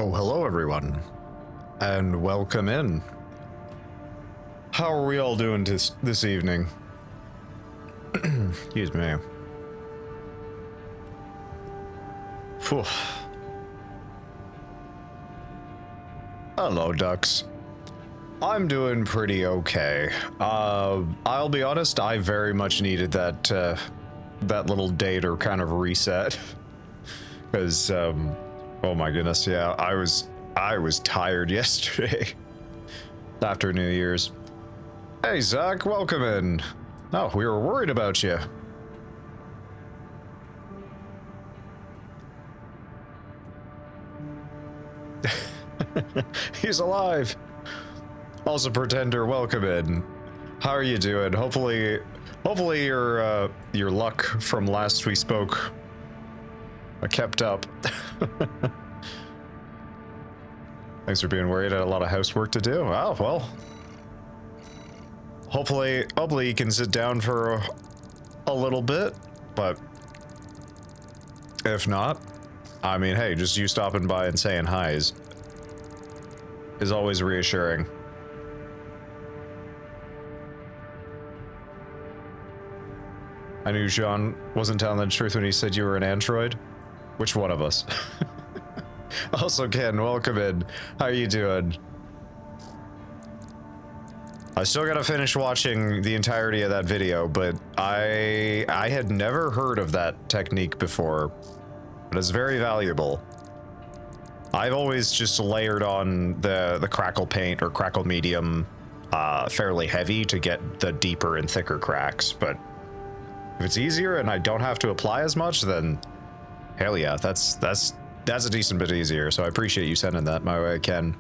Oh, hello everyone, and welcome in. How are we all doing this evening? Excuse me. Phew. Hello, ducks. I'm doing pretty okay. I'll be honest, I very much needed that little day to kind of reset. Because, oh my goodness, yeah, I was tired yesterday. After New Year's. Hey, Zach, welcome in. Oh, we were worried about you. He's alive. Also, Pretender, welcome in. How are you doing? Hopefully your luck from last we spoke kept up. Thanks for being worried. I had a lot of housework to do. Oh, well. Hopefully you can sit down for a little bit, but if not, I mean, hey, just you stopping by and saying hi is always reassuring. I knew Jean wasn't telling the truth when he said you were an android. Which one of us? Also, Ken, welcome in. How are you doing? I still gotta finish watching the entirety of that video, but I had never heard of that technique before. But it's very valuable. I've always just layered on the crackle paint or crackle medium fairly heavy to get the deeper and thicker cracks, but if it's easier and I don't have to apply as much, then hell yeah, that's a decent bit easier, so I appreciate you sending that my way, Ken.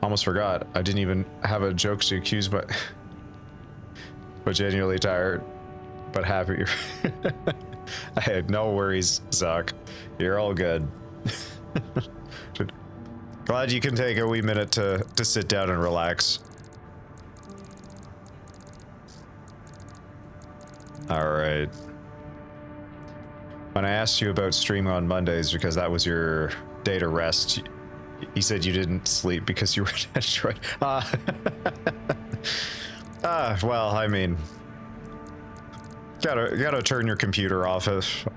Almost forgot. I didn't even have a joke to accuse, but genuinely tired, but happy. Hey, no worries, Zuck. You're all good. Glad you can take a wee minute to sit down and relax. All right. When I asked you about streaming on Mondays because that was your day to rest, you said you didn't sleep because you were an android. Well, I mean, gotta turn your computer off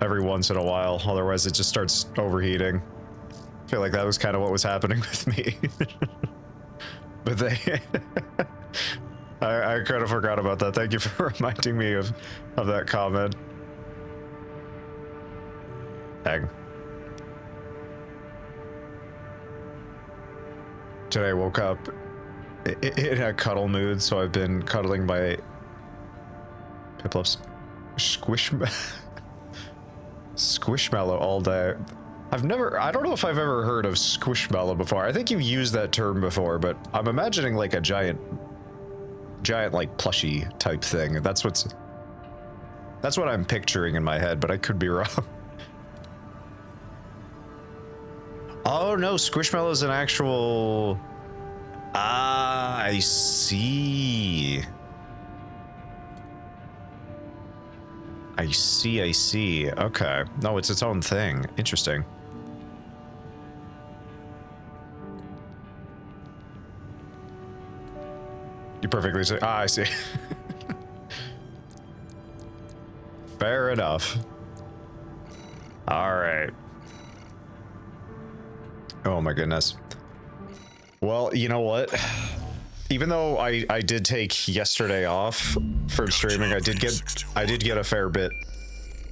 every once in a while, otherwise it just starts overheating. I feel like that was kind of what was happening with me. But I kind of forgot about that. Thank you for reminding me of that comment. Dang. Today I woke up in a cuddle mood, so I've been cuddling my Piplups Squishmallow all day. I don't know if I've ever heard of Squishmallow before. I think you've used that term before, but I'm imagining like a giant like plushie type thing. That's what I'm picturing in my head, but I could be wrong. Oh no, Squishmallow's an actual... Ah, I see. I see. Okay. No, it's its own thing. Interesting. You perfectly say... Ah, I see. Fair enough. All right. Oh my goodness. Well, you know what? Even though I did take yesterday off from streaming, I did get a fair bit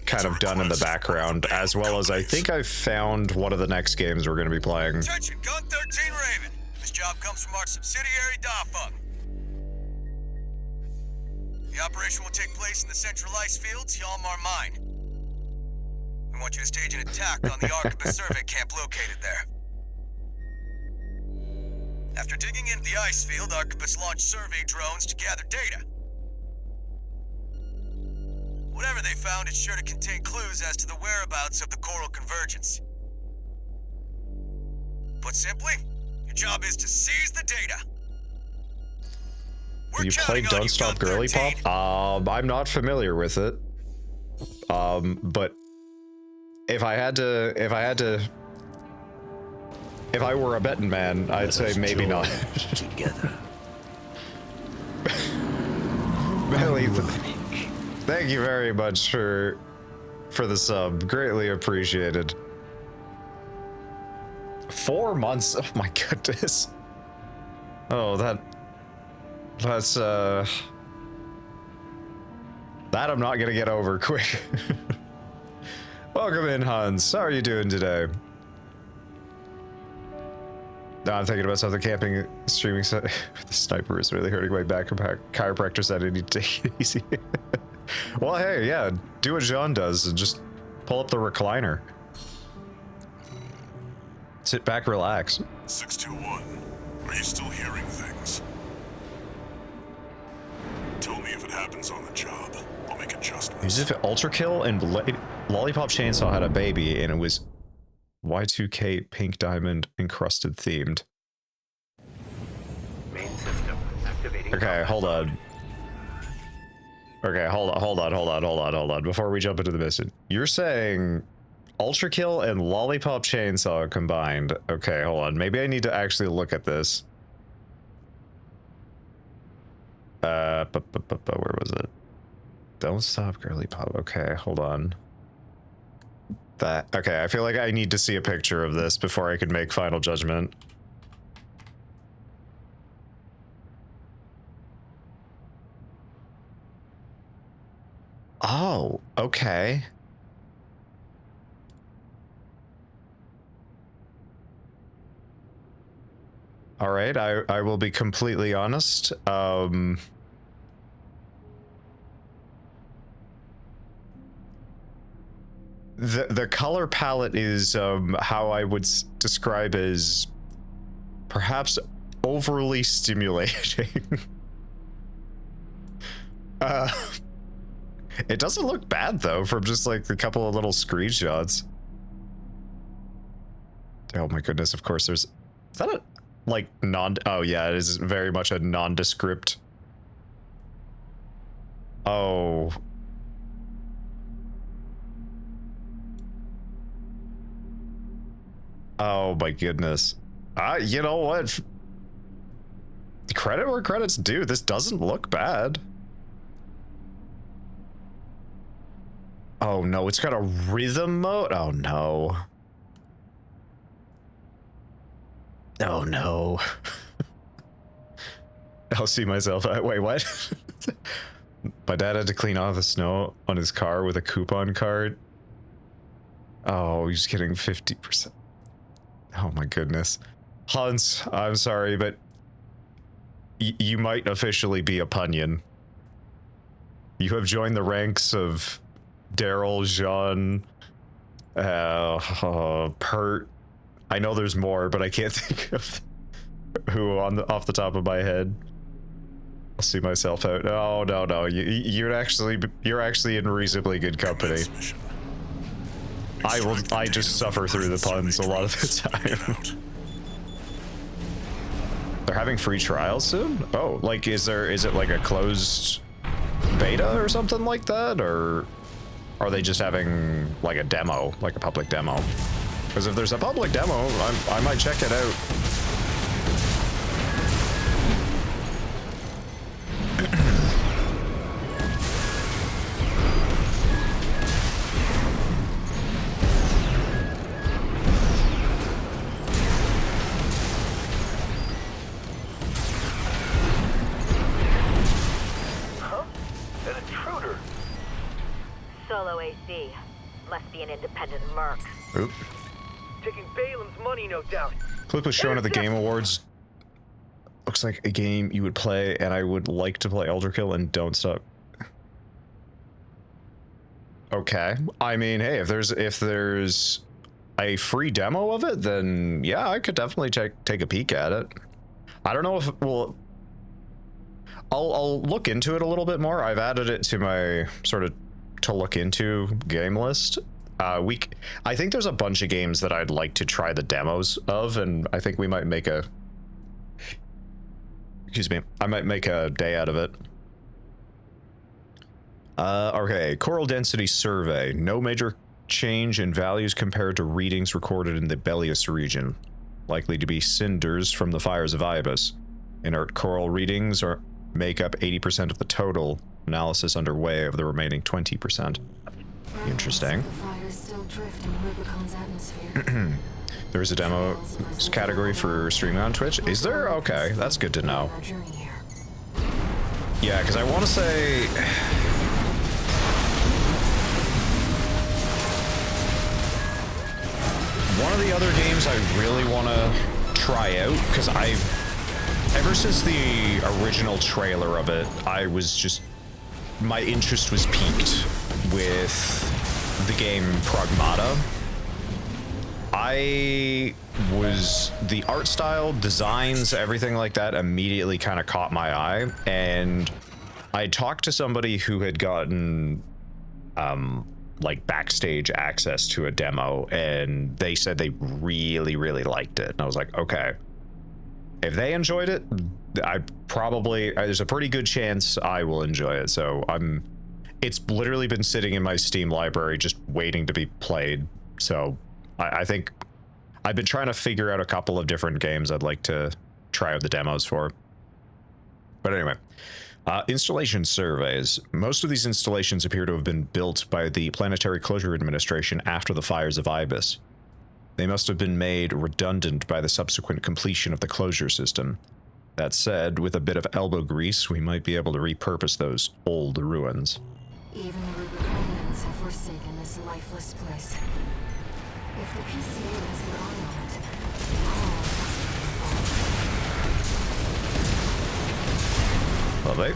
kind of done in the background, as well as I think I found one of the next games we're going to be playing. Attention, Gun 13 Raven. This job comes from our subsidiary Dafug. The operation will take place in the central ice fields, Yalmar Mine. We want you to stage an attack on the Arquebus survey camp located there. After digging into the ice field, Arquebus launched survey drones to gather data. Whatever they found is sure to contain clues as to the whereabouts of the Coral Convergence. Put simply, your job is to seize the data. You played Don't Stop Girly Pop? I'm not familiar with it. But if I were a betting man, I'd say maybe not. Together. Bailey, thank you very much for the sub. Greatly appreciated. 4 months? Oh my goodness. Oh, that's that I'm not gonna get over quick. Welcome in, Hans. How are you doing today? No, I'm thinking about something. Camping, streaming set. The sniper is really hurting my back. Chiropractor said I need to take it easy. Well, hey, yeah, do what Jean does and just pull up the recliner. Sit back, relax. 621, are you still hearing things? Tell me if it happens on the job. I'll make adjustments. As if Ultra Kill and Lollipop Chainsaw had a baby and it was Y2K pink diamond encrusted themed. Main system activating. Okay, hold on. Okay, hold on. Before we jump into the mission, you're saying Ultra Kill and Lollipop Chainsaw combined. Okay, hold on. Maybe I need to actually look at this. Where was it? Don't stop, girly pop. Okay, hold on. Okay, I feel like I need to see a picture of this before I can make final judgment. Oh, okay. All right, I will be completely honest. The color palette is how I would describe as perhaps overly stimulating. It doesn't look bad though from just like a couple of little screenshots. Oh my goodness, of course there's... Is that a like non... Oh yeah, it is very much a nondescript. Oh... Oh my goodness. You know what? Credit where credit's due. This doesn't look bad. Oh no, it's got a rhythm mode? Oh no. Oh no. I'll see myself. Wait, what? My dad had to clean off the snow on his car with a coupon card. Oh, he's getting 50%. Oh my goodness. Hans, I'm sorry, but you might officially be a Punyon. You have joined the ranks of Daryl, Jean, Pert. I know there's more, but I can't think of who off the top of my head. I'll see myself out. Oh no, you're actually in reasonably good company. I just suffer through the puns a lot of the time. They're having free trials soon? Oh, like is it like a closed beta or something like that? Or are they just having like a demo, like a public demo? Because if there's a public demo, I might check it out. Must be an independent merc. Oop. Taking Balem's money, no doubt. Clip was shown at the Game Awards. Looks like a game you would play, and I would like to play Ultra Kill and Don't Stop. Okay. I mean, hey, if there's a free demo of it, then yeah, I could definitely take a peek at it. I don't know if I'll look into it a little bit more. I've added it to my sort of to look into game list. I think there's a bunch of games that I'd like to try the demos of, and I think we might make I might make a day out of it. Okay, Coral Density Survey. No major change in values compared to readings recorded in the Bellius region, likely to be cinders from the fires of Ibis. Inert coral readings make up 80% of the total. Analysis underway of the remaining 20%. Interesting. The fires still drift in Rubicon's atmosphere. There is a demo category for streaming on Twitch. Is there? Okay, that's good to know. Our journey here. Yeah, because I want to say... One of the other games I really want to try out, because ever since the original trailer of it, I was just... My interest was piqued with the game Pragmata. The art style, designs, everything like that immediately kind of caught my eye, and I talked to somebody who had gotten like backstage access to a demo, and they said they really, really liked it. And I was like, okay, if they enjoyed it, there's a pretty good chance I will enjoy it. So it's literally been sitting in my Steam library just waiting to be played. So I think I've been trying to figure out a couple of different games I'd like to try out the demos for. But anyway, installation surveys. Most of these installations appear to have been built by the Planetary Closure Administration after the fires of Ibis. They must have been made redundant by the subsequent completion of the closure system. That said, with a bit of elbow grease, we might be able to repurpose those old ruins. Even the Rubiconians have forsaken this lifeless place. If the PCA has gone on it, all must be involved. Lovely.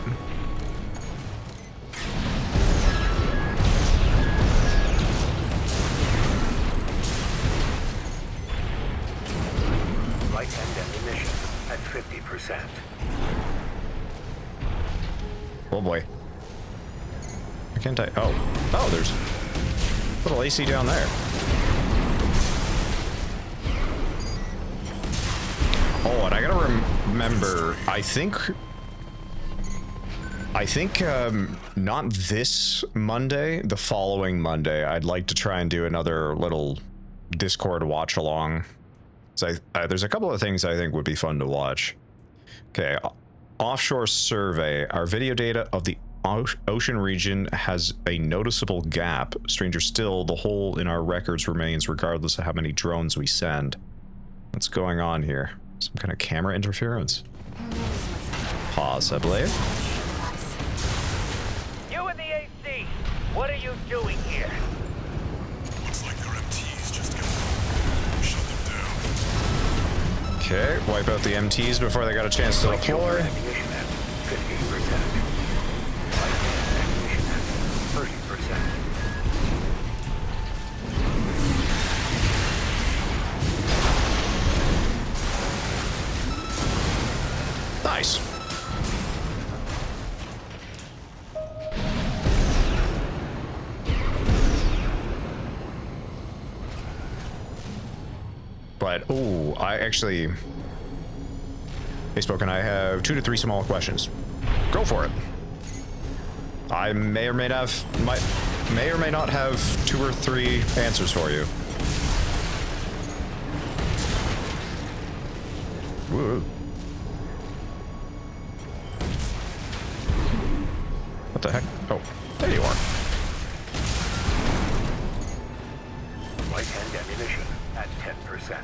Light and ammunition at 50%. Oh boy. I can't type. Oh, there's a little AC down there. Oh, and I gotta remember, I think not this Monday, the following Monday, I'd like to try and do another little Discord watch along. So there's a couple of things I think would be fun to watch. Okay, offshore survey. Our video data of the ocean region has a noticeable gap. Stranger still, the hole in our records remains regardless of how many drones we send. What's going on here? Some kind of camera interference? Possibly. You in the AC, what are you doing here? Looks like their MTs just got shut them down. Okay, wipe out the MTs before they got a chance to deploy. Ammunition at 50%. Light and ammunition at 30%. Nice. But, oh, I actually... Hey, Spoken, I have 2 to 3 small questions. Go for it. I may or may not have 2 or 3 answers for you. Woo. What the heck? Oh, there you are. Light and ammunition at 10%.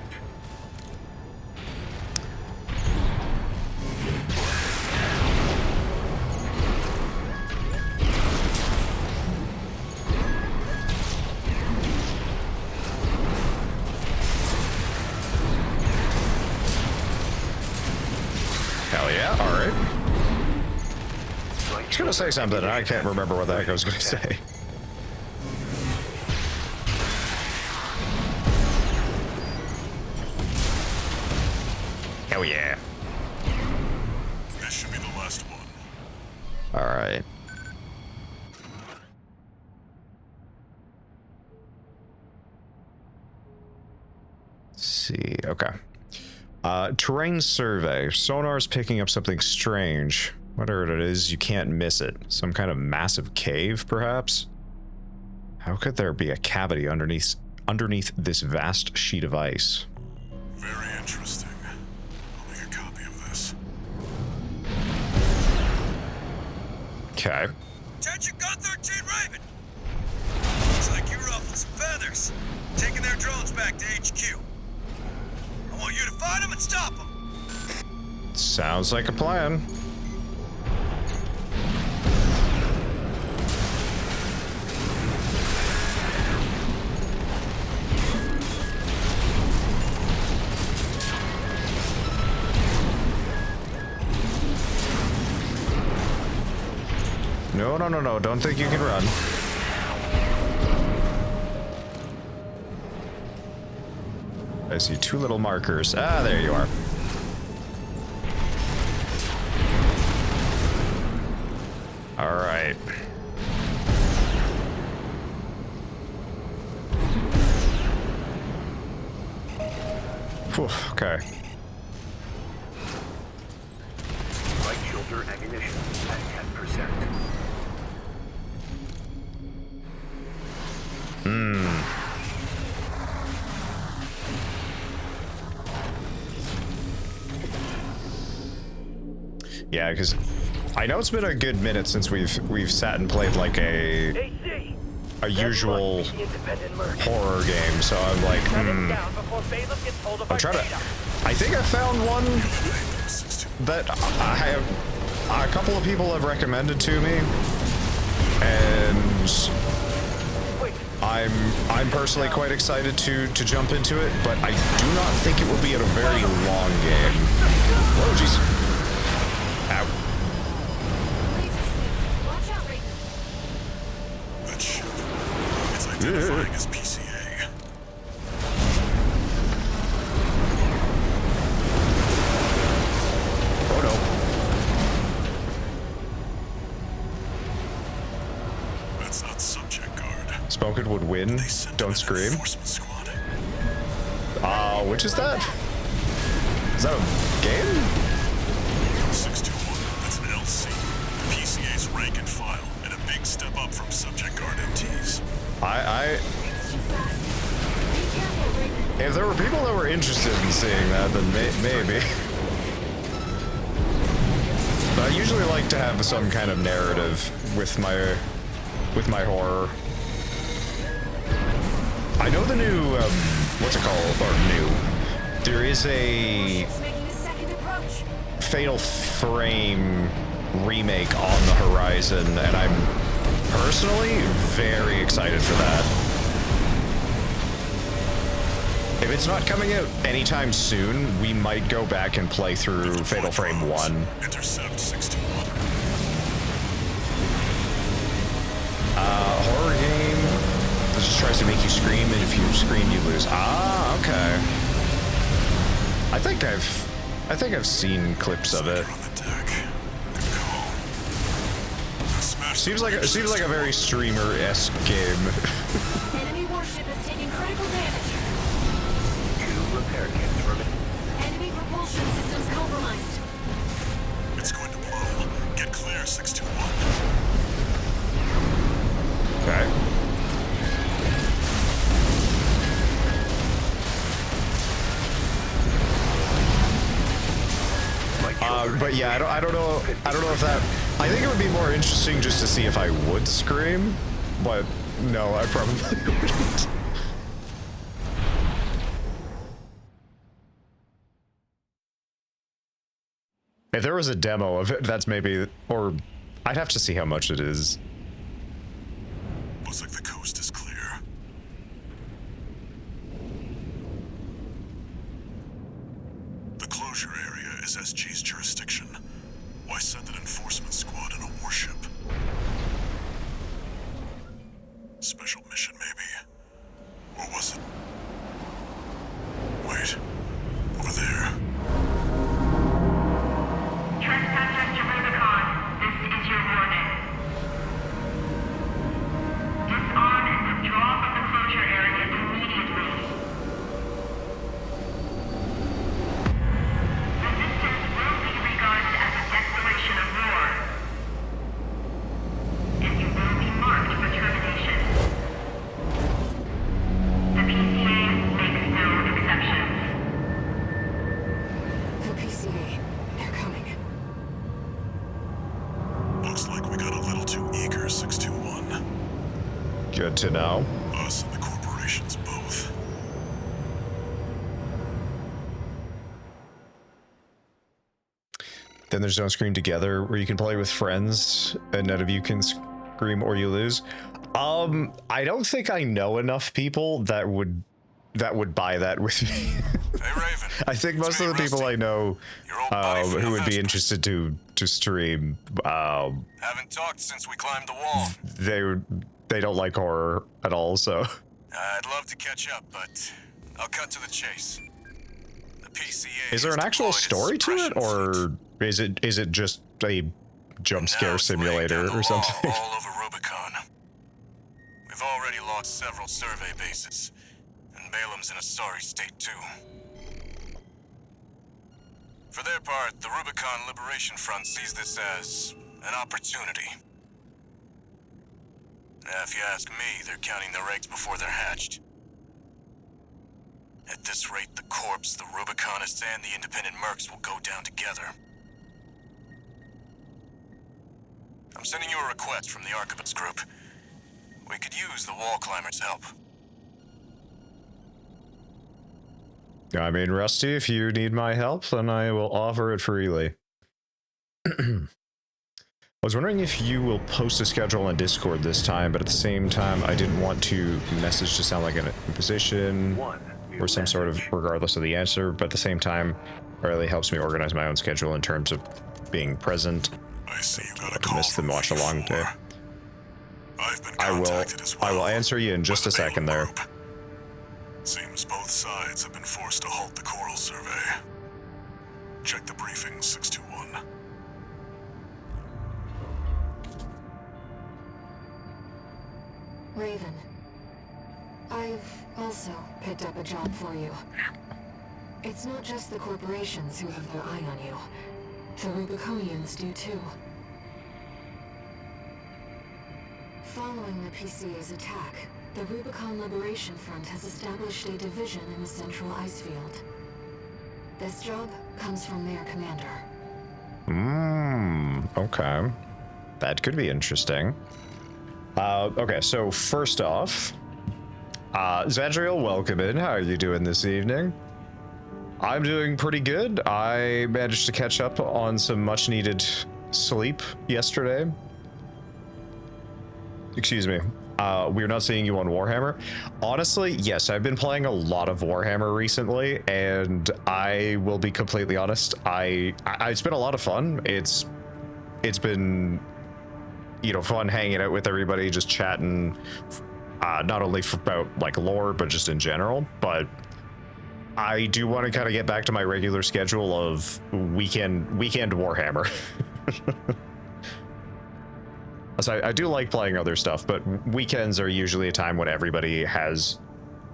Hell yeah, alright. I was gonna say something, and I can't remember what the heck I was gonna say. Hell yeah. This should be the last one. Alright. Let's see, okay. Terrain survey. Sonar's picking up something strange. Whatever it is, you can't miss it. Some kind of massive cave, perhaps? How could there be a cavity underneath this vast sheet of ice? Very interesting. I'll make a copy of this. Okay. Attention Gun 13 Raven! Looks like you ruffled some feathers. Taking their drones back to HQ. I want you to find them and stop them. Sounds like a plan. No, no, no, no. Don't think you can run. I see two little markers. Ah, there you are. All right. Whew, okay. Right shoulder ammunition at 10%. Yeah, because I know it's been a good minute since we've sat and played like a usual horror game, so I'm like, I'm trying to. I think I found one that I have a couple of people have recommended to me, and I'm personally quite excited to jump into it, but I do not think it will be a very long game. Whoa, jeez. Ow. Watch out, Raven. That ship. It's identifying as PCA. Oh no. That's not subject guard. Spoken would win. They sent Don't an scream. enforcement squad. Which is that? Is that a game? 621. That's an LC. PCA's rank and file, and a big step up from subject guard MTs. It's too fast. Be careful, Raven. If there were people that were interested in seeing that, then maybe. But I usually like to have some kind of narrative with my horror. I know the new, what's it called? Or new. There is a Ship's making a second approach. Fatal Frame remake on the horizon, and I'm personally very excited for that. If it's not coming out anytime soon, we might go back and play through Fatal Frame 1. Intercept 621. Horror game that just tries to make you scream, and if you scream, you lose. Ah, okay. I think I've seen clips of it. On the deck. Good call. Smash Seems like a very streamer-esque game. Enemy warship is taking critical damage. 2 repair kits remaining. Enemy propulsion systems compromised. It's going to blow. Get clear, 621. Okay. But yeah, I don't know if that. I think it would be more interesting just to see if I would scream, but no, I probably wouldn't. If there was a demo of it, that's maybe, or I'd have to see how much it is. Looks like the coast is clear. The closure area is SG's jurisdiction. Why send an enforcement squad in a warship? Special mission, maybe. Or was it? Wait. Over there. Trespassers to Rubicon, this is your warning. Disarm and withdraw from the closure area immediately. Resistance will be regarded as a declaration of war. And you will be marked for termination. Good to know. Us and the corporations both. Then there's Don't Scream Together, where you can play with friends and none of you can scream or you lose. I don't think I know enough people that would buy that with me. Hey, Raven. I think most of the people I know Your old buddy from who would be Hellfest. interested to stream, Haven't talked since we climbed the wall. they don't like horror at all. So I'd love to catch up, but I'll cut to the chase. The PCA is there an actual deployed its story to it, suppression or is it just a jump Now scare it's laying simulator down the or law something? all over Rubicon. We've already lost several survey bases, and Balam's in a sorry state too. For their part, the Rubicon Liberation Front sees this as an opportunity. If you ask me, they're counting their eggs before they're hatched. At this rate, the Corps, the Rubiconists, and the independent mercs will go down together. I'm sending you a request from the Archivist Group. We could use the wall climbers' help. I mean, Rusty, if you need my help, then I will offer it freely. I was wondering if you will post a schedule on Discord this time, but at the same time, I didn't want to message to sound like an imposition or some sort of, regardless of the answer, but at the same time, it really helps me organize my own schedule in terms of being present. I see you got a I call missed the from watch along V4. day. I've been I contacted as well. will answer you in just by a the second Balam there. Group. Seems both sides have been forced to halt the coral survey. Check the briefing 621. Raven, I've also picked up a job for you. It's not just the corporations who have their eye on you. The Rubiconians do too. Following the PCA's attack, the Rubicon Liberation Front has established a division in the Central Icefield. This job comes from their commander. Okay. That could be interesting. Okay, so first off, Zadriel, welcome in. How are you doing this evening? I'm doing pretty good. I managed to catch up on some much needed sleep yesterday. Excuse me. We're not seeing you on Warhammer. Honestly, yes, I've been playing a lot of Warhammer recently, and I will be completely honest. It's been a lot of fun. It's been, you know, fun hanging out with everybody, just chatting, not only about like lore, but just in general. But I do want to kind of get back to my regular schedule of weekend Warhammer. So I do like playing other stuff, but weekends are usually a time when everybody has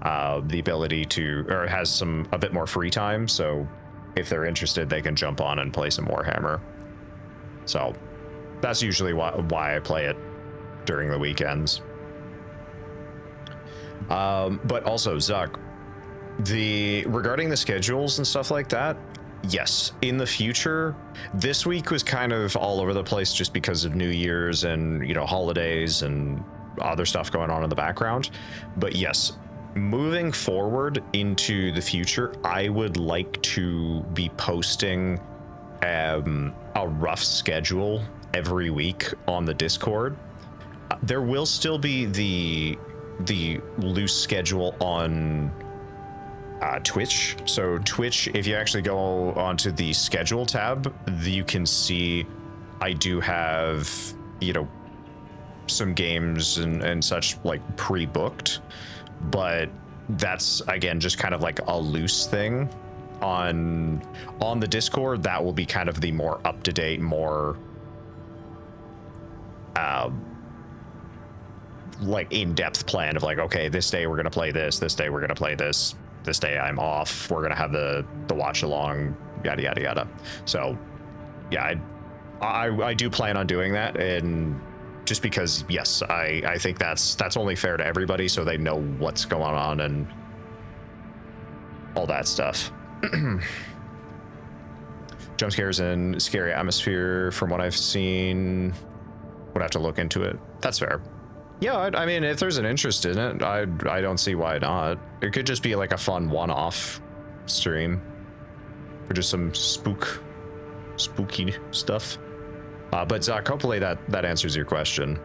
the ability to, or has a bit more free time. So if they're interested, they can jump on and play some Warhammer. So that's usually why I play it during the weekends. But also, Zuck, regarding the schedules and stuff like that, yes, in the future, this week was kind of all over the place just because of New Year's and, you know, holidays and other stuff going on in the background. But yes, moving forward into the future, I would like to be posting a rough schedule every week on the Discord. There will still be the loose schedule on Twitch. So Twitch, if you actually go onto the schedule tab, you can see I do have, you know, some games and such like pre-booked, but that's again just kind of like a loose thing. On the Discord, that will be kind of the more up-to-date, more like in-depth plan of like, okay, this day we're gonna play this day we're gonna play this day I'm off, we're gonna have the watch along, yada yada yada. So yeah, I do plan on doing that, and just because, yes, I think that's only fair to everybody, so they know what's going on and all that stuff. Jump scares and scary atmosphere from what I've seen. Would have to look into it. That's fair. Yeah, I mean, if there's an interest in it, I don't see why not. It could just be like a fun one-off stream. Or just some spooky stuff. But Zach, hopefully that answers your question.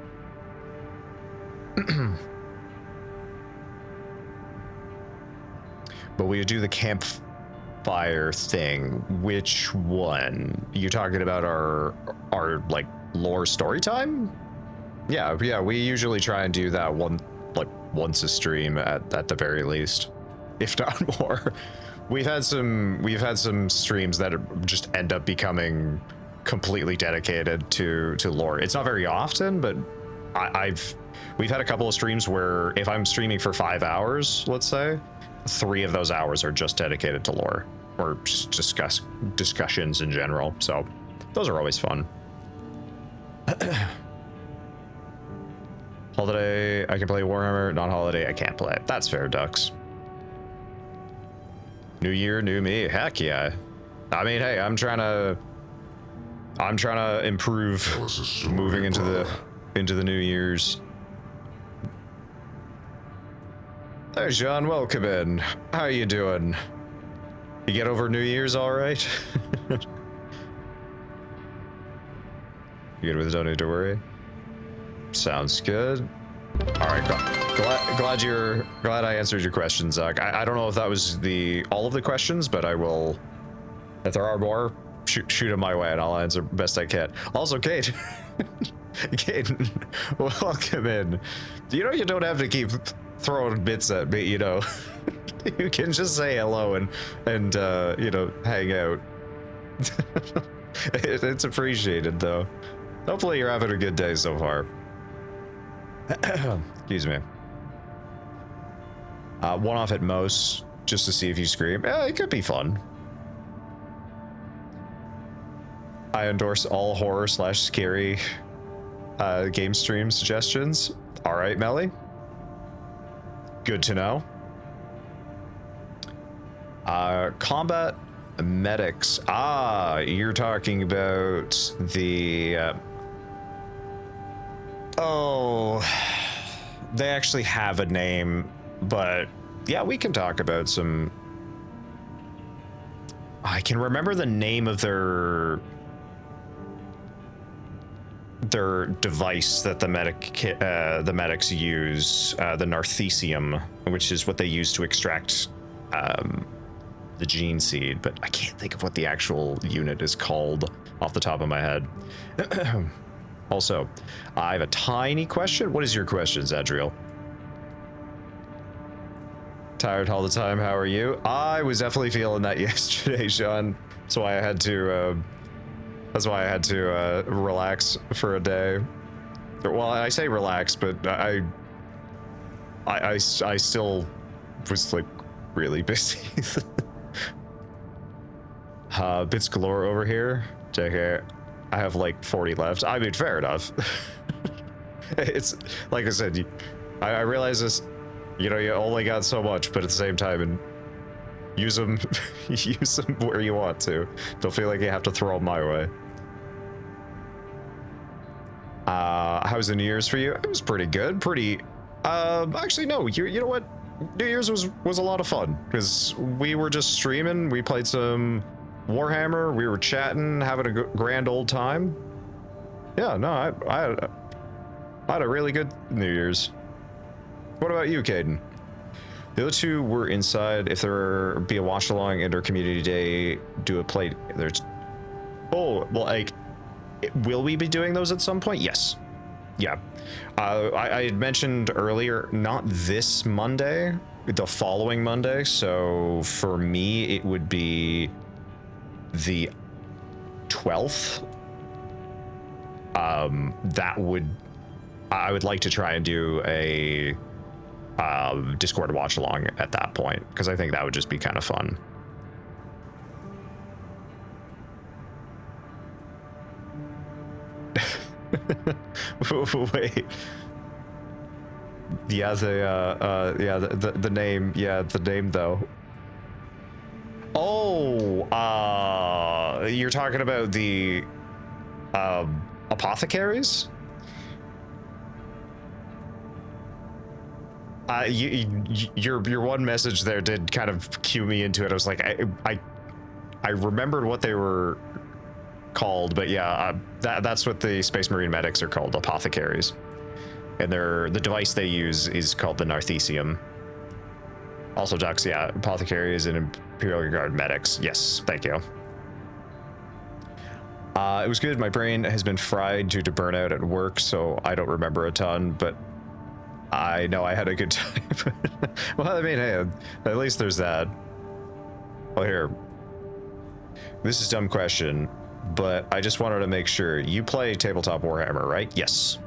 But we do the campfire thing. Which one? You talking about our like lore story time? Yeah, we usually try and do that once a stream at the very least, if not more. We've had some streams that just end up becoming completely dedicated to lore. It's not very often, but we've had a couple of streams where if I'm streaming for 5 hours, let's say, 3 of those hours are just dedicated to lore or just discussions in general. So those are always fun. Holiday, I can play Warhammer. Non-holiday, I can't play. That's fair, Ducks. New year, new me. Heck yeah. I mean, hey, I'm trying to improve moving into the New Year's. Hey, Sean, welcome in. How you doing? You get over New Year's all right? You good with don't need to worry? Sounds good. All right, glad I answered your questions, Zach. I don't know if that was all of the questions, but I will. If there are more, shoot them my way, and I'll answer best I can. Also, Kate, welcome in. You know you don't have to keep throwing bits at me. You know, you can just say hello and you know, hang out. It's appreciated though. Hopefully you're having a good day so far. Excuse me. One off at most, just to see if you scream. Yeah, it could be fun. I endorse all horror / scary game stream suggestions. All right, Melly. Good to know. Combat medics. Ah, you're talking about the... Oh, they actually have a name, but yeah, we can talk about some... I can remember the name of their device that the medics use, the Narthesium, which is what they use to extract the gene seed, but I can't think of what the actual unit is called off the top of my head. Also, I have a tiny question. What is your question, Zadriel? Tired all the time. How are you? I was definitely feeling that yesterday, Sean. That's why I had to relax for a day. Well, I say relax, but I still was like really busy. Bits galore over here. JK, I have like 40 left. I mean, fair enough. It's like I said, I realize this, you know, you only got so much, but at the same time, and use them where you want to. Don't feel like you have to throw them my way. How was the New Year's for you? It was pretty good. Actually, no, you know what? New Year's was a lot of fun because we were just streaming. We played some Warhammer. We were chatting, having a grand old time. Yeah, no, I had a really good New Year's. What about you, Caden? The other two were inside. If there be a watch along inter community day, do a play. There's. Oh, well, like, will we be doing those at some point? Yes. Yeah. I had mentioned earlier, not this Monday, the following Monday. So for me, it would be the 12th. I would like to try and do a Discord watch along at that point, because I think that would just be kind of fun. Wait. Yeah, the name. Yeah, the name though. Oh, you're talking about the apothecaries? Your one message there did kind of cue me into it. I was like, I remembered what they were called, but yeah, that's what the Space Marine medics are called, apothecaries. And the device they use is called the Narthesium. Also, Dux, yeah, apothecaries and Imperial Guard medics. Yes, thank you. It was good. My brain has been fried due to burnout at work, so I don't remember a ton, but I know I had a good time. Well, I mean, hey, at least there's that. Well, here. This is a dumb question, but I just wanted to make sure. You play Tabletop Warhammer, right? Yes.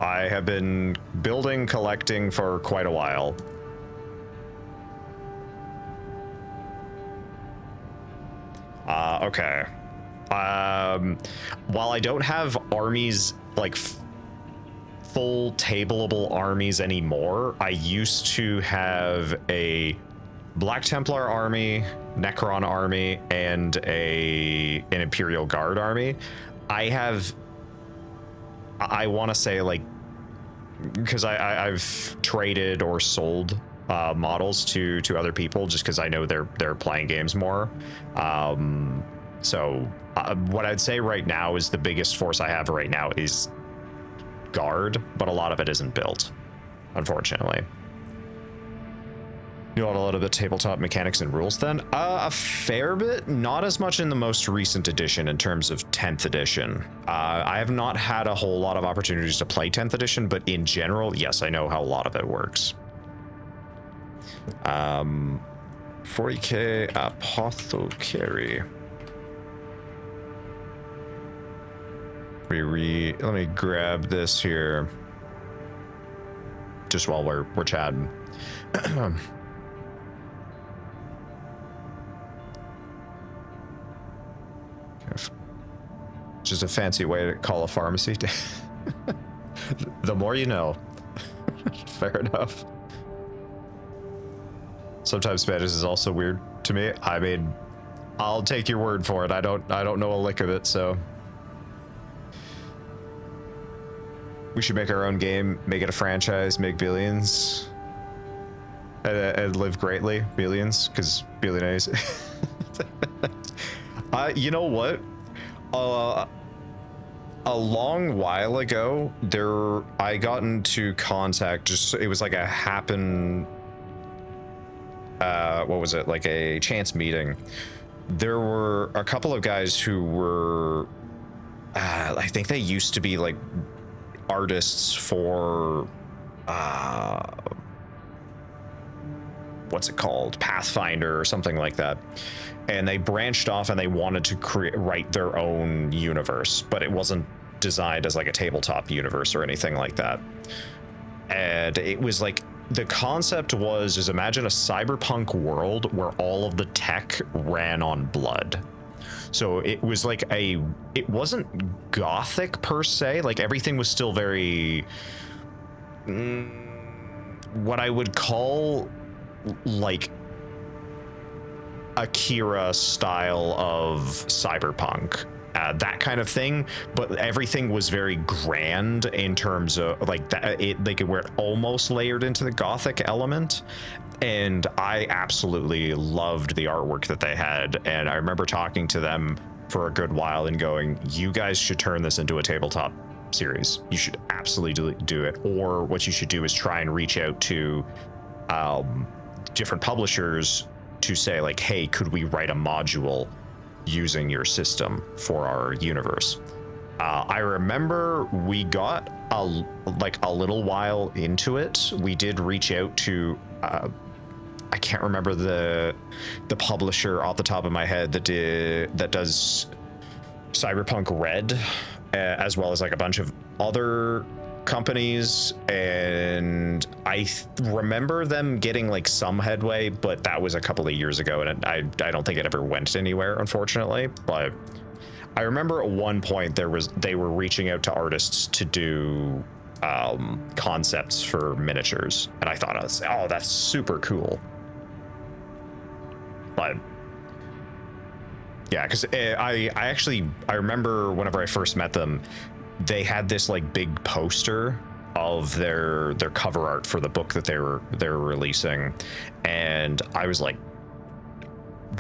I have been building, collecting for quite a while. Okay. While I don't have armies, like full tableable armies anymore, I used to have a Black Templar army, Necron army, and an Imperial Guard army. I want to say, like, because I've traded or sold models to other people just because I know they're playing games more. So what I'd say right now is the biggest force I have right now is Guard, but a lot of it isn't built, unfortunately. You know a little bit tabletop mechanics and rules then? A fair bit, not as much in the most recent edition in terms of 10th edition. I have not had a whole lot of opportunities to play 10th edition, but in general, yes, I know how a lot of it works. 40k apothecary. Let me grab this here just while we're chatting. Just a fancy way to call a pharmacy. The more you know. Fair enough. Sometimes Spanish is also weird to me. I mean, I'll take your word for it. I don't know a lick of it, so. We should make our own game, make it a franchise, make billions, and live greatly, billions, because billionaires. You know what? A long while ago, I got into contact. It was like a what was it? Like a chance meeting. There were a couple of guys who were, I think they used to be like artists for what's it called, Pathfinder or something like that, and they branched off and they wanted to write their own universe, but it wasn't designed as like a tabletop universe or anything like that. And it was like, the concept was, is imagine a cyberpunk world where all of the tech ran on blood. So it was like it wasn't gothic per se, like everything was still very, what I would call like Akira style of cyberpunk, that kind of thing, but everything was very grand in terms of like that, where it almost layered into the gothic element. And I absolutely loved the artwork that they had, and I remember talking to them for a good while and going, you guys should turn this into a tabletop series. You should absolutely do it. Or what you should do is try and reach out to different publishers to say like, hey, could we write a module using your system for our universe? I remember we got a little while into it. We did reach out to I can't remember the publisher off the top of my head that does Cyberpunk Red, as well as like a bunch of other companies, and I remember them getting like some headway, but that was a couple of years ago, and I don't think it ever went anywhere, unfortunately. But I remember at one point they were reaching out to artists to do concepts for miniatures, and I thought, oh, that's super cool. But yeah, because I remember whenever I first met them, they had this like big poster of their cover art for the book that they were releasing, and I was like,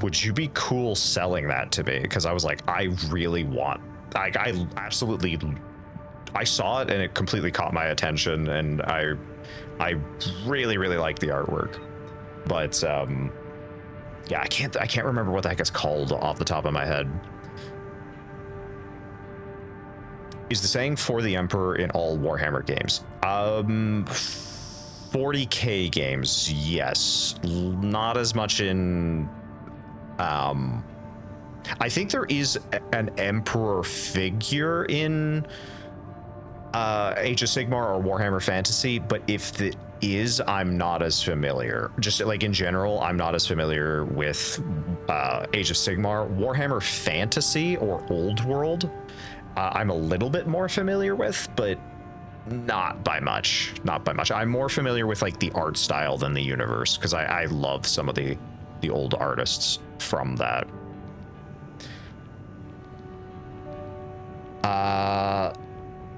would you be cool selling that to me? Because I was like, I really want, I absolutely, I saw it and it completely caught my attention, and I really like the artwork. But yeah, I can't remember what the heck it's called off the top of my head. Is the saying "for the Emperor" in all Warhammer games? 40k games, yes. Not as much in I think there is an Emperor figure in Age of Sigmar or Warhammer Fantasy, but if it is, I'm not as familiar. Just like in general, I'm not as familiar with Age of Sigmar. Warhammer Fantasy or Old World, I'm a little bit more familiar with, but not by much. I'm more familiar with like the art style than the universe, because I love some of the old artists from that.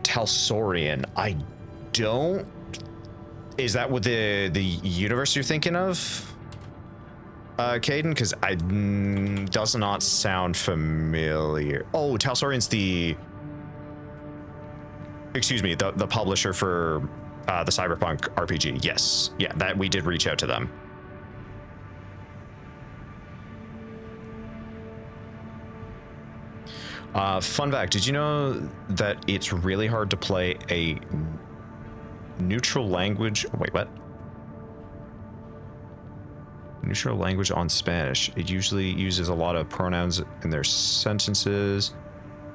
Talsorian, I don't. Is that what the universe you're thinking of, Caden? Because does not sound familiar. Oh, Talsorian's the. Excuse me, the publisher for the Cyberpunk RPG. Yes, yeah, that we did reach out to them. Fun fact, did you know that it's really hard to play a neutral language? Wait, what? Neutral language on Spanish. It usually uses a lot of pronouns in their sentences.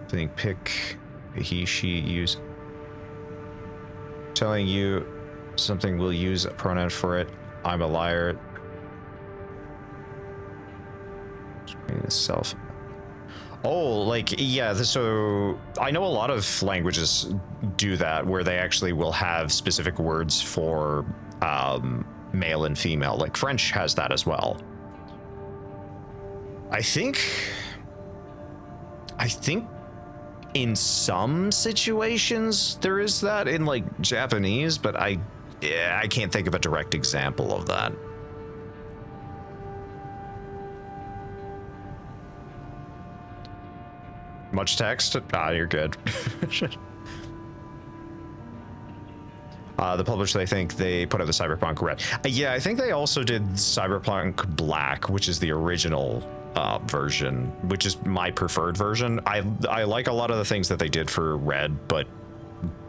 I think pick, he, she, use. Telling you something, will use a pronoun for it. I'm a liar. Self. Oh, like, yeah, so I know a lot of languages do that, where they actually will have specific words for male and female. Like French has that as well. I think in some situations there is that in like Japanese, but I can't think of a direct example of that. Much text? You're good. The publisher, they think they put out the Cyberpunk Red. Yeah, I think they also did Cyberpunk Black, which is the original version, which is my preferred version. I like a lot of the things that they did for Red, but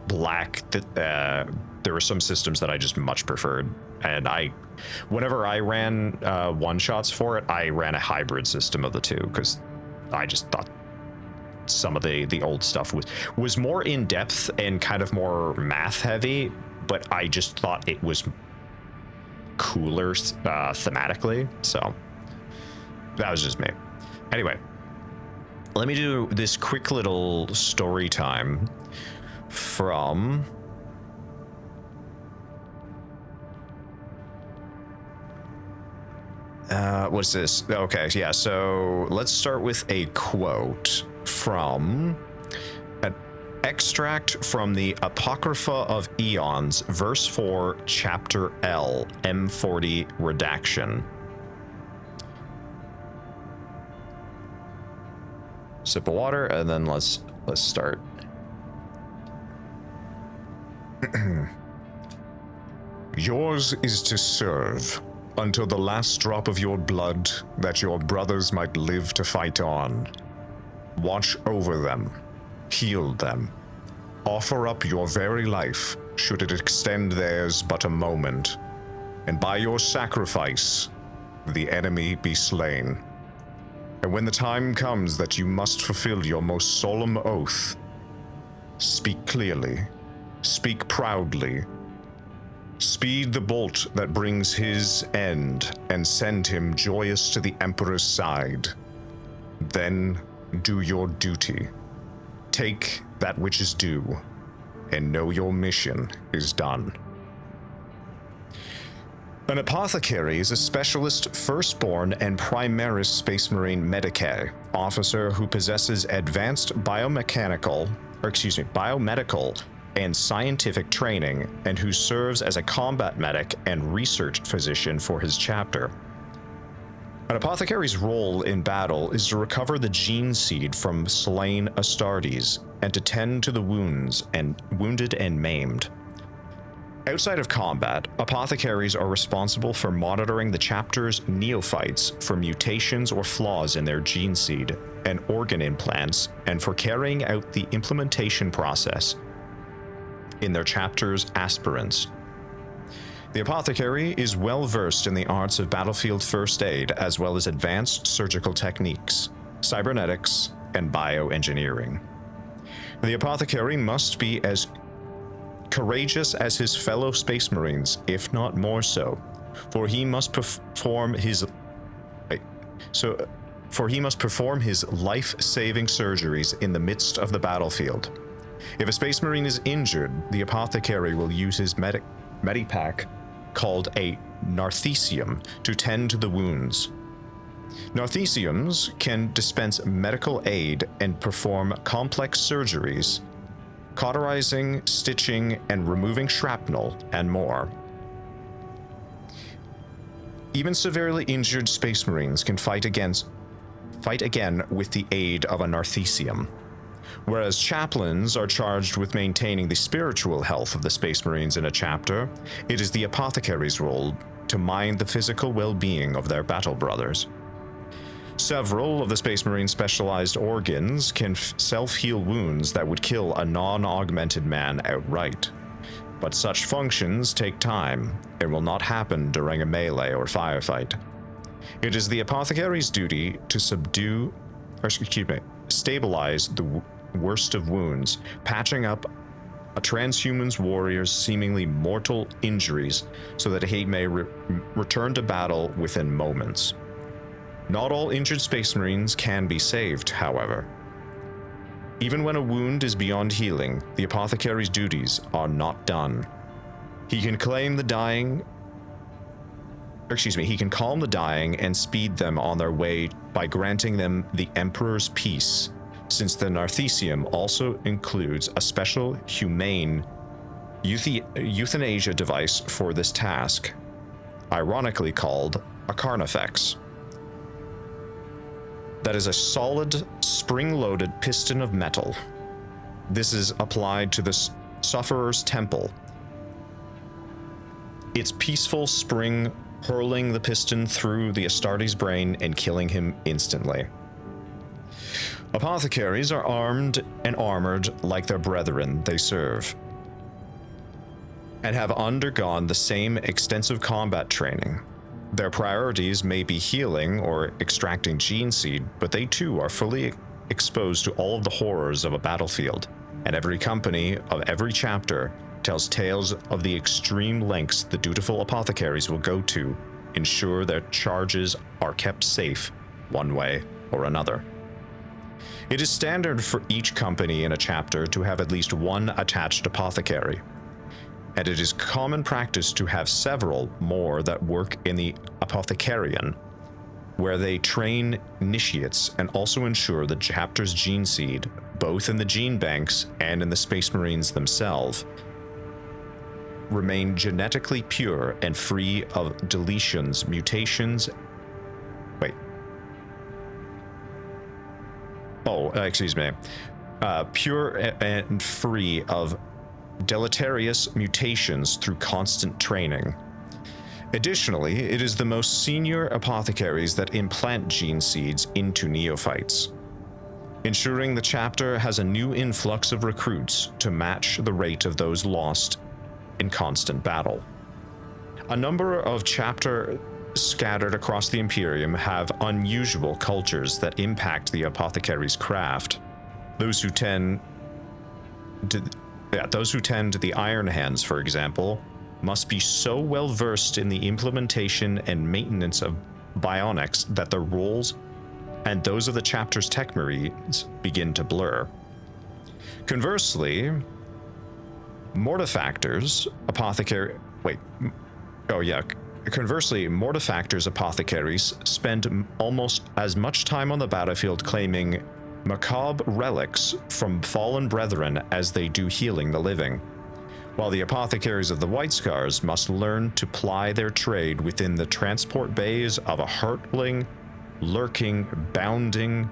Black, there were some systems that I just much preferred. And whenever I ran one-shots for it, I ran a hybrid system of the two, because I just thought some of the old stuff was more in depth and kind of more math heavy, but I just thought it was cooler thematically. So that was just me. Anyway, let me do this quick little story time from what's this? Okay, yeah, so let's start with a quote from an extract from the Apocrypha of Eons, verse 4, chapter L, M40 redaction. Sip of water, and then let's start. Yours is to serve until the last drop of your blood, that your brothers might live to fight on. Watch over them, heal them, offer up your very life, should it extend theirs but a moment, and by your sacrifice, the enemy be slain. And when the time comes that you must fulfill your most solemn oath, speak clearly, speak proudly, speed the bolt that brings his end, and send him joyous to the Emperor's side. Then do your duty. Take that which is due, and know your mission is done. An apothecary is a specialist firstborn and Primaris Space Marine Medicae officer who possesses advanced biomedical and scientific training, and who serves as a combat medic and research physician for his chapter. An apothecary's role in battle is to recover the gene seed from slain Astartes and to tend to the wounded and maimed. Outside of combat, apothecaries are responsible for monitoring the chapter's neophytes for mutations or flaws in their gene seed and organ implants, and for carrying out the implementation process in their chapter's aspirants. The apothecary is well versed in the arts of battlefield first aid, as well as advanced surgical techniques, cybernetics, and bioengineering. The apothecary must be as courageous as his fellow Space Marines, if not more so, for he must perform his life-saving surgeries in the midst of the battlefield. If a Space Marine is injured, the apothecary will use his medipack, called a Narthecium, to tend to the wounds. Nartheciums can dispense medical aid and perform complex surgeries, cauterizing, stitching, and removing shrapnel, and more. Even severely injured Space Marines can fight again with the aid of a Narthecium. Whereas chaplains are charged with maintaining the spiritual health of the Space Marines in a chapter, it is the apothecary's role to mind the physical well-being of their battle brothers. Several of the Space Marine specialized organs can self-heal wounds that would kill a non-augmented man outright. But such functions take time and will not happen during a melee or firefight. It is the apothecary's duty to stabilize the worst of wounds, patching up a transhuman's warrior's seemingly mortal injuries so that he may return to battle within moments. Not all injured Space Marines can be saved, however. Even when a wound is beyond healing, the apothecary's duties are not done. He can calm the dying and speed them on their way by granting them the Emperor's Peace, since the Narthecium also includes a special humane euthanasia device for this task, ironically called a Carnifex. That is a solid, spring-loaded piston of metal. This is applied to the sufferer's temple, its peaceful spring hurling the piston through the Astartes' brain and killing him instantly. Apothecaries are armed and armored like their brethren they serve, and have undergone the same extensive combat training. Their priorities may be healing or extracting gene seed, but they too are fully exposed to all of the horrors of a battlefield, and every company of every chapter tells tales of the extreme lengths the dutiful apothecaries will go to ensure their charges are kept safe one way or another. It is standard for each company in a chapter to have at least one attached apothecary, and it is common practice to have several more that work in the apothecarian, where they train initiates and also ensure the chapter's gene seed, both in the gene banks and in the Space Marines themselves, remain genetically pure and free of deletions, mutations. Pure and free of deleterious mutations through constant training. Additionally, it is the most senior apothecaries that implant gene seeds into neophytes, ensuring the chapter has a new influx of recruits to match the rate of those lost in constant battle. A number of chapters scattered across the Imperium have unusual cultures that impact the apothecary's craft. Those who tend to the Iron Hands, for example, must be so well versed in the implementation and maintenance of bionics that their roles and those of the chapter's tech marines begin to blur. Conversely, mortifactors apothecaries spend almost as much time on the battlefield claiming macabre relics from fallen brethren as they do healing the living, while the apothecaries of the White Scars must learn to ply their trade within the transport bays of a hurtling, lurking, bounding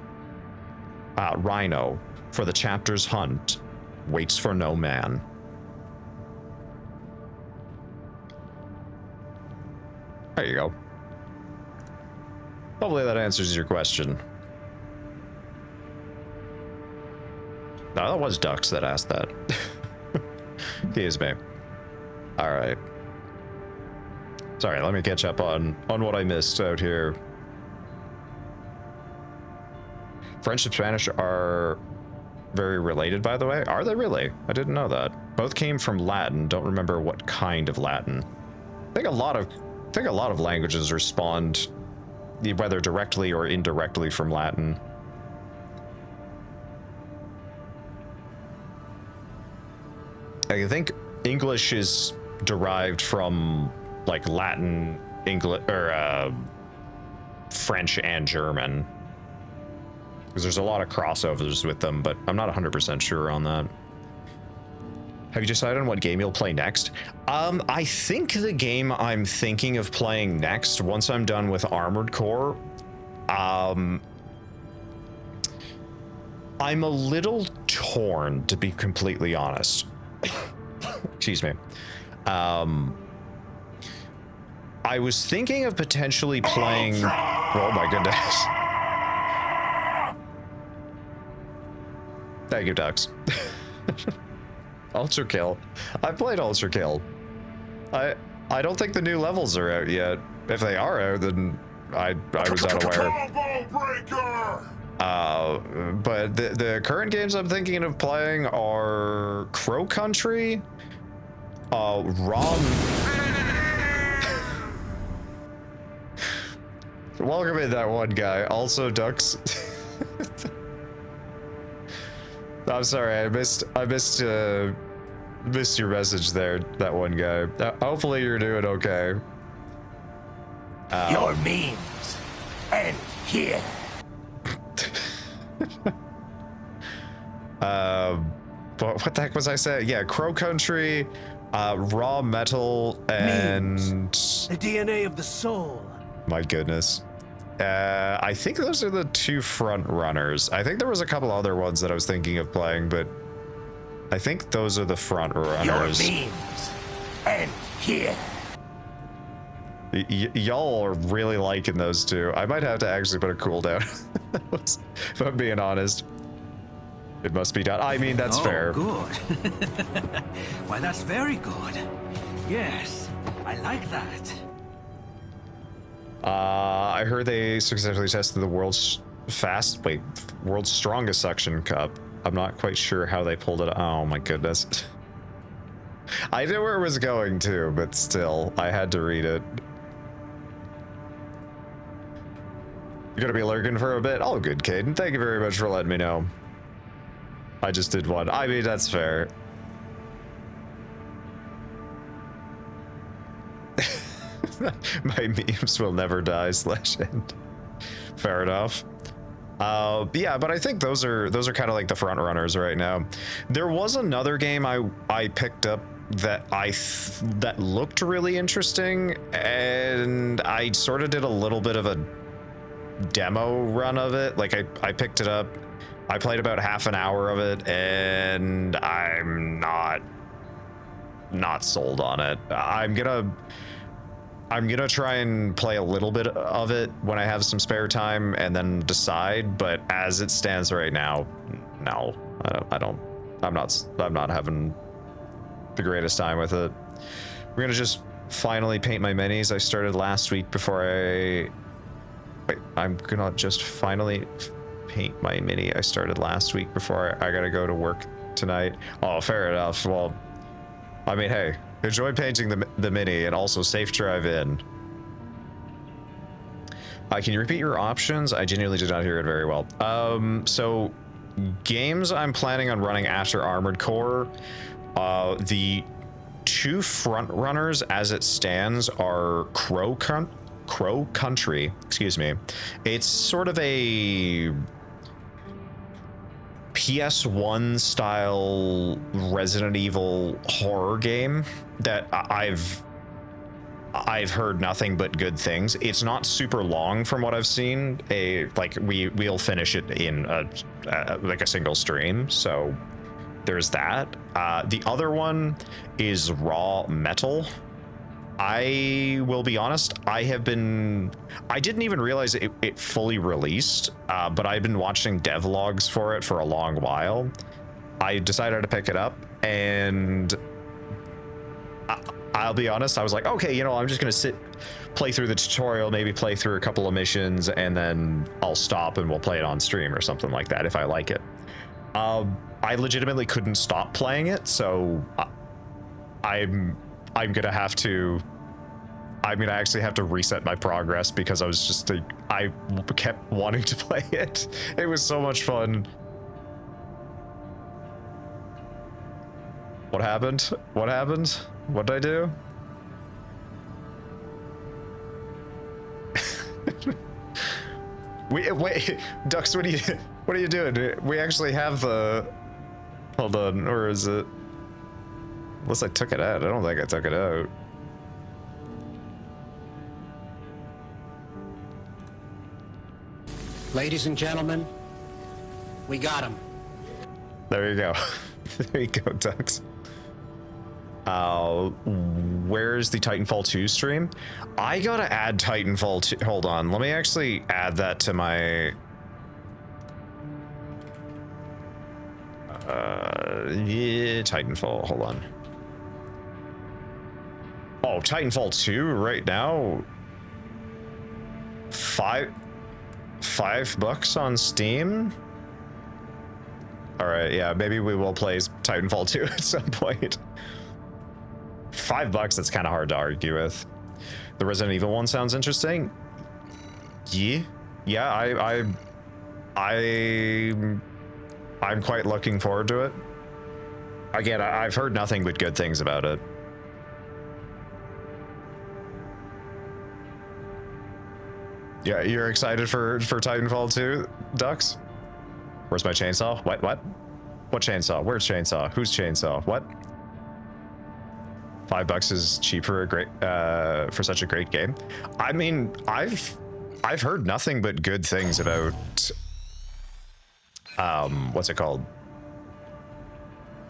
rhino, for the chapter's hunt waits for no man. There you go. Hopefully that answers your question. No, that was Ducks that asked that. Excuse me. Alright. Sorry, let me catch up on what I missed out here. French and Spanish are very related, by the way. Are they really? I didn't know that. Both came from Latin. Don't remember what kind of Latin. I think a lot of languages respond whether directly or indirectly from Latin. I think English is derived from like Latin, English, or French and German, because there's a lot of crossovers with them, but I'm not 100% sure on that. Have you decided on what game you'll play next? I think the game I'm thinking of playing next, once I'm done with Armored Core, I'm a little torn, to be completely honest. Excuse me. I was thinking of potentially playing... Oh my goodness. Thank you, Ducks. Ultra Kill. I played Ultra Kill. I don't think the new levels are out yet. If they are out, then I was unaware. But the current games I'm thinking of playing are Crow Country, Welcome in, that one guy. Also, Ducks. I'm sorry, I missed your message there, that one guy. Hopefully you're doing okay. Your memes end here. What the heck was I saying? Yeah, Crow Country, Raw Metal, and... Memes. The DNA of the soul. My goodness. I think those are the two front runners. I think there was a couple other ones that I was thinking of playing, but I think those are the front runners. Your memes end here. Y'all are really liking those two. I might have to actually put a cooldown. If I'm being honest. It must be done. I mean, that's fair. Good. Why, that's very good. Yes, I like that. I heard they successfully tested the world's strongest suction cup. I'm not quite sure how they pulled it. Oh my goodness. I knew where it was going to, but still, I had to read it. You're gonna be lurking for a bit? Oh, good, Caden. Thank you very much for letting me know. I just did one. I mean, that's fair. My memes will never die /end. Fair enough. Yeah, but I think those are kind of like the front runners right now. There was another game I picked up that that looked really interesting, and I sort of did a little bit of a demo run of it. Like I picked it up, I played about half an hour of it, and I'm not sold on it. I'm gonna try and play a little bit of it when I have some spare time and then decide, but as it stands right now, no, I'm not having the greatest time with it. We're gonna just finally paint my minis. I started last week I'm gonna just finally paint my mini I started last week before I gotta go to work tonight. Oh, fair enough. Well, I mean, hey, enjoy painting the mini, and also safe drive in. Can you repeat your options? I genuinely did not hear it very well. So games I'm planning on running after Armored Core, the two front runners as it stands are Crow Country, excuse me. It's sort of a PS1 style Resident Evil horror game that I've heard nothing but good things. It's not super long from what I've seen. We'll finish it in like a single stream. So there's that. The other one is Raw Metal. I will be honest, I didn't even realize it fully released, but I've been watching devlogs for it for a long while. I decided to pick it up, and I'll be honest, I was like, okay, you know, I'm just gonna play through the tutorial, maybe play through a couple of missions, and then I'll stop and we'll play it on stream or something like that if I like it. I legitimately couldn't stop playing it, so I'm gonna have to. I'm gonna actually have to reset my progress because I was just I kept wanting to play it. It was so much fun. What happened? What happened? What did I do? Wait, Dux, what are you doing? We actually have the. Hold on, or is it? Unless I took it out. I don't think I took it out. Ladies and gentlemen, we got him. There you go. There you go, Dux. Where's the Titanfall 2 stream? I gotta add Titanfall 2. Hold on, let me actually add that to my... yeah, Titanfall, hold on. Oh, Titanfall 2 right now? $5 on Steam? Alright, yeah, maybe we will play Titanfall 2 at some point. $5, that's kind of hard to argue with. The Resident Evil one sounds interesting. Yeah, I'm quite looking forward to it. Again, I've heard nothing but good things about it. Yeah, you're excited for Titanfall 2, Dux? Where's my chainsaw? What? What chainsaw? Where's chainsaw? Who's chainsaw? What? $5 is cheap for for such a great game. I mean, I've heard nothing but good things about what's it called?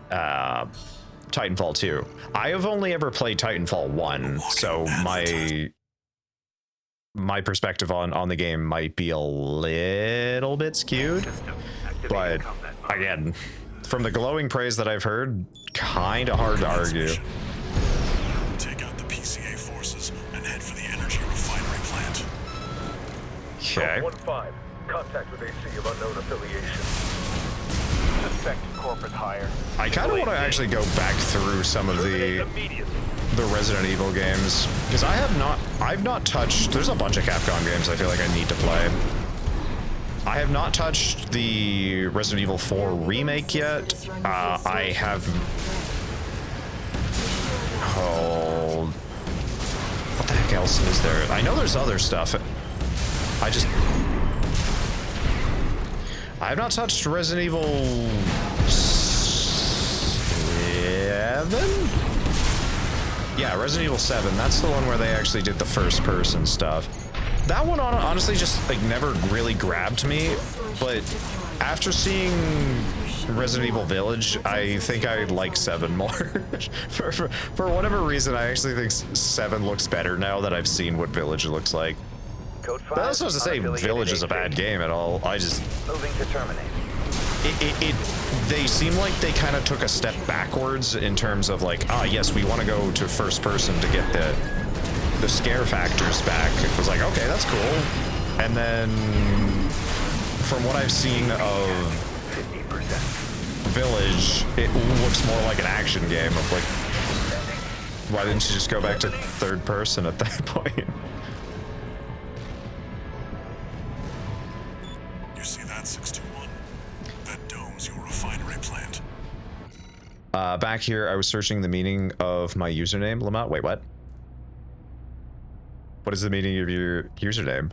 Titanfall 2. I have only ever played Titanfall 1, so my perspective on the game might be a little bit skewed. But again, from the glowing praise that I've heard, kind of hard to argue. Take out the PCA forces and head for the energy refinery plant. Okay. 1-5. Contact with AC of unknown affiliation. Suspected corporate hire. I kind of want to actually go back through some of the Resident Evil games, because I've not touched. There's a bunch of Capcom games I feel like I need to play. I have not touched the Resident Evil 4 remake yet. I have. Oh, what the heck else is there? I know there's other stuff. I have not touched Resident Evil 7? Yeah, Resident Evil 7. That's the one where they actually did the first person stuff. That one honestly just like never really grabbed me, but after seeing Resident Evil Village, I think I like 7 more. for whatever reason, I actually think 7 looks better now that I've seen what Village looks like. Code 5. That's not to say Village is a bad game at all. I just... Moving to terminate. They seem like they kind of took a step backwards in terms of like, yes, we want to go to first person to get the scare factors back. It was like, okay, that's cool. And then from what I've seen of 50%. Village, it looks more like an action game of like, why didn't you just go back to third person at that point? You see that, 621? That dome's your refinery plant. Back here, I was searching the meaning of my username. Lamont, wait, what? What is the meaning of your username?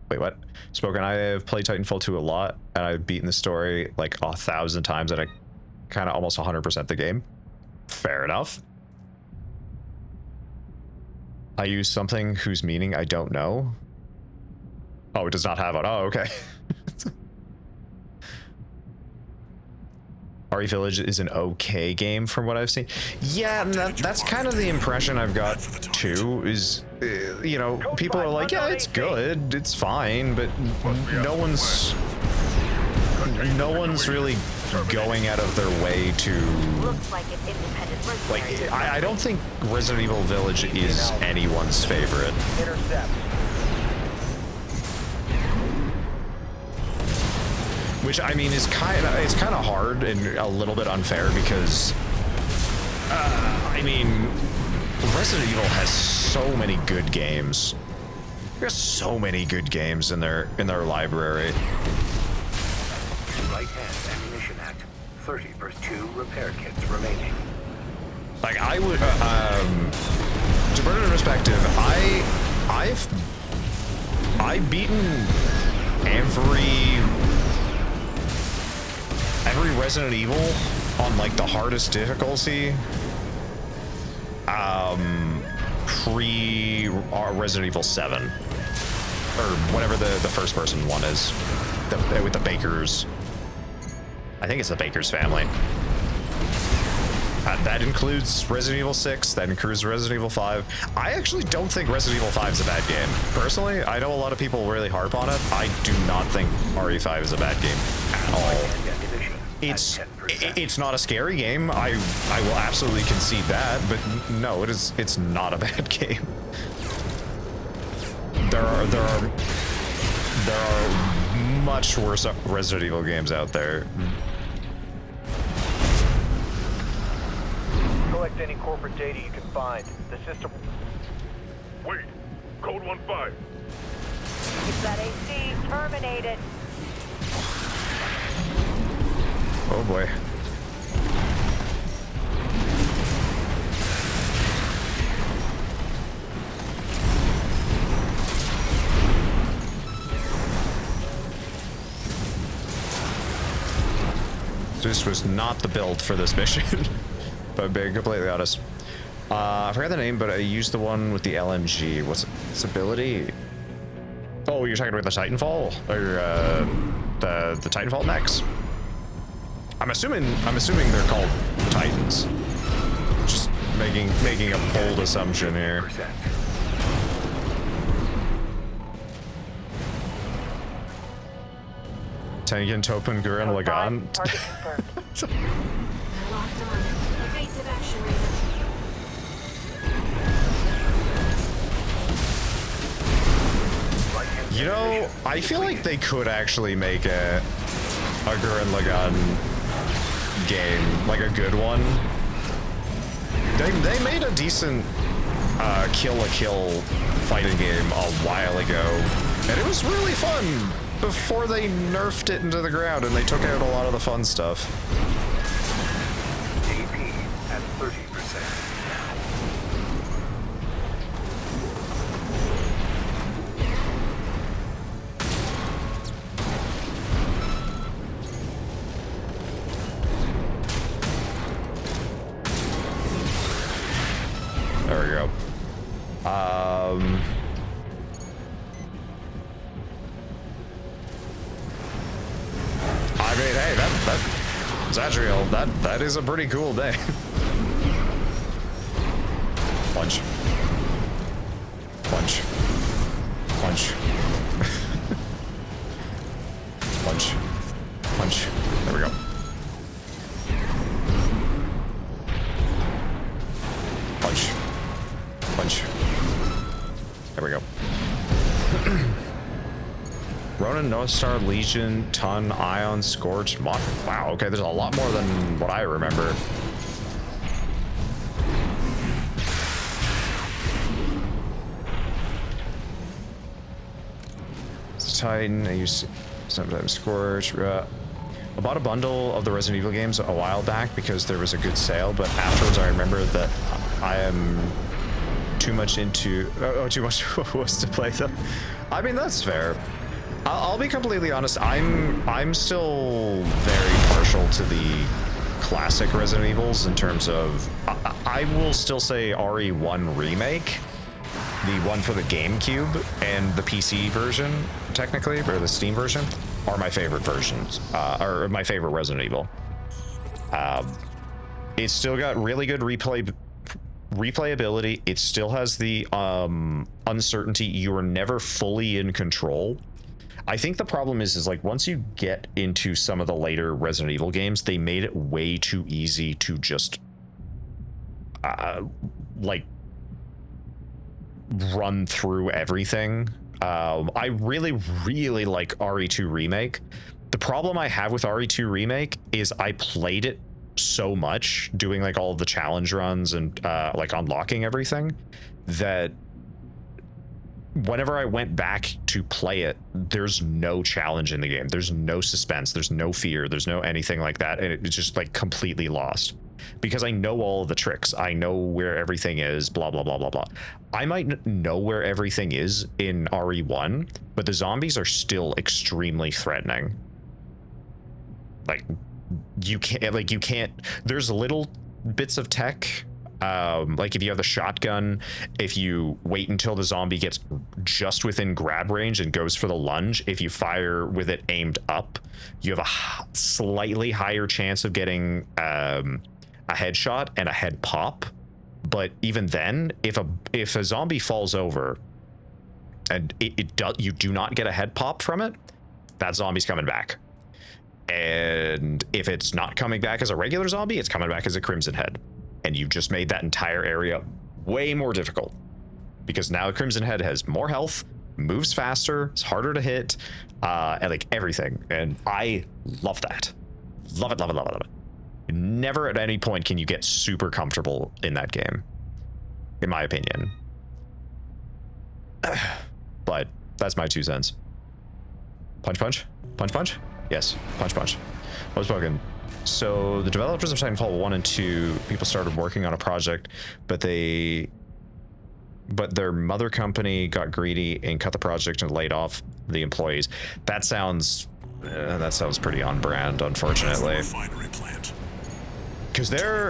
Wait, what? Spoken, I have played Titanfall 2 a lot, and I've beaten the story like 1,000 times, and I kind of almost 100% the game. Fair enough. I use something whose meaning I don't know. Oh, it does not have one. Oh, okay. RE Village is an okay game from what I've seen. Yeah, and that's kind of the impression I've got too, is, you know, people are like, yeah, it's good, it's fine, but no one's really going out of their way to... Looks like an independent mercenary. Like, I don't think Resident Evil Village is anyone's favorite. Intercept. Which, I mean, it's kind of hard and a little bit unfair because, I mean, Resident Evil has so many good games. There's so many good games in their library. Right-hand ammunition act. 30 per 2 repair kits remaining. Like, I would, to put it in perspective, I've beaten every Resident Evil on like the hardest difficulty pre Resident Evil 7 or whatever the first person one is, with the Bakers. I think it's the Bakers family. That includes Resident Evil 6, that includes Resident Evil 5. I actually don't think Resident Evil 5 is a bad game. Personally, I know a lot of people really harp on it. I do not think RE5 is a bad game at all. It's not a scary game. I will absolutely concede that, but no, it's not a bad game. There are much worse Resident Evil games out there. Collect any corporate data you can find. The system... Wait, code 1-5. Keep that AC terminated. Oh boy. This was not the build for this mission, but being completely honest. I forgot the name, but I used the one with the LMG. What's its ability? Oh, you're talking about the Titanfall? Or the Titanfall mechs? I'm assuming they're called Titans. Just making a bold assumption here. Tengen, Topin, Gurren Lagann. Target confirmed. Locked on. Evasive action rated. You know, I feel like they could actually make a Gurren Lagann game, like a good one. They made a decent Kill la Kill fighting game a while ago, and it was really fun before they nerfed it into the ground and they took out a lot of the fun stuff. AP at 30%. There we go. I mean, hey, that's actually that is a pretty cool day. Punch. Punch. Punch. Punch. Punch. There we go. Punch. Punch. There we go. Ronin, North Star, Legion, Ton, Ion, Scorch, Mod. Wow, okay, there's a lot more than what I remember. It's Titan, I used sometimes Scorch. I bought a bundle of the Resident Evil games a while back because there was a good sale, but afterwards I remember that I am too much into... too much was to play them. I mean, that's fair. I'll be completely honest. I'm still very partial to the classic Resident Evils in terms of I will still say RE1 Remake, the one for the GameCube and the PC version, technically, or the Steam version, are my favorite versions, or my favorite Resident Evil. It's still got really good replayability. It still has the uncertainty. You are never fully in control. I think the problem is like once you get into some of the later Resident Evil games, they made it way too easy to just like run through everything. I really like RE2 Remake. The problem I have with RE2 Remake is I played it so much doing like all of the challenge runs and like unlocking everything that whenever I went back to play it, there's no challenge in the game. There's no suspense. There's no fear. There's no anything like that. And it's just like completely lost because I know all of the tricks. I know where everything is, blah, blah, blah, blah, blah. I might know where everything is in RE1, but the zombies are still extremely threatening. Like you can't, there's little bits of tech. Like if you have the shotgun, if you wait until the zombie gets just within grab range and goes for the lunge, if you fire with it aimed up, you have a slightly higher chance of getting a headshot and a head pop. But even then, if a zombie falls over and you do not get a head pop from it, that zombie's coming back. And if it's not coming back as a regular zombie, it's coming back as a Crimson Head. And you just made that entire area way more difficult because now Crimson Head has more health, moves faster, it's harder to hit, and like everything. And I love that. Love it, love it, love it, love it. Never at any point can you get super comfortable in that game, in my opinion. But that's my 2 cents. Punch, punch? Punch, punch? Yes, punch, punch. I was spoken. So the developers of Titanfall 1 and 2, people started working on a project, but their mother company got greedy and cut the project and laid off the employees. That sounds pretty on brand, unfortunately. Because they're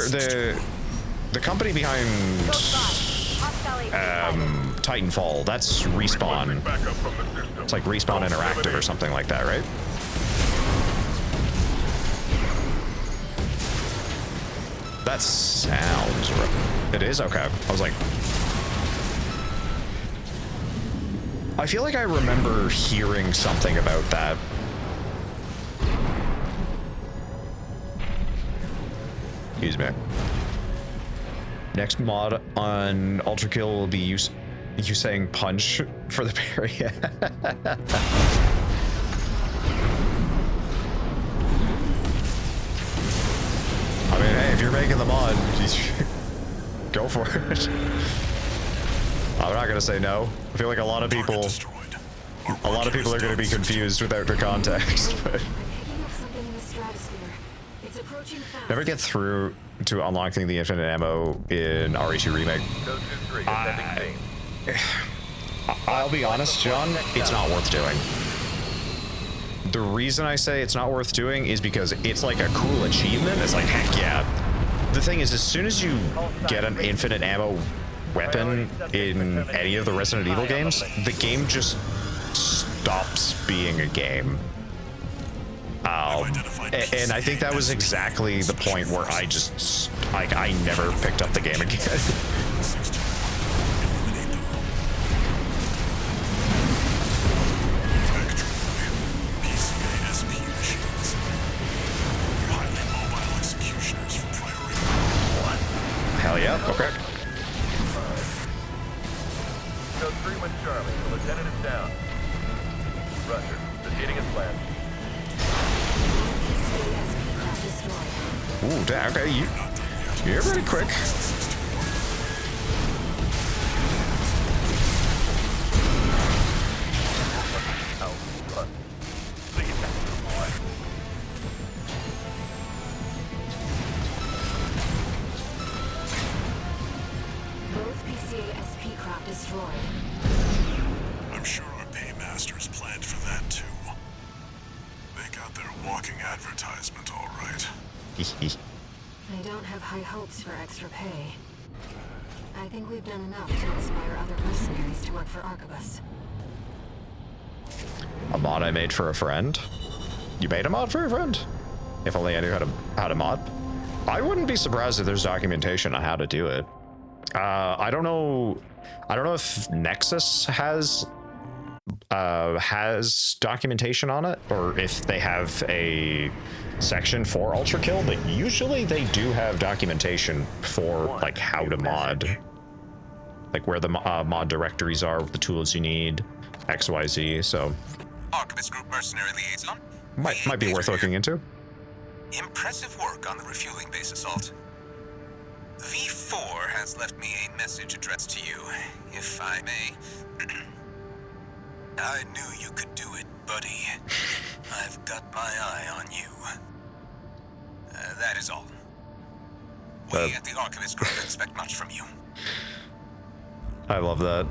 the company behind Titanfall. That's Respawn. It's like Respawn Interactive or something like that, right? That sounds right. It is? Okay. I was like... I feel like I remember hearing something about that. Excuse me. Next mod on Ultra Kill will be you saying punch for the parry. I mean, hey, if you're making the mod, go for it. I'm not gonna say no. I feel like a lot of people are gonna be confused without the context. But never get through to unlocking the infinite ammo in RE2 Remake. I'll be honest, John, it's not worth doing. The reason I say it's not worth doing is because it's like a cool achievement. It's like, heck yeah. The thing is, as soon as you get an infinite ammo weapon in any of the Resident Evil games, the game just stops being a game. And I think that was exactly the point where I just, like, I never picked up the game again. Hell yeah, okay. Code 3 with Charlie. The lieutenant is down. Roger. Proceeding as planned. Ooh, damn, okay, you're pretty quick. Both PCA-SP craft destroyed. I'm sure our paymasters planned for that too. out there walking advertisement, all right. I don't have high hopes for extra pay. I think we've done enough to inspire other mercenaries to work for Arquebus. A mod I made for a friend? You made a mod for a friend? If only I knew how to mod. I wouldn't be surprised if there's documentation on how to do it. I don't know if Nexus has documentation on it, or if they have a section for Ultra Kill, but usually they do have documentation for like how to mod, like where the mod directories are, the tools you need, XYZ. So Arquebus Group Mercenary Liaison. might be worth looking into. Impressive work on the refueling base assault. V4 has left me a message addressed to you, if I may. I knew you could do it, buddy. I've got my eye on you. That is all. We at the Arquebus Group expect much from you. I love that.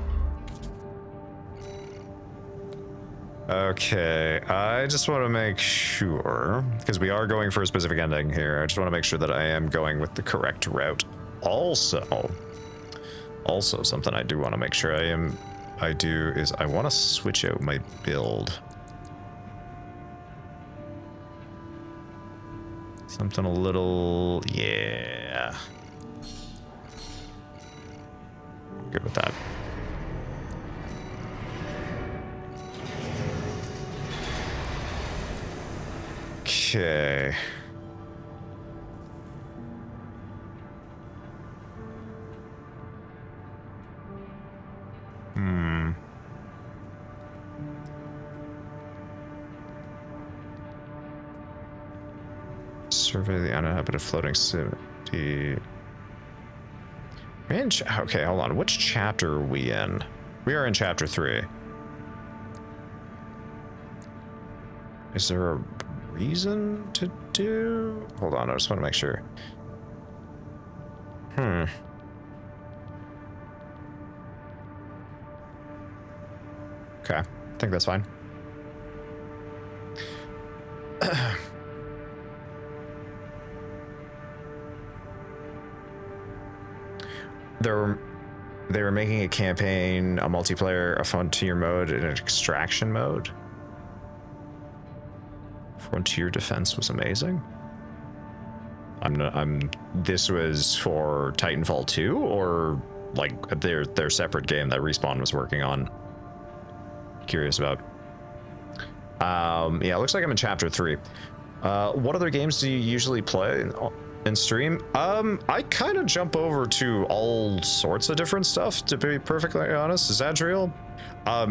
Okay, I just want to make sure, because we are going for a specific ending here, I just want to make sure that I am going with the correct route. Also something I do want to make sure I do is I want to switch out my build. Something a little, yeah. Good with that. Okay. Survey the uninhabited floating city. Okay, hold on. Which chapter are we in? We are in chapter 3. Is there a reason to do? Hold on, I just want to make sure. Okay, I think that's fine. They were making a campaign, a multiplayer, a frontier mode, and an extraction mode. Frontier defense was amazing. This was for Titanfall 2, or like their separate game that Respawn was working on. Curious about. Yeah, it looks like I'm in chapter 3. What other games do you usually play in stream? I kind of jump over to all sorts of different stuff, to be perfectly honest. Zadriel,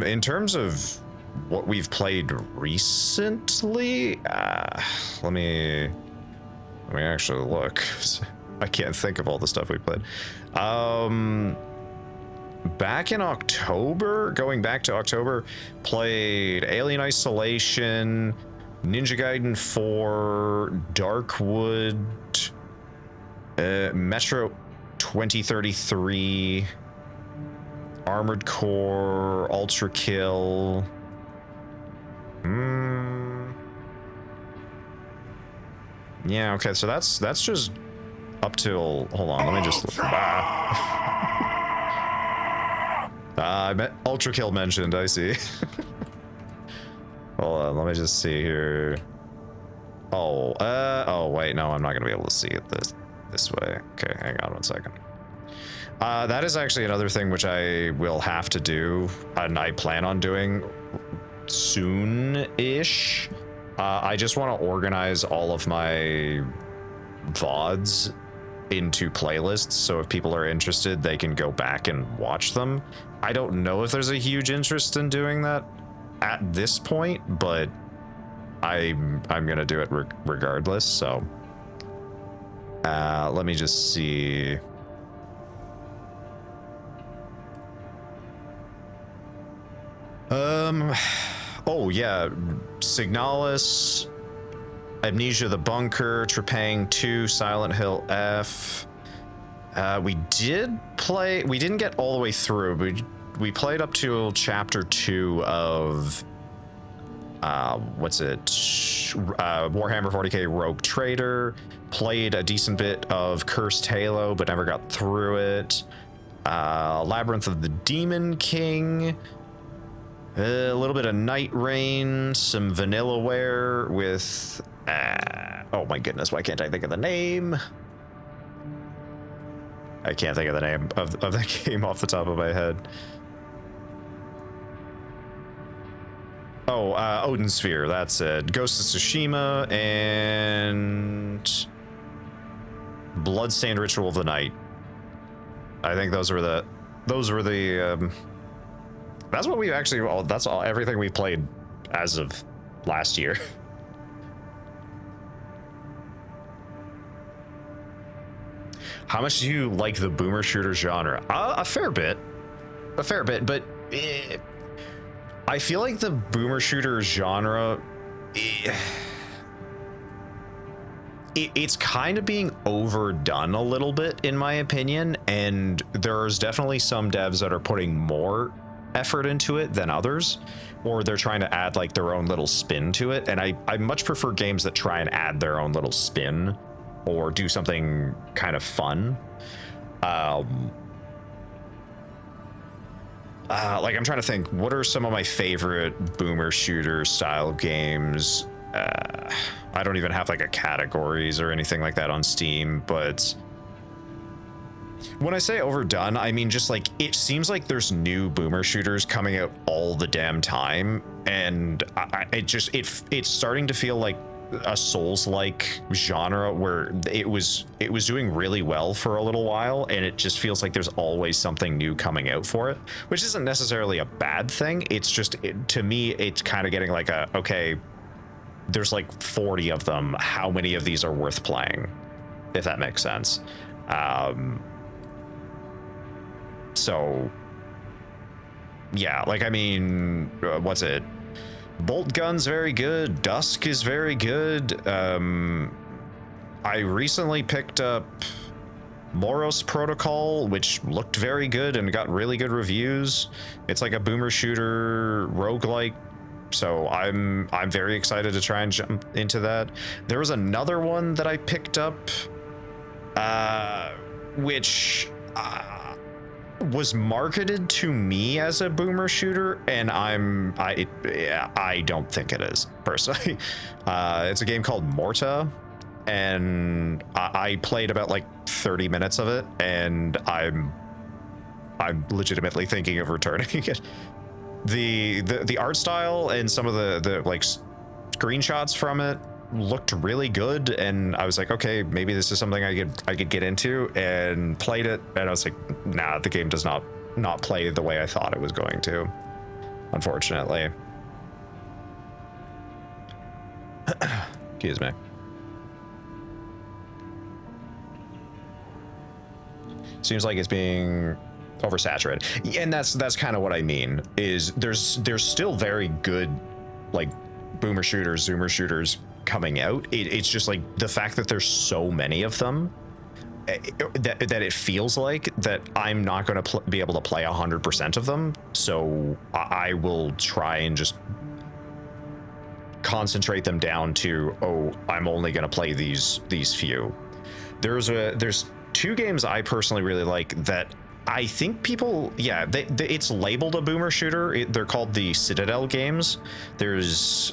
in terms of what we've played recently, let me actually look. I can't think of all the stuff we played. Back in October, going back to October, played Alien Isolation, Ninja Gaiden 4, Darkwood, Metro 2033, Armored Core, Ultra Kill. Yeah, okay, so that's just up till, hold on, let me just I met Ultra Kill mentioned, I see. Hold on, let me just see here. Oh wait, no, I'm not gonna be able to see it this way. Okay, hang on one second. That is actually another thing which I will have to do, and I plan on doing soon-ish. I just want to organize all of my VODs into playlists, so if people are interested, they can go back and watch them. I don't know if there's a huge interest in doing that at this point, but I'm gonna do it regardless. So let me just see. Oh yeah, Signalis, Amnesia the Bunker, Trepang 2, Silent Hill F. We didn't get all the way through, but we played up to chapter 2 of what's it? Warhammer 40k Rogue Trader. Played a decent bit of Cursed Halo, but never got through it. Labyrinth of the Demon King. A little bit of Night Rain. Some Vanillaware with... oh my goodness, why can't I think of the name? I can't think of the name of that game off the top of my head. Oh, Odin Sphere, that's it. Ghost of Tsushima and Bloodstained Ritual of the Night. I think those were the that's what we actually, well, that's all, everything we played as of last year. How much do you like the boomer shooter genre? A fair bit, but I feel like the boomer shooter genre, it's kind of being overdone a little bit, in my opinion, and there's definitely some devs that are putting more effort into it than others, or they're trying to add like their own little spin to it, and I much prefer games that try and add their own little spin or do something kind of fun. Like, I'm trying to think, what are some of my favorite boomer shooter style games? I don't even have like a categories or anything like that on Steam, but when I say overdone, I mean just like it seems like there's new boomer shooters coming out all the damn time, and it's starting to feel like a Souls-like genre where it was doing really well for a little while, and it just feels like there's always something new coming out for it, which isn't necessarily a bad thing. It's just, to me, it's kind of getting like a, okay, there's like 40 of them. How many of these are worth playing? If that makes sense. So yeah, like, I mean, what's it? Bolt Gun's very good. Dusk is very good. I recently picked up Moros Protocol, which looked very good and got really good reviews. It's like a boomer shooter roguelike, so I'm very excited to try and jump into that. There was another one that I picked up, which was marketed to me as a boomer shooter, and I don't think it is, personally. It's a game called Morta, and I played about like 30 minutes of it, and I'm legitimately thinking of returning it. The art style and some of the like screenshots from it looked really good, and I was like, okay, maybe this is something I could get into, and played it, and I was like, nah, the game does not play the way I thought it was going to, unfortunately. Excuse me. Seems like it's being oversaturated, and that's kind of what I mean. Is there's still very good like boomer shooters, zoomer shooters coming out. It's just like the fact that there's so many of them that it feels like that I'm not going to be able to play 100% of them. So I will try and just concentrate them down to, oh, I'm only going to play these few. There's two games I personally really like that I think people, yeah, it's labeled a boomer shooter. They're called the Citadel games. There's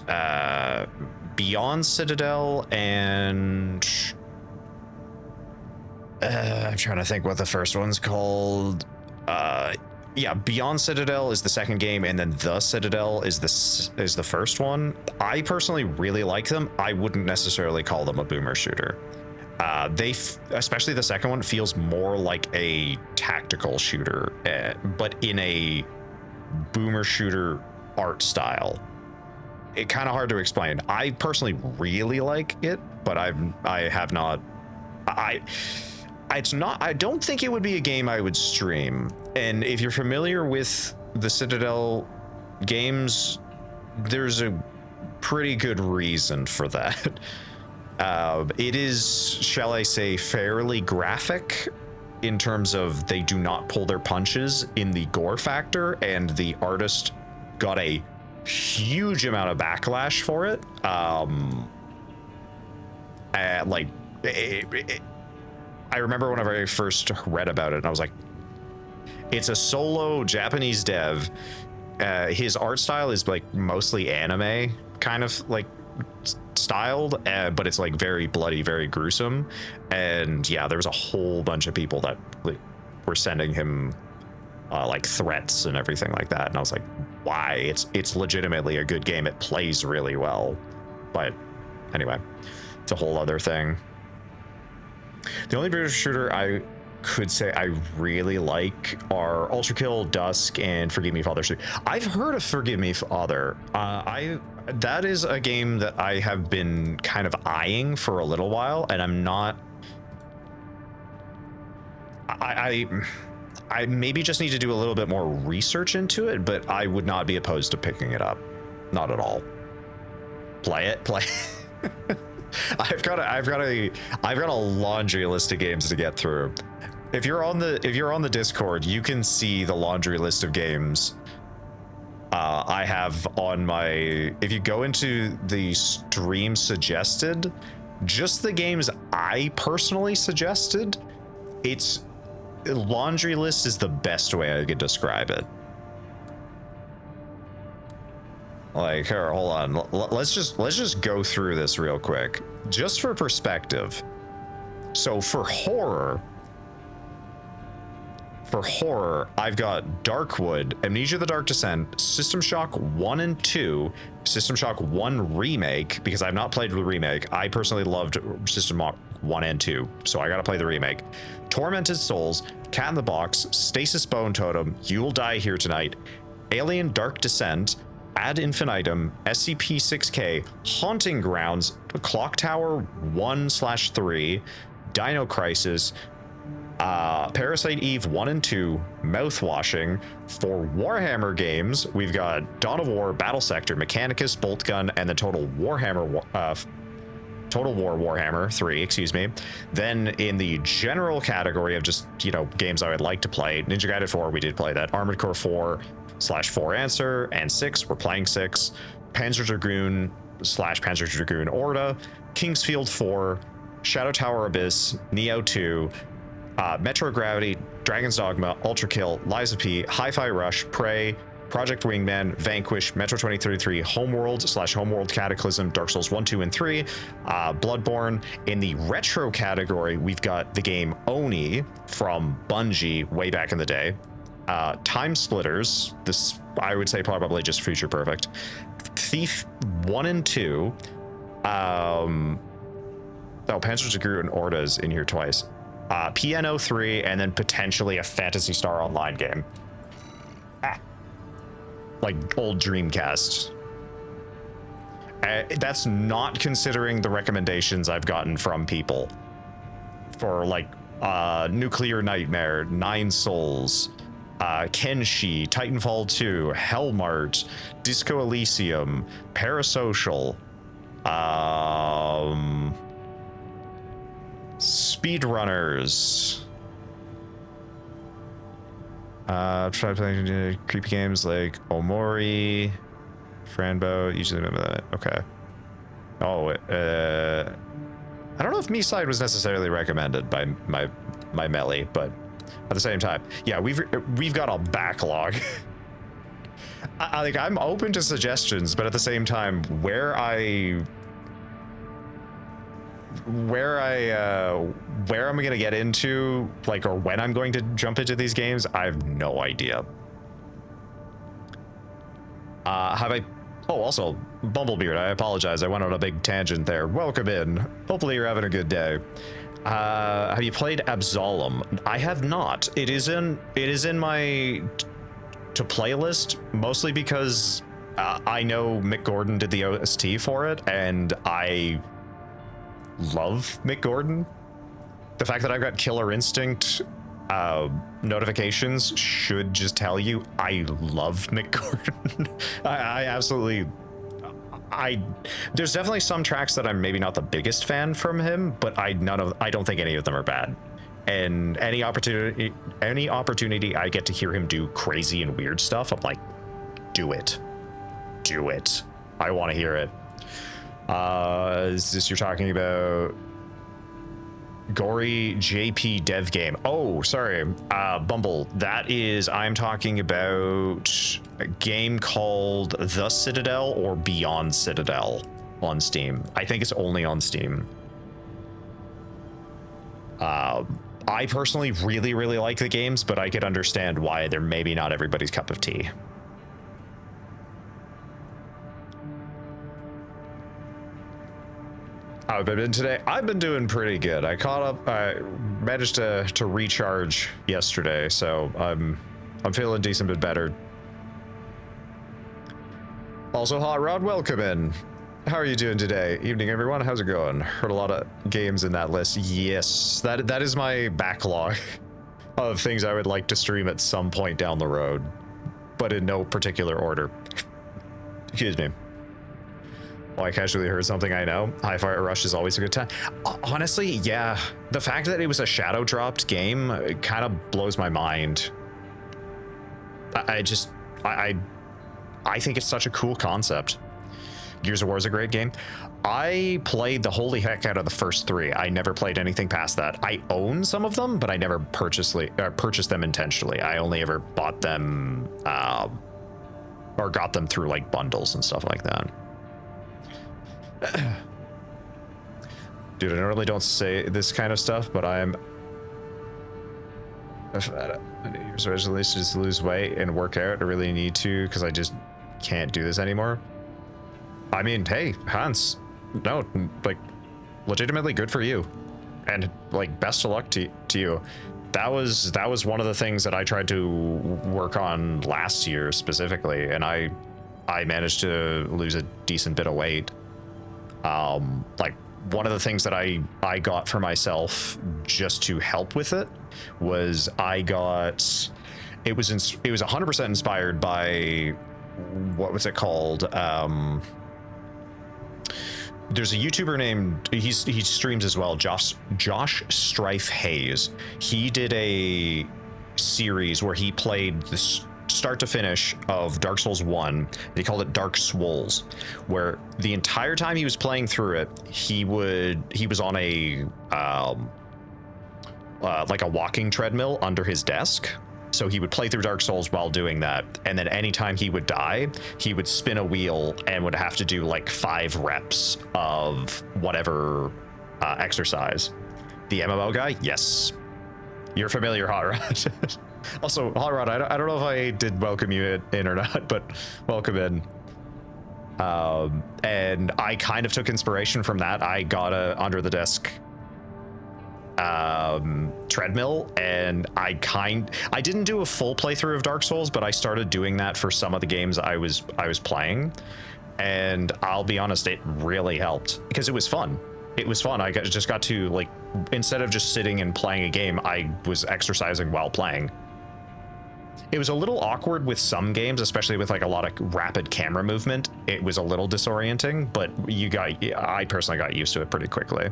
Beyond Citadel and I'm trying to think what the first one's called. Yeah, Beyond Citadel is the second game, and then The Citadel is the first one. I personally really like them. I wouldn't necessarily call them a boomer shooter. Especially the second one, feels more like a tactical shooter, but in a boomer shooter art style. It's kind of hard to explain. I personally really like it, but I don't think it would be a game I would stream. And if you're familiar with the Citadel games, there's a pretty good reason for that. It is, shall I say, fairly graphic in terms of they do not pull their punches in the gore factor, and the artist got a huge amount of backlash for it. I remember whenever I first read about it, and I was like, it's a solo Japanese dev. His art style is like mostly anime kind of like styled, but it's like very bloody, very gruesome. And yeah, there was a whole bunch of people that were sending him like threats and everything like that. And I was like, why? It's legitimately a good game. It plays really well. But anyway, it's a whole other thing. The only British shooter I could say I really like are Ultra Kill, Dusk, and Forgive Me Father 3. I've heard of Forgive Me Father. That is a game that I have been kind of eyeing for a little while, and I'm not. I maybe just need to do a little bit more research into it, but I would not be opposed to picking it up. Not at all. Play it. I've got a laundry list of games to get through. If you're on the Discord, you can see the laundry list of games I have on my. If you go into the stream suggested, just the games I personally suggested, it's laundry list is the best way I could describe it. Like, here, hold on. Let's just go through this real quick, just for perspective. So for horror, I've got Darkwood, Amnesia: The Dark Descent, System Shock 1 and 2, System Shock 1 Remake, because I've not played the remake. I personally loved System Shock 1 and 2, so I gotta play the remake. Tormented Souls, Cat in the Box, Stasis Bone Totem, You Will Die Here Tonight, Alien Dark Descent, Ad Infinitum, SCP-6K, Haunting Grounds, Clock Tower 1/3, Dino Crisis, Parasite Eve 1 and 2, Mouthwashing. For Warhammer games, we've got Dawn of War, Battle Sector, Mechanicus, Boltgun, and the Total War Warhammer 3, excuse me. Then in the general category of just, games I would like to play, Ninja Gaiden 4, we did play that. Armored Core 4/4 Answer, and 6, we're playing 6. Panzer Dragoon /Panzer Dragoon Orda, Kingsfield 4, Shadow Tower Abyss, Neo 2, Metro Gravity, Dragon's Dogma, Ultra Kill, Lies of P, Hi-Fi Rush, Prey, Project Wingman, Vanquish, Metro 2033, Homeworld Cataclysm, Dark Souls 1, 2, and 3, Bloodborne. In the retro category, we've got the game Oni from Bungie way back in the day. Time Splitters, this I would say probably just Future Perfect. Thief 1 and 2. Panzer Dragoon Orda's in here twice. PNO 3, and then potentially a Phantasy Star Online game. Like old Dreamcast. That's not considering the recommendations I've gotten from people for like Nuclear Nightmare, Nine Souls, Kenshi, Titanfall 2, Hellmart, Disco Elysium, Parasocial, Speedrunners. Try playing creepy games like Omori, Franbo. Usually remember that. Okay. Oh, I don't know if Me-Side was necessarily recommended by my Melly, but at the same time, yeah, we've got a backlog. I'm open to suggestions, but at the same time, where I'm gonna get into, like, or when I'm going to jump into these games, I have no idea. Also, Bumblebeard, I apologize, I went on a big tangent there. Welcome in. Hopefully you're having a good day. Have you played Absolem? I have not. It is in my to playlist, mostly because I know Mick Gordon did the OST for it, and I love Mick Gordon. The fact that I've got Killer Instinct notifications should just tell you I love Mick Gordon. I absolutely. There's definitely some tracks that I'm maybe not the biggest fan from him, but I don't think any of them are bad. And any opportunity I get to hear him do crazy and weird stuff, I'm like, do it. Do it. I want to hear it. Is this you're talking about? Gory JP dev game. Oh, sorry. Bumble. That is, I'm talking about a game called The Citadel or Beyond Citadel on Steam. I think it's only on Steam. I personally really, really like the games, but I could understand why they're maybe not everybody's cup of tea. How have I been today? I've been doing pretty good. I caught up. I managed to recharge yesterday, so I'm feeling decent bit better. Also, Hot Rod, welcome in. How are you doing today? Evening, everyone. How's it going? Heard a lot of games in that list. Yes, that is my backlog of things I would like to stream at some point down the road, but in no particular order. Excuse me. Well, I casually heard something I know. Hi-Fi Rush is always a good time. Honestly, yeah. The fact that it was a shadow dropped game kind of blows my mind. I think it's such a cool concept. Gears of War is a great game. I played the holy heck out of the first 3. I never played anything past that. I own some of them, but I never purchased them intentionally. I only ever bought them or got them through like bundles and stuff like that. Dude, I normally don't say this kind of stuff, but I'm New resolution is to lose weight and work out. I really need to because I just can't do this anymore. I mean, hey, Hans, no, like, legitimately good for you, and like best of luck to you. That was one of the things that I tried to work on last year specifically, and I managed to lose a decent bit of weight. Like one of the things that I got for myself just to help with it was it was 100% inspired by, what was it called? There's a YouTuber named, he streams as well, Josh Strife Hayes. He did a series where he played this start to finish of Dark Souls 1. They called it Dark Swolls, where the entire time he was playing through it, he was on a like a walking treadmill under his desk. So he would play through Dark Souls while doing that, and then anytime he would die, he would spin a wheel and would have to do like 5 reps of whatever exercise. The MMO guy? Yes. You're familiar, Hot Rod. Also, Hot Rod, I don't know if I did welcome you in or not, but welcome in. And I kind of took inspiration from that. I got a under the desk treadmill, and I didn't do a full playthrough of Dark Souls, but I started doing that for some of the games I was playing, and I'll be honest, it really helped because it was fun. It was fun. I just got to, like, instead of just sitting and playing a game, I was exercising while playing. It was a little awkward with some games, especially with like a lot of rapid camera movement. It was a little disorienting, but I personally got used to it pretty quickly.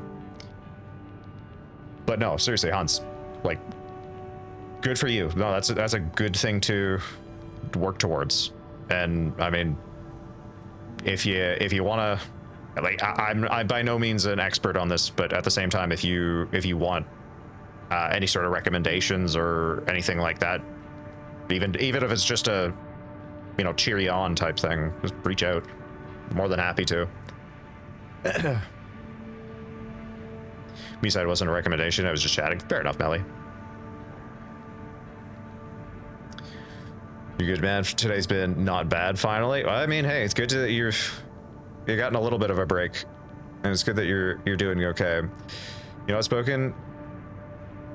But no, seriously, Hans, like, good for you. No, that's a good thing to work towards. And I mean, if you want to, like, I'm by no means an expert on this, but at the same time, if you want any sort of recommendations or anything like that, even if it's just a, you know, cheer you on type thing, just reach out. More than happy to. B-side wasn't a recommendation, I was just chatting. Fair enough, Melly. You good, man? Today's been not bad, finally. Well, I mean, hey, it's good that you've gotten a little bit of a break, and it's good that you're doing okay. You know, Spoken,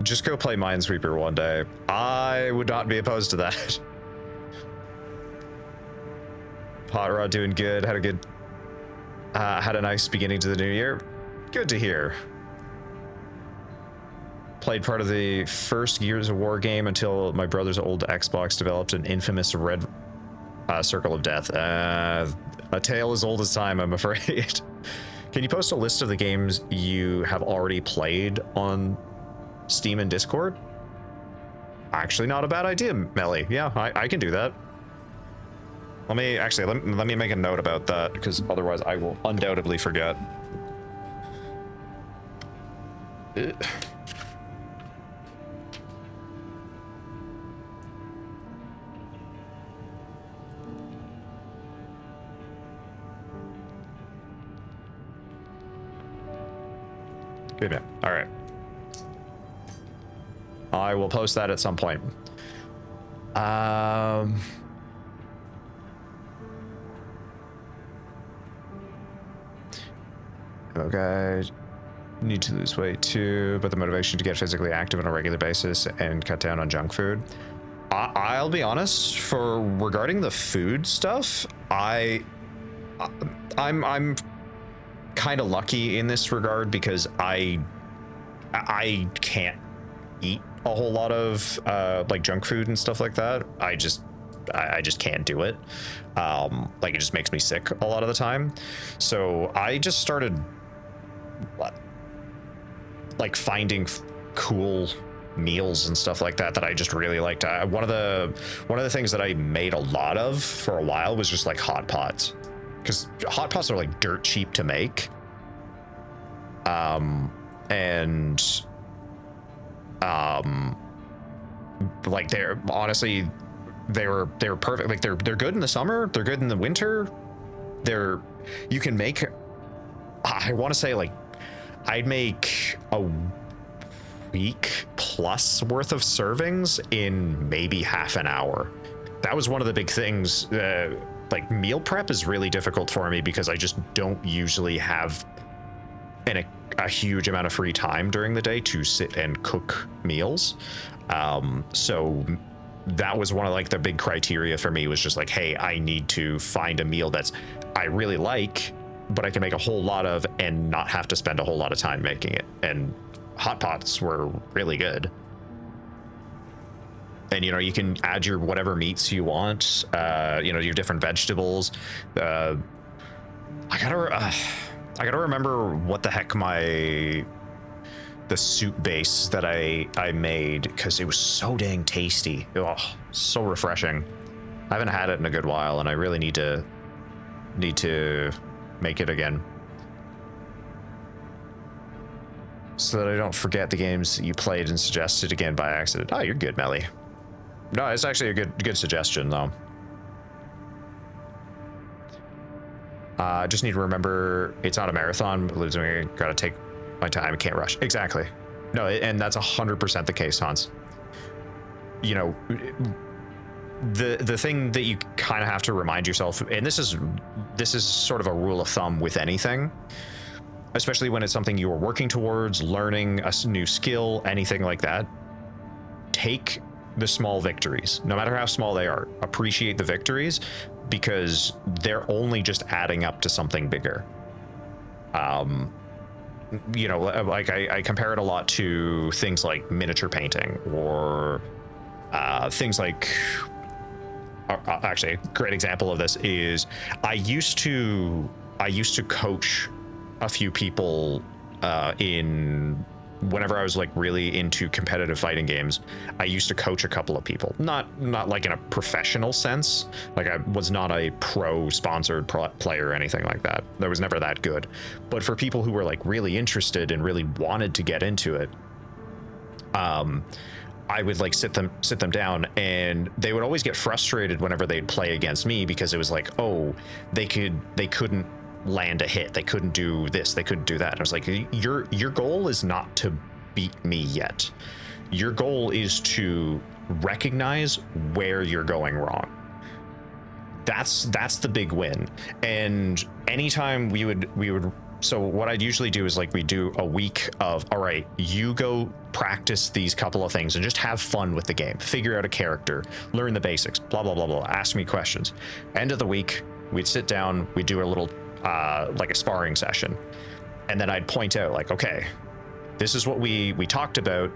just go play Minesweeper one day. I would not be opposed to that. Hot Rod doing good. Had a nice beginning to the new year. Good to hear. Played part of the first Gears of War game until my brother's old Xbox developed an infamous red circle of death. A tale as old as time, I'm afraid. Can you post a list of the games you have already played on Steam and Discord? Actually, not a bad idea, Melly. Yeah, I can do that. Let me make a note about that, because otherwise I will undoubtedly forget. Good man. All right. I will post that at some point. Okay. Need to lose weight too, but the motivation to get physically active on a regular basis and cut down on junk food. I'll be honest, for regarding the food stuff, I'm kind of lucky in this regard, because I can't eat a whole lot of like junk food and stuff like that. I just can't do it. Like, it just makes me sick a lot of the time. So I just started like finding cool meals and stuff like that I just really liked. One of the things that I made a lot of for a while was just like hot pots, because hot pots are like dirt cheap to make. Like, they're honestly, they were perfect. Like, they're good in the summer, they're good in the winter. You can make, I want to say, like, I'd make a week plus worth of servings in maybe half an hour. That was one of the big things. Like, meal prep is really difficult for me, because I just don't usually have a huge amount of free time during the day to sit and cook meals. So that was one of like the big criteria for me, was just like, hey, I need to find a meal that's I really like, but I can make a whole lot of and not have to spend a whole lot of time making it. And hot pots were really good. And, you know, you can add your whatever meats you want, you know, your different vegetables. I gotta remember what the heck the soup base that I made, because it was so dang tasty. Oh, so refreshing. I haven't had it in a good while, and I really need to make it again, so that I don't forget the games that you played and suggested again by accident. Oh, you're good, Melly. No, it's actually a good suggestion, though. I just need to remember it's not a marathon. Gotta take my time. I can't rush. Exactly. No, and that's 100% the case, Hans. You know, the thing that you kind of have to remind yourself, and this is sort of a rule of thumb with anything, especially when it's something you are working towards, learning a new skill, anything like that. Take the small victories, no matter how small they are. Appreciate the victories, because they're only just adding up to something bigger. You know, like I compare it a lot to things like miniature painting, or things like, actually a great example of this is I used to coach a few people whenever I was like really into competitive fighting games. I used to coach a couple of people, not like in a professional sense. Like, I was not a pro sponsored player or anything like that. That was never that good. But for people who were like really interested and really wanted to get into it, I would like sit them down, and they would always get frustrated whenever they'd play against me, because it was like, oh, they couldn't land a hit, they couldn't do this, they couldn't do that. And I was like, your goal is not to beat me yet. Your goal is to recognize where you're going wrong. That's the big win. And anytime we would so what I'd usually do is like, we do a week of, all right, you go practice these couple of things and just have fun with the game, figure out a character, learn the basics, blah blah blah blah, ask me questions. End of the week, we'd sit down, we'd do a little like a sparring session, and then I'd point out like, okay, this is what we talked about.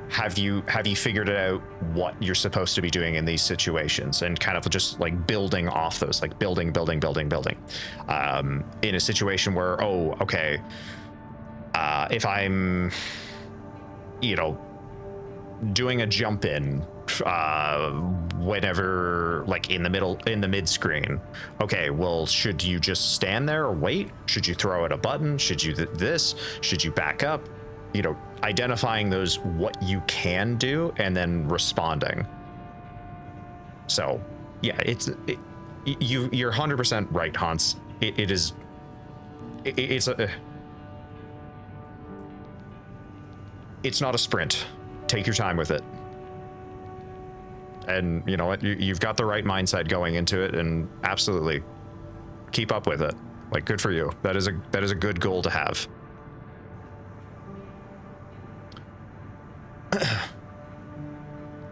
Have you figured it out what you're supposed to be doing in these situations, and kind of just like building off those, like building in a situation where, oh, okay, if I'm, you know, doing a jump in whenever, like in the mid screen. Okay, well, should you just stand there or wait? Should you throw at a button? Should you this? Should you back up? You know, identifying those, what you can do, and then responding. So yeah, you're 100% right, Hans. It's not a sprint. Take your time with it. And you know what? You've got the right mindset going into it, and absolutely keep up with it. Like, good for you. That is a good goal to have.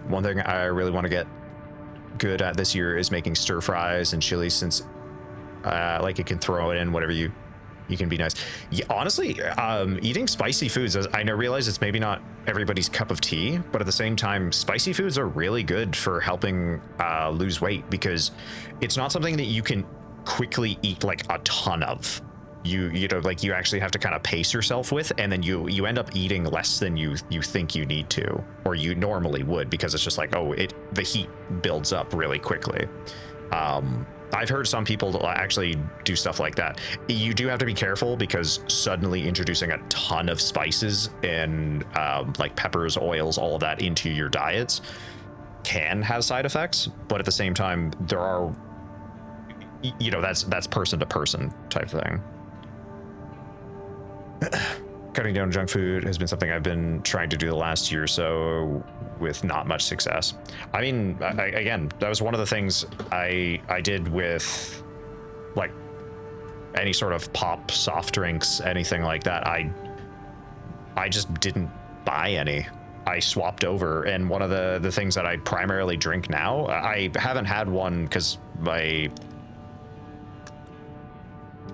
One thing I really want to get good at this year is making stir fries and chili, since like it can throw it in whatever you can be nice. Yeah, honestly, eating spicy foods, I realize it's maybe not everybody's cup of tea, but at the same time, spicy foods are really good for helping lose weight, because it's not something that you can quickly eat like a ton of. You know, like, you actually have to kind of pace yourself with, and then you end up eating less than you think you need to, or you normally would, because it's just like, oh, the heat builds up really quickly. I've heard some people actually do stuff like that. You do have to be careful, because suddenly introducing a ton of spices and like peppers, oils, all of that into your diets can have side effects. But at the same time, there are, you know, that's person to person type thing. Cutting down junk food has been something I've been trying to do the last year or so, with not much success. I mean, again, that was one of the things I did with, like, any sort of pop, soft drinks, anything like that. I just didn't buy any. I swapped over, and one of the things that I primarily drink now, I haven't had one because my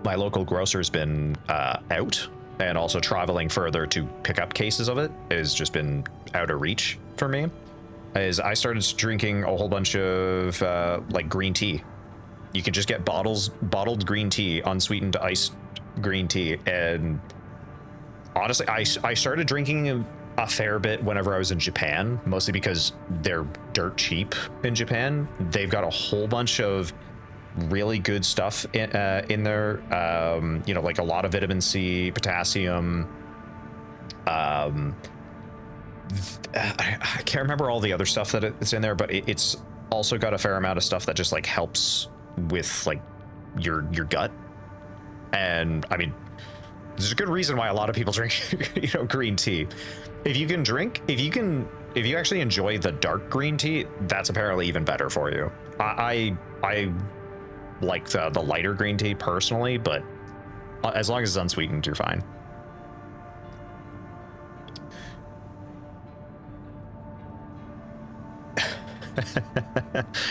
local grocer's been out. And also traveling further to pick up cases of it has just been out of reach for me. Is I started drinking a whole bunch of like green tea. You can just get bottled green tea, unsweetened iced green tea. And honestly, I started drinking a fair bit whenever I was in Japan, mostly because they're dirt cheap in Japan. They've got a whole bunch of really good stuff in there, you know, like a lot of vitamin C, potassium. I can't remember all the other stuff that it's in there, but it's also got a fair amount of stuff that just like helps with like your gut. And I mean, there's a good reason why a lot of people drink, you know, green tea. If you actually enjoy the dark green tea, that's apparently even better for you. I like the lighter green tea personally, but as long as it's unsweetened, you're fine.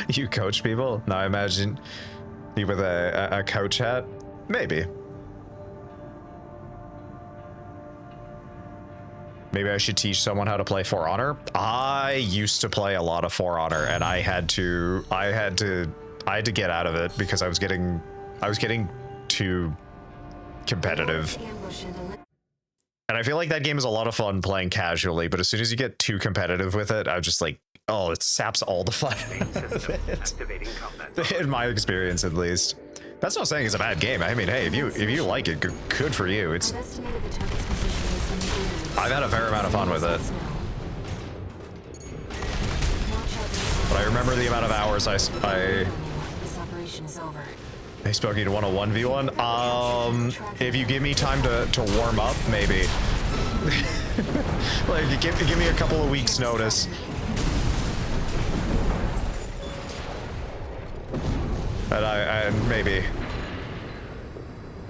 You coach people? No, I imagine you with a coach hat? Maybe. Maybe I should teach someone how to play For Honor. I used to play a lot of For Honor, and I had to get out of it because I was getting too competitive. And I feel like that game is a lot of fun playing casually, but as soon as you get too competitive with it, I was just like, oh, it saps all the fun out of it. In my experience, at least. That's not saying it's a bad game. I mean, hey, if you like it, good for you. I've had a fair amount of fun with it. But I remember the amount of hours I spoke you to 101v1. If you give me time to warm up, maybe. Like, give me a couple of weeks notice. And maybe.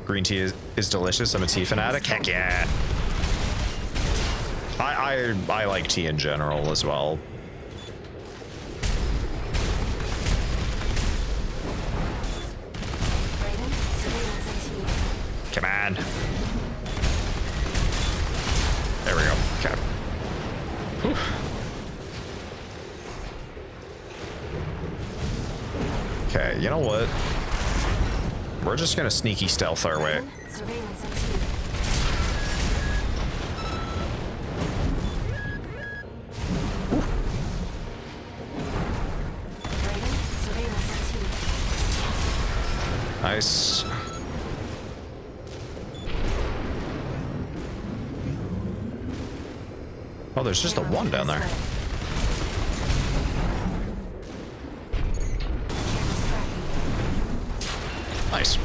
Green tea is delicious. I'm a tea fanatic. Heck yeah. I like tea in general as well. Come on. There we go. Okay. Whew. Okay, you know what? We're just gonna sneaky stealth our way. Nice. Oh, there's just the one down there. Nice.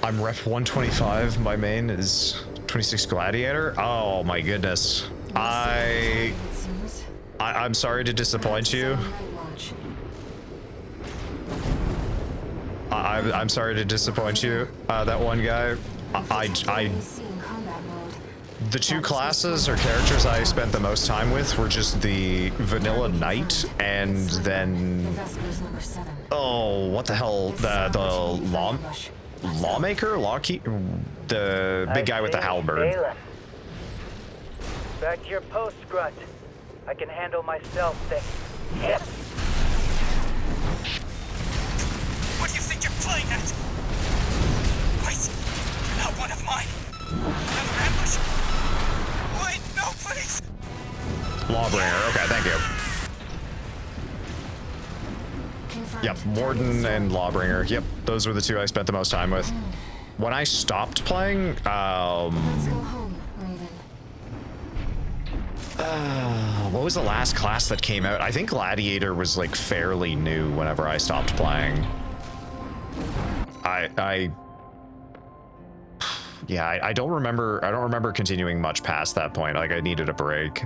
I'm rep 125. My main is 26 Gladiator. Oh my goodness. I'm sorry to disappoint you. I'm sorry to disappoint you. That one guy. The two classes or characters I spent the most time with were just the vanilla knight and then what the hell, the lawmaker, the big guy with the halberd. Back to your post, Grunt. I can handle myself. Yes. What do you think you're playing at? Wait, you're not one of mine. Another ambush. Wait, no, please. Lawbringer. Okay, thank you. Yep, Warden and Lawbringer. Yep, those were the two I spent the most time with. When I stopped playing, Let's go home, Raven. what was the last class that came out? I think Gladiator was like fairly new whenever I stopped playing. I don't remember continuing much past that point. Like I needed a break.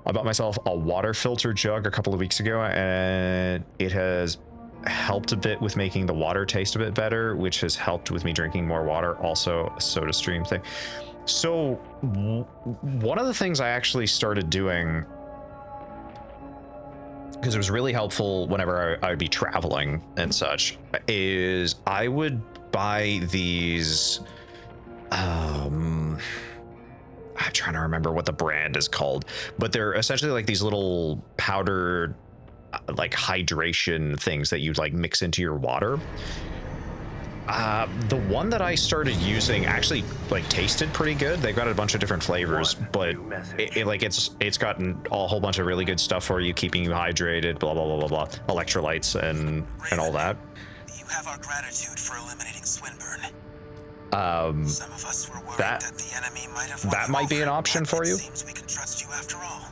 I bought myself a water filter jug a couple of weeks ago, and it has helped a bit with making the water taste a bit better, which has helped with me drinking more water. Also a SodaStream thing. So one of the things I actually started doing, because it was really helpful whenever I'd be traveling and such, is I would buy these I'm trying to remember what the brand is called, but they're essentially like these little powdered like hydration things that you like mix into your water. The one that I started using actually like tasted pretty good. They've got a bunch of different flavors, but it's gotten a whole bunch of really good stuff for you, keeping you hydrated, blah blah blah blah blah, electrolytes and all that. You have our gratitude for eliminating Swinburne. Some of us were worried that the enemy might have that might be an option for you. Seems we can trust you after all.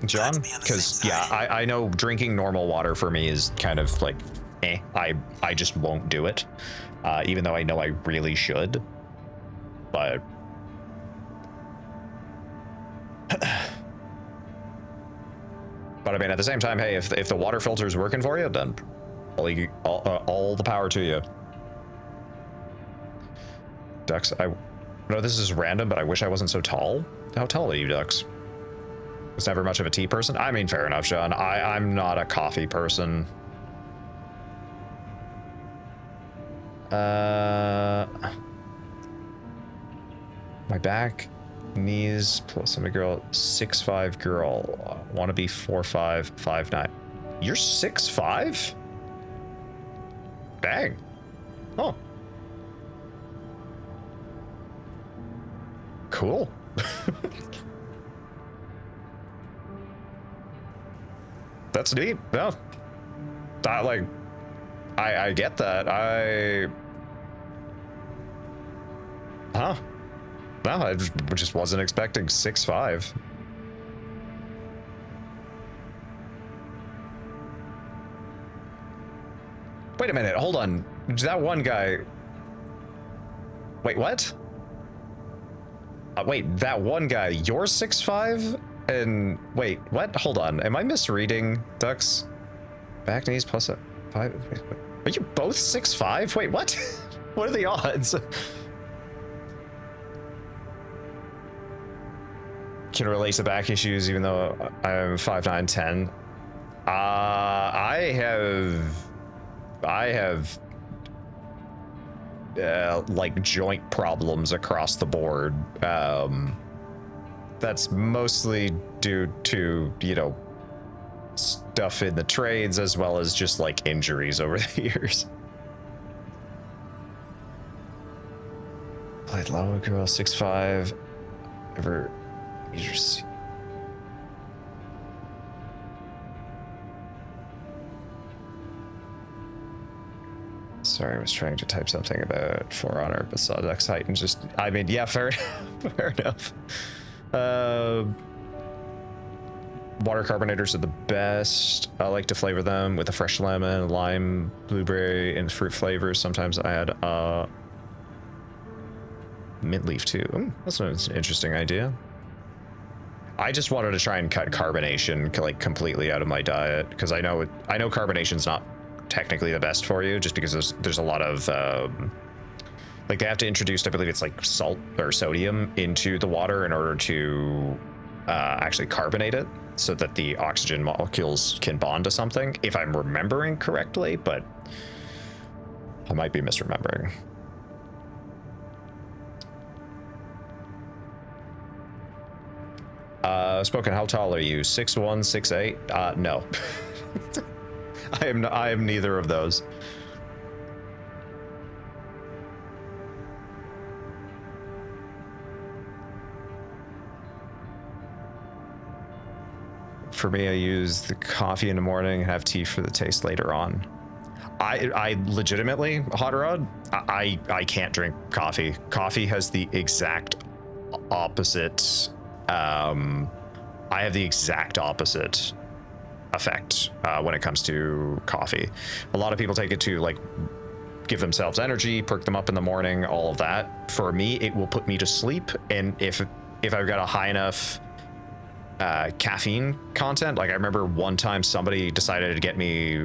John, because yeah, I know drinking normal water for me is kind of like I just won't do it, even though I know I really should, but I mean at the same time, hey, if the water filter is working for you, then all the power to you. Ducks, I know this is random, but I wish I wasn't so tall. How tall are you, Ducks? Was never much of a tea person. I mean, fair enough, John. I'm not a coffee person. My back, knees, plus I'm a girl, 6'5" girl. Want to be 4'5", 5'9". You're 6'5"? Dang. Oh. Cool. That's neat. No. I get that. Huh. No, I just wasn't expecting 6'5". Wait a minute, hold on. That one guy... Wait, what? Wait, that one guy, you're 6'5"? And wait, what? Hold on. Am I misreading, Ducks? Back knees plus a 5. Are you both 6'5"? Wait, what? What are the odds? Can relate to back issues even though I'm 5'9", 10. I have like joint problems across the board. That's mostly due to, you know, stuff in the trades as well as just like injuries over the years. Played low girl, 6'5". Ever you just Sorry, I was trying to type something about For Honor, but saw Duck's height and just, I mean, yeah, fair enough. Water carbonators are the best. I like to flavor them with a fresh lemon, lime, blueberry, and fruit flavors. Sometimes I add mint leaf too. Ooh, that's an interesting idea. I just wanted to try and cut carbonation like completely out of my diet because I know carbonation's not technically the best for you, just because there's a lot of like they have to introduce, I believe it's like salt or sodium into the water in order to actually carbonate it, so that the oxygen molecules can bond to something, if I'm remembering correctly, but I might be misremembering. Spoken, how tall are you? 6'1", 6'8"? No. I am neither of those. For me, I use the coffee in the morning and have tea for the taste later on. I legitimately, Hot Rod, I can't drink coffee. Coffee has the exact opposite. I have the exact opposite effect when it comes to coffee. A lot of people take it to like give themselves energy, perk them up in the morning, all of that. For me, it will put me to sleep, and if I've got a high enough caffeine content, like I remember one time somebody decided to get me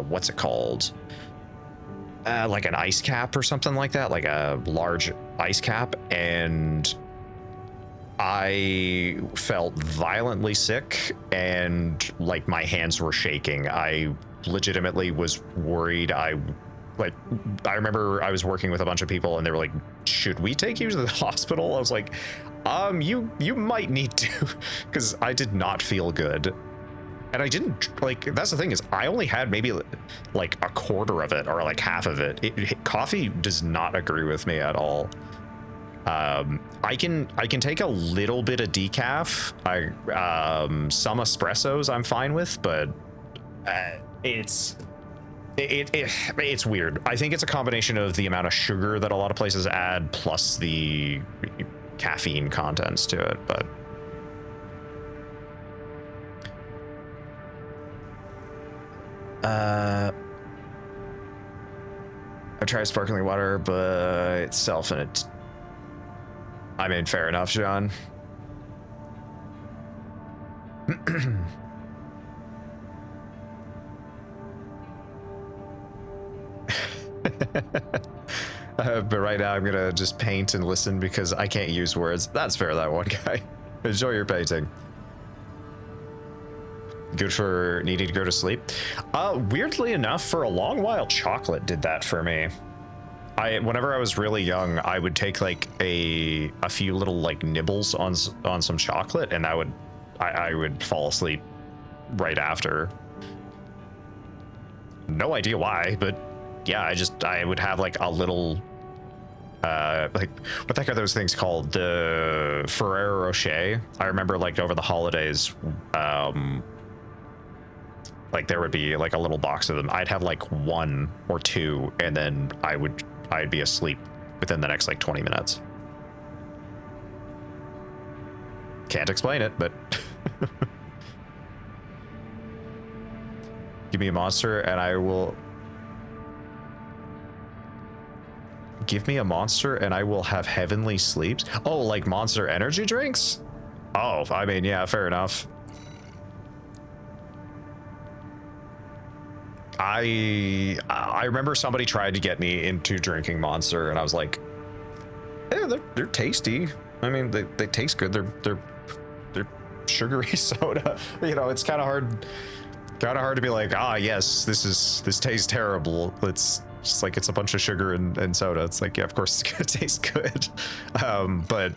what's it called, like an ice cap or something like that, like a large ice cap, and I felt violently sick and like my hands were shaking. I legitimately was worried. I remember I was working with a bunch of people and they were like, should we take you to the hospital? I was like, you might need to, because I did not feel good. And I didn't, like, that's the thing, is I only had maybe like a quarter of it or like half of it. Coffee does not agree with me at all. I can take a little bit of decaf. Some espressos I'm fine with, but it's weird. I think it's a combination of the amount of sugar that a lot of places add plus the caffeine contents to it, but I tried sparkling water by itself and it, I mean, fair enough, John. But right now I'm gonna just paint and listen because I can't use words. That's fair, that one guy. Enjoy your painting. Good for needing to go to sleep. Weirdly enough, for a long while, chocolate did that for me. Whenever I was really young, I would take like a few little like nibbles on some chocolate, and I would fall asleep right after. No idea why, but yeah, I would have like a little like, what the heck are those things called? The Ferrero Rocher. I remember like over the holidays, like there would be like a little box of them. I'd have like one or two, and then I'd be asleep within the next like 20 minutes. Can't explain it, but give me a monster and I will have heavenly sleeps. Oh, like Monster energy drinks? Oh, I mean, yeah, fair enough. I remember somebody tried to get me into drinking Monster, and I was like, yeah, they're tasty. I mean, they taste good. They're sugary soda. You know, it's kind of hard to be like, yes, this tastes terrible. It's just like, it's a bunch of sugar and soda. It's like, yeah, of course it's gonna taste good. But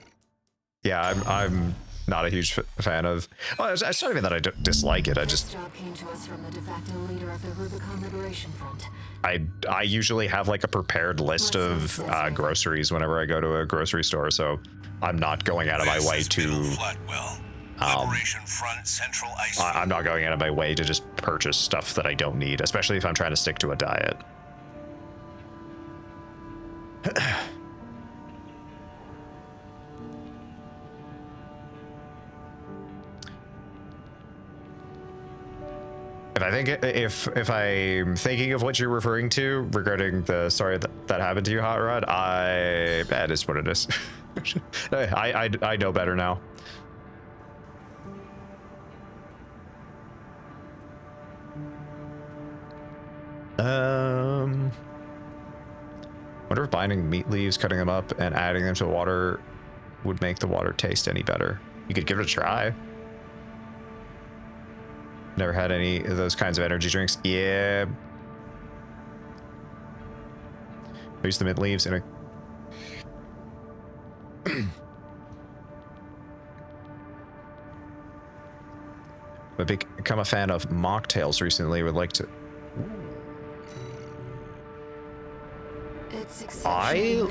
yeah, I'm not a huge fan of. Well, it's not even that I dislike it. I just. Job came to us from the de facto leader of the Rubicon Liberation Front. I usually have like a prepared list of groceries whenever I go to a grocery store, so I'm not going out of my way to. Flatwell. Liberation Front Central Ice. I'm not going out of my way to just purchase stuff that I don't need, especially if I'm trying to stick to a diet. If I'm thinking of what you're referring to regarding the story that happened to you, Hot Rod, that is what it is. I know better now. Wonder if binding meat leaves, cutting them up, and adding them to water would make the water taste any better. You could give it a try. Never had any of those kinds of energy drinks. Yeah. I use the mint leaves and I've become a fan of mocktails recently. Would like to. I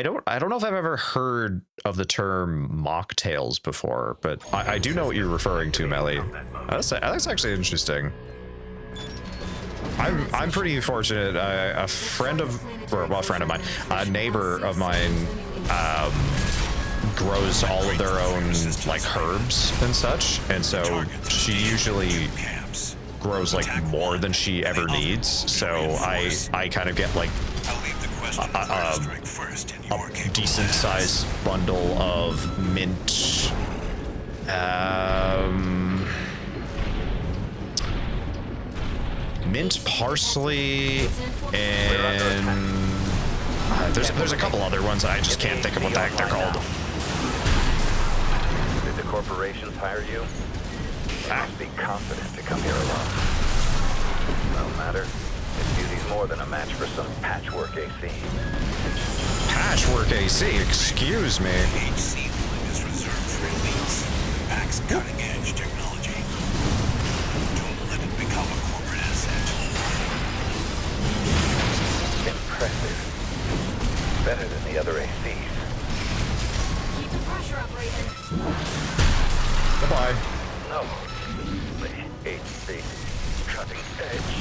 don't know if I've ever heard of the term mocktails before, but I do know what you're referring to, Melly. That's actually interesting. I'm pretty fortunate. A friend of mine, a neighbor of mine, grows all of their own like herbs and such, and so she usually grows like more than she ever needs. So I kind of get like a decent sized bundle of mint, mint parsley, and there's a couple other ones. I just can't think of what the heck they're called. Did the corporations hire you? You must be confident to come here alone. No matter. This duty's more than a match for some patchwork AC. Patchwork AC? Excuse me. HC line is reserved for elites. Packs cutting-edge technology. Don't let it become a corporate asset. Impressive. Better than the other ACs. Keep the pressure up, Raven. Goodbye. No. The HC. Cutting edge.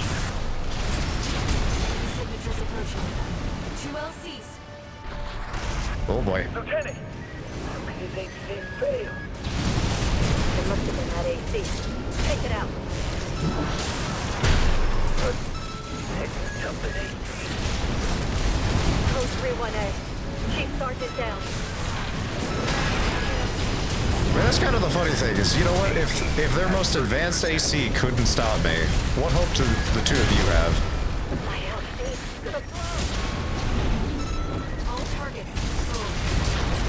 Signatures approaching. 2 LCs. Oh boy. Lieutenant! How can his AC fail? It must have been that AC. Take it out. But it's something AC. Code 31A. Chief Sergeant down. I mean, that's kind of the funny thing is, you know what? If their most advanced AC couldn't stop me, what hope do the two of you have? My LC is gonna blow. All targets exposed.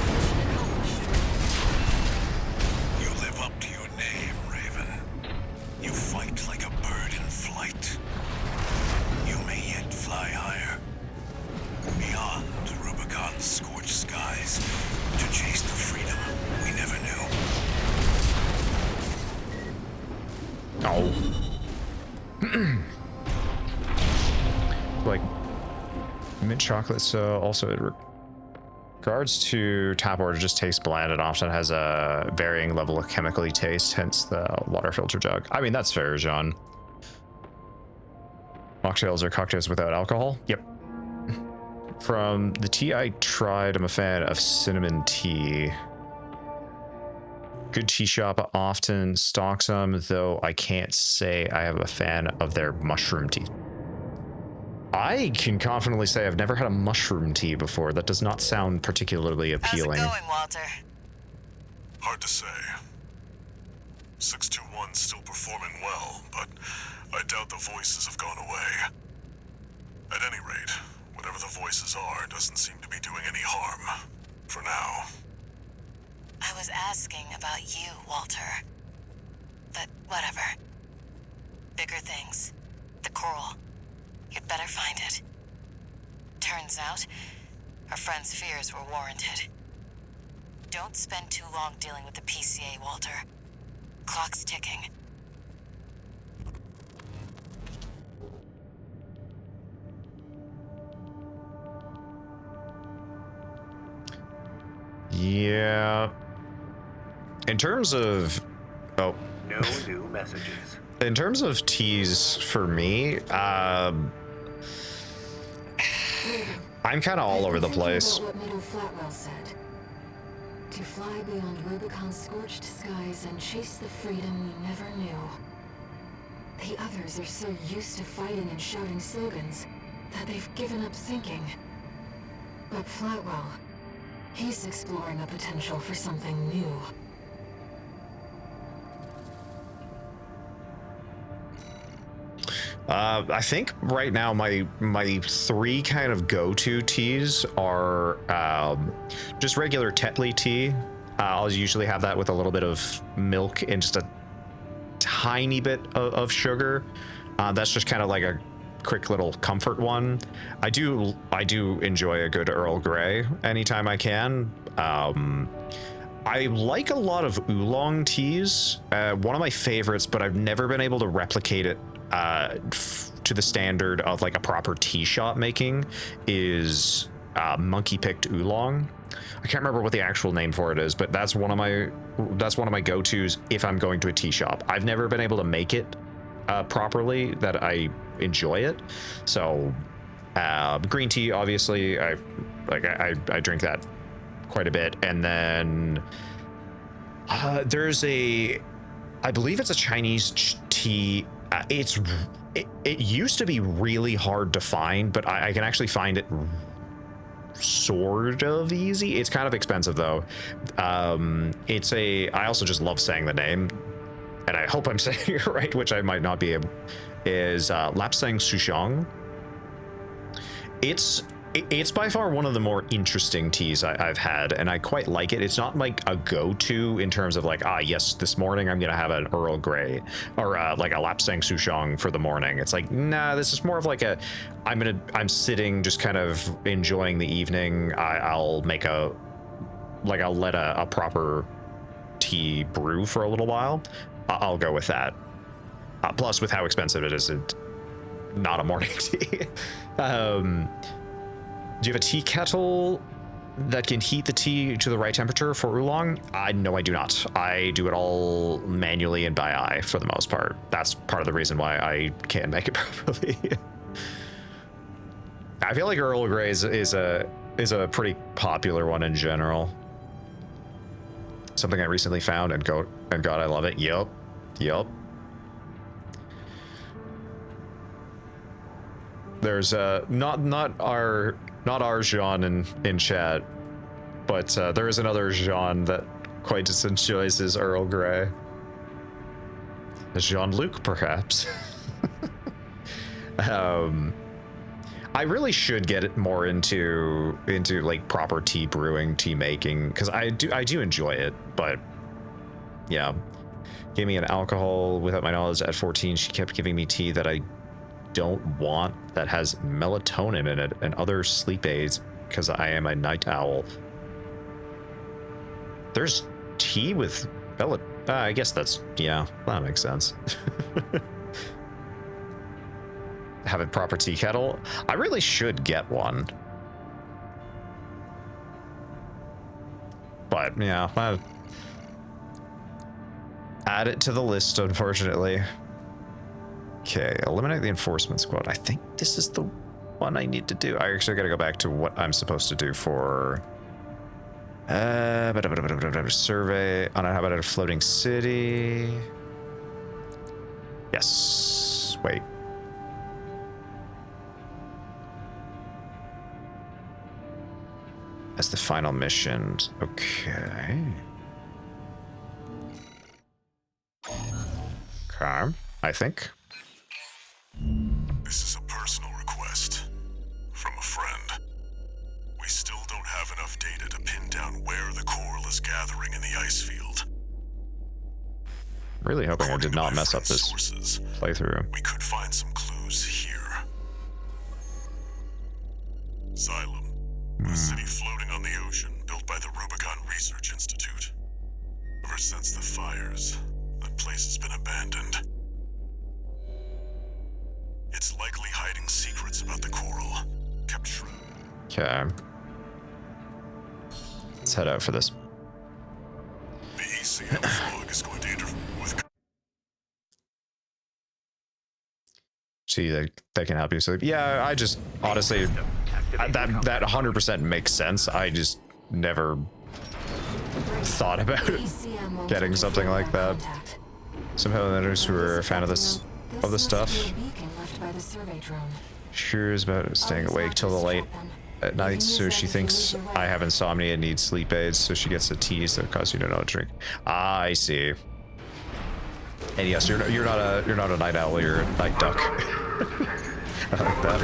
Mission accomplished. You live up to your name, Raven. You fight like a bird in flight. You may yet fly higher. Beyond Rubicon's scorched skies to chase the freedom we never knew. Oh. Like mint chocolate, so also in regards to tap water, just tastes bland and often has a varying level of chemically taste, hence the water filter jug. I mean, that's fair, John. Mocktails are cocktails without alcohol? Yep. From the tea I tried, I'm a fan of cinnamon tea. Good tea shop often stocks them, though I can't say I am a fan of their mushroom tea. I can confidently say I've never had a mushroom tea before. That does not sound particularly appealing. How's it going, Walter? Hard to say. 621's still performing well, but I doubt the voices have gone away. At any rate, whatever the voices are doesn't seem to be doing any harm. For now. I was asking about you, Walter. But whatever. Bigger things. The coral. You'd better find it. Turns out, our friend's fears were warranted. Don't spend too long dealing with the PCA, Walter. Clock's ticking. Yeah. In terms of... Oh. No new messages. In terms of teas for me, I'm kind of all over the place. What Middle Flatwell said. To fly beyond Rubicon's scorched skies and chase the freedom we never knew. The others are so used to fighting and shouting slogans that they've given up thinking. But Flatwell, he's exploring a potential for something new. I think right now my three kind of go-to teas are just regular Tetley tea. I'll usually have that with a little bit of milk and just a tiny bit of sugar. That's just kind of like a quick little comfort one. I do enjoy a good Earl Grey anytime I can. I like a lot of oolong teas. One of my favorites, but I've never been able to replicate it to the standard of like a proper tea shop making, is monkey picked oolong. I can't remember what the actual name for it is, but that's one of my go-tos if I'm going to a tea shop. I've never been able to make it properly that I enjoy it. So green tea, obviously, I drink that quite a bit. And then there's I believe it's a Chinese tea. It used to be really hard to find, but I can actually find it sort of easy. It's kind of expensive though. I also just love saying the name, and I hope I'm saying it right, which I might not be able, is Lapsang Souchong. It's by far one of the more interesting teas I've had, and I quite like it. It's not like a go-to in terms of like, yes, this morning I'm gonna have an Earl Grey or like a Lapsang Souchong for the morning. It's like, nah, this is more of like I'm sitting just kind of enjoying the evening. I'll let a proper tea brew for a little while. I'll go with that. Plus, with how expensive it is, it's not a morning tea. Do you have a tea kettle that can heat the tea to the right temperature for oolong? No, I do not. I do it all manually and by eye for the most part. That's part of the reason why I can't make it properly. I feel like Earl Grey is a pretty popular one in general. Something I recently found, and God, I love it. Yup. There's not our Jean in chat, but there is another Jean that quite just enjoys his Earl Grey. Jean-Luc, perhaps. I really should get it more into like proper tea brewing, tea making, because I do enjoy it. But yeah, gave me an alcohol without my knowledge at 14. She kept giving me tea that I don't want, that has melatonin in it and other sleep aids, because I am a night owl. There's tea with I guess that's, yeah, that makes sense. Have a proper tea kettle. I really should get one, but yeah, add it to the list, unfortunately. Okay, eliminate the enforcement squad. I think this is the one I need to do. I actually got to go back to what I'm supposed to do for survey. Uninhabited a floating city. Yes. Wait. As the final mission. Okay. Okay, I think. This is a personal request from a friend. We still don't have enough data to pin down where the coral is gathering in the ice field. Really hoping I did not mess up this playthrough. We could find some clues here. Xylem, a city floating on the ocean built by the Rubicon Research Institute. Ever since the fires, that place has been abandoned. It's likely hiding secrets about the coral, kept shrouded. Okay. Let's head out for this. The ECM fog is going to interfere with... See, that can help you. So yeah, I just honestly, that 100% makes sense. I just never thought about getting something like that. Some Helllanders who are a fan of this stuff. Sure is about staying awake till the late at night, so she thinks I have insomnia and needs sleep aids, so she gets a tease that causes you to not drink. Ah, I see. And yes, you're not a night owl, you're a night duck. I like that.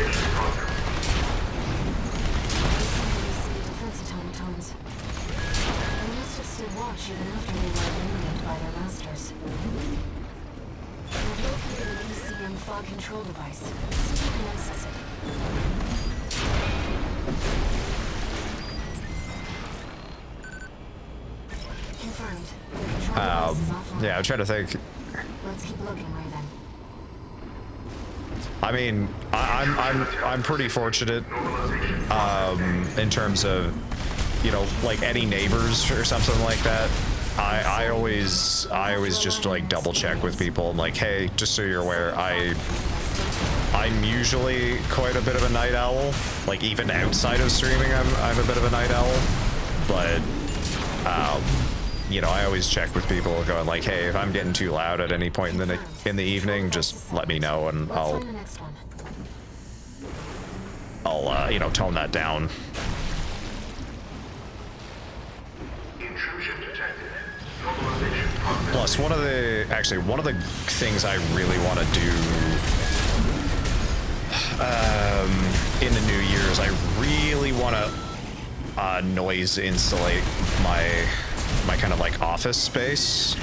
Fog control device. See if you can access it. Confirmed. The control device is offline. Yeah, I'm trying to think. Let's keep looking, Raven. I mean, I'm pretty fortunate in terms of, you know, like any neighbors or something like that. I always just like double check with people. I'm like, hey, just so you're aware, I'm usually quite a bit of a night owl. Like even outside of streaming, I'm a bit of a night owl. But you know, I always check with people, going like, hey, if I'm getting too loud at any point in the evening, just let me know, and I'll you know, tone that down. Plus, one of the things I really want to do in the New Year is I really want to noise insulate my kind of like office space,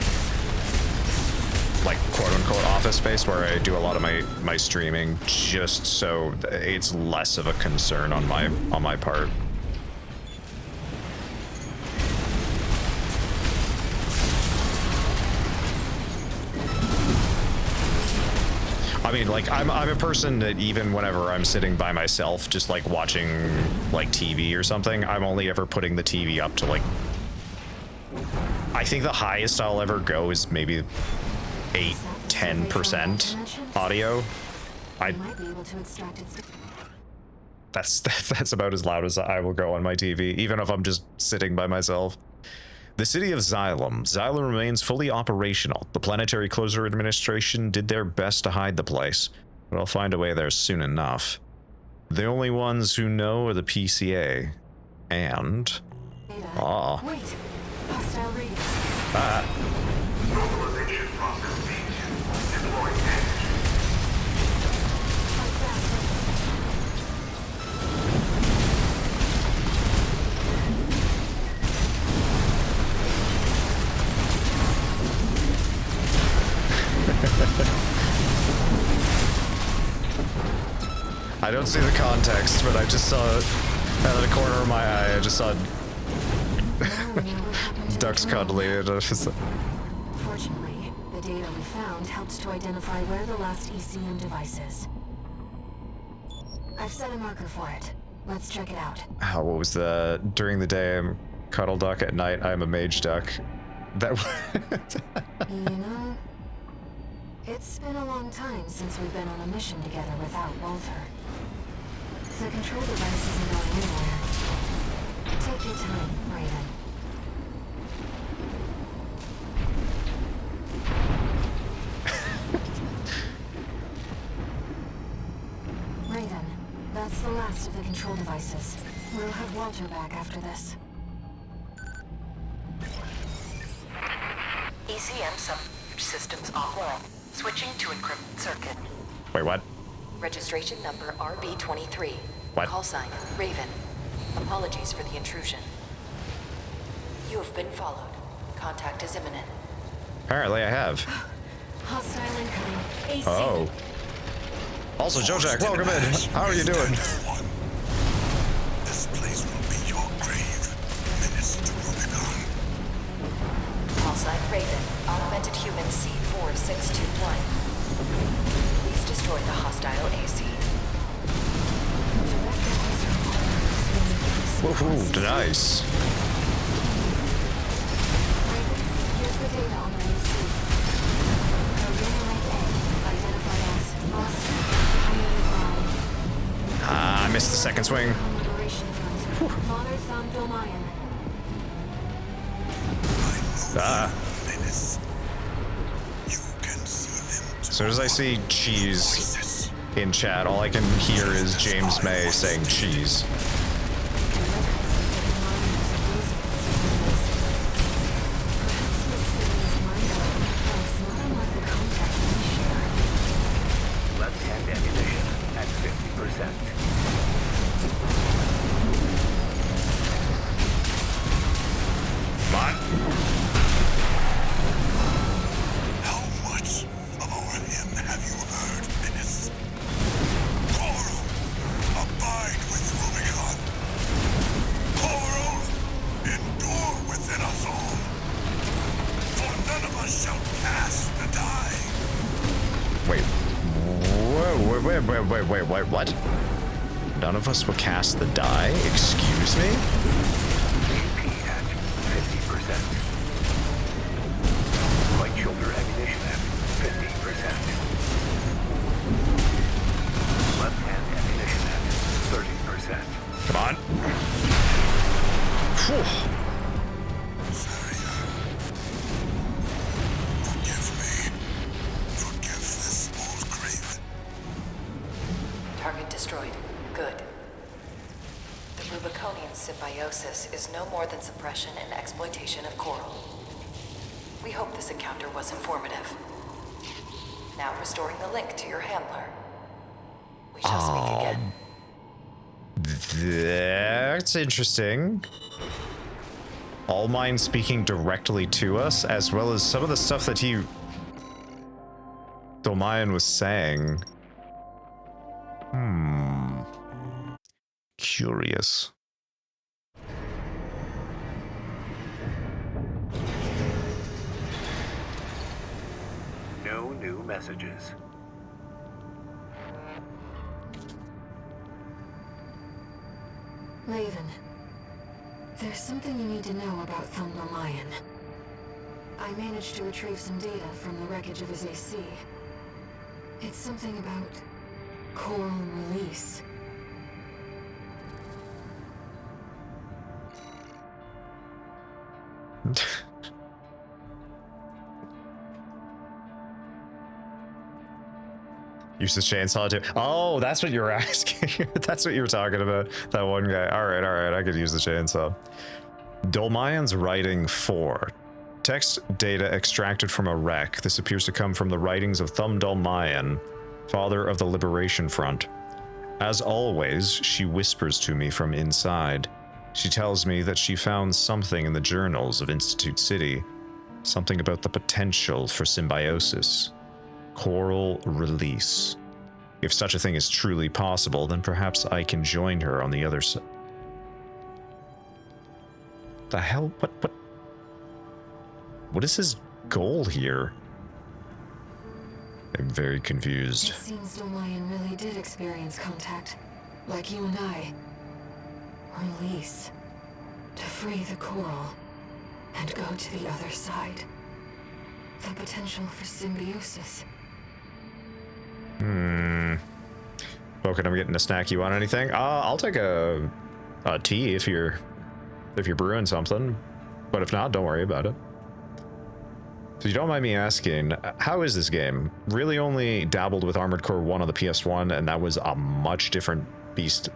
like quote unquote office space, where I do a lot of my streaming, just so it's less of a concern on my part. I mean, like, I'm a person that even whenever I'm sitting by myself, just like watching like TV or something, I'm only ever putting the TV up to like, I think the highest I'll ever go is maybe 8-10% audio. That's about as loud as I will go on my TV, even if I'm just sitting by myself. The city of Xylem. Xylem remains fully operational. The Planetary Closure Administration did their best to hide the place, but I'll find a way there soon enough. The only ones who know are the PCA. And... ah. Wait. Hostile radius. Mobilization process deploying edge. I don't see the context, but I just saw it out of the corner of my eye. I just saw ducks cuddly. Fortunately, the data we found helped to identify where the last ECM device is. I've set a marker for it. Let's check it out. What was the... during the day I'm cuddle duck, at night I'm a mage duck. That... You know, it's been a long time since we've been on a mission together without Walter. The control device isn't going anywhere. Take your time, Raven. Raven, that's the last of the control devices. We'll have Walter back after this. ECM subsystems offline. Switching to encrypted circuit. Wait, what? Registration number RB23. What? Call sign, Raven. Apologies for the intrusion. You have been followed. Contact is imminent. Apparently I have. Hostile incoming. AC. Oh. Also, Jojak, welcome in. How are you doing? This place will be your grave. Menace to Rubicon. Call sign, Raven. Augmented human C4621. Please destroy the hostile AC. Woohoo, nice. second swing. Liberation Front. Father Thumb Dolmayan. As soon as I see cheese in chat, all I can hear is James May saying cheese. Left-hand ammunition at 50%. Come on. How much of our him have you heard, Menace? Coral, abide with Rubicon. Coral, endure within us all. For none of us shall cast the die. Wait. Wait, what? None of us will cast the die? Excuse me? AP at 50%. Light shoulder ammunition at 50%. Left-hand ammunition at 30%. Come on. Phew. Forgive me. Forgive this old craven. Target destroyed. Good. The Rubiconian symbiosis is no more than suppression and exploitation of Coral. We hope this encounter was informative. Now restoring the link to your handler. We shall speak again. That's interesting. All Mine speaking directly to us, as well as some of the stuff that Dolmayan was saying. Curious. No new messages. Raven, there's something you need to know about Thumb Dolmayan. I managed to retrieve some data from the wreckage of his AC. It's something about coral release. Use the chainsaw too. Oh, that's what you were asking. That's what you were talking about. That one guy. All right. I could use the chainsaw. Dolmayan's writing 4. Text data extracted from a wreck. This appears to come from the writings of Thumb Dolmayan, father of the Liberation Front. As always, she whispers to me from inside. She tells me that she found something in the journals of Institute City. Something about the potential for symbiosis. Coral release. If such a thing is truly possible, then perhaps I can join her on the other side. The hell? What is his goal here? I'm very confused. It seems Dolmayan really did experience contact, like you and I. Release. To free the coral. And go to the other side. The potential for symbiosis. Boken, I'm getting a snack. You want anything? I'll take a tea if you're brewing something. But if not, don't worry about it. So you don't mind me asking, how is this game? Really only dabbled with Armored Core 1 on the PS1, and that was a much different beast.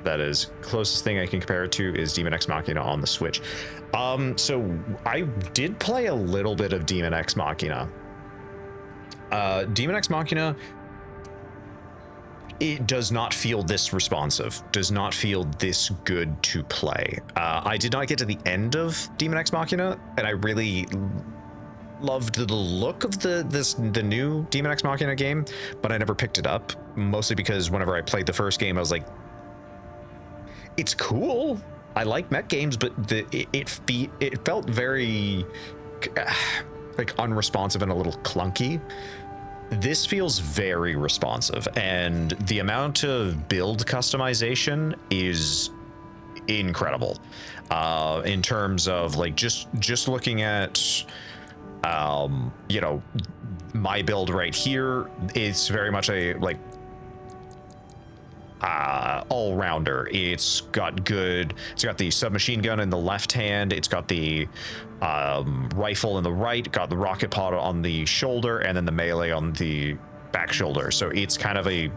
That is, closest thing I can compare it to is Demon X Machina on the Switch. So I did play a little bit of Demon X Machina. Demon X Machina, it does not feel this responsive, does not feel this good to play. I did not get to the end of Demon X Machina, and I really loved the look of the new Demon X Machina game, but I never picked it up, mostly because whenever I played the first game, I was like, it's cool. I like mech games, but it felt very like unresponsive and a little clunky. This feels very responsive, and the amount of build customization is incredible. In terms of like just looking at you know, my build right here, it's very much a like all-rounder. It's got the submachine gun in the left hand, it's got the rifle in the right, got the rocket pod on the shoulder, and then the melee on the back shoulder. So it's kind of a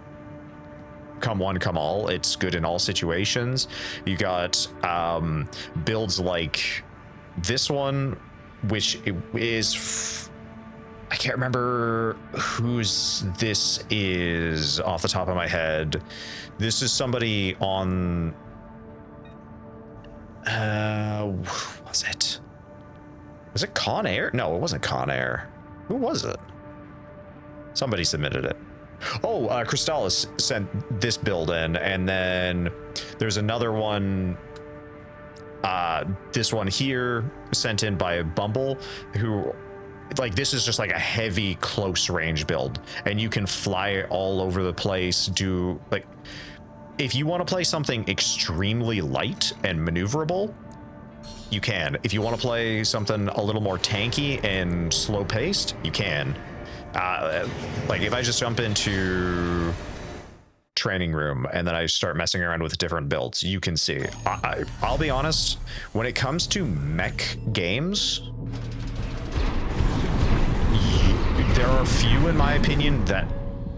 come one, come all. It's good in all situations. You got builds like this one, which is... I can't remember whose this is off the top of my head. This is somebody on... who was it? Was it Con Air? No, it wasn't Con Air. Who was it? Somebody submitted it. Oh, Crystallis sent this build in, and then there's another one. This one here sent in by Bumble, who... Like, this is just like a heavy close range build, and you can fly all over the place. Do like, if you want to play something extremely light and maneuverable, you can. If you want to play something a little more tanky and slow paced, you can. Like, if I just jump into training room and then I start messing around with different builds, you can see. I'll be honest, when it comes to mech games, there are few, in my opinion, that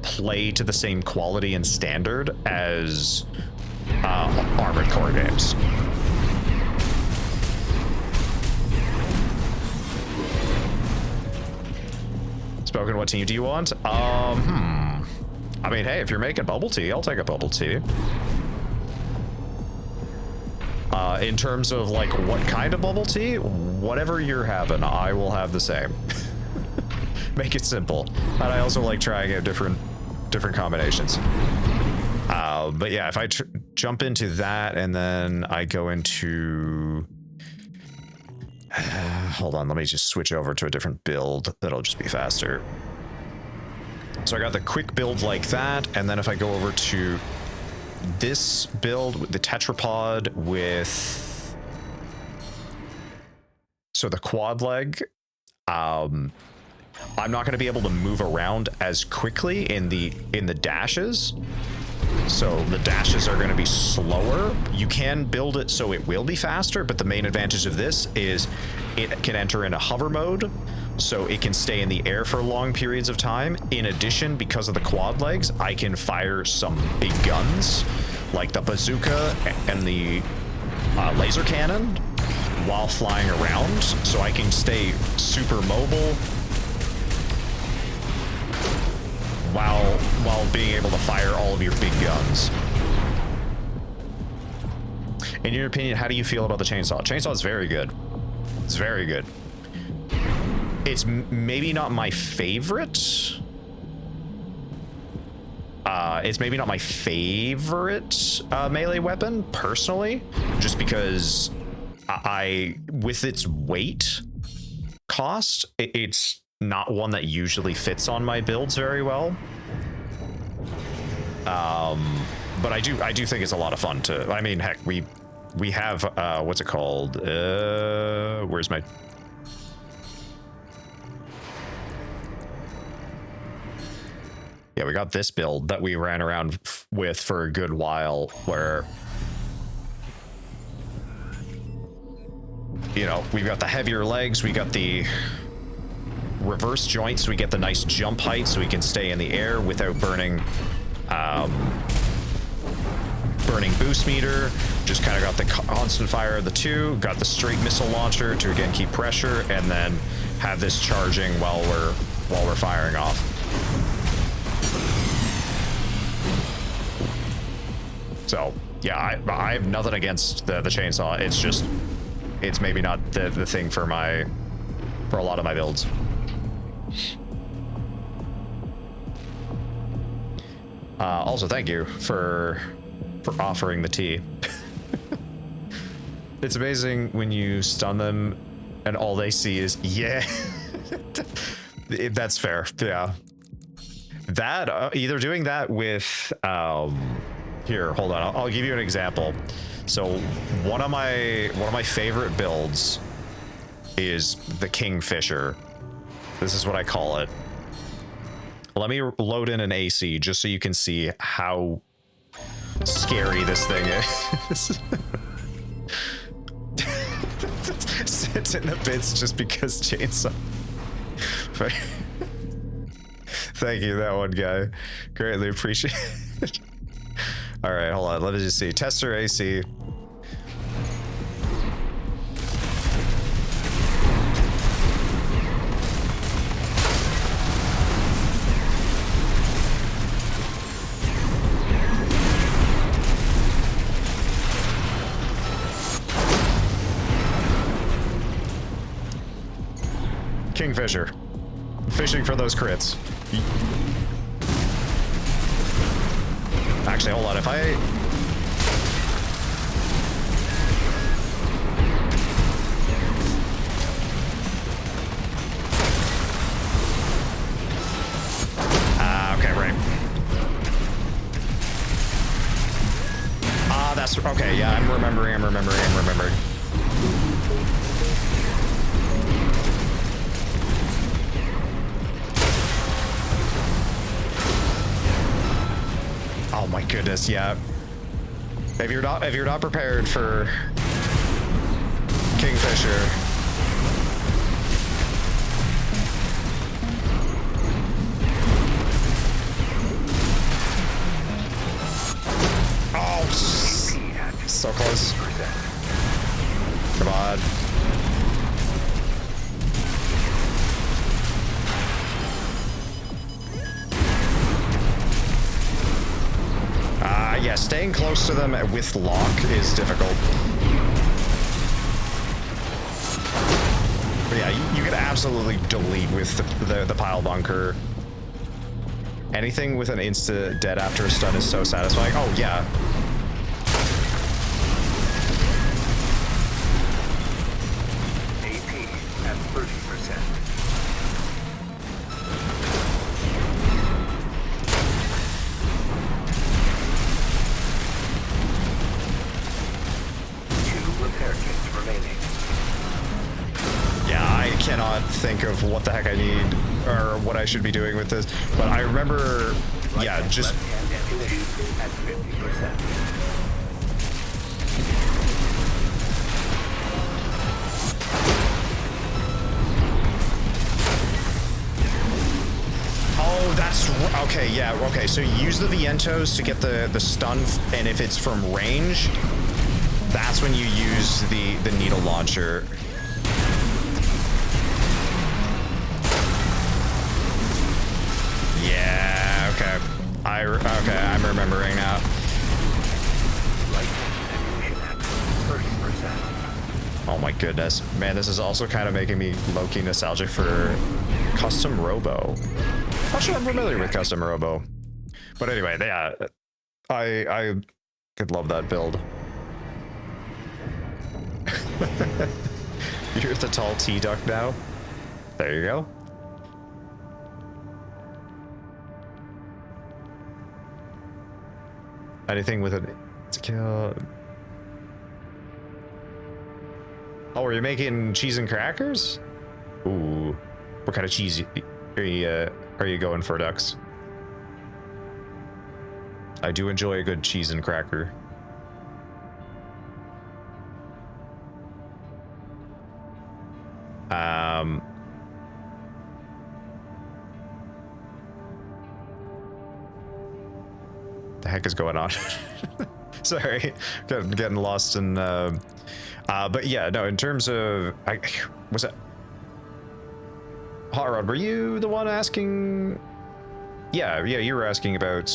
play to the same quality and standard as Armored Core games. Spoken, what team do you want? I mean, hey, if you're making bubble tea, I'll take a bubble tea. In terms of, like, what kind of bubble tea, whatever you're having, I will have the same. Make it simple. And I also like trying out different combinations. But yeah, if I jump into that and then I go into... hold on, let me just switch over to a different build. That'll just be faster. So I got the quick build like that, and then if I go over to this build, the tetrapod with... So the quad leg, I'm not going to be able to move around as quickly in the dashes. So the dashes are going to be slower. You can build it so it will be faster, but the main advantage of this is it can enter into hover mode, so it can stay in the air for long periods of time. In addition, because of the quad legs, I can fire some big guns like the bazooka and the laser cannon while flying around, so I can stay super mobile while being able to fire all of your big guns. In your opinion, how do you feel about the chainsaw? Chainsaw is very good. It's very good. It's maybe not my favorite. It's maybe not my favorite melee weapon, personally, just because with its weight cost, it's not one that usually fits on my builds very well. But I do think it's a lot of fun to... I mean, heck, we have what's it called? Where's my... Yeah, we got this build that we ran around with for a good while, where, you know, we've got the heavier legs, we got the reverse joints, we get the nice jump height so we can stay in the air without burning boost meter. Just kind of got the constant fire of the two, got the straight missile launcher to again keep pressure, and then have this charging while we're firing off. So yeah, I have nothing against the chainsaw. It's just, it's maybe not the thing for a lot of my builds. Also, thank you for offering the tea. It's amazing when you stun them and all they see is, yeah. That's fair. Yeah. That, either doing that with, here, hold on. I'll give you an example. So one of my favorite builds is the Kingfisher. This is what I call it. Let me load in an AC just so you can see how scary this thing is. Sits in the bits just because chainsaw. Thank you, that one guy. Greatly appreciate it. All right, hold on. Let me just see. Tester AC. Kingfisher. Fishing for those crits. Actually, hold on. If I... okay, right. That's... Okay, yeah, I'm remembering. Oh my goodness, yeah. If you're not prepared for Kingfisher, oh, so close. Come on. Yeah, staying close to them with lock is difficult. But yeah, you could absolutely delete with the pile bunker. Anything with an insta dead after a stun is so satisfying. Oh yeah. AP at 30%. Cannot think of what the heck I need or what I should be doing with this, but I remember, yeah, just at 50%. Oh, that's okay. Yeah, okay. So you use the Vientos to get the stun, and if it's from range, that's when you use the needle launcher. Yeah, okay. Okay, I'm remembering now. Oh my goodness. Man, this is also kind of making me low-key nostalgic for Custom Robo. Actually, I'm familiar with Custom Robo. But anyway, yeah, I could love that build. You're the tall T-Duck now? There you go. Anything with it to kill. Oh, are you making cheese and crackers? Ooh, what kind of cheese are you going for, Ducks? I do enjoy a good cheese and cracker. The heck is going on? Sorry, getting lost in. But yeah, no. In terms of, was that Hot Rod? Were you the one asking? Yeah, you were asking about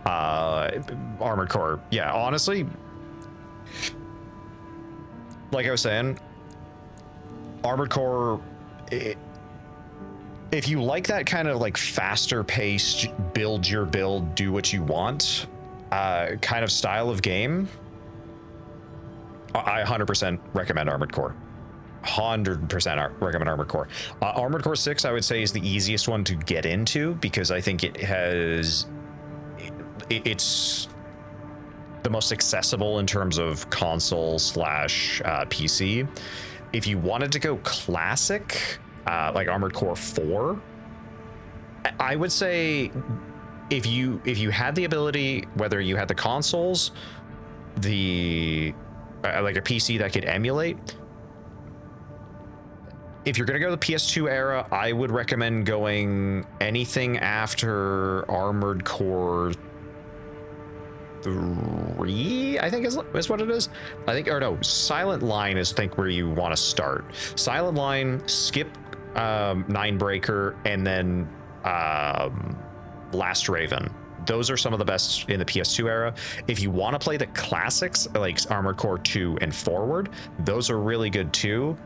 Armored Core. Yeah, honestly, like I was saying, Armored Core. If you like that kind of like faster paced, build your build, do what you want, kind of style of game, I 100% recommend Armored Core. 100% recommend Armored Core. Armored Core 6, I would say, is the easiest one to get into because I think it's the most accessible in terms of console / PC. If you wanted to go classic, like Armored Core 4, I would say if you had the ability, whether you had the consoles, the like a PC that could emulate, if you're gonna go to the PS2 era, I would recommend going anything after Armored Core 3, I think is what it is. I think, or no, Silent Line is I think where you want to start. Silent Line, skip Ninebreaker, and then Last Raven. Those are some of the best in the PS2 era. If you want to play the classics like Armored Core 2 and forward, those are really good too.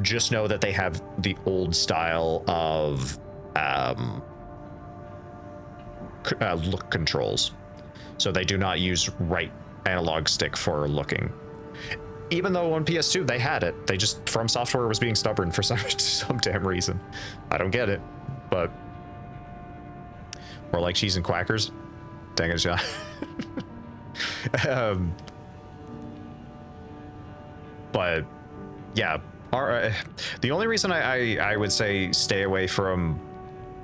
Just know that they have the old style of look controls. So they do not use right analog stick for looking. Even though on PS2 they had it, they just, From Software was being stubborn for some damn reason. I don't get it, but more like cheese and quackers. Dang it, John. But yeah, the only reason I would say stay away from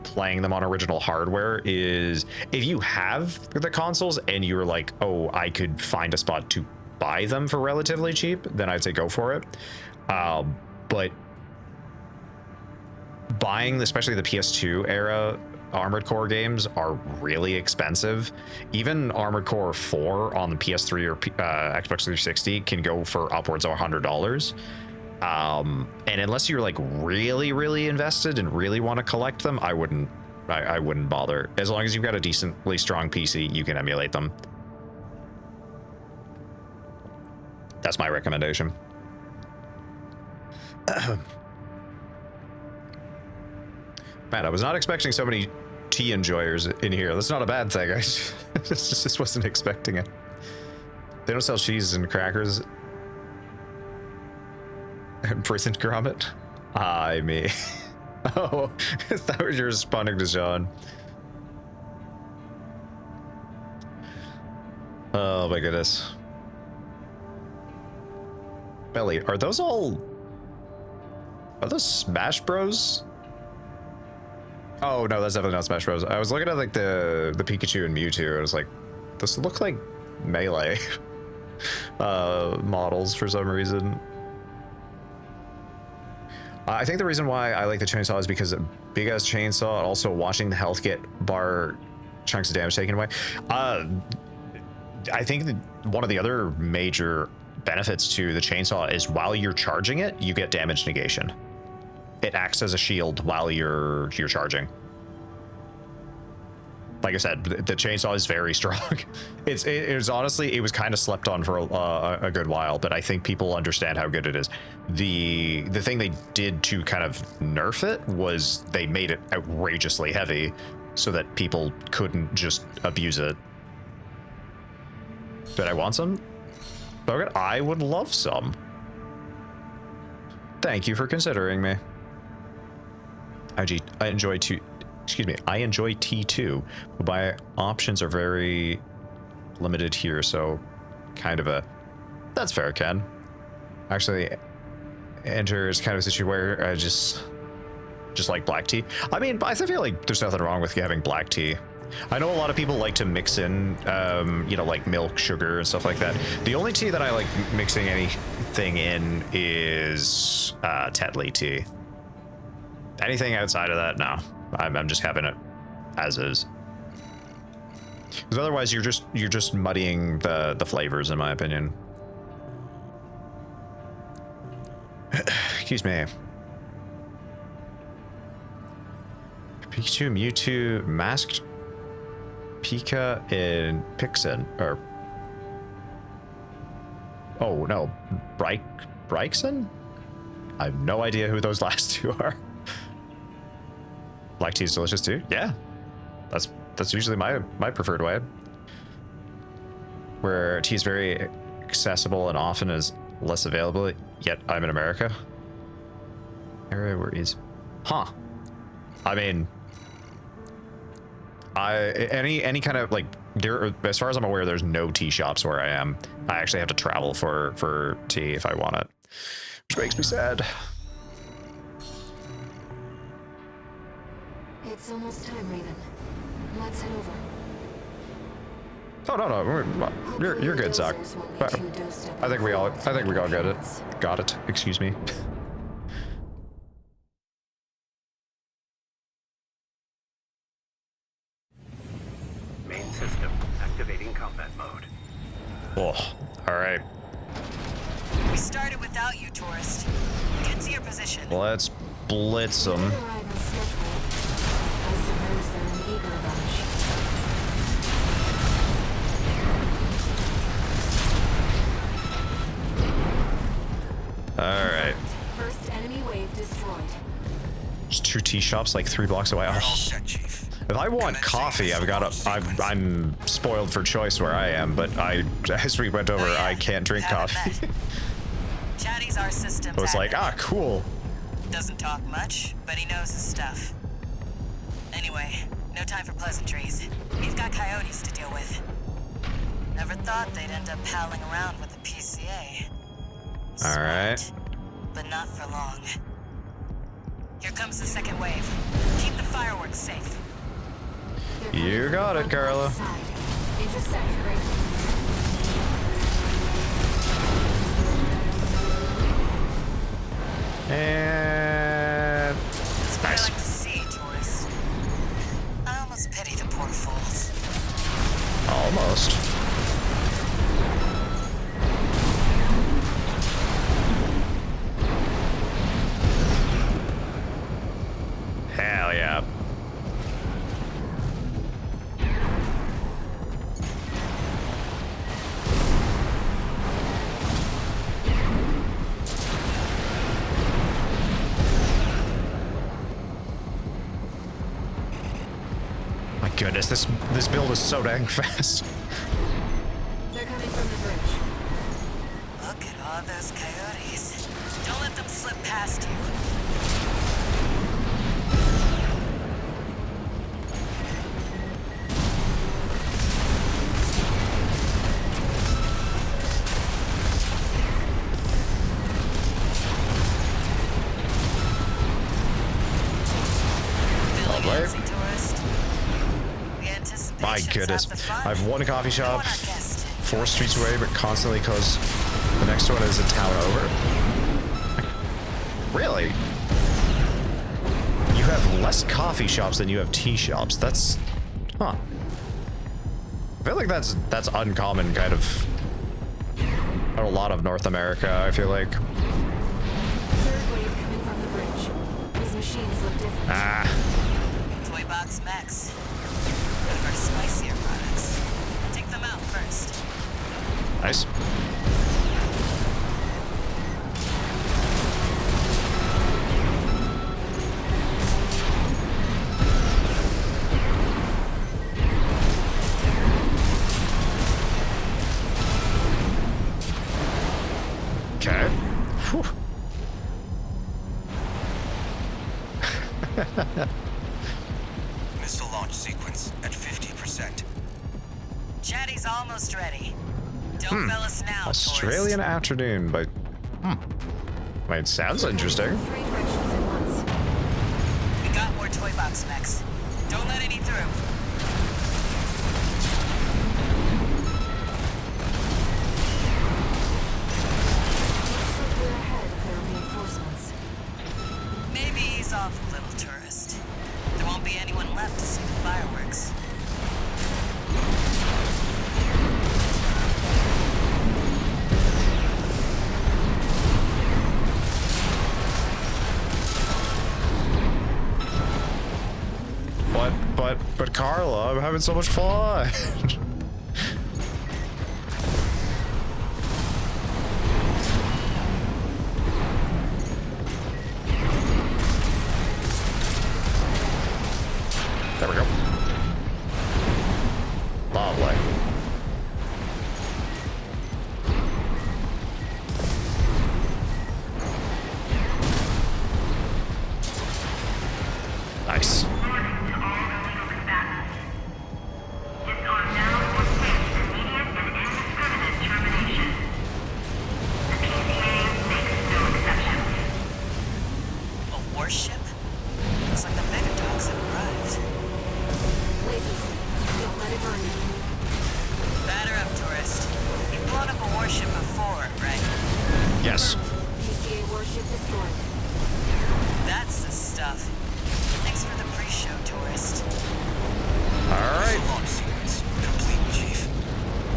playing them on original hardware is if you have the consoles and you're like, oh, I could find a spot to buy them for relatively cheap, then I'd say go for it. But buying, especially the PS2 era Armored Core games, are really expensive. Even Armored Core 4 on the PS3 or Xbox 360 can go for upwards of $100. And unless you're like really invested and really want to collect them, I wouldn't bother. As long as you've got a decently strong PC, you can emulate them. That's my recommendation. Man, I was not expecting so many tea enjoyers in here. That's not a bad thing. I just wasn't expecting it. They don't sell cheese and crackers. Prison Grommet? Hi, me. Oh, is that what you're responding to, John? Oh my goodness. Belly, are those Smash Bros? Oh no, that's definitely not Smash Bros. I was looking at like the Pikachu and Mewtwo. I was like, this look like Melee models for some reason. I think the reason why I like the chainsaw is because a big ass chainsaw, and also watching the health get bar chunks of damage taken away. I think that one of the other major benefits to the chainsaw is while you're charging it, you get damage negation. It acts as a shield while you're charging. Like I said, the chainsaw is very strong. It's honestly, it was kind of slept on for a good while, but I think people understand how good it is. The thing they did to kind of nerf it was they made it outrageously heavy so that people couldn't just abuse it. Did I want some? Okay, I would love some. Thank you for considering me. I enjoy T2, but my options are very limited here, so kind of that's fair, Ken. Actually, Enter is kind of a situation where I just like black tea. I mean, I feel like there's nothing wrong with having black tea. I know a lot of people like to mix in, you know, like milk, sugar, and stuff like that. The only tea that I like mixing anything in is Tetley tea. Anything outside of that, no. I'm just having it as is. Because otherwise, you're just muddying the flavors, in my opinion. Excuse me. Pikachu, Mewtwo, Masked Pika, and Pixen, or oh no, Brixen? I have no idea who those last two are. Black tea is delicious too. Yeah, that's usually my preferred way. Where tea is very accessible and often is less available. Yet I'm in America. Area where is, huh? I mean, any kind of like there. As far as I'm aware, there's no tea shops where I am. I actually have to travel for tea if I want it, which makes me sad. It's almost time, Raven. Let's head over. Oh no, you're good, Zach. I think we all get it. Got it. Excuse me. Main system activating combat mode. Oh, all right. We started without you, tourist. Get to your position. Let's blitz them. I suppose they're an eager bunch. All right. First enemy wave destroyed. There's 2 tea shops like 3 blocks away. Oh. If I want coffee, I'm spoiled for choice where I am, but as we went over, I can't drink coffee. Chatty's our systems. So it's like, admin. cool. Doesn't talk much, but he knows his stuff. Anyway, no time for pleasantries. We've got coyotes to deal with. Never thought they'd end up palling around with the PCA. All right. But not for long. Here comes the second wave. Keep the fireworks safe. You got it, Carla. Intercept rate. And It's what I like to see, tourist. I almost pity the poor fools. Almost. Hell yeah. My goodness, this build is so dang fast. They're coming from the bridge. Look at all those coyotes. Don't let them slip past you. My goodness. I have 1 coffee shop 4 streets away, but constantly because the next one is a town over. Really? You have less coffee shops than you have tea shops. That's... Huh. I feel like that's uncommon, kind of. A lot of North America, I feel like. Third wave coming from the bridge. These machines look different. Toy Box Max. One of our spicier products. Take them out first. Nice. Okay. Whew. Missile launch sequence at 50%. Chatty's almost ready. Don't fail us now, Australian afternoon, but... I mean, it sounds interesting. We got more Toy Box Max. Don't let any through. Maybe ease off a little, tourist. There won't be anyone left to see the fireworks. But Carla, I'm having so much fun. There we go. Lovely. Nice. Warning to all illegal combatants. It's on now warship before, right? Yes. PCA warship destroyed. That's the stuff. Thanks for the pre-show, tourist. All right. Launch sequence complete, Chief.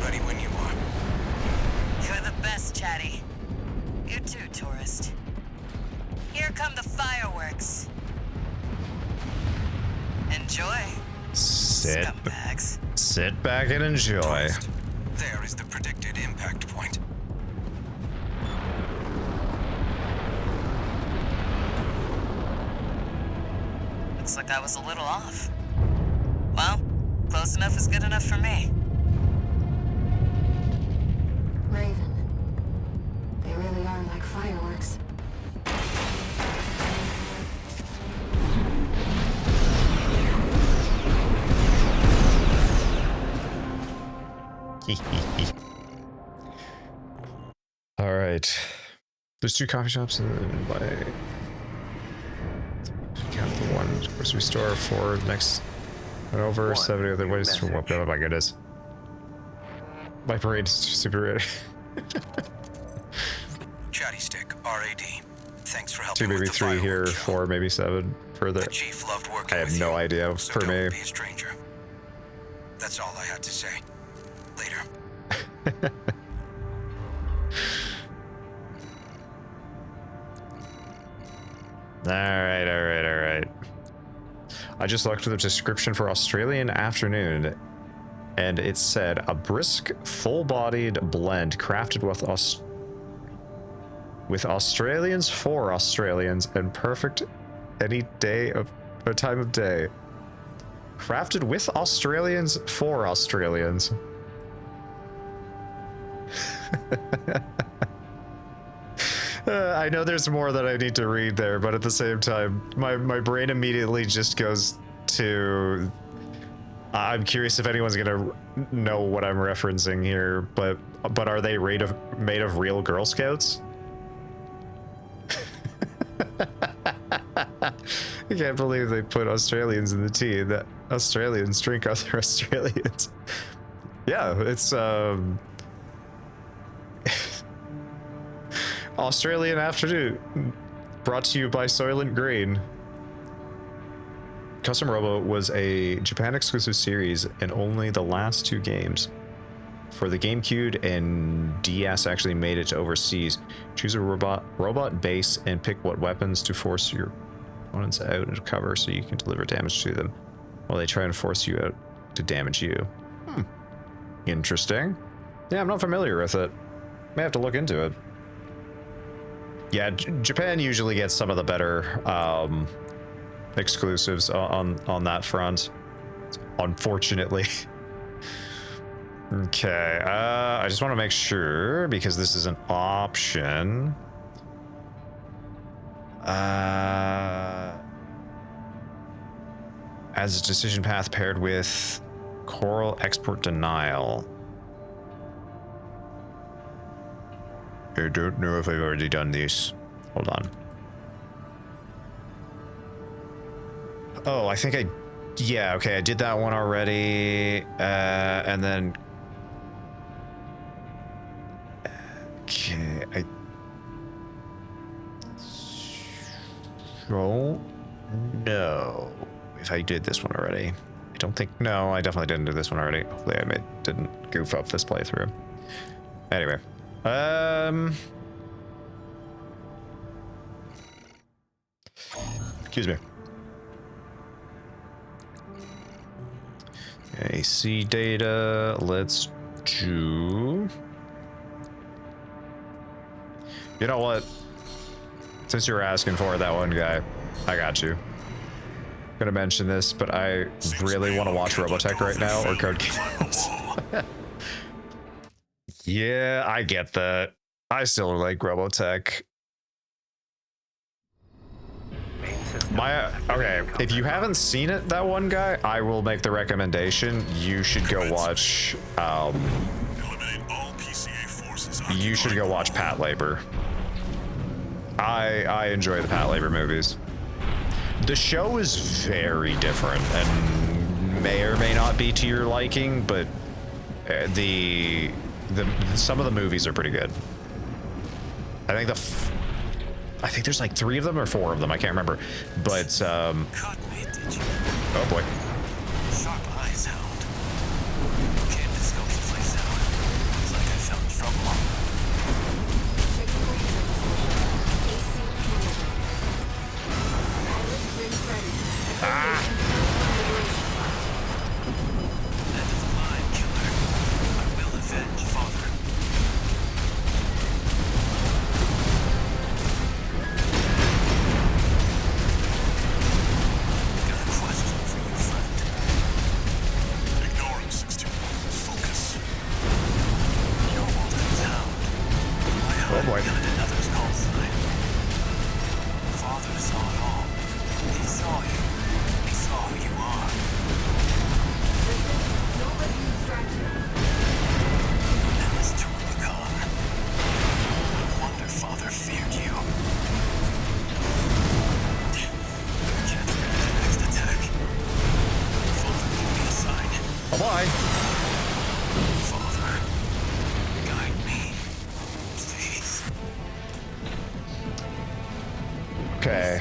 Ready when you are. You're the best, Chatty. You too, tourist. Here come the fireworks. Enjoy. Scumbags. Sit back and enjoy. Tourist, there is the predicted impact point. Looks like I was a little off. Well, close enough is good enough for me. Raven. They really are like fireworks. All right. There's 2 coffee shops and by count the 1 grocery store, 4 next and over 70 other ways to walk. Oh my goodness. My brain's super ready. Chatty Stick, RAD. Thanks for 2, helping maybe with the 3 here, fireworks show. 4, maybe 7 further. The Chief loved working I have with no you, idea so for don't me. be a stranger. That's all I had to say. Later. All right. I just looked at the description for Australian afternoon, and it said a brisk, full-bodied blend crafted with Australians for Australians and perfect any day of a time of day. Crafted with Australians for Australians. I know there's more that I need to read there, but at the same time, my brain immediately just goes to... I'm curious if anyone's gonna know what I'm referencing here, but are they made of real Girl Scouts? I can't believe they put Australians in the tea, that Australians drink other Australians. Yeah, it's Australian Afternoon, brought to you by Soylent Green. Custom Robo was a Japan exclusive series, and only the last 2 games for the GameCube and DS actually made it to overseas. Choose a robot base and pick what weapons to force your opponents out into cover so you can deliver damage to them while they try and force you out to damage you. Interesting. Yeah, I'm not familiar with it. May have to look into it. Yeah, Japan usually gets some of the better exclusives on that front, unfortunately. Okay, I just want to make sure, because this is an option. As a decision path paired with Coral Export Denial. I don't know if I've already done this. Hold on. Oh, I think yeah, okay, I did that one already. And then... Okay, I don't know if I did this one already. I don't think... No, I definitely didn't do this one already. Hopefully I didn't goof up this playthrough. Anyway. Excuse me. AC data, let's do... You know what? Since you were asking for it, that one guy, I got you. Gonna mention this, but I really want to watch Robotech right now, or Code Geass. Yeah, I get that. I still like Robotech. Okay, if you haven't seen it, that one guy, I will make the recommendation. You should go watch, you should go watch Patlabor. I enjoy the Patlabor movies. The show is very different and may or may not be to your liking, but the some of the movies are pretty good. I think I think there's like 3 of them or 4 of them. I can't remember. But Caught me, did you? oh boy. Sharp eyes, Hound. Came to scope the place out. Looks like I found trouble. Ah! End of the line, killer. I will avenge Father. Got a question for you, friend. Ignore him, 61. Focus. You're Walton's Hound. My Oh boy. gun and others' call sign. Father saw it all. He saw you. He saw who you are. Don't let me distract you. And this to Rubicon. No wonder Father feared you. Can't finish the next attack. Father gave me a sign. Oh boy. Father, guide me. Please. Okay.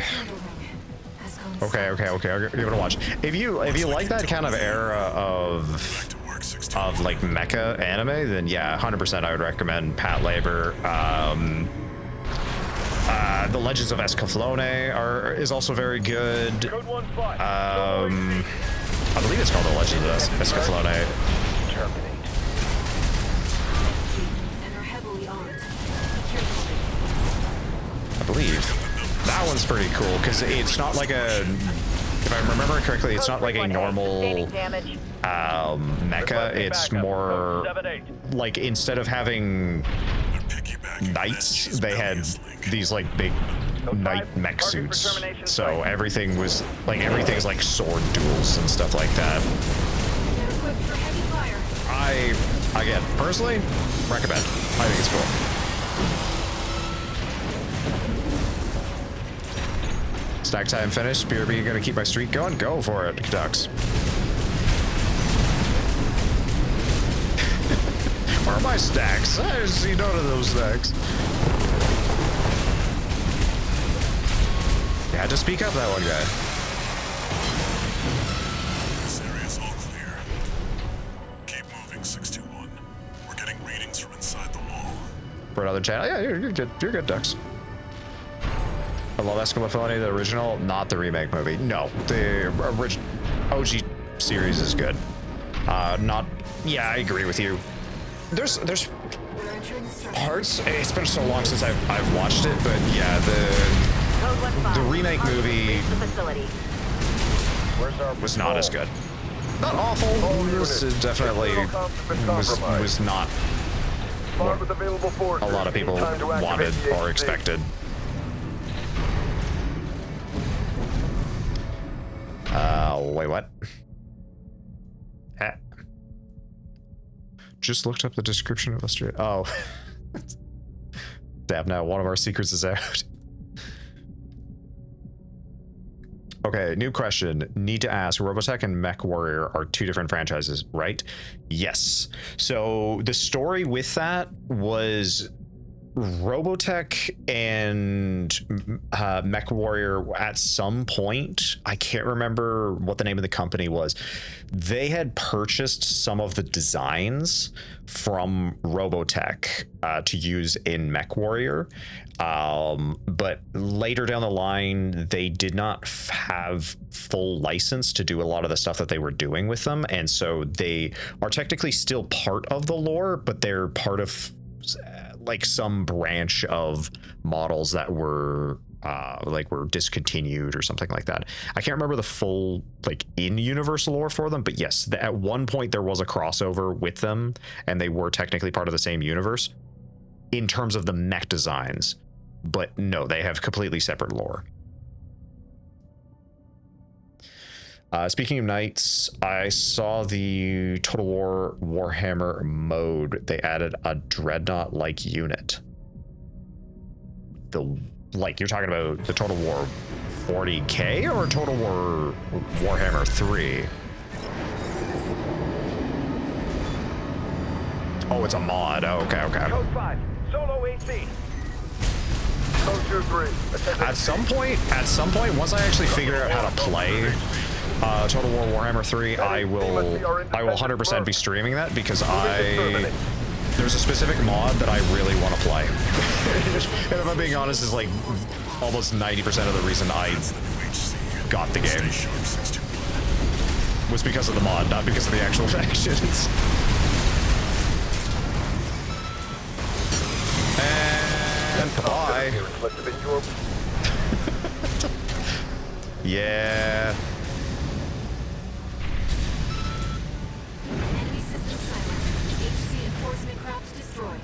Okay, I'll give it a watch. If you like that kind of era of like mecha anime, then yeah, 100% I would recommend Patlabor. The Legends of Escaflowne is also very good. I believe it's called The Legends of Escaflowne. And are heavily armed. I believe. That one's pretty cool because it's not like a, if I remember correctly, it's not like a normal mecha. It's more like instead of having knights, they had these like big knight mech suits. So everything's like sword duels and stuff like that. Again, personally, recommend. I think it's cool. Stack time finished. BRB gonna keep my streak going? Go for it, Ducks. Where are my stacks? I didn't see none of those stacks. You had to speak up, that one guy. This area's all clear. Keep moving, 621. We're getting readings from inside the wall. For another channel? Yeah, you're good. You're good, Ducks. I love Escaflowne, the original, not the remake movie. No, the original OG series is good. Yeah, I agree with you. There's parts. It's been so long since I've watched it, but yeah, the remake movie was not as good. Not awful. This definitely was not what a lot of people wanted or expected. Wait, what? Just looked up the description of Australia. Oh. Damn, now one of our secrets is out. Okay, new question. Need to ask, Robotech and MechWarrior are 2 different franchises, right? Yes. So the story with that was Robotech and MechWarrior at some point, I can't remember what the name of the company was, they had purchased some of the designs from Robotech to use in MechWarrior, but later down the line they did not have full license to do a lot of the stuff that they were doing with them, and so they are technically still part of the lore, but they're part of like some branch of models that were discontinued or something like that. I can't remember the full like in-universe lore for them, but yes, at one point there was a crossover with them and they were technically part of the same universe in terms of the mech designs, but no, they have completely separate lore. Speaking of knights, I saw the Total War Warhammer mode. They added a Dreadnought-like unit. You're talking about the Total War 40K or Total War Warhammer 3? Oh, Oh, it's a mod. Oh, okay, okay. Code 5, solo AC. Code 2-3. At some point, once I actually figure out how to play Total War Warhammer 3, I will 100% be streaming that because there's a specific mod that I really want to play. And if I'm being honest, is like almost 90% of the reason I got the game was because of the mod, not because of the actual factions. And bye. Yeah. Enemy system silent. HC enforcement craft destroyed.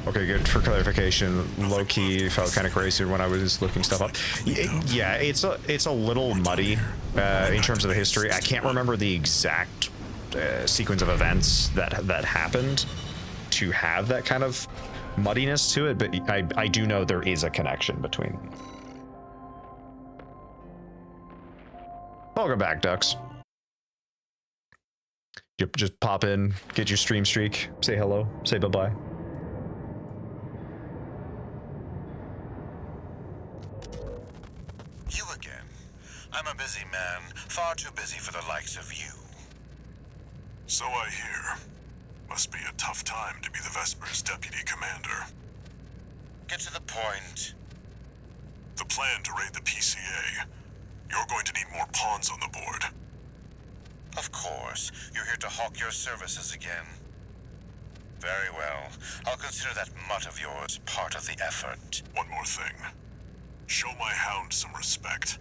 Okay, good. For clarification, low-key felt kind of crazy when I was looking stuff up. Yeah, it's a little muddy in terms of the history. I can't remember the exact sequence of events that happened to have that kind of muddiness to it, but I do know there is a connection between them. Welcome back, Ducks. You just pop in, get your stream streak, say hello, say bye-bye. You again. I'm a busy man, far too busy for the likes of you. So I hear. Must be a tough time to be the Vespers deputy commander. Get to the point. The plan to raid the PCA. You're going to need more pawns on the board. Of course, you're here to hawk your services again. Very well. I'll consider that mutt of yours part of the effort. One more thing. Show my hound some respect.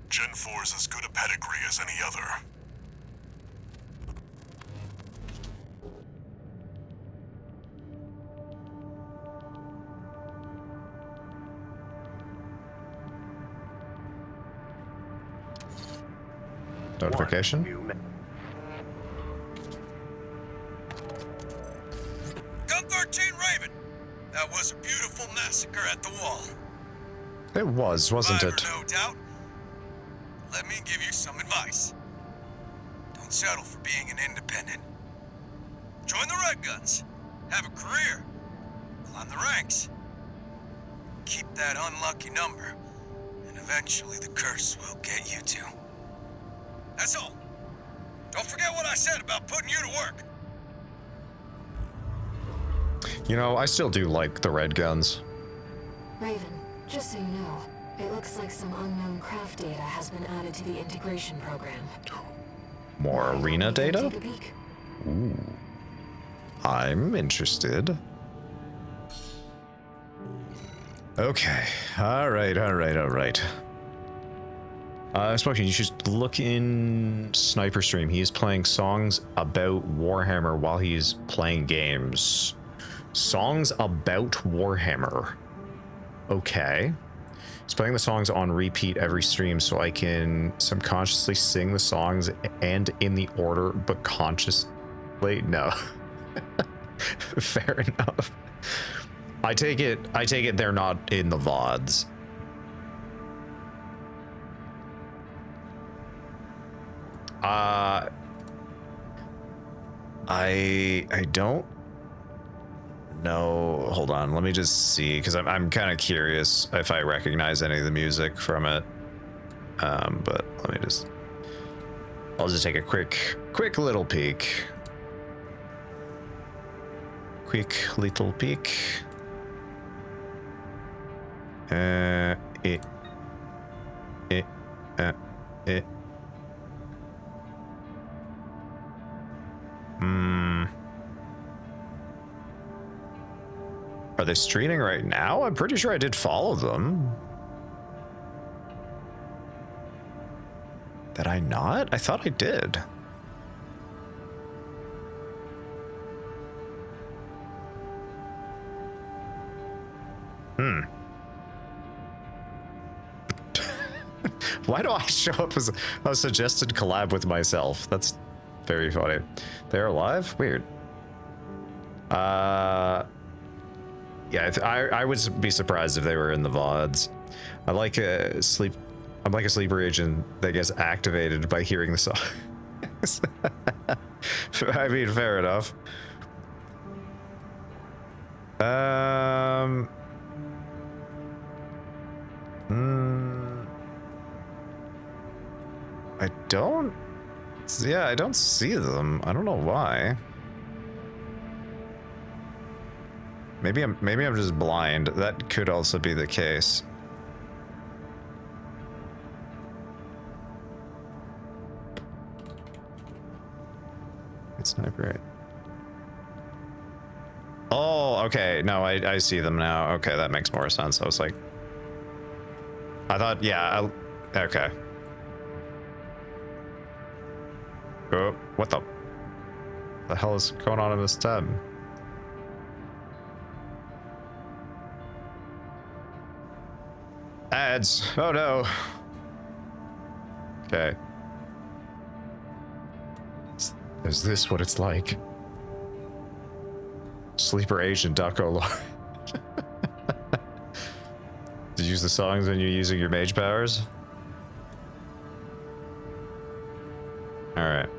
Gen 4 is as good a pedigree as any other. Notification. Gun 13 Raven. That was a beautiful massacre at the wall. It was, wasn't it? No doubt. Let me give you some advice. Don't settle for being an independent. Join the Red Guns. Have a career. Climb the ranks. Keep that unlucky number, and eventually the curse will get you too. That's all. Don't forget what I said about putting you to work. You know, I still do like the Red Guns. Raven, just so you know, it looks like some unknown craft data has been added to the integration program. More arena data? Take a peek. Ooh. I'm interested. Okay. Alright. Smoking, you should look in Sniper Stream. He is playing songs about Warhammer while he's playing games. Songs about Warhammer. Okay. He's playing the songs on repeat every stream so I can subconsciously sing the songs and in the order, but consciously. No. Fair enough. I take it they're not in the VODs. I don't know. Hold on, let me just see, because I'm kind of curious if I recognize any of the music from it. But I'll just take a quick little peek. Quick little peek. Are they streaming right now? I'm pretty sure I did follow them. Did I not? I thought I did. Why do I show up as a suggested collab with myself? That's very funny. They're alive? Weird. Yeah, I would be surprised if they were in the VODs. I'm like a sleeper agent that gets activated by hearing the song. songs. I mean, fair enough. I don't. Yeah, I don't see them. I don't know why. Maybe I'm just blind. That could also be the case. It's not great. Oh, okay. No, I see them now. Okay, that makes more sense. I was like, I thought, yeah, okay. Oh, what the hell is going on in this tab? Ads. Oh no. Okay. Is this what it's like? Sleeper Agent Ducko Lord. Did you use the songs when you're using your mage powers? Alright.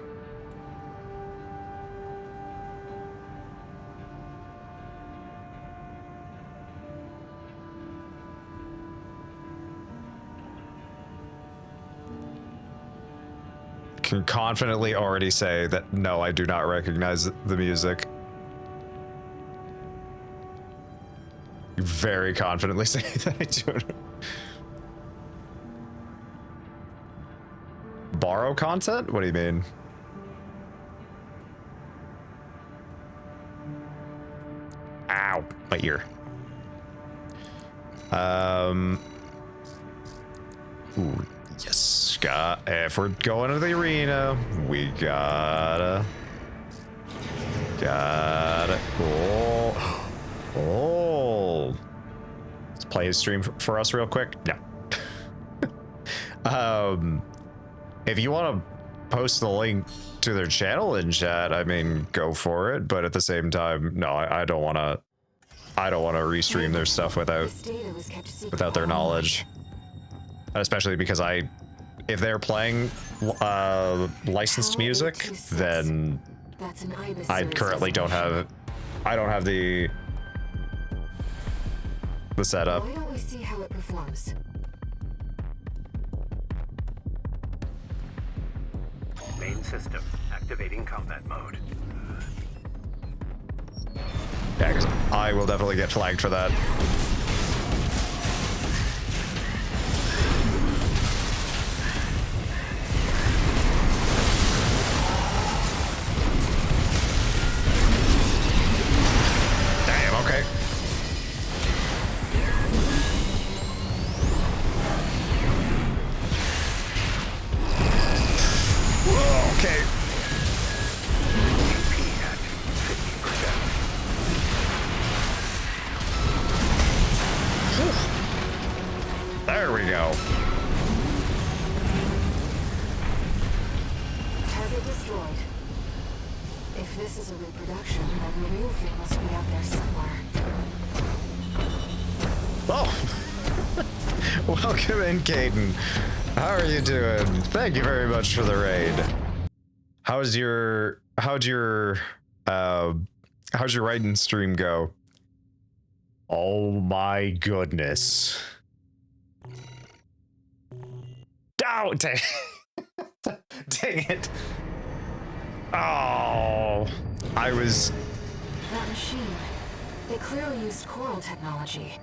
Can confidently already say that no, I do not recognize the music. Very confidently say that I do. Borrow content? What do you mean? Ow, my ear. Ooh, yes, if we're going to the arena, we gotta. Oh. Let's play his stream for us real quick. No. If you want to post the link to their channel in chat, I mean, go for it. But at the same time, no, I don't want to. I don't want to restream their stuff without their knowledge. Especially because if they're playing licensed music, then I currently don't have. I don't have the setup. Why don't we see how it performs? Main system activating combat mode. Yeah, because I will definitely get flagged for that. Damn, okay. Whoa, okay. There we go. Target destroyed. If this is a reproduction, then the real thing must be out there somewhere. Oh! Welcome in, Caden. How are you doing? Thank you very much for the raid. How'd your writing stream go? Oh my goodness. Oh, dang. Dang it. Oh, I was... That machine, they clearly used Coral technology.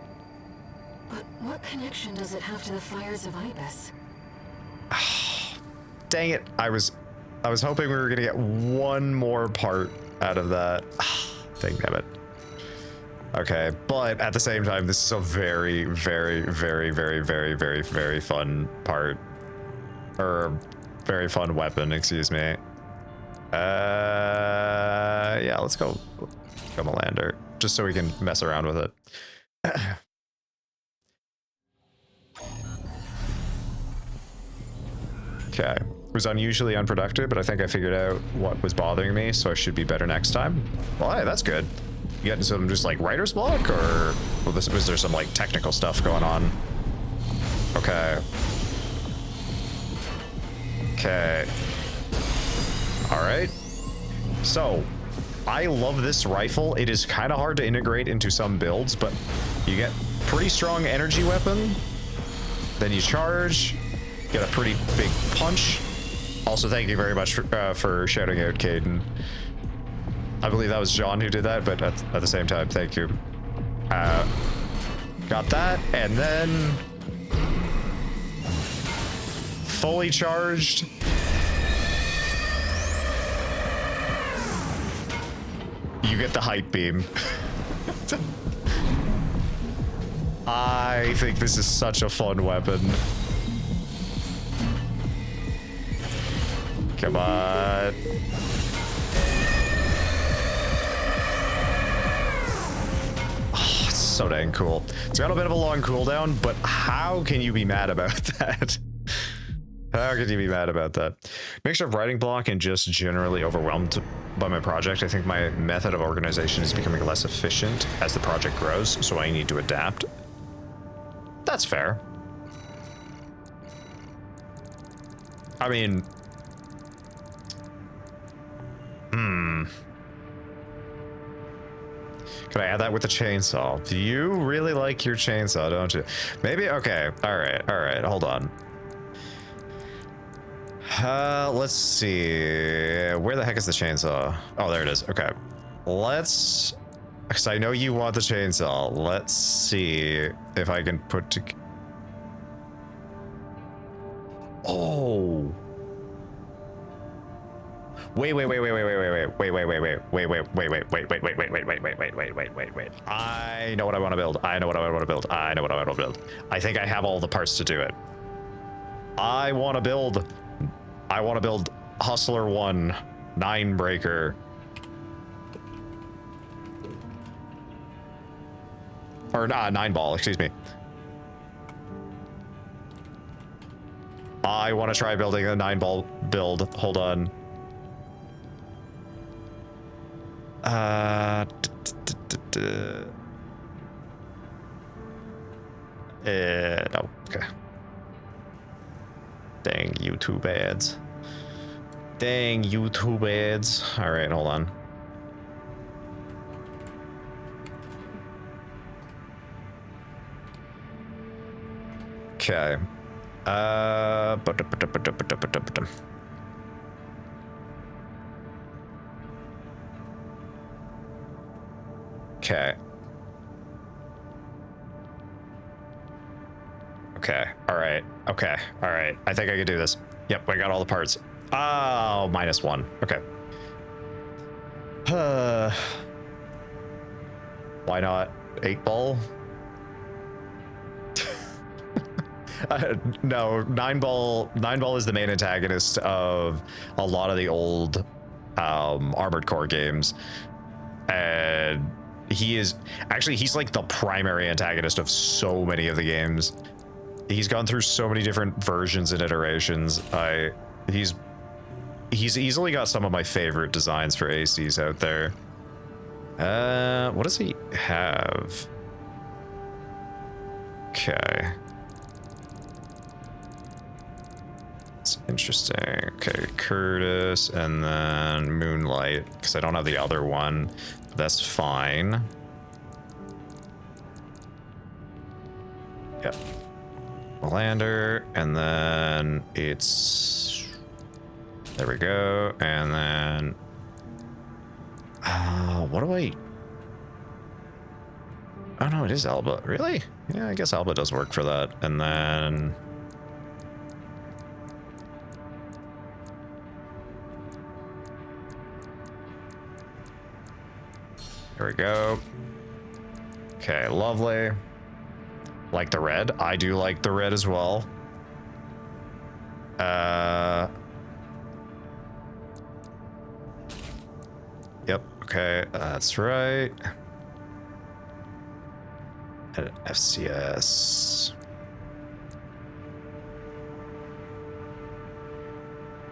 But what connection does it have to the fires of Ibis? Dang it. I was hoping we were gonna get one more part out of that. Dang it. Okay, but at the same time, this is a very, very, very, very, very, very, very fun part. Or very fun weapon, excuse me. Yeah, let's go Melander, just so we can mess around with it. Okay, it was unusually unproductive, but I think I figured out what was bothering me, so I should be better next time. Well, hey, that's good. You getting some just like writer's block, or was there some like technical stuff going on? Okay. Okay. All right. So, I love this rifle. It is kind of hard to integrate into some builds, but you get pretty strong energy weapon. Then you charge, get a pretty big punch. Also, thank you very much for shouting out Caden. I believe that was John who did that, but at the same time, thank you. Got that, and then fully charged. You get the hype beam. I think this is such a fun weapon. Come on. Oh, it's so dang cool. It's got a bit of a long cooldown, but how can you be mad about that? How could you be mad about that? Mixture of writing block and just generally overwhelmed by my project. I think my method of organization is becoming less efficient as the project grows, so I need to adapt. That's fair. I mean... Can I add that with the chainsaw? Do you really like your chainsaw, don't you? Maybe, okay. All right, hold on. Let's see. Where the heck is the chainsaw? Oh, there it is. Okay. Let's... Because I know you want the chainsaw. Let's see if I can put to... Oh. Wait. I know what I want to build. I think I have all the parts to do it. I want to build Hustler 1 9-breaker. Or 9-ball, excuse me. I want to try building a 9-ball build. Hold on. No, okay. Dang YouTube ads. All right, hold on. Okay. Okay. All right. I think I can do this. Yep, I got all the parts. Oh, -1. Okay. Why not 8-ball? No, 9-ball is the main antagonist of a lot of the old Armored Core games. And he's like the primary antagonist of so many of the games. He's gone through so many different versions and iterations. He's easily got some of my favorite designs for ACs out there. What does he have? Okay. It's interesting. Okay, Curtis and then Moonlight, because I don't have the other one. That's fine. Yep. Lander, and then it's... There we go, and then... what do I... Oh no, it is Alba. Really? Yeah, I guess Alba does work for that. And then... There we go. Okay, lovely. Like the red. I do like the red as well. Yep, okay, that's right. And FCS.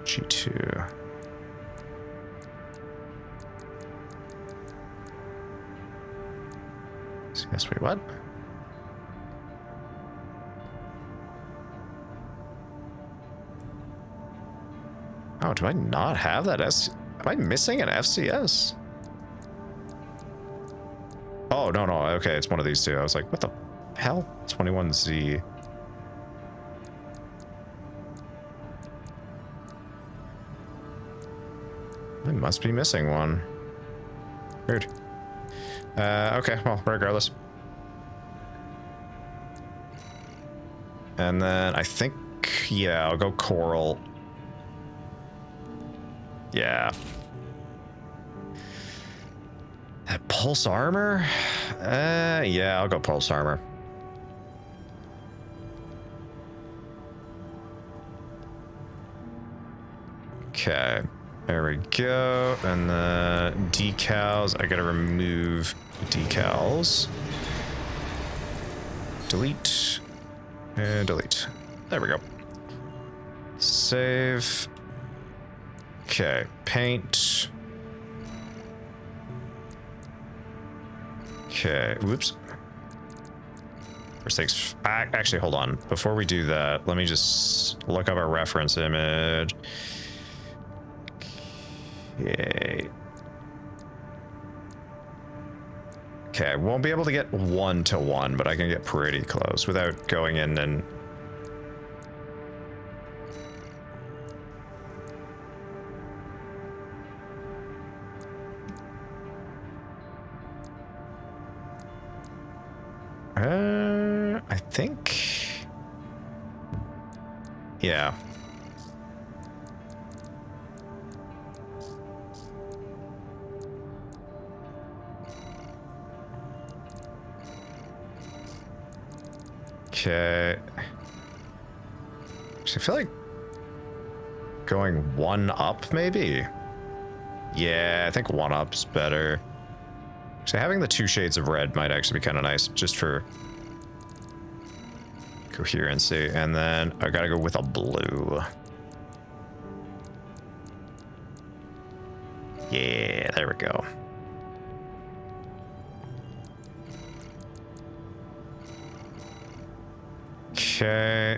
G2. Yes, wait, what? Oh, do I not have that Am I missing an FCS? Oh, no, no. Okay, it's one of these two. I was like, what the hell? 21Z. I must be missing one. Weird. Okay, well, regardless. And then I think, yeah, I'll go Coral. Yeah. That Pulse Armor? Yeah, I'll go Pulse Armor. Okay, there we go. And the decals, I gotta remove decals. Delete. And delete. There we go. Save. Okay, paint. Okay, whoops. First things, actually, hold on. Before we do that, let me just look up our reference image. Okay. Okay, I won't be able to get 1-to-1, but I can get pretty close without going in and... I think... Yeah. Okay. Actually, I feel like going 1 up, maybe? Yeah, I think 1 up's better. Actually, having the 2 shades of red might actually be kind of nice, just for coherency. And then I gotta go with a blue. Yeah, there we go. Okay,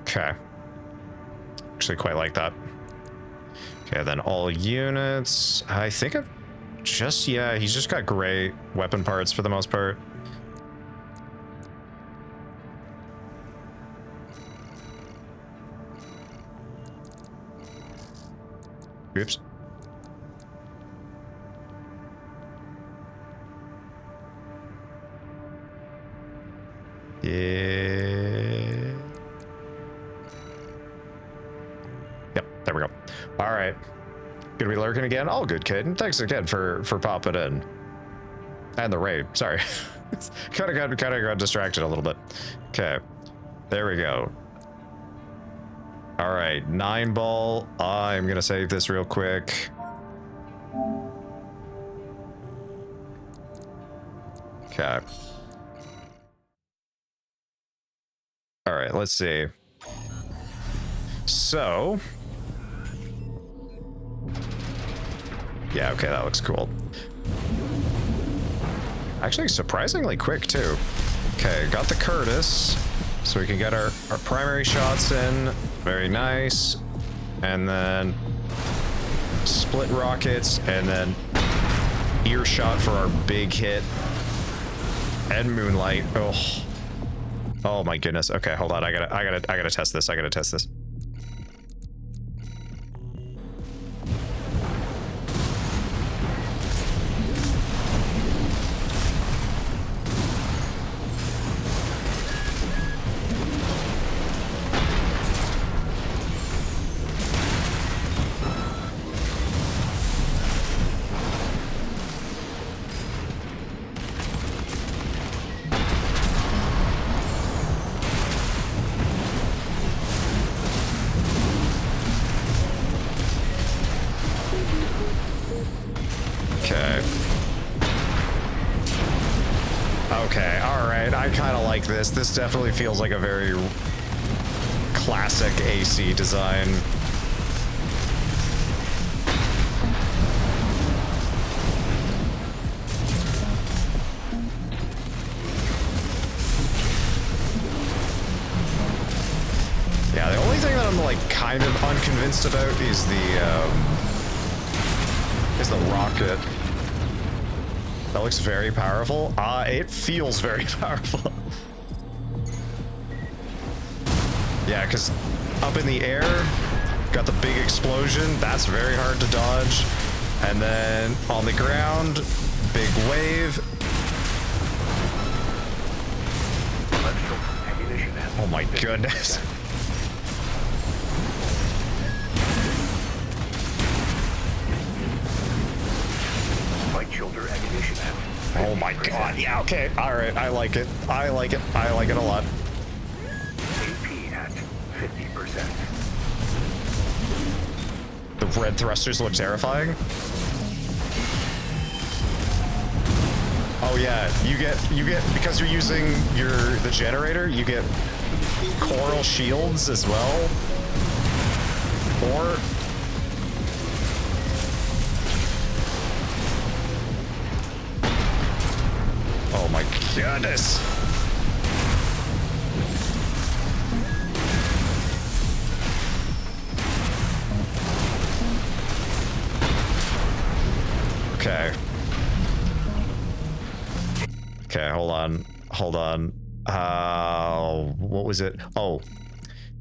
okay. Actually quite like that. Okay, then all units. I think I've just, yeah, he's just got gray weapon parts for the most part. Oops. Yeah. Yep, there we go. All right. Gonna be lurking again? All good, kid. And thanks again for popping in. And the raid. Sorry. kind of got distracted a little bit. Okay. There we go. All right, 9-ball. I'm gonna save this real quick. Okay. All right, let's see. So. Yeah, okay, that looks cool. Actually, surprisingly quick, too. Okay, got the Curtis. So we can get our primary shots in. Very nice. And then split rockets, and then earshot for our big hit. And moonlight. Oh. Oh my goodness. Okay, hold on. I gotta test this. I gotta test this. Okay, alright, I kind of like this. This definitely feels like a very classic AC design. I'm like kind of unconvinced about is the rocket. That looks very powerful. It feels very powerful. Yeah, because up in the air, got the big explosion. That's very hard to dodge. And then on the ground, big wave. Oh my goodness. Light shoulder ammunition at Oh my god. Yeah, okay. Alright, I like it. I like it. I like it a lot. AP at 50%. The red thrusters look terrifying. Oh yeah, you get because you're using the generator, you get coral shields as well. Or oh my goodness. Okay. Okay, hold on. What was it? Oh,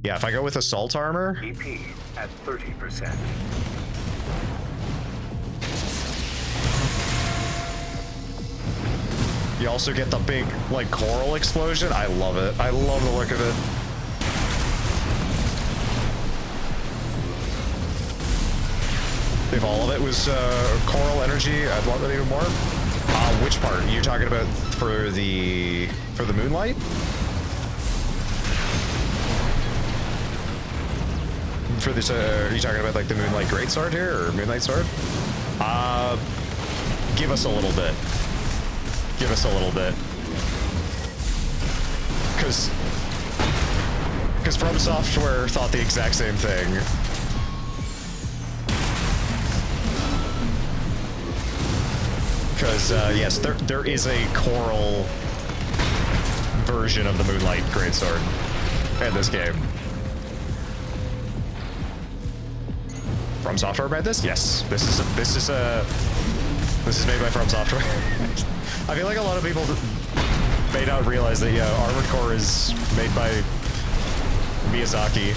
yeah, if I go with assault armor. AP at 30%. You also get the big, like, coral explosion. I love it. I love the look of it. If all of it was coral energy, I'd love it even more. Which part? Are you talking about for the moonlight? For this, are you talking about like the moonlight greatsword here or moonlight sword? Give us a little bit. Give us a little bit. Because From Software thought the exact same thing. Because, yes, there is a coral version of the Moonlight Greatsword in this game. From Software made this? Yes. This is made by From Software. I feel like a lot of people may not realize that, yeah, Armored Core is made by Miyazaki.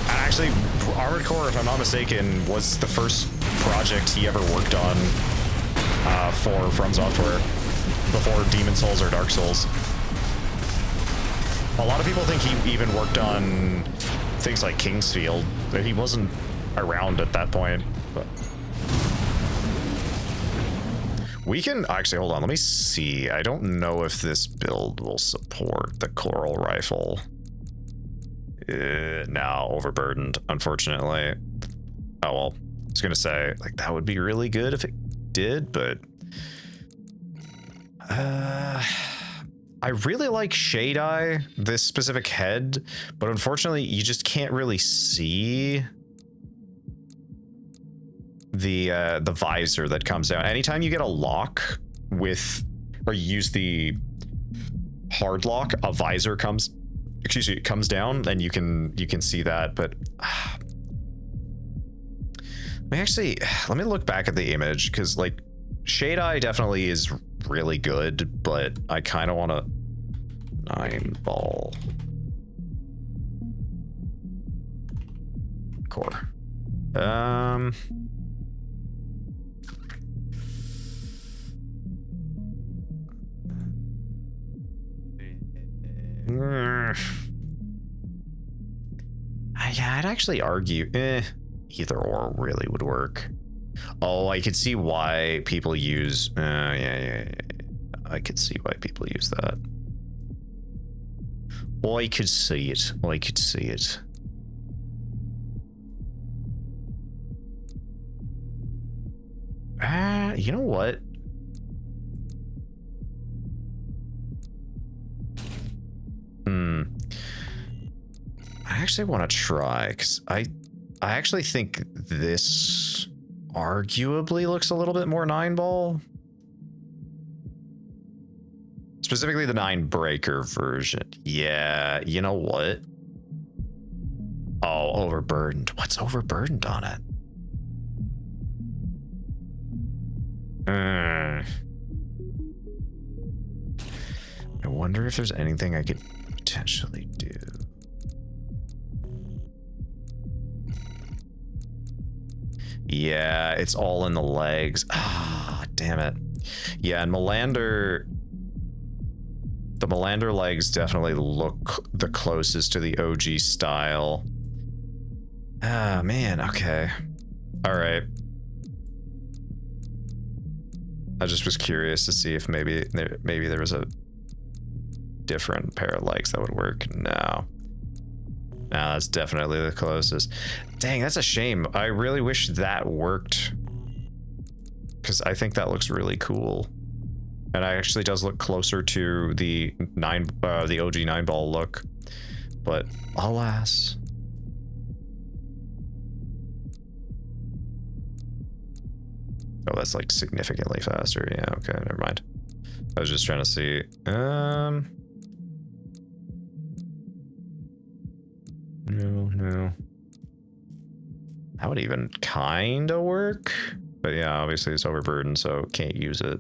And actually, Armored Core, if I'm not mistaken, was the first project he ever worked on for From Software before Demon's Souls or Dark Souls. A lot of people think he even worked on things like Kingsfield, but he wasn't around at that point. But we can actually, hold on, let me see. I don't know if this build will support the Coral Rifle. No, overburdened, unfortunately. Oh well, I was gonna say, like, that would be really good if it did, but I really like Shade Eye, this specific head, but unfortunately you just can't really see the visor that comes down. Anytime you get a lock with, or you use the hard lock, a visor comes, excuse me, it comes down, and you can see that. But let me look back at the image, because like Shade Eye definitely is really good, but I kind of want a 9-ball core. I'd actually argue either or really would work. Oh, I could see why people use yeah. I could see why people use that. Oh, I could see it. Oh, I could see it. You know what? I actually want to try, because I actually think this arguably looks a little bit more 9-ball. Specifically the 9-breaker version. Yeah, you know what? Oh, overburdened. What's overburdened on it? I wonder if there's anything I could potentially do. Yeah, it's all in the legs. Ah, damn it. Yeah, and Melander... The Melander legs definitely look the closest to the OG style. Ah, man, okay. Alright. I just was curious to see if maybe there was a different pair of legs that would work. No. No, that's definitely the closest. Dang, that's a shame. I really wish that worked. Because I think that looks really cool. And it actually does look closer to the OG 9-ball look. But alas. Oh, that's like significantly faster. Yeah, okay, never mind. I was just trying to see. No. That would even kind of work. But yeah, obviously it's overburdened, so can't use it.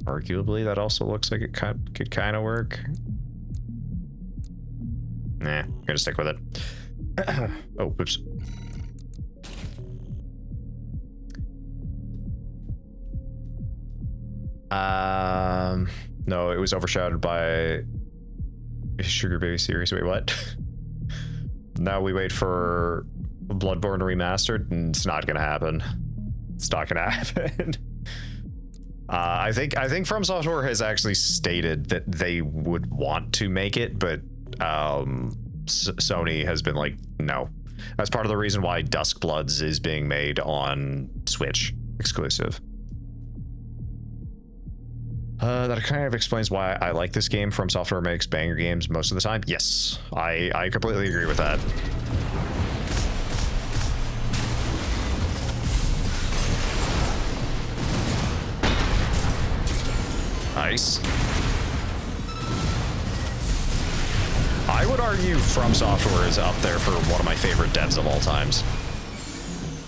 Arguably, that also looks like it could kind of work. Nah, I'm gonna stick with it. Oh, oops. No, it was overshadowed by Sugar Baby Series. Wait, what? Now we wait for Bloodborne Remastered, and it's not gonna happen. It's not gonna happen. I think From Software has actually stated that they would want to make it, but Sony has been like, no. That's part of the reason why Duskbloods is being made on Switch exclusive. That kind of explains why I like this game. From Software makes banger games most of the time. Yes, I completely agree with that. Nice. I would argue From Software is up there for one of my favorite devs of all times.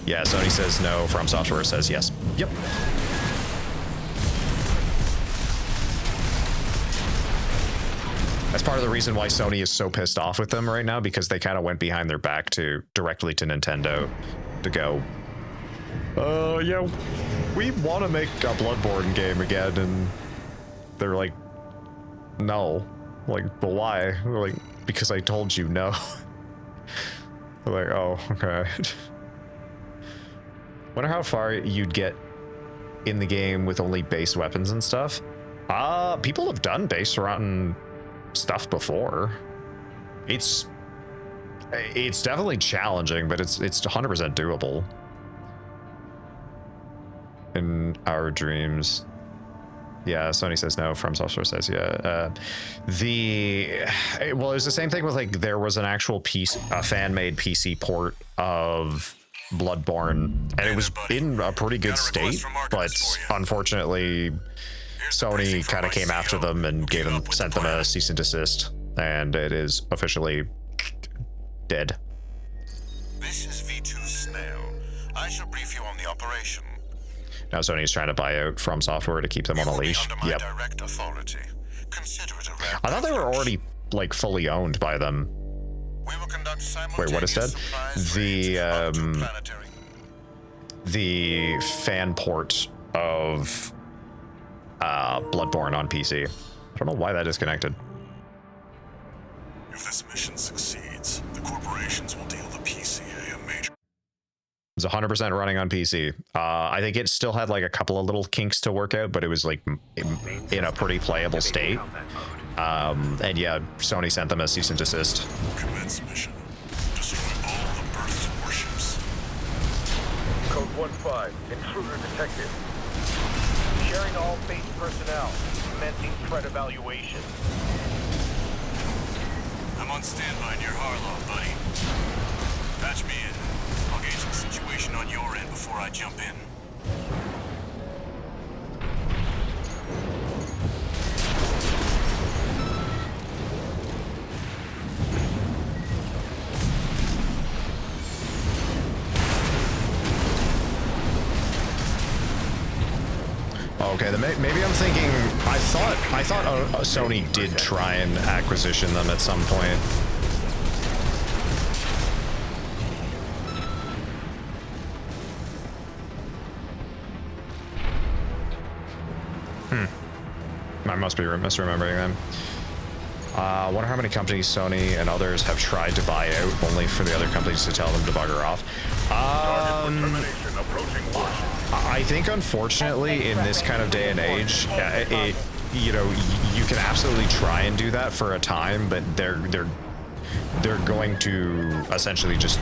Yeah, Sony says no, From Software says yes. Yep. That's part of the reason why Sony is so pissed off with them right now, because they kind of went behind their back directly to Nintendo to go, yeah, we want to make a Bloodborne game again, and they're like, no. Like, but why? They're like, because I told you no. They're like, oh, okay. Wonder how far you'd get in the game with only base weapons and stuff. People have done base rotten stuff before. It's definitely challenging, but it's 100% doable. In our dreams. Yeah, Sony says no, From Software says yeah. It was the same thing with, like, there was an actual fan-made PC port of Bloodborne, and it was in a pretty good state, but unfortunately Sony kind of came after them and sent them a cease and desist, and it is officially dead. This is V2 Snail. I shall brief you on the operation. Now Sony's trying to buy out From Software to keep them on a leash. Yep. Direct authority. Consider it a rare I thought they were already, like, fully owned by them. We will conduct Wait, what is that? The fan port of Bloodborne on PC. I don't know why that disconnected. If this mission succeeds, the corporations will deal the PCA a major... It was 100% running on PC. I think it still had like a couple of little kinks to work out, but it was like in a pretty playable state. And yeah, Sony sent them a cease and desist. Commence mission. Destroy all the Earth's warships. Code 1-5, intruder detected. Sharing all base personnel. Commencing threat evaluation. I'm on standby near Harlow, buddy. Patch me in. I'll gauge the situation on your end before I jump in. okay, then maybe I'm thinking. I thought Sony did try and acquisition them at some point. I must be misremembering them. Wonder how many companies Sony and others have tried to buy out, only for the other companies to tell them to bugger off. I think, unfortunately, in this kind of day and age, you know, you can absolutely try and do that for a time, but they're going to essentially just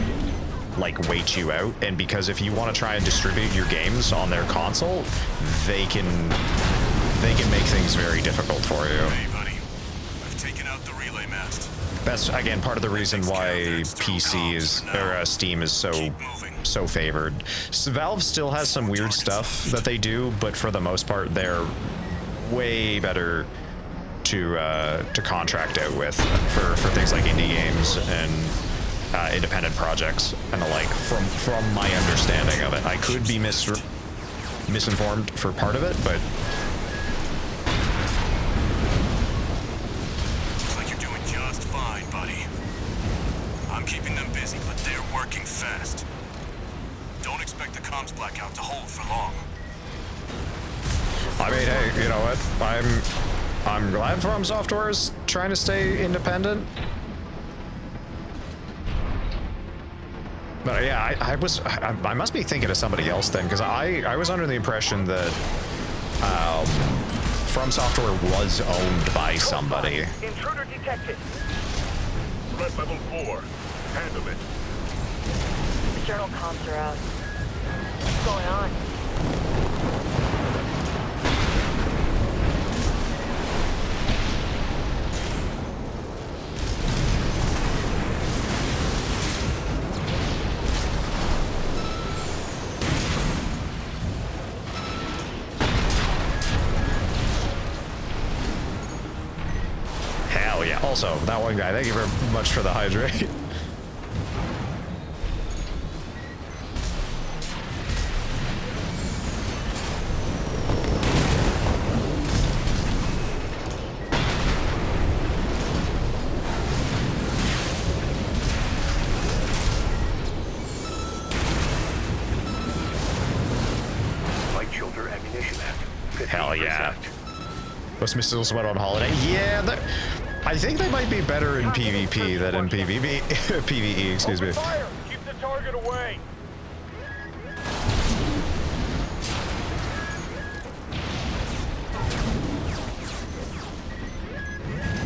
like wait you out. And because if you want to try and distribute your games on their console, they can make things very difficult for you. Hey, buddy. I've taken out the relay mast. That's again part of the reason why PC is or Steam is so favored. So Valve still has some weird stuff that they do, but for the most part, they're way better to contract out with for things like indie games and independent projects and the like. From my understanding of it, I could be misinformed for part of it, but. Keeping them busy, but they're working fast. Don't expect the comms blackout to hold for long. I mean, hey, you know what? I'm glad From Software is trying to stay independent. But yeah, I must be thinking of somebody else then, because I was under the impression that From Software was owned by somebody. Intruder detected. Threat level 4. Handle it. The journal comms are out. What's going on? Hell yeah. Also, that one guy, thank you very much for the hydrate. Hell yeah. Those missiles went on holiday. Yeah, I think they might be better in PvP than in PvP. PvE, excuse me. Fire! Keep the target away.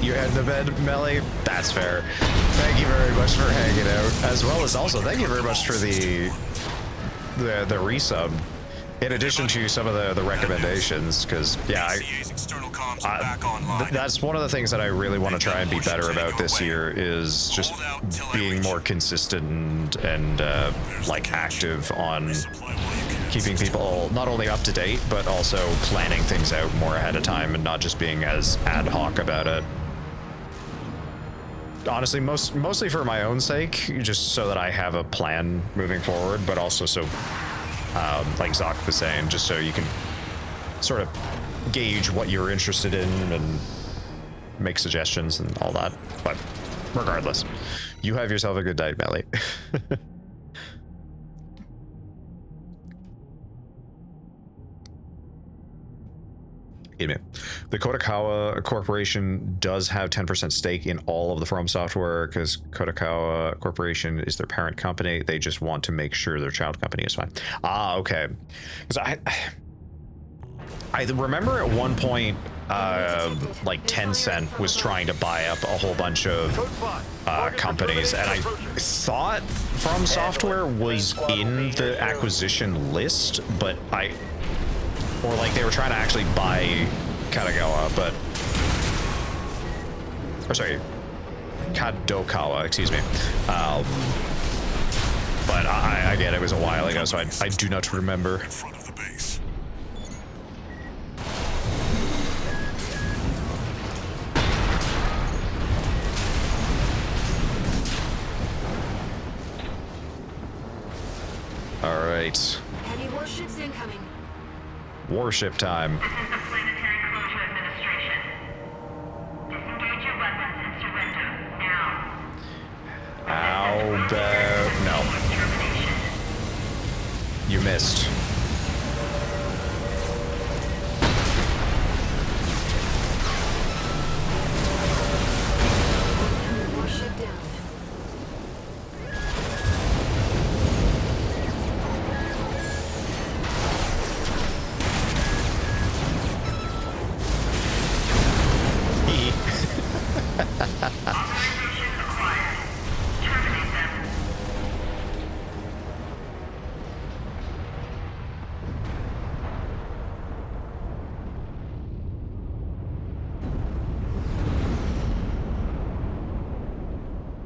You head to bed, Melly? That's fair. Thank you very much for hanging out, as well as also thank you very much for the resub. In addition to some of the recommendations, because yeah, that's one of the things that I really want to try and be better about this year is just being more consistent and like active on keeping people not only up to date but also planning things out more ahead of time and not just being as ad hoc about it. Honestly, mostly for my own sake, just so that I have a plan moving forward, but also so. Like Zach was saying, just so you can sort of gauge what you're interested in and make suggestions and all that. But regardless, you have yourself a good night, Melly. The Kodakawa Corporation does have 10% stake in all of the From Software because Kodakawa Corporation is their parent company. They just want to make sure their child company is fine. Ah, okay. Because I remember at one point, like Tencent was trying to buy up a whole bunch of companies, and I thought From Software was in the acquisition list, but or like they were trying to actually buy Kadokawa, but or sorry, Kadokawa, excuse me. But again, it was a while ago, so I do not remember. In front of the base. All right. Heavy warships incoming. Warship time. This is the Planetary Closure Administration. Disengage your weapons and surrender now. How about... No. You missed. Warship down. Authorization acquired. Terminate them.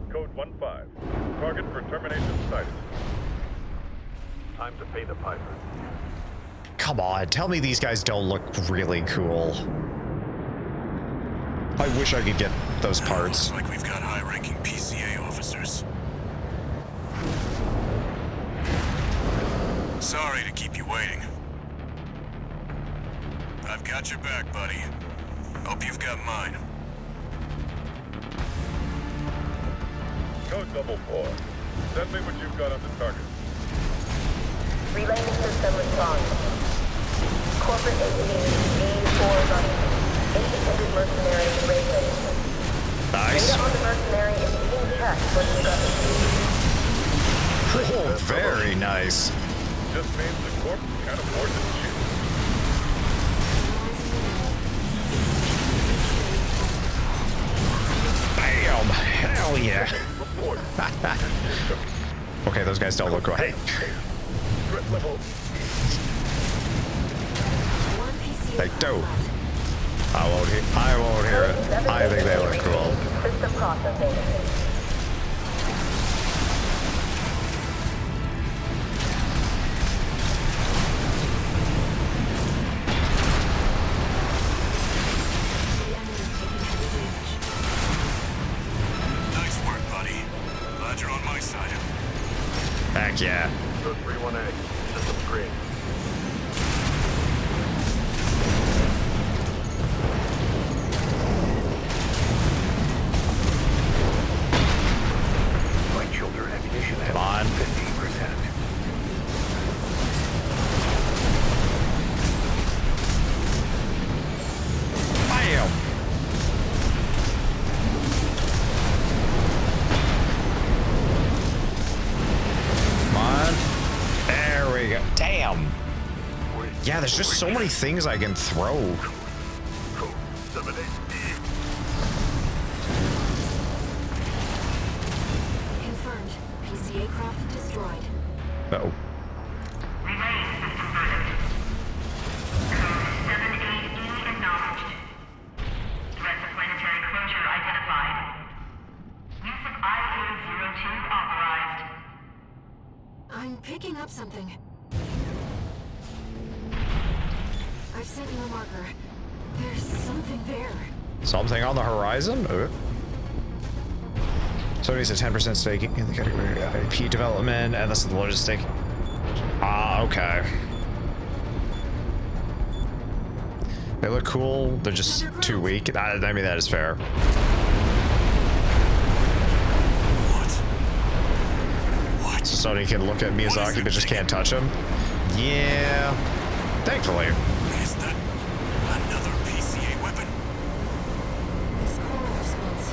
Code 1-5. Target for termination sighted. Time to pay the piper. Come on, tell me these guys don't look really cool. I wish I could get those parts. Looks like we've got high-ranking PCA officers. Sorry to keep you waiting. I've got your back, buddy. Hope you've got mine. Code 4. Send me what you've got on the target. Relaying system response. Corporate entity B4 running. Independent mercenary rated. Nice. Data on the mercenary is being checked for discrepancy. Oh, very nice. Just means the corp can't afford to cheat. Bam! Hell yeah! Report. Okay, those guys don't look right. Threat level. They do. I won't hear it. I think they look cool. System processing. Nice work, buddy. Glad you're on my side. Heck yeah. Code 3-1A. System green. Right shoulder ammunition at Come on. 15%. Bam! Come on. There we go. Damn. Yeah, there's just so many things I can throw. Code 7-8. Confirmed. PCA craft destroyed. Uh-oh. Relaying system verdict. Code 7-8E acknowledged. Threat to planetary closure identified. Use of IA-02 authorized. I'm picking up something. I've sent you a marker. There's something there. Something on the horizon? Sony's a 10% stake in the category of IP development, and this is the largest stake. Ah, okay. They look cool, they're just too weak. I mean, that is fair. What? So Sony can look at Miyazaki but just can't touch him? Yeah. Thankfully. Is that another PCA weapon? This coral response.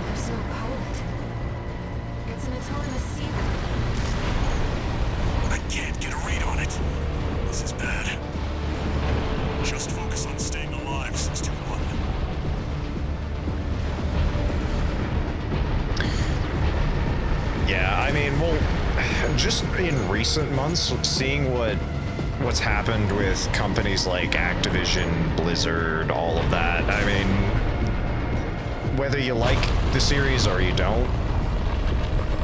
There's no pilot. It's an autonomous sea. I can't get a read on it. This is bad. Just focus on staying alive, 621. Yeah, I mean, well, just in recent months, seeing what's happened with companies like Activision, Blizzard, all of that. I mean, whether you like the series or you don't,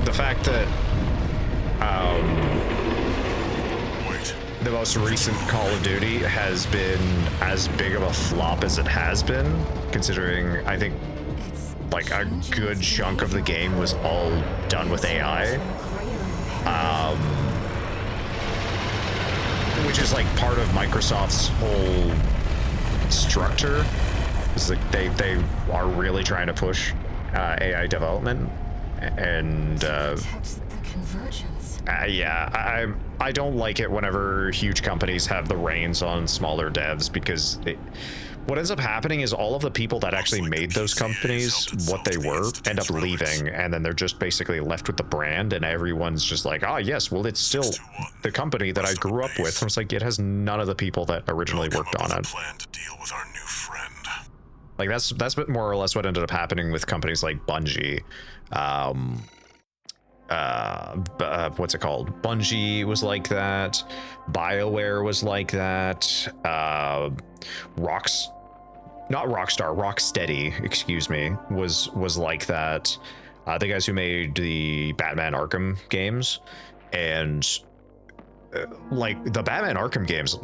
the fact that the most recent Call of Duty has been as big of a flop as it has been, considering I think like a good chunk of the game was all done with AI. which is like part of Microsoft's whole structure. Is like they are really trying to push AI development, and yeah, I don't like it whenever huge companies have the reins on smaller devs, because what ends up happening is all of the people that actually made those companies what they were end up leaving, and then they're just basically left with the brand, and everyone's just like, oh yes, well it's still the company that I grew up with. And it's like, it has none of the people that originally worked on it. Like that's more or less what ended up happening with companies like Bungie. What's it called? Bungie was like that. BioWare was like that. Rocksteady, excuse me, was like that. The guys who made the Batman Arkham games, and like the Batman Arkham games,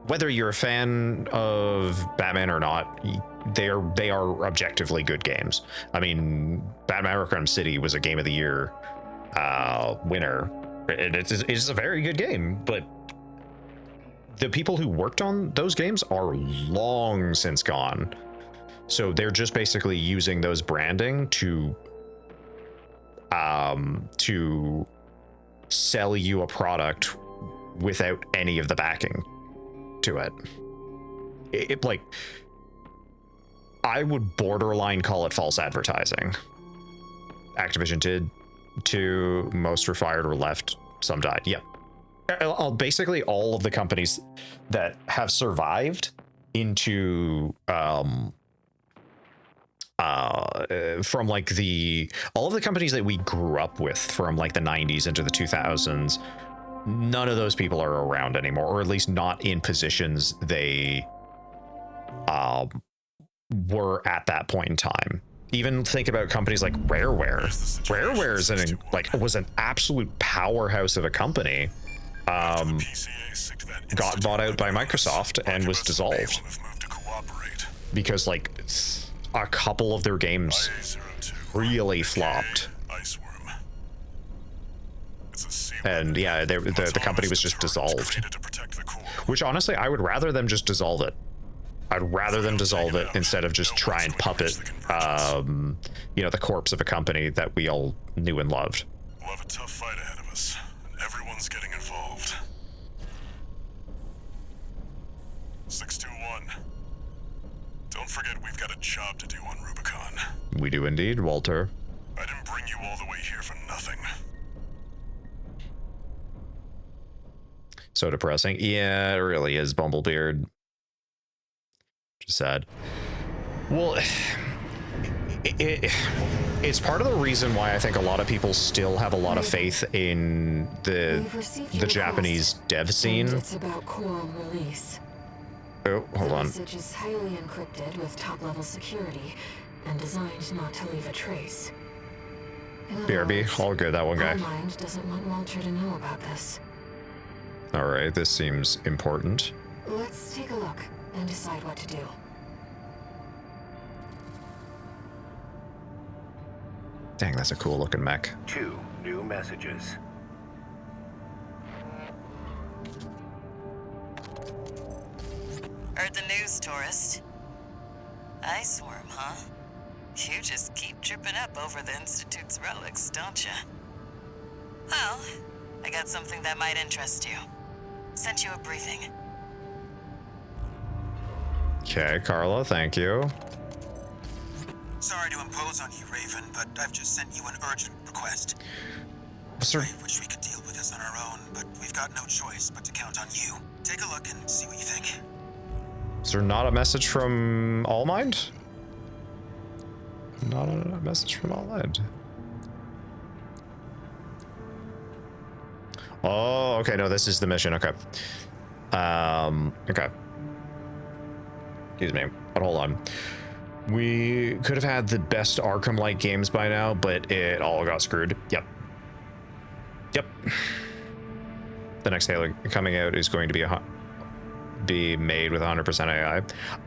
whether you're a fan of Batman or not, they are objectively good games. I mean, Batman Arkham City was a Game of the Year winner, and it's a very good game, but the people who worked on those games are long since gone, so they're just basically using those branding to sell you a product without any of the backing to it. It like, I would borderline call it false advertising. Activision did. To most were fired or left, some died. Yep. Basically all of the companies that have survived into from like all of the companies that we grew up with from like the 90s into the 2000s, none of those people are around anymore, or at least not in positions they were at that point in time. Even think about companies like Rareware. Rareware is was an absolute powerhouse of a company. Got bought out by Microsoft and was dissolved because like a couple of their games really flopped. And yeah, the company was just dissolved. Which honestly, I would rather them just dissolve it. I'd rather them dissolve it instead of just try and puppet, the corpse of a company that we all knew and loved. We'll have a tough fight ahead of us, and everyone's getting involved. 621. Don't forget we've got a job to do on Rubicon. We do indeed, Walter. I didn't bring you all the way here for nothing. So depressing. Yeah, it really is, Bumblebeard. Just sad. Well, it's part of the reason why I think a lot of people still have a lot of faith in the Japanese dev scene. It's about Coral release. Oh, hold on. The message is highly encrypted with top-level security and designed not to leave a trace. BRB, all good, that one guy. Mind doesn't want Walter to know about this. All right, this seems important. Let's take a look and decide what to do. Dang, that's a cool looking mech. 2 new messages. Heard the news, tourist. Iceworm, huh? You just keep tripping up over the Institute's relics, don't you? Well, I got something that might interest you. Sent you a briefing. Okay, Carla, thank you. Sorry to impose on you, Raven, but I've just sent you an urgent request. Sir. I wish we could deal with this on our own, but we've got no choice but to count on you. Take a look and see what you think. Is there not a message from Allmind? Not a message from Allmind. Oh, okay, no, this is the mission, okay. Okay. Excuse me, but hold on. We could have had the best Arkham-like games by now, but it all got screwed. Yep. The next Halo coming out is going to be made with 100% AI.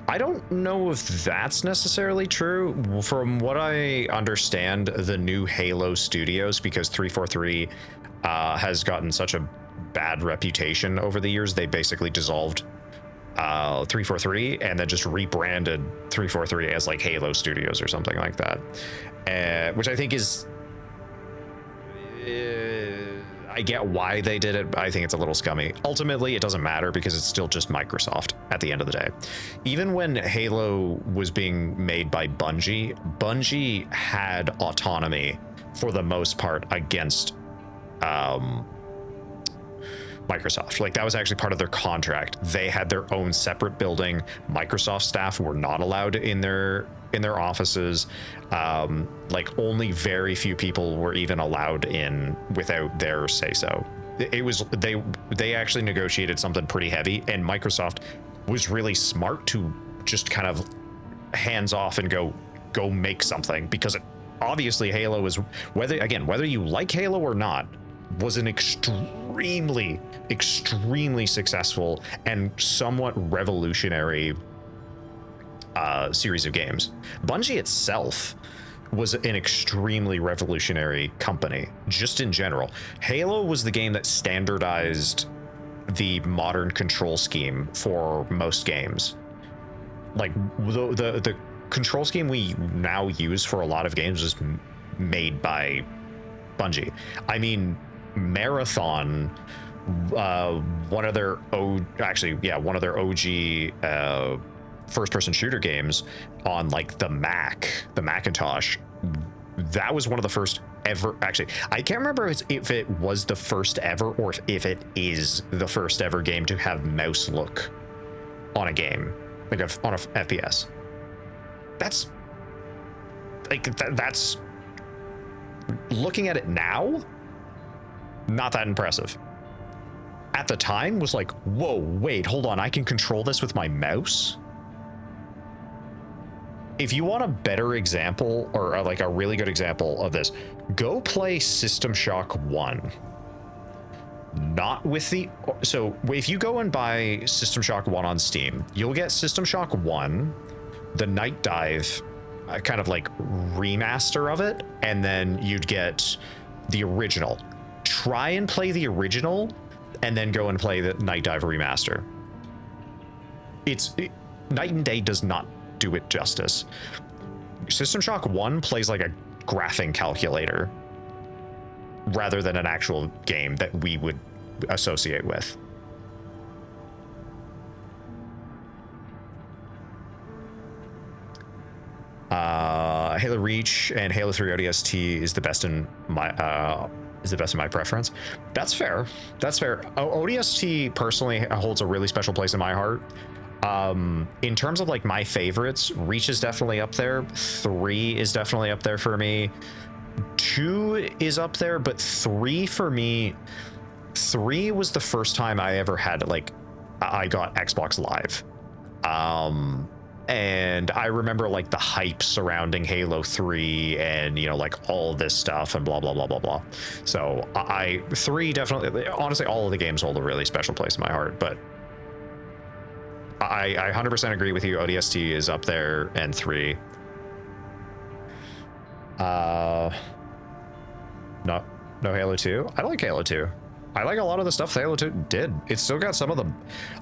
I don't know if that's necessarily true. From what I understand, the new Halo studios, because 343 has gotten such a bad reputation over the years, they basically dissolved 343 and then just rebranded 343 as like Halo Studios or something like that, which I think is I get why they did it, but I think it's a little scummy. Ultimately, it doesn't matter because it's still just Microsoft at the end of the day. Even when Halo was being made by Bungie had autonomy for the most part against Microsoft. Like, that was actually part of their contract. They had their own separate building. Microsoft staff were not allowed in their offices. Like, only very few people were even allowed in without their say so. It was they actually negotiated something pretty heavy, and Microsoft was really smart to just kind of hands off and go make something, because obviously Halo is, whether you like Halo or not, was an extremely successful and somewhat revolutionary series of games. Bungie itself was an extremely revolutionary company, just in general. Halo was the game that standardized the modern control scheme for most games. Like, the control scheme we now use for a lot of games was made by Bungie. I mean, Marathon, one of their OG first-person shooter games on like the Macintosh, that was one of the first ever. Actually, I can't remember if it was the first ever or if it is the first ever game to have mouse look on a game, like on a FPS. That's like that's looking at it now, not that impressive. At the time was like, whoa, wait, hold on, I can control this with my mouse? If you want a better example, or like a really good example of this, go play System Shock 1. Not with the... So if you go and buy System Shock 1 on Steam, you'll get System Shock 1, the Night Dive, kind of like remaster of it, and then you'd get the original. Try and play the original, and then go and play the Night Dive remaster. Night and day does not do it justice. System Shock 1 plays like a graphing calculator rather than an actual game that we would associate with. Halo Reach and Halo 3 ODST is the best in my preference. That's fair. ODST personally holds a really special place in my heart. In terms of like my favorites, Reach is definitely up there. 3 is definitely up there for me. 2 is up there, but 3 for me, 3 was the first time I ever had, like, I got Xbox Live. And I remember like the hype surrounding Halo 3 and, you know, like all this stuff and blah, blah, blah, blah, blah. So 3 definitely, honestly, all of the games hold a really special place in my heart, but I 100% agree with you. ODST is up there, and 3. No Halo 2. I like Halo 2. I like a lot of the stuff Halo 2 did. It's still got some of the...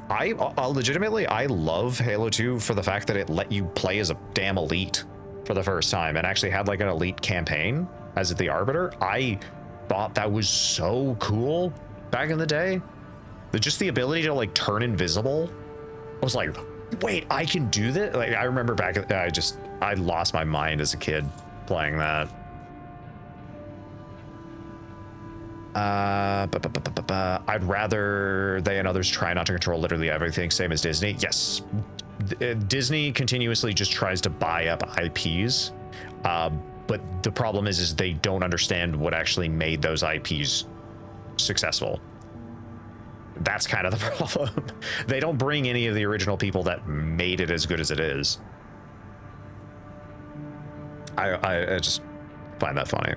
I love Halo 2 for the fact that it let you play as a damn elite for the first time and actually had like an elite campaign as the Arbiter. I thought that was so cool back in the day. Just the ability to like turn invisible. I was like, wait, I can do this? Like, I remember back, I lost my mind as a kid playing that. I'd rather they and others try not to control literally everything, same as Disney. Yes, Disney continuously just tries to buy up IPs, but the problem is they don't understand what actually made those IPs successful. That's kind of the problem. They don't bring any of the original people that made it as good as it is. I just find that funny.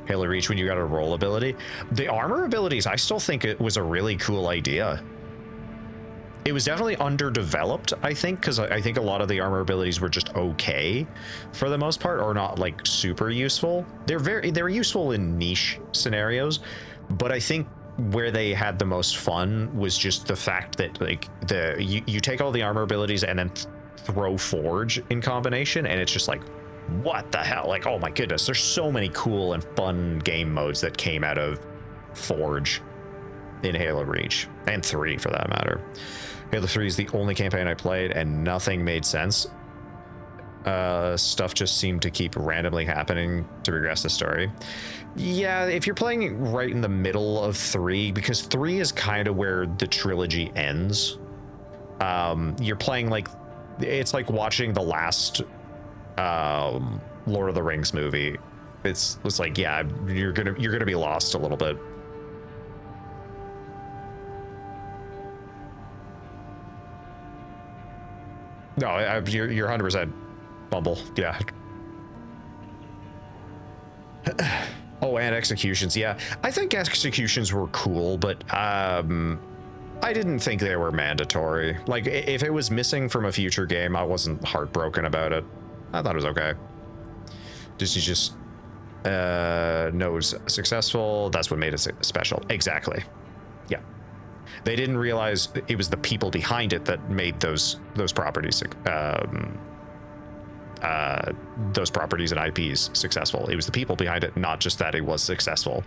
Halo Reach, when you got a roll ability. The armor abilities, I still think it was a really cool idea. It was definitely underdeveloped, I think, because I think a lot of the armor abilities were just okay for the most part, or not like super useful. They're useful in niche scenarios, But I think where they had the most fun was just the fact that like you take all the armor abilities and then throw Forge in combination, and it's just like, what the hell? Like, oh my goodness, there's so many cool and fun game modes that came out of Forge in Halo Reach, and 3 for that matter. Halo 3 is the only campaign I played, and nothing made sense. Stuff just seemed to keep randomly happening to progress the story. Yeah, if you're playing right in the middle of 3, because 3 is kind of where the trilogy ends. You're playing like, it's like watching the last Lord of the Rings movie. It's like, yeah, you're gonna be lost a little bit. No, you're 100% Bumble. Yeah. Oh, and executions. Yeah, I think executions were cool, but I didn't think they were mandatory. Like, if it was missing from a future game, I wasn't heartbroken about it. I thought it was okay. Just knows successful. That's what made it special. Exactly. Yeah. They didn't realize it was the people behind it that made those properties and IPs successful. It was the people behind it, not just that it was successful.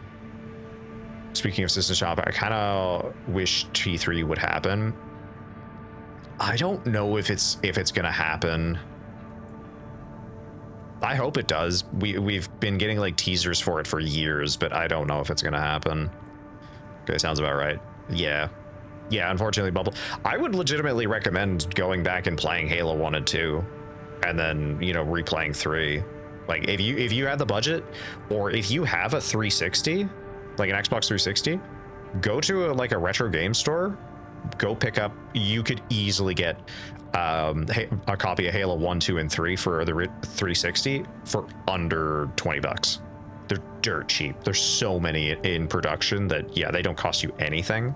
Speaking of System Shock, I kind of wish T3 would happen. I don't know if it's gonna happen. I hope it does. We've been getting like teasers for it for years, but I don't know if it's gonna happen. Okay, sounds about right. Yeah, unfortunately, Bubble. I would legitimately recommend going back and playing Halo 1 and 2, and then, you know, replaying 3. Like, if you had the budget, or if you have a 360, like an Xbox 360, go to a retro game store, go pick up. You could easily get a copy of Halo 1, 2, and 3 for the 360 for under $20. They're dirt cheap. There's so many in production that, yeah, they don't cost you anything.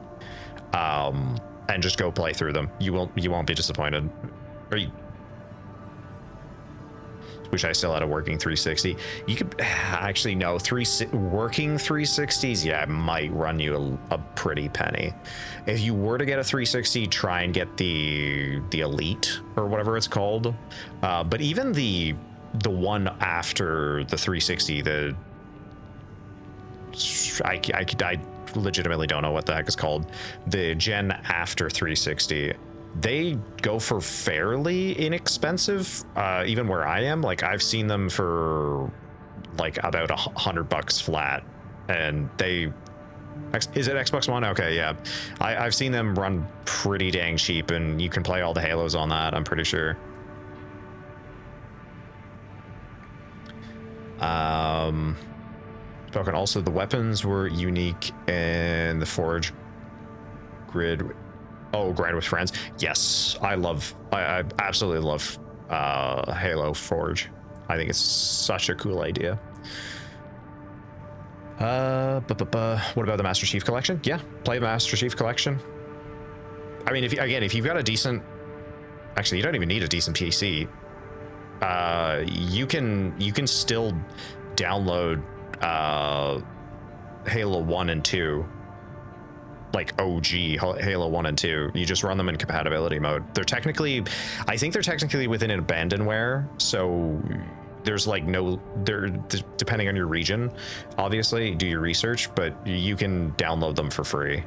And just go play through them. You won't be disappointed. Or wish I still had a working 360. You could actually, no, working 360s, yeah, it might run you a pretty penny. If you were to get a 360, try and get the Elite or whatever it's called. But even the one after the 360, I legitimately don't know what the heck it's called. The gen after 360, they go for fairly inexpensive, even where I am. Like, I've seen them for like about $100 flat, and is it Xbox One? Okay, yeah, I've seen them run pretty dang cheap, and you can play all the Halos on that, I'm pretty sure. Spoken. Also, the weapons were unique in the Forge grid. Oh, grind with friends. Yes, I absolutely love Halo Forge. I think it's such a cool idea. What about the Master Chief Collection? Yeah, play the Master Chief Collection. I mean, if you've got a decent, actually, you don't even need a decent PC. You can still download Halo 1 and 2. Like OG Halo 1 and 2. You just run them in compatibility mode. I think they're technically within an abandonware, so there's like depending on your region, obviously, do your research, but you can download them for free.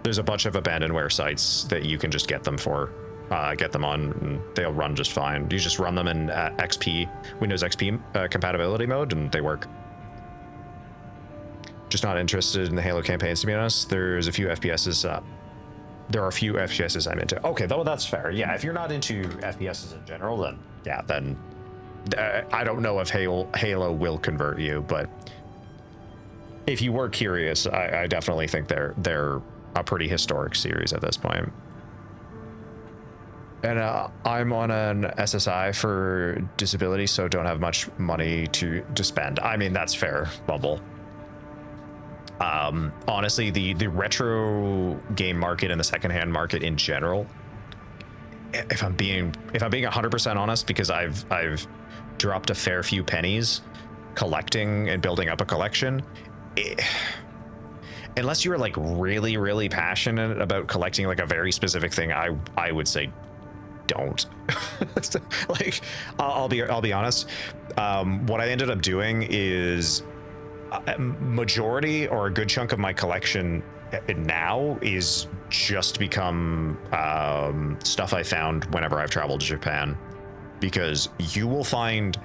There's a bunch of abandonware sites that you can just get them on, and they'll run just fine. You just run them in Windows XP compatibility mode, and they work. Just not interested in the Halo campaigns, to be honest. There's a few FPSs. There are a few FPSs I'm into. Okay, though, that's fair. Yeah, if you're not into FPSs in general, then yeah, I don't know if Halo will convert you, but if you were curious, I definitely think they're a pretty historic series at this point. And I'm on an SSI for disability, so don't have much money to spend. I mean, that's fair, Bumble. Honestly, the retro game market and the secondhand market in general, if I'm being 100% honest, because I've dropped a fair few pennies collecting and building up a collection, unless you're like really, really passionate about collecting like a very specific thing, I would say don't. Like, I'll be honest. What I ended up doing is a majority or a good chunk of my collection now is just become stuff I found whenever I've traveled to Japan, because you will find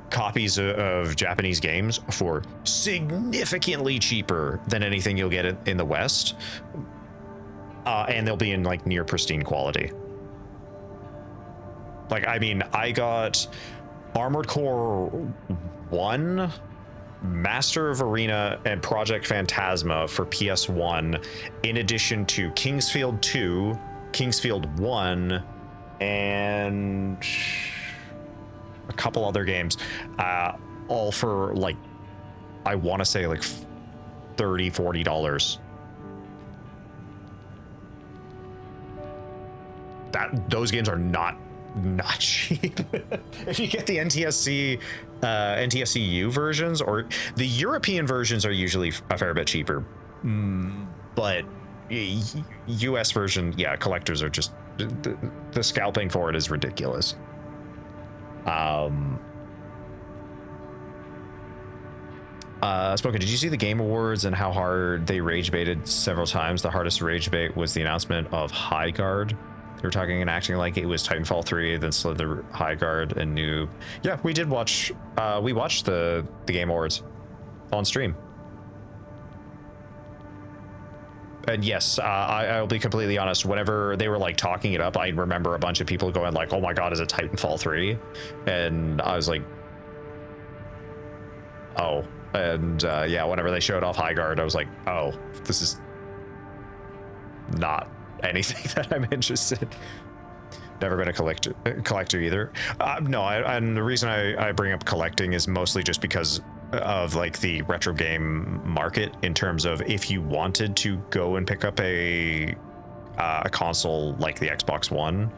copies of Japanese games for significantly cheaper than anything you'll get in the West, and they'll be in like near pristine quality. Like, I mean, I got Armored Core 1, Master of Arena, and Project Phantasma for PS1, in addition to Kingsfield 2, Kingsfield 1, and a couple other games, all for like, I want to say like $30-40. Those games are not cheap. If you get the NTSC-U versions, or the European versions are usually a fair bit cheaper, but US version, yeah, collectors are just, the scalping for it is ridiculous. Spoken, did you see the Game Awards and how hard they rage baited several times? The hardest rage bait was the announcement of High Guard. They were talking and acting like it was Titanfall 3, then Slither, High Guard, and Noob. Yeah, we did watch, we watched the Game Awards on stream. And yes, I'll be completely honest, whenever they were like talking it up, I remember a bunch of people going like, oh my god, is it Titanfall 3? And I was like, oh. And yeah, whenever they showed off High Guard, I was like, oh, this is not anything that I'm interested. Never been a collector either. No, and the reason I bring up collecting is mostly just because of like the retro game market, in terms of if you wanted to go and pick up a console like the Xbox One,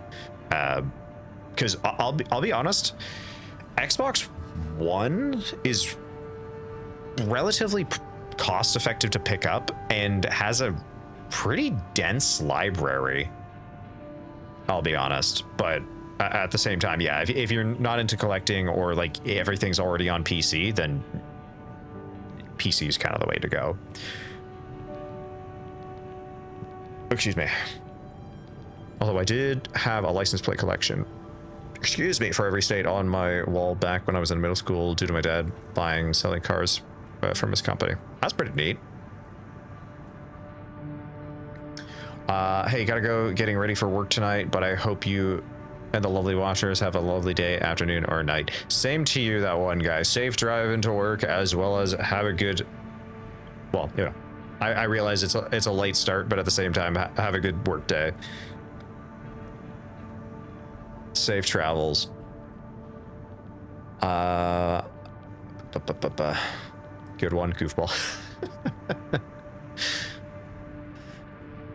because I'll be honest, Xbox One is relatively cost effective to pick up and has a pretty dense library, I'll be honest. But at the same time, yeah, if you're not into collecting, or like everything's already on PC, then PC is kind of the way to go. Excuse me. Although I did have a license plate collection, excuse me, for every state on my wall back when I was in middle school, due to my dad buying, selling cars from his company. That's pretty neat. Hey, gotta go getting ready for work tonight, but I hope you and the lovely watchers have a lovely day, afternoon, or night. Same to you, that one guy. Safe drive into work, as well as have a good, well, you know, I realize it's a late start, but at the same time, have a good work day. Safe travels. Good one, goofball.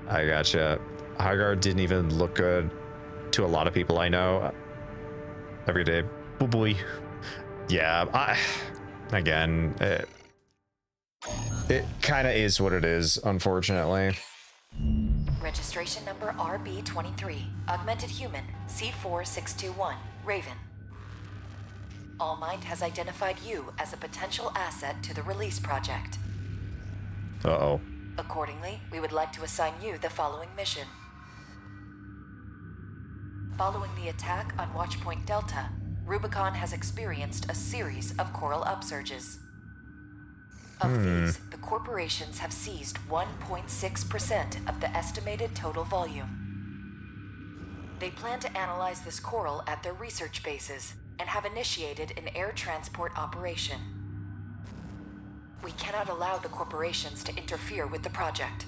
I gotcha. High Guard didn't even look good to a lot of people I know. Every day. Oh boy. Yeah, again, it kind of is what it is, unfortunately. Registration number RB23, Augmented Human, C4621, Raven. All Might has identified you as a potential asset to the release project. Uh-oh. Accordingly, we would like to assign you the following mission. Following the attack on Watchpoint Delta, Rubicon has experienced a series of coral upsurges. Of these, the corporations have seized 1.6% of the estimated total volume. They plan to analyze this coral at their research bases and have initiated an air transport operation. We cannot allow the corporations to interfere with the project.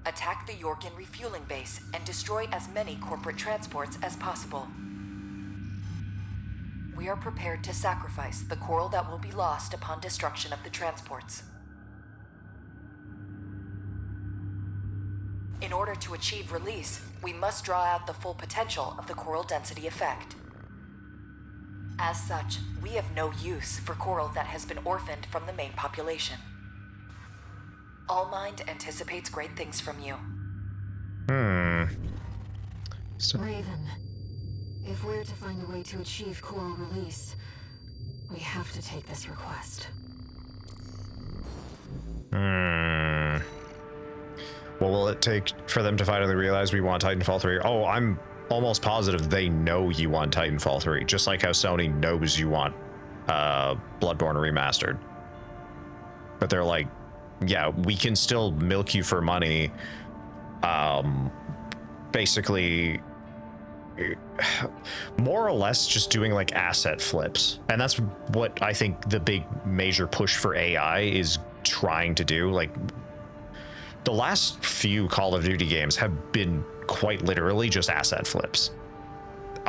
Attack the Yorkin refueling base and destroy as many corporate transports as possible. We are prepared to sacrifice the coral that will be lost upon destruction of the transports. In order to achieve release, we must draw out the full potential of the coral density effect. As such, we have no use for coral that has been orphaned from the main population. Allmind anticipates great things from you. Raven, if we're to find a way to achieve coral release, we have to take this request. What will it take for them to finally realize we want Titanfall 3? Oh, I'm almost positive they know you want Titanfall 3, just like how Sony knows you want Bloodborne Remastered. But they're like, yeah, we can still milk you for money. Basically, more or less just doing like asset flips. And that's what I think the big major push for AI is trying to do. Like, the last few Call of Duty games have been quite literally just asset flips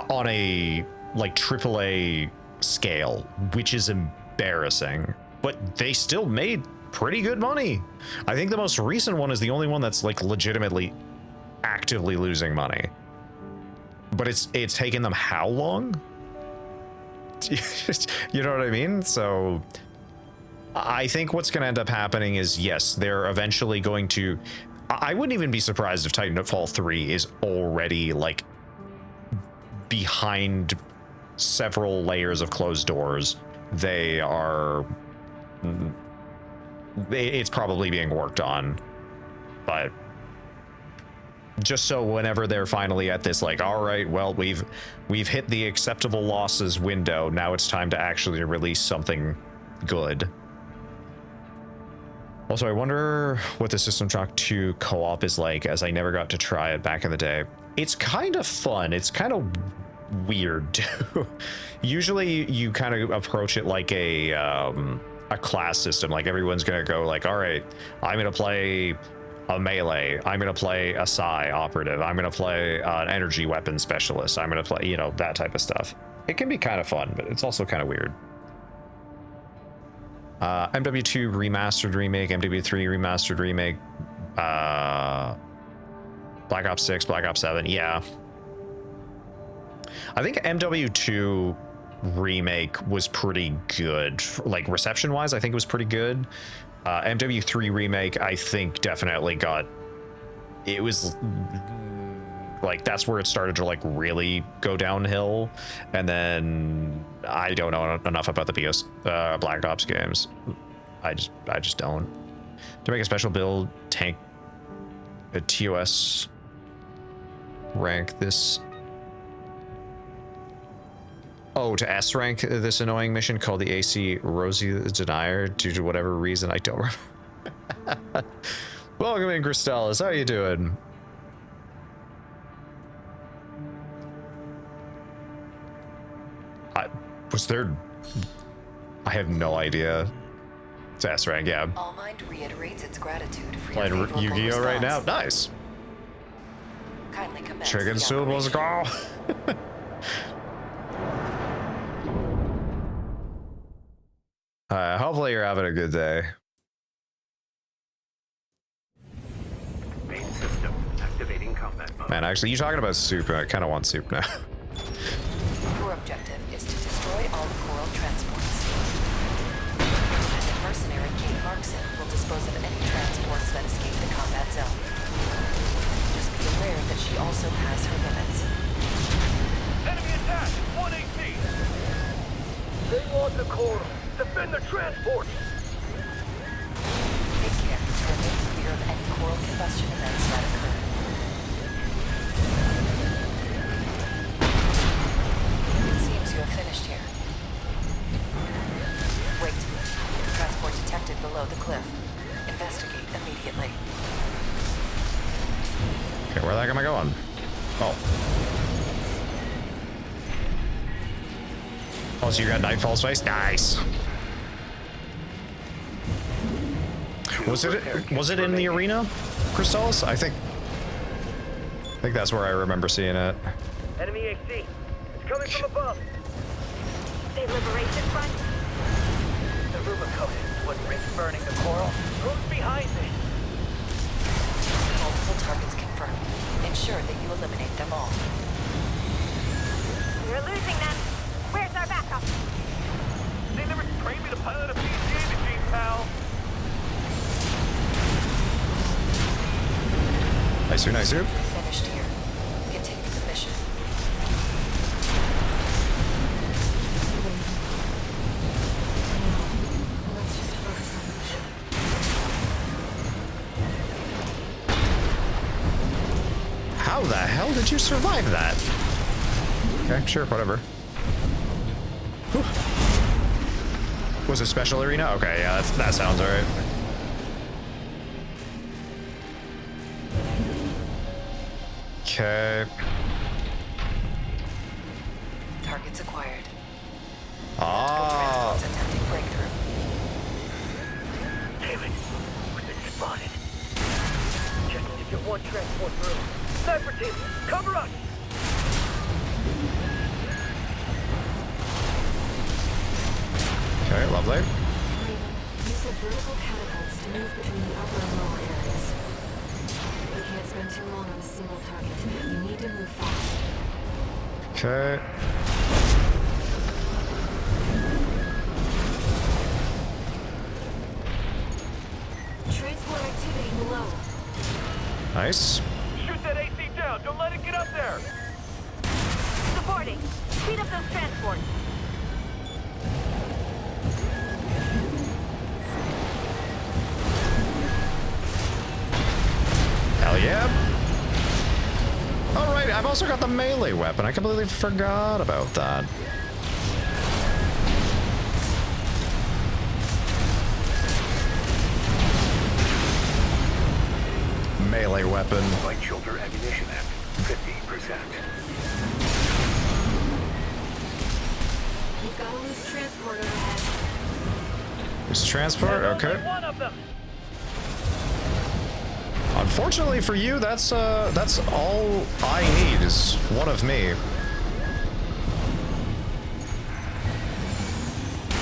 on a like AAA scale, which is embarrassing, but they still made pretty good money. I think the most recent one is the only one that's like legitimately actively losing money, but it's taken them how long? You know what I mean? So I think what's going to end up happening is, yes, they're eventually going to... I wouldn't even be surprised if Titanfall 3 is already, like, behind several layers of closed doors. They are... It's probably being worked on, but just so whenever they're finally at this, like, all right, well, we've hit the acceptable losses window, now it's time to actually release something good. Also, I wonder what the System Shock 2 co-op is like, as I never got to try it back in the day. It's kind of fun. It's kind of weird, too. Usually, you kind of approach it like a class system. Like, everyone's going to go like, all right, I'm going to play a melee. I'm going to play a Psi operative. I'm going to play an energy weapon specialist. I'm going to play, you know, that type of stuff. It can be kind of fun, but it's also kind of weird. MW2 remastered remake, MW3 remastered remake, Black Ops 6, Black Ops 7, yeah. I think MW2 remake was pretty good, like reception wise. I think it was pretty good. MW3 remake, I think definitely got, it was like, that's where it started to like really go downhill. And then I don't know enough about the PS Black Ops games. I just don't. To make a special build, tank a TOS rank this. Oh, to S rank this annoying mission called the AC Rosie the Denier due to whatever reason I don't remember. Welcome in, Cristellus. How you doing? Was there... I have no idea. It's S rank, yeah. Allmind reiterates its gratitude for playing Yu-Gi-Oh right now. Nice. Kindly commence Chicken the soup was a call. Hopefully you're having a good day. Main system activating combat mode. Man, actually, you talking about soup? I kind of want soup now. Your objective is to destroy all the coral transports. As a mercenary, Kate Markson will dispose of any transports that escape the combat zone. Just be aware that she also has her limits. Enemy attack! 180! They want the coral. Defend the transports! Take care to remain clear of any coral combustion events that occur. It seems you have finished here. Wait. Transport detected below the cliff. Investigate immediately. Okay, where the heck am I going? Oh. Oh, so you got Nightfall's face? Nice. Was it in the arena, Cristellus? I think that's where I remember seeing it. Enemy AC. It's coming from above. The Liberation Front? The Rubicon is what risks burning the coral. Who's behind this? Multiple targets confirmed. Ensure that you eliminate them all. We're losing them. Where's our backup? Nicer, nicer. Finished here. Continue the mission. Let's just focus on the mission. How the hell did you survive that? Okay, sure, whatever. Whew. Was it special arena? Okay, yeah, that sounds alright. Okay. Targets acquired. Ah. Attempting breakthrough. Damn it. We've been spotted. Just need to get one transport through. Sniper team, cover us! Okay, lovely. Use the vertical catapults to move between the upper and lower areas. We can't spend too long on a single target. You need to move fast. Okay. Transport activity below. Nice. Shoot that AC down! Don't let it get up there! Supporting. Speed up those transports. Hell yeah. Alright, I've also got the melee weapon. I completely forgot about that. Melee weapon. Light shoulder ammunition at 50%. We've got a loose transport overhead. There's transport, okay. One of them! Unfortunately for you, that's all I need is one of me.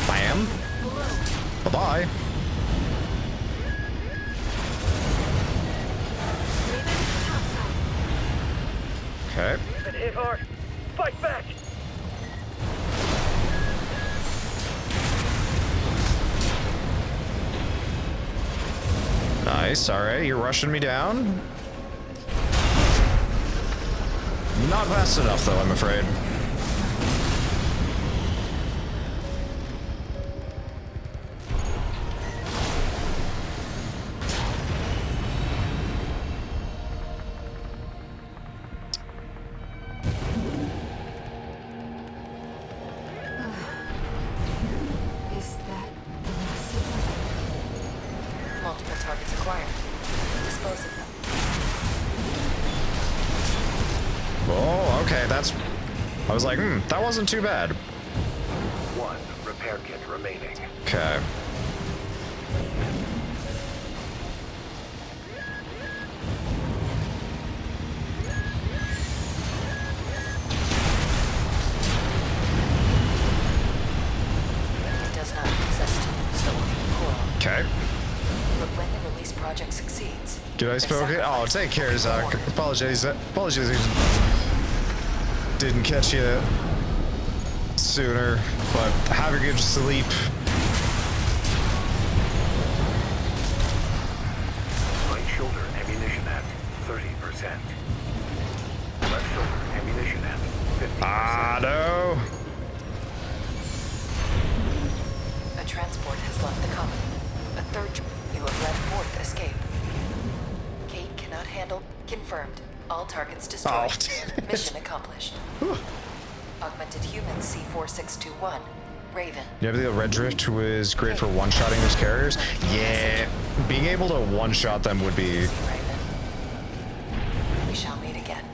Bam. Bye-bye. Okay. Been hit hard. Fight back! Nice, alright, you're rushing me down. Not fast enough though, I'm afraid. Is that the last of them? Multiple targets acquired. Dispose of them. Oh, okay, that's... I was like, that wasn't too bad. One repair kit remaining. Okay. It does not possess stolen coral. Okay. But when the release project succeeds... Did I spoke it? Oh, take care, Zach. Apologies. Apologies. Didn't catch you sooner, but have a good sleep. Right shoulder ammunition at 30%. Left shoulder ammunition at 50%. Ah, no. A transport has left the colony. A third... You have let fourth escape. Kate cannot handle... Confirmed. All targets destroyed. Oh, damn it. Mission accomplished. Augmented human C4621. Raven. You ever think Red Drift was great for one-shotting those carriers? Yeah. Being able to one-shot them would be... Raven. We shall meet again.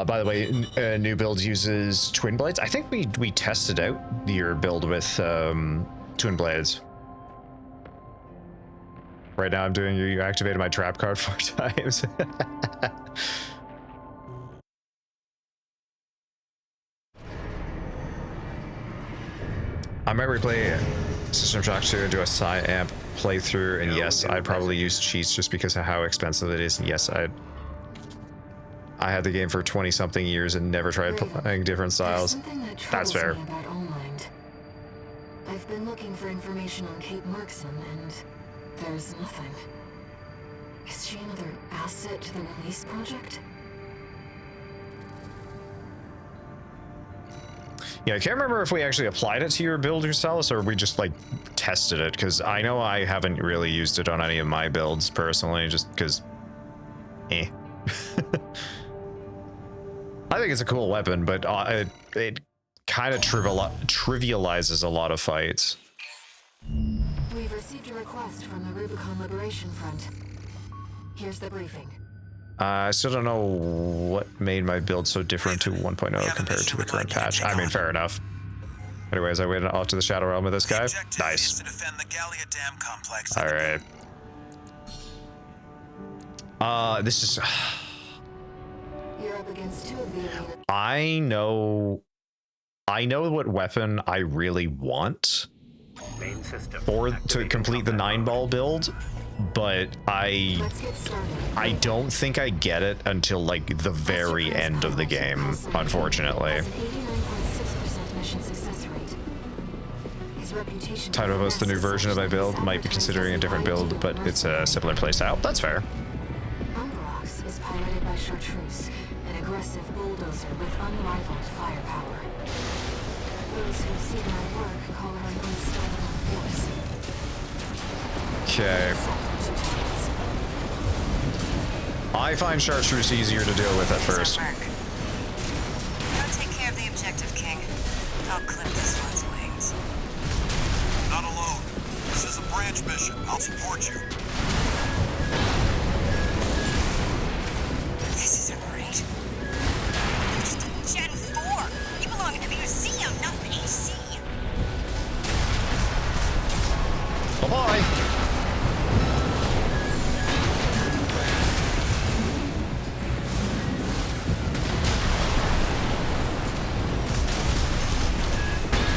By the way, new build uses twin blades. I think we tested out your build with twin blades. Right now I'm doing you activated my trap card 4 times. I might replay System Shock 2 and do a Psy-Amp playthrough, and yes, I'd probably use cheats just because of how expensive it is, and yes, I had the game for 20-something years and never tried playing different styles. That's fair. Me about Allmind. I've been looking for information on Kate Markson, and there's nothing. Is she another asset to the release project? Yeah, I can't remember if we actually applied it to your build yourselves or we just like tested it, because I know I haven't really used it on any of my builds personally, just because I think it's a cool weapon, but it kind of trivializes a lot of fights. We've received a request from the Rubicon Liberation Front. Here's the briefing. I still don't know what made my build so different to 1.0 compared to the current patch. I mean, fair enough. Anyways, I went off to the Shadow Realm with this guy. Nice. Alright. This is... You're up against two of the arena. I know what weapon I really want to complete the 9-ball build, but I don't think I get it until like the very end of the game, unfortunately. Time to post the new version of my build. Might be considering a different build, but it's a similar playstyle. That's fair. Umbrox is piloted by Chartreuse, an aggressive bulldozer with unrivaled firepower. Those who see my work call her an unstoppable force. Okay. I find Chartreuse easier to deal with at first. Go take care of the objective, King. I'll clip this one's wings. Not alone. This is a branch mission. I'll support you. This isn't right. You're just a Gen 4. You belong in a museum, not an AC. Bye-bye.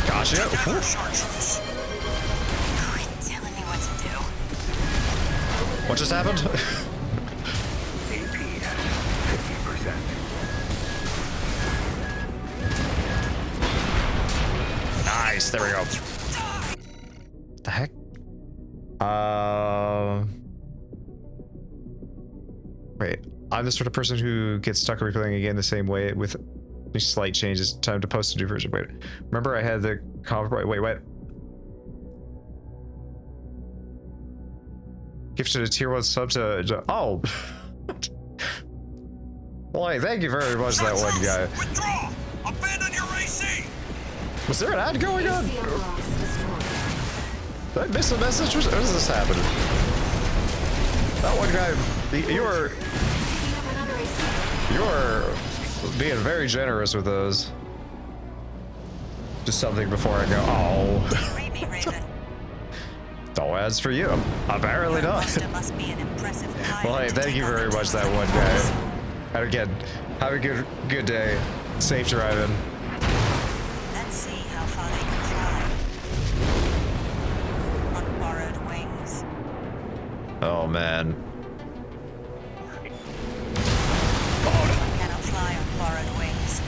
Gotcha. Quit telling me what to do. What just happened? AP at 50%. Nice. There we go. The heck? Wait. I'm the sort of person who gets stuck replaying again the same way with slight changes. Time to post a new version. Wait. Remember I had the wait, what? Gifted a tier 1 sub to oh. Well, hey, thank you very much, that one guy. Withdraw! Abandon your AC! Was there an ad going on? Did I miss a message? What is this happening? That one guy, you're being very generous with those. Just something before I go, oh. Read me, Raven. No ads for you. Apparently not. Must be an impressive Well, hey, thank you very much, that one guy. And again, have a good day. Safe driving. Let's see how far they can fly. On borrowed wings. Oh, man. Cannot fly on borrowed wings.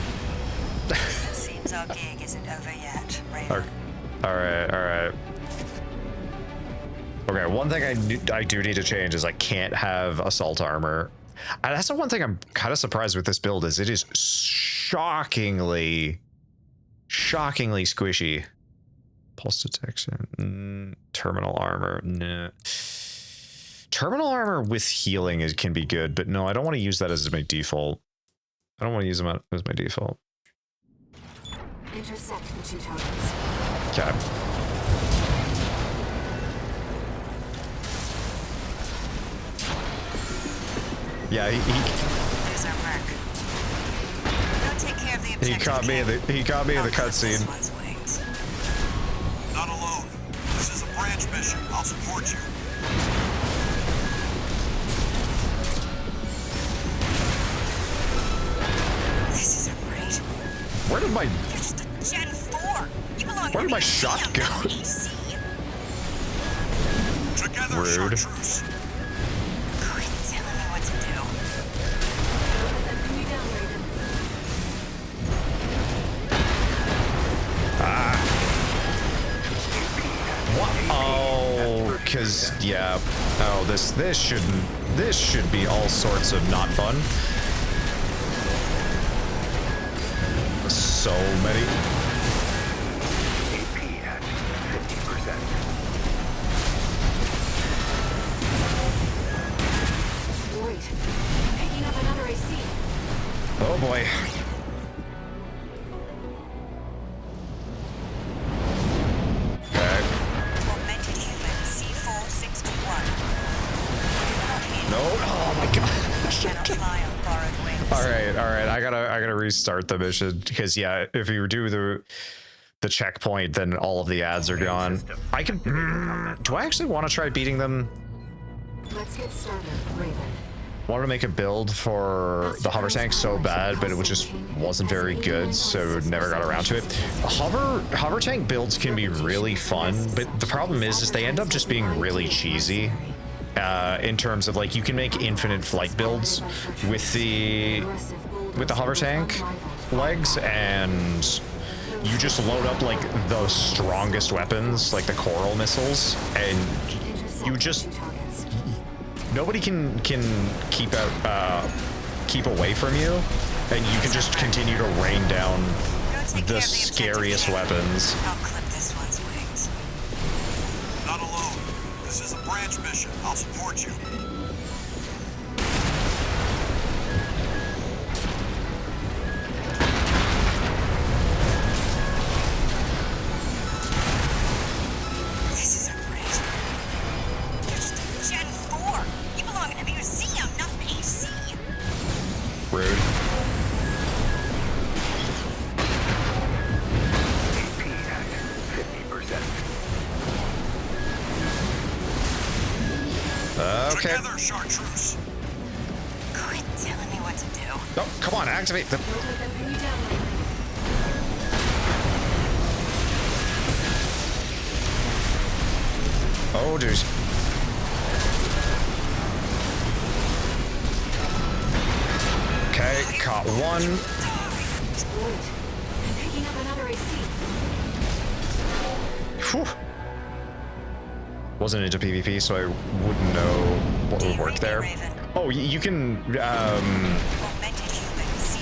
Seems our gig isn't over yet, Raven. Alright. Okay, one thing I do need to change is I can't have assault armor. And that's the one thing I'm kind of surprised with this build is it is shockingly squishy. Pulse detection, terminal armor, nah. Terminal armor with healing can be good, but no, I don't want to use that as my default. I don't want to use them as my default. Intercept the two targets. Okay. Yeah, There's our mark. Go take care of the objective. he caught me in the cutscene. Not alone. This is a branch mission. I'll support you. This isn't right. Where did my You're just a Gen 4. You belong Where in did my a shot museum, go? not an AC. Together, Rude. Chartreuse. Quit telling me what to do. What? Oh, cause yeah. Oh, this shouldn't. This should be all sorts of not fun. So many. AP at 50%. Wait, I'm picking up another AC. Oh boy. Okay. Augmented human C461. No. Oh my god. Cannot fly on borrowed wings. All right. I gotta restart the mission because yeah, if you do the checkpoint, then all of the ads are gone. I can. Do I actually want to try beating them? Let's get started, Raven. Wanted to make a build for the hover tank so bad, but it just wasn't very good, so never got around to it. Hover tank builds can be really fun, but the problem is they end up just being really cheesy. In terms of like you can make infinite flight builds with the hover tank legs, and you just load up like the strongest weapons, like the coral missiles, and you just nobody can keep away from you, and you can just continue to rain down the scariest weapons. I'll clip this one's wings. Not alone. This is a branch mission. I'll support you. This is a great. You're just a Gen 4. You belong in a museum, not an AC. Rude. AP at 50%. Okay. Together, Chartreuse. Quit telling me what to do. Oh, come on, activate the. Oh, dude. Okay, caught one. Wait, I'm picking up another AC. Whew. Wasn't into PvP, so I wouldn't know what would work there. Oh, you can.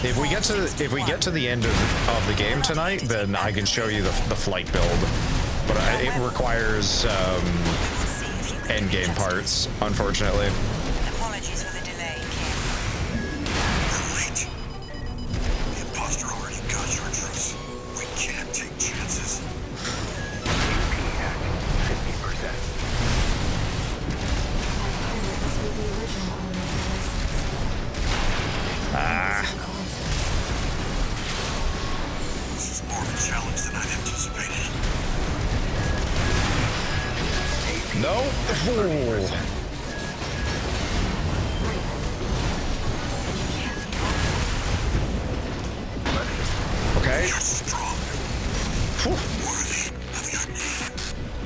If we get to the end of the game tonight, then I can show you the flight build. But it requires end game parts, unfortunately. Apologies for the delay, Kim. You're late. The imposter already got Chartreuse. We can't take chances. AP at 50%. This is more of a challenge than I'd anticipated. No. Ooh. Okay. You're strong. Whew. Worthy of your name.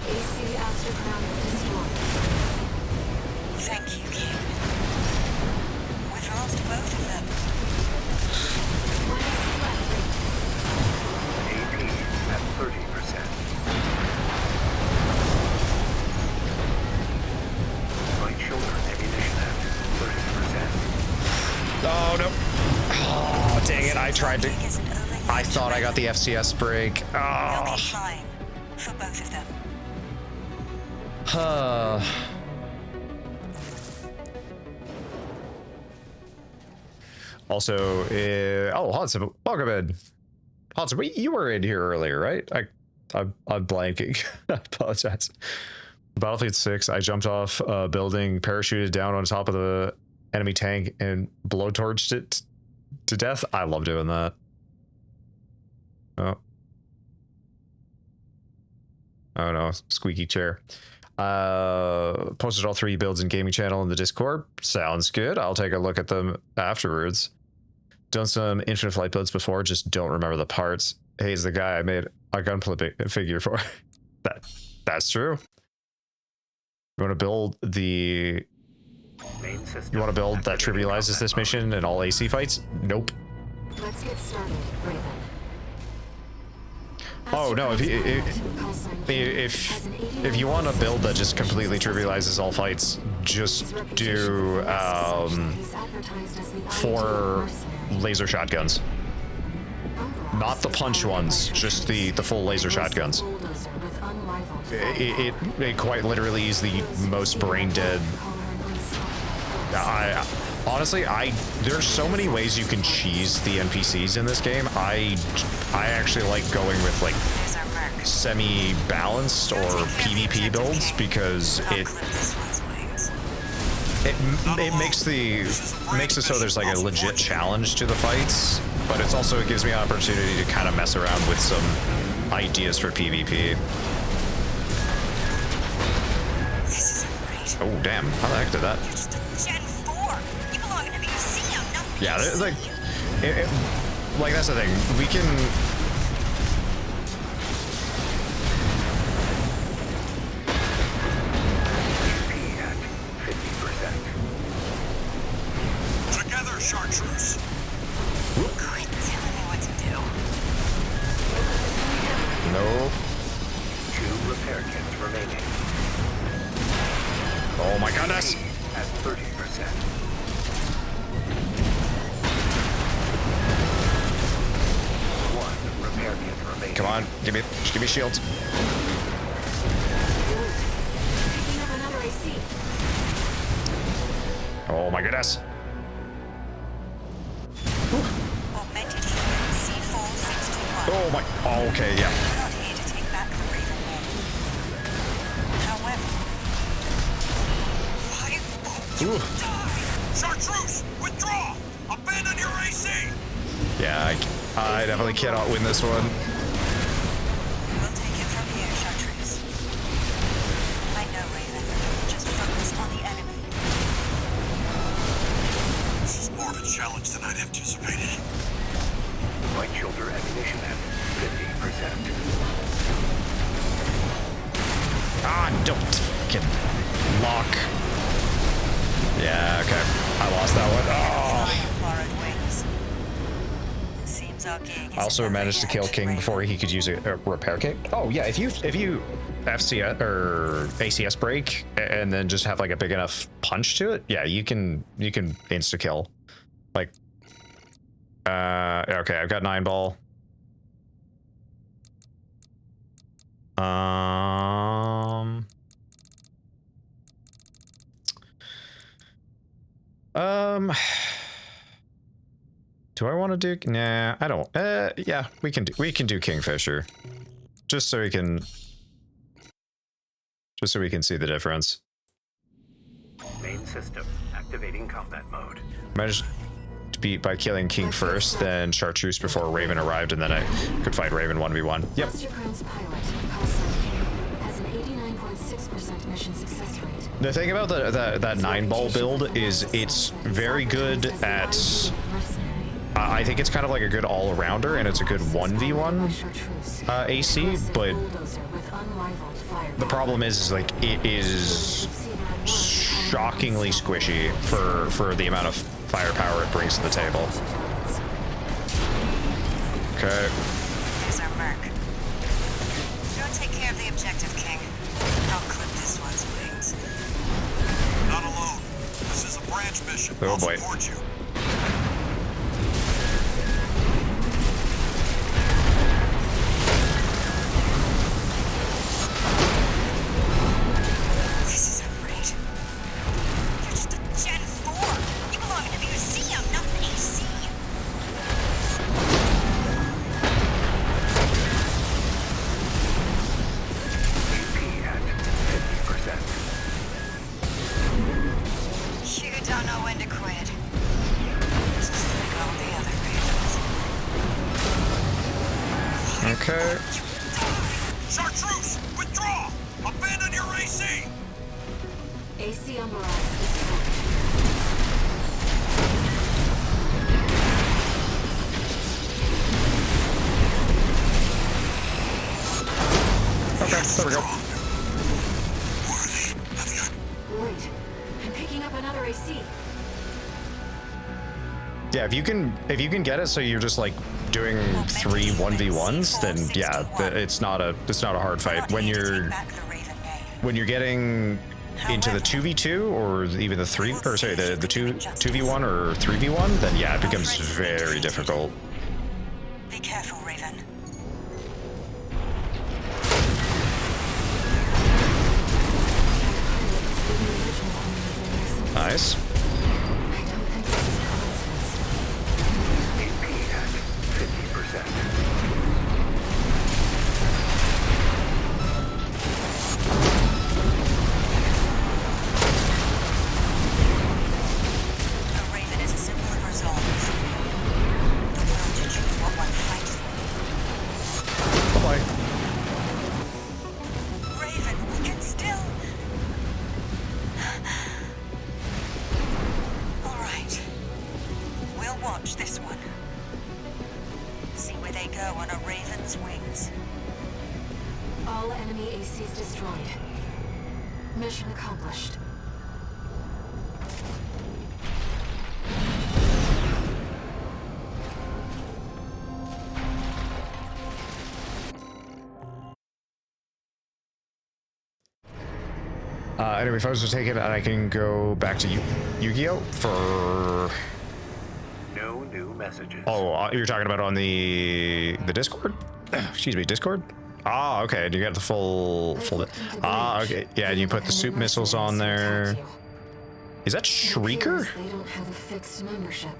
AC Aster Crown destroyed. Thank you, Kim. We've lost both of them. AP at 30%. Right shoulder ammunition at 30%. Oh no. Oh dang it! I tried to. I thought I got the FCS break. They'll Oh. be flying for both of them. Also, oh, Hansen, welcome in. Hansen, you were in here earlier, right? I'm blanking. I apologize. Battlefield 6, I jumped off a building, parachuted down on top of the enemy tank, and blowtorched it to death. I love doing that. Oh. Oh no, squeaky chair. Posted all 3 builds in gaming channel in the Discord. Sounds good. I'll take a look at them afterwards. Done some infinite flight builds before, just don't remember the parts. Hey, he's the guy I made a gunplay figure for. That's true. You want to build the... You want to build that trivializes this mission and all AC fights? Nope. Let's get started, Raven. Oh no, if you want a build that just completely trivializes all fights, just do 4 laser shotguns. Not the punch ones, just the full laser shotguns. It quite literally is the most brain dead. Honestly, there's so many ways you can cheese the NPCs in this game. I actually like going with like semi-balanced or PvP builds because it makes it so there's like a legit challenge to the fights, but it gives me an opportunity to kind of mess around with some ideas for PvP. Oh damn! How the heck did that? Yeah, like, like that's the thing. We can. Together, Chartreuse. Quit telling me what to do. No. 2 repair kits remaining. Oh my goodness. At 30%. Come on, give me shields. Oh my goodness. Oh my. Oh, okay, yeah. Ooh. Chartreuse, withdraw! Abandon your AC! Yeah, I definitely cannot win this one. We'll take it from here, Chartreuse. I know, Raven. Just focus on the enemy. This is more of a challenge than I'd anticipated. Light shoulder ammunition at 50%. Ah, don't fucking lock. Yeah, okay. I lost that one. Oh. I also managed to kill King before he could use a repair kit. Oh yeah, if you FCS or ACS break and then just have like a big enough punch to it, yeah, you can insta kill. Like, okay, I've got 9 ball. Do I want to do? Nah, I don't. Yeah, we can do Kingfisher, just so we can see the difference. Main system activating combat mode. Managed to beat by killing King first, then Chartreuse before Raven arrived, and then I could fight Raven 1v1. Yep. The thing about that 9 ball build is it's very good at. I think it's kind of like a good all-arounder, and it's a good 1v1 AC, but the problem is like it is shockingly squishy for the amount of firepower it brings to the table. Okay. Here's our merc. Go take care of the objective, King. I'll clip this one's wings. Not alone. This is a branch mission. Oh I'll boy. support you. Okay. Chartreuse, withdraw! Abandon your AC! AC on Mirage. Okay, there we go. Wait, I'm picking up another AC. Yeah, Yeah, if you can get it so you're just like doing 3 1v1s, then yeah, it's not a hard fight. When you're getting into the 2v2 or even the 2v1 or 3v1, then yeah, it becomes very difficult. Be careful, Raven. Nice. AP at 50%. A Raven is a symbol of resolve. The will to choose what one fights for. Bye-bye. Raven, we can still... All right. We'll watch this one. See where they go on a Raven's wings. All enemy ACs destroyed. Mission accomplished. Anyway, if I was to take it, I can go back to Yu-Gi-Oh! For... No new messages. Oh, you're talking about on the Discord? Excuse me, Discord? Ah, okay, and you got the full... okay, yeah, and you put the soup missiles on there. Is that Shrieker? They don't have a fixed membership.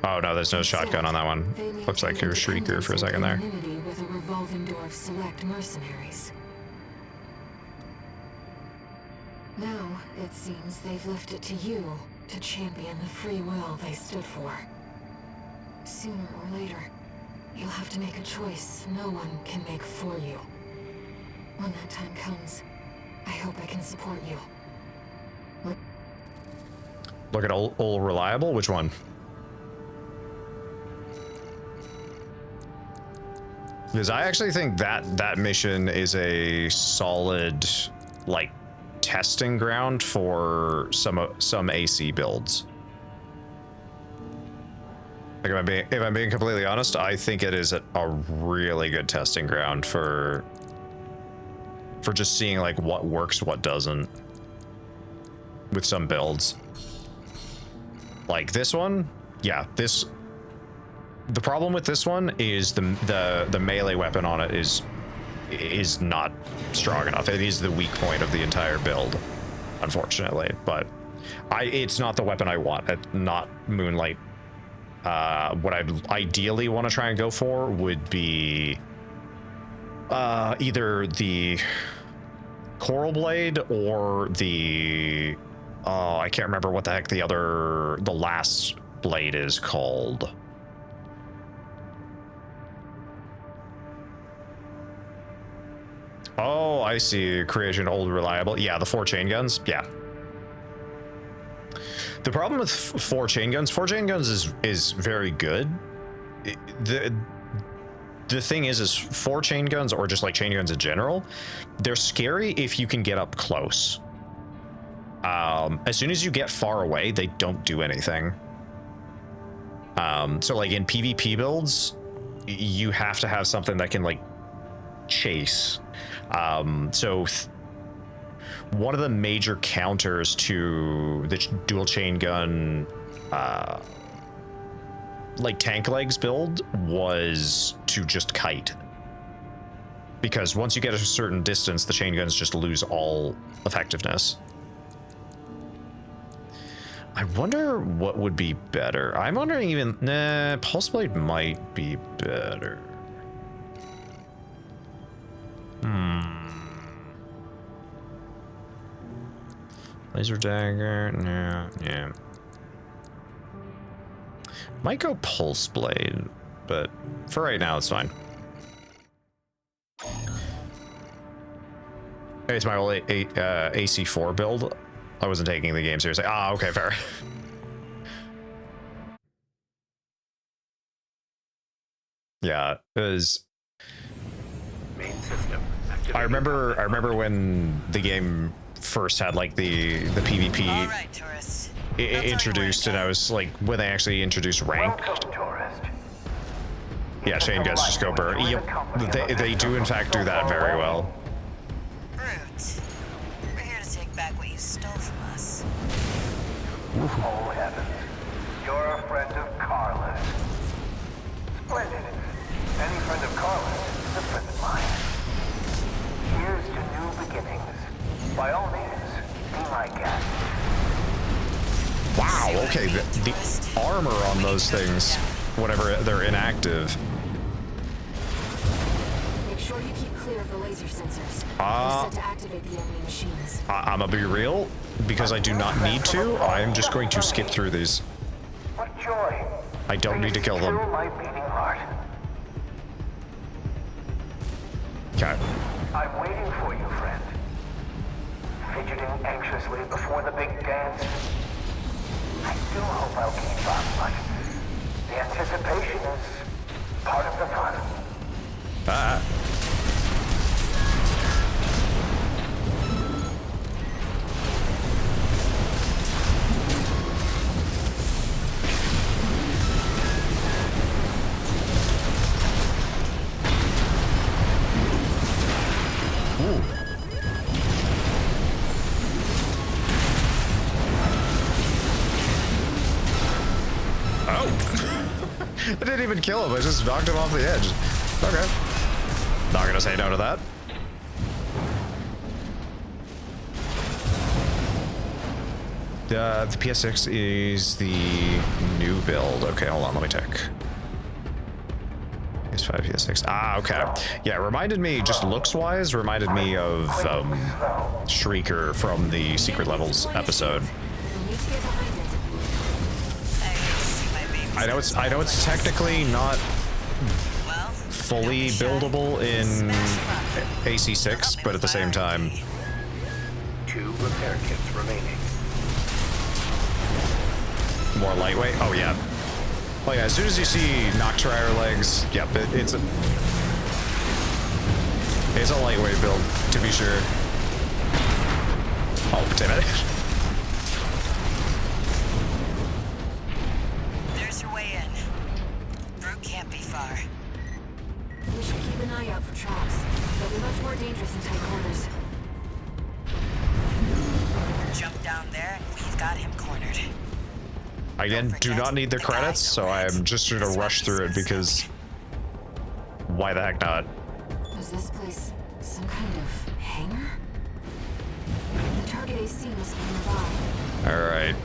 Oh, no, there's no shotgun on that one. Looks like you're Shrieker for a second there. With a revolving door of select mercenaries. Now, it seems they've left it to you to champion the free will they stood for. Sooner or later, you'll have to make a choice no one can make for you. When that time comes, I hope I can support you. Look at old Reliable? Which one? Because I actually think that mission is a solid, like, testing ground for some AC builds. Like, if I'm being completely honest, I think it is a really good testing ground for just seeing like what works, what doesn't with some builds. Like this one, yeah, the problem with this one is the melee weapon on it is not strong enough. It is the weak point of the entire build, unfortunately. But it's not the weapon I want. Not Moonlight. What I'd ideally want to try and go for would be either the Coral Blade or the I can't remember what the heck the last blade is called. Oh, I see. Creation Old Reliable. Yeah, the 4 chain guns. Yeah. The problem with 4 chain guns is very good. The thing is 4 chain guns, or just like chain guns in general, they're scary if you can get up close. As soon as you get far away, they don't do anything. So like in PvP builds, you have to have something that can like chase. So one of the major counters to the dual chain gun like tank legs build was to just kite, because once you get a certain distance, the chain guns just lose all effectiveness. I wonder what would be better. I'm wondering even Pulse Blade might be better. Laser dagger, no, yeah. Might go Pulse Blade, but for right now, it's fine. It's my old AC4 build. I wasn't taking the game seriously. Ah, okay, fair. Yeah, it was. Main system. I remember when the game first had like the PvP. All right, tourists. introduced, and I was like, when they actually introduced ranked. Yeah, chain guys just go burr. Yep, they do in fact do that very well. Brute. We're here to take back what you stole from us. Oh heavens. You're a friend of Carlos. Splendid. Any friend of Carlos is a friend of mine. Here's to new beginnings. By all means, be my guest. Wow, okay, the armor on those things, whenever they're inactive. Make sure you keep clear of the laser sensors. They're set to activate the enemy machines. I'm gonna be real, because I do not need to, I'm just going to skip through these. What joy. I don't need to kill them. My beating heart. Okay. I'm waiting for you, friend. Fidgeting anxiously before the big dance. I do hope I'll keep up, but the anticipation is part of the fun. I didn't even kill him, I just knocked him off the edge. Okay. Not gonna say no to that. The PS6 is the new build. Okay, hold on, let me check. PS5, PS6. Ah, okay. Yeah, reminded me, just looks-wise, reminded me of Shrieker from the Secret Levels episode. I know it's technically not fully buildable in AC6, but at the same time, 2 repair kits remaining. more lightweight. Oh yeah. Oh yeah. As soon as you see Noctrier legs, yep, it's a lightweight build to be sure. Oh, damn it. There's your way in. Brute can't be far. We should keep an eye out for traps. They'll be much more dangerous in tight corners. Jump down there and we've got him cornered. Again, do not need the credits, so I'm just gonna rush through it because why the heck not? Was this place some kind of hangar? The target AC must be nearby. All right.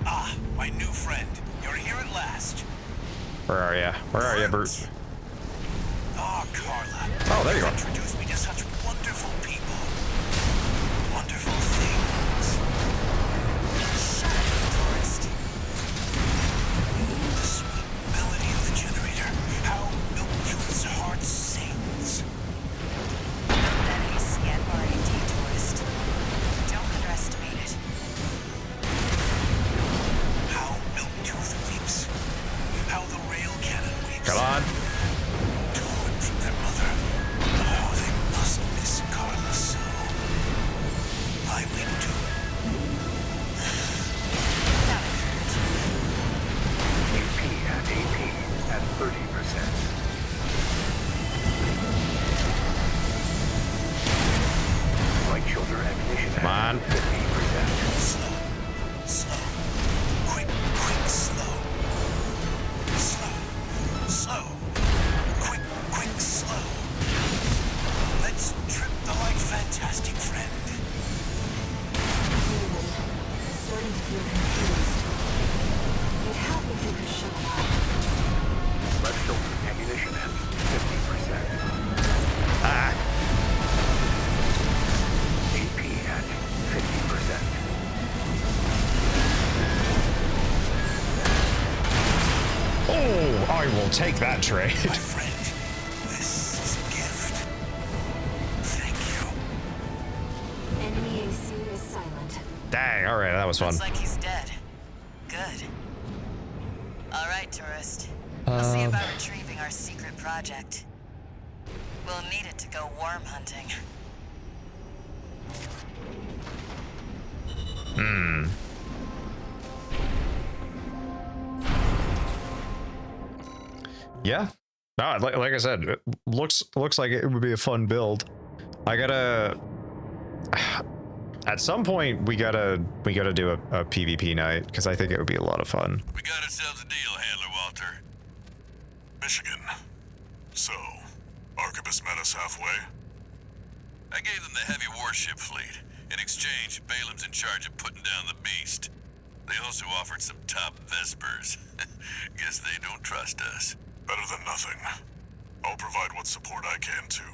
Ah, my new friend. You're here at last. Where are ya? Where are ya, Brute? Oh, Carla. Oh, there you go. Introduced me to such wonderful people. Wonderful things. Shut up, tourist. The sweet melody of the generator. How Milkjuice's heart sings. Build that AC at R&D, tourist. Don't underestimate it. How Milktooth weeps. How the rail cannon weeps. Come on. Torn from their mother. Oh, they must miss Carla so. I weep too. AP at 30%. Light shoulder ammunition Come on. 50%. Slow. Quick, slow. Slow. Quick, slow. Let's trip the light fantastic friend. Starting to feel confused. It'd help if you could show up. Left shoulder ammunition at 50%. AP at 50%. Oh, I will take that trade. My friend, this is a gift. Thank you. Enemy AC is silent. Dang, all right, that was fun. Looks like he's dead. Good. All right, tourist. We'll see about retrieving our secret project. We'll need it to go worm hunting. Yeah. No, like I said, it looks like it would be a fun build. I gotta. At some point, we gotta do a PvP night because I think it would be a lot of fun. We got ourselves a deal, Handler Walter. Michigan. So, Arquebus met us halfway? I gave them the heavy warship fleet. In exchange, Balam's in charge of putting down the beast. They also offered some top Vespers. Guess they don't trust us. Better than nothing. I'll provide what support I can, too.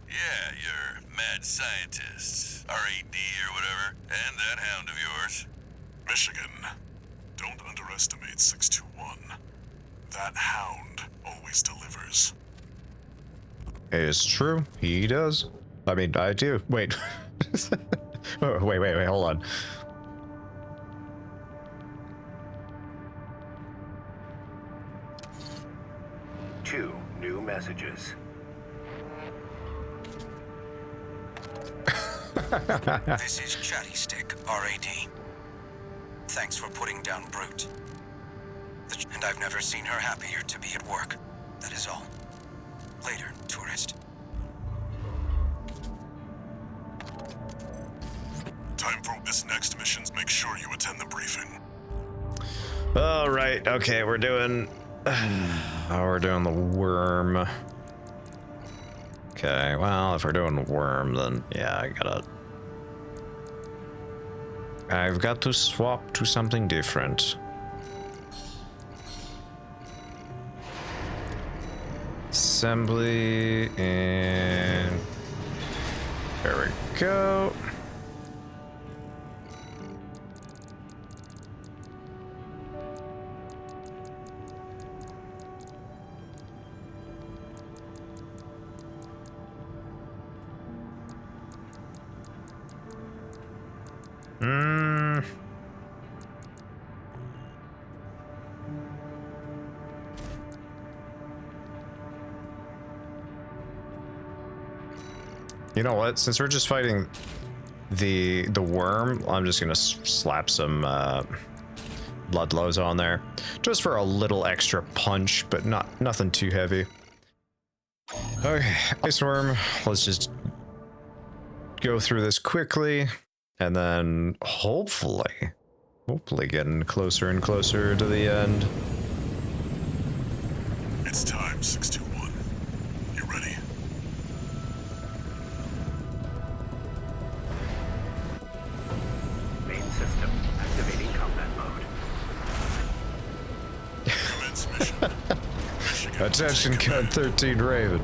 Yeah, your mad scientists, RAD or whatever, and that hound of yours. Michigan, don't underestimate 621. That hound always delivers. It's true, he does. I mean, I do. Wait. Oh, wait, hold on. Two new messages. This is Chatty Stick, RAD. Thanks for putting down Brute. And I've never seen her happier to be at work. That is all. Later, tourist. Time for this next missions. Make sure you attend the briefing. All right, okay, we're doing the worm. Okay, well, if we're doing the worm, then yeah, I've got to swap to something different. Assembly, and there we go. You know what? Since we're just fighting the worm, I'm just gonna slap some Bloodlows on there, just for a little extra punch, but nothing too heavy. Okay, Ice Worm. Let's just go through this quickly, and then hopefully getting closer and closer to the end. It's time, 621. You ready? Main system activating combat mode. Commence mission. Attention, Code 13 Raven.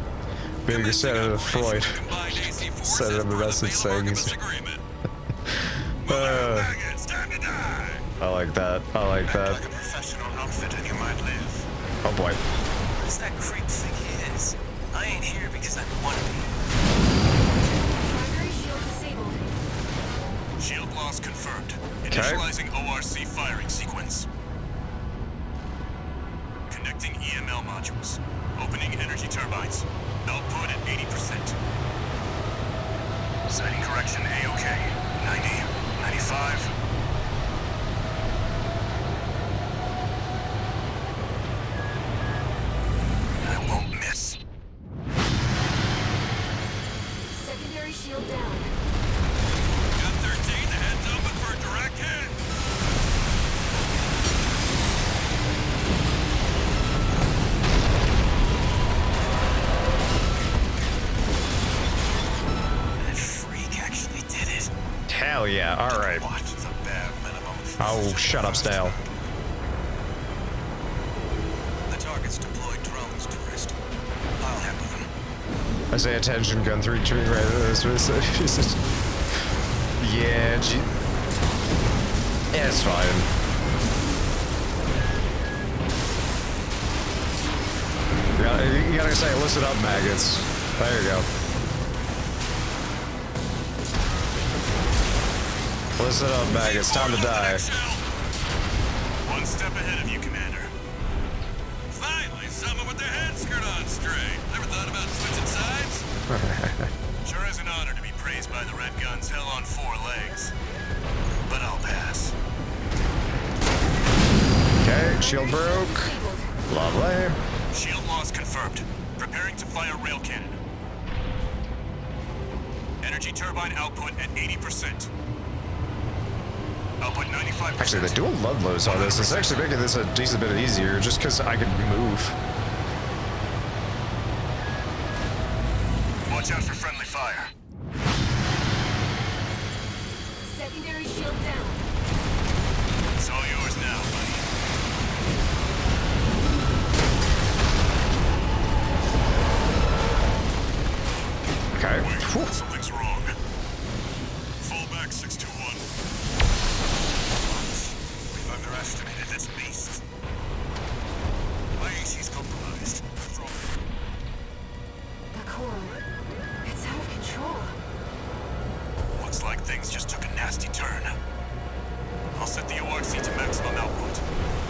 Being Senator Freud. Sent him a message saying he's... I like that. I like that. Oh boy. Who's that creep think he is? I ain't here because I want to be. Primary shield disabled. Shield loss confirmed. Initializing ORC firing sequence. Connecting EML modules. Opening energy turbines. Output at 80%. Setting correction A-OK. 90, 95. I won't miss. Secondary shield down. Gun 13, the head's open for a direct hit. That freak actually did it. Hell yeah, alright. Watch the bare minimum. Oh, shut up, Stale. The target's deployed drones, tourist. I'll handle them. I say attention, gun 3 tree right this. Yeah, yeah, it's fine. You gotta say, listen up, maggots. There you go. Listen up, maggots. Time to die. One step ahead of you, Commander. your head skirt on straight. Never thought about switching sides? Sure is an honor to be praised by the Red Guns hell on 4 legs. But I'll pass. Okay, shield broke. Lovely. Shield loss confirmed. Preparing to fire rail cannon. Energy turbine output at 80%. Output 95%. Actually, the dual Ludlows on this is actually making this a decent bit easier just because I can move. Watch out for friendly fire. Secondary shield down. It's all yours now, buddy. Okay. Wait, something's wrong. Fall back, 621. We've underestimated this beast. My AC's compromised. The core. It's out of control. Looks like things just took a nasty turn. I'll set the ORC to maximum output.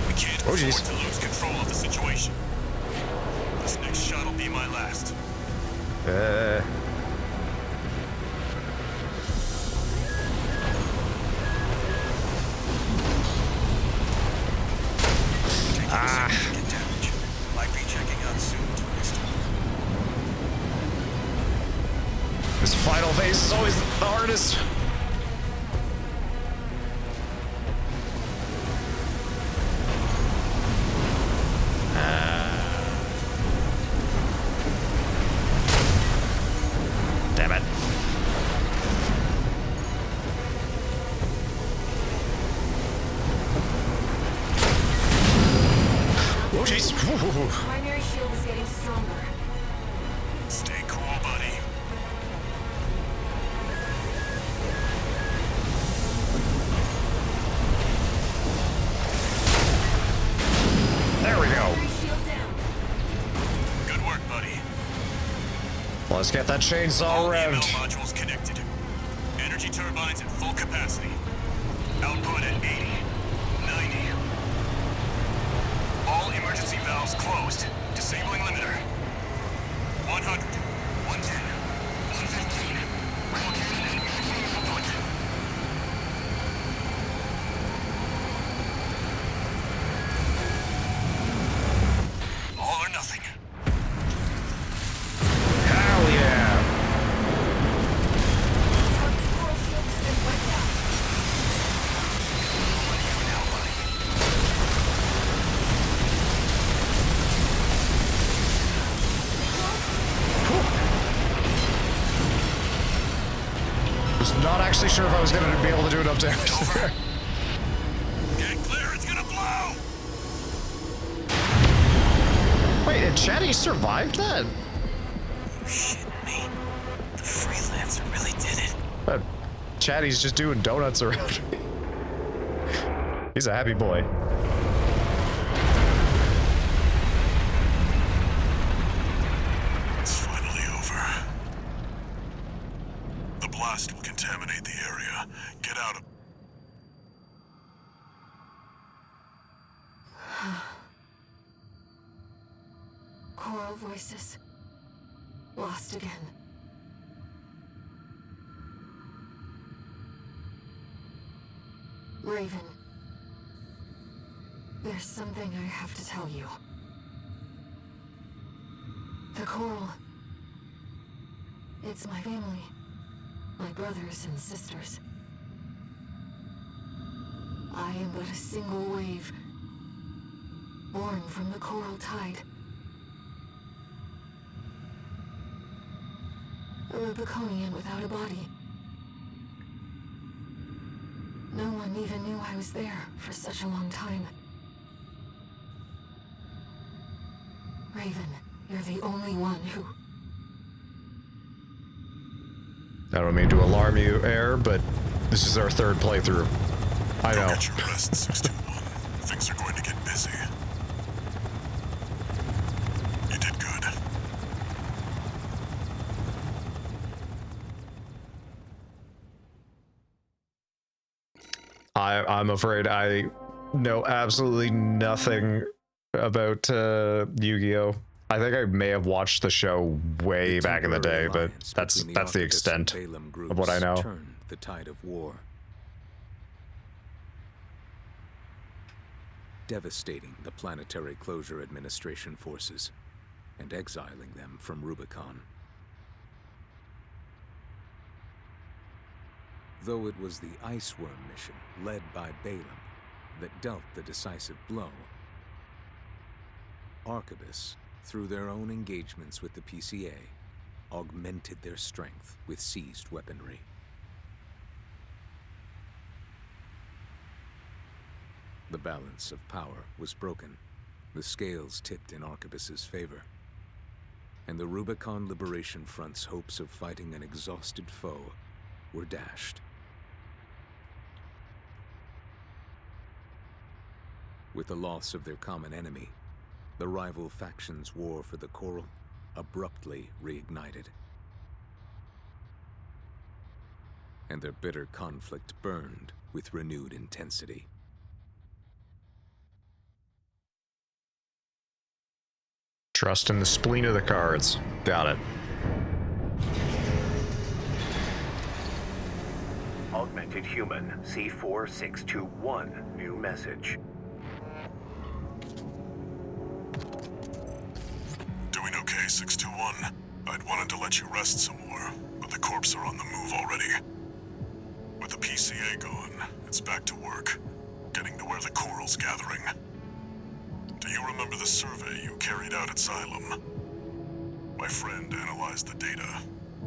We can't afford to lose control of the situation. This next shot will be my last. Might be checking out soon to This final phase is always the hardest. Damn it. Oh, jeez. Primary shield is getting stronger. Stay cool, buddy. There we go. Good work, buddy. Let's get that chainsaw revved. Modules connected. Energy turbines at full capacity. Output at 80, 90. All emergency valves closed. Disabling limiter. 100, 110, 115. Output. All or nothing. Hell yeah. Was not actually sure if I was going to be able to do it up there. Get clear, it's gonna blow! Wait, and Chatty survived that? Shit me. The freelancer really did it. Chatty's just doing donuts around me. He's a happy boy. It's finally over. The blast will contaminate the area. Get out of... Choral voices. Lost again. Raven. There's something I have to tell you. The Coral. It's my family. My brothers and sisters. I am but a single wave. Born from the Coral Tide. A Rubiconian without a body. No one even knew I was there for such a long time. Raven, you're the only one who... I don't mean to alarm you, Air, but this is our third playthrough. I know. Get your rest, 621. Things are going to get busy. You did good. I'm afraid I know absolutely nothing about Yu-Gi-Oh! I think I may have watched the show way back in the day, but that's the extent of what I know. Turned the tide of war, devastating the Planetary Closure Administration forces and exiling them from Rubicon. Though it was the Iceworm mission led by Balaam that dealt the decisive blow, Arquebus, through their own engagements with the PCA, augmented their strength with seized weaponry. The balance of power was broken, the scales tipped in Arquebus's favor, and the Rubicon Liberation Front's hopes of fighting an exhausted foe were dashed. With the loss of their common enemy, the rival factions' war for the Coral abruptly reignited. And their bitter conflict burned with renewed intensity. Trust in the spleen of the cards. Got it. Augmented Human C4621. New message. Doing okay, 621. I'd wanted to let you rest some more, but the corps are on the move already. With the PCA gone, it's back to work, getting to where the Coral's gathering. Do you remember the survey you carried out at Xylem? My friend analyzed the data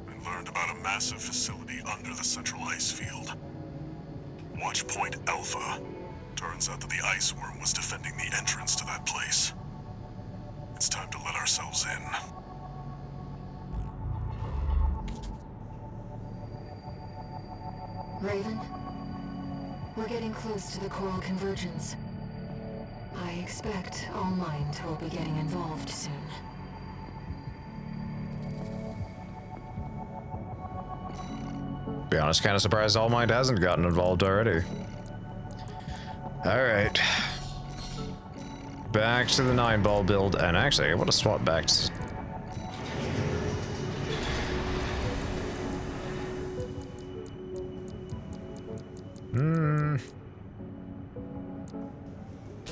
and learned about a massive facility under the central ice field. Watch Point Alpha. Turns out that the Iceworm was defending the entrance to that place. It's time to let ourselves in. Raven, we're getting close to the Coral Convergence. I expect All Mind will be getting involved soon. Be honest, kind of surprised All Mind hasn't gotten involved already. Alright. Back to the 9-ball build, and actually, I want to swap back to...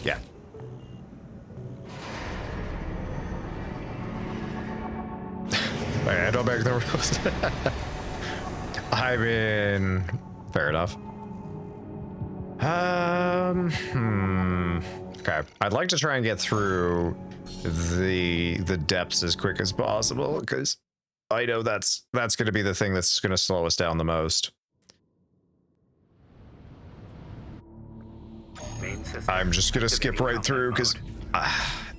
Yeah. Wait, I don't make the rules. I mean, fair enough. Okay, I'd like to try and get through the depths as quick as possible, because I know that's going to be the thing that's going to slow us down the most. I'm just going to skip right through, because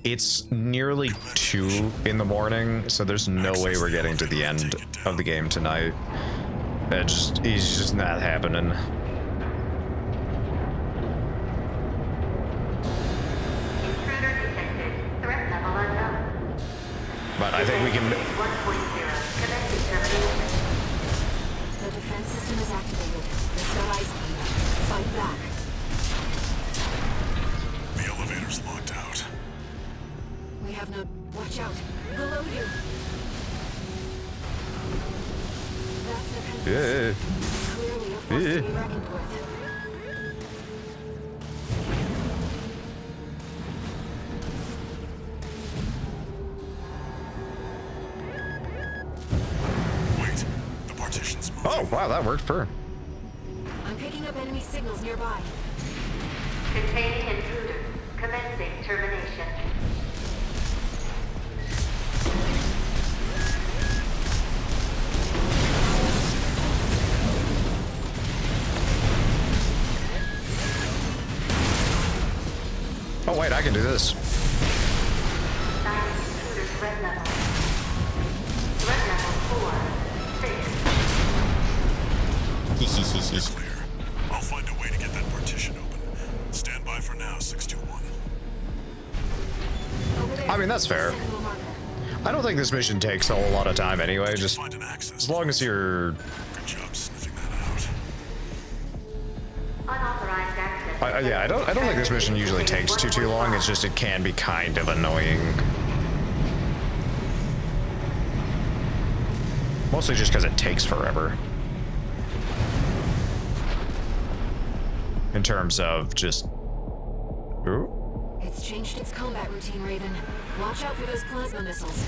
it's nearly 2 in the morning, so there's no way we're getting to the end of the game tonight. It's just not happening. But I think we can... The defense system is activated. It's got eyes on you. Fight back. The elevator's locked out. We have no... Watch out. Below you. That's the convergence. Clearly a force to be reckoned with. Oh, wow, that worked for her. I'm picking up enemy signals nearby. Containing intruder. Commencing termination. Oh, wait, I can do this. Silent intruder threat level. Threat level 4. 6. It's clear. I'll find a way to get that partition open. Stand by for now, 621. I mean, that's fair. I don't think this mission takes a whole lot of time anyway, just as long as you're... Good job sniffing that out. Unauthorized access. yeah, I don't think this mission usually takes too long, it's just it can be kind of annoying. Mostly just because it takes forever. In terms of just... Ooh. It's changed its combat routine, Raven. Watch out for those plasma missiles.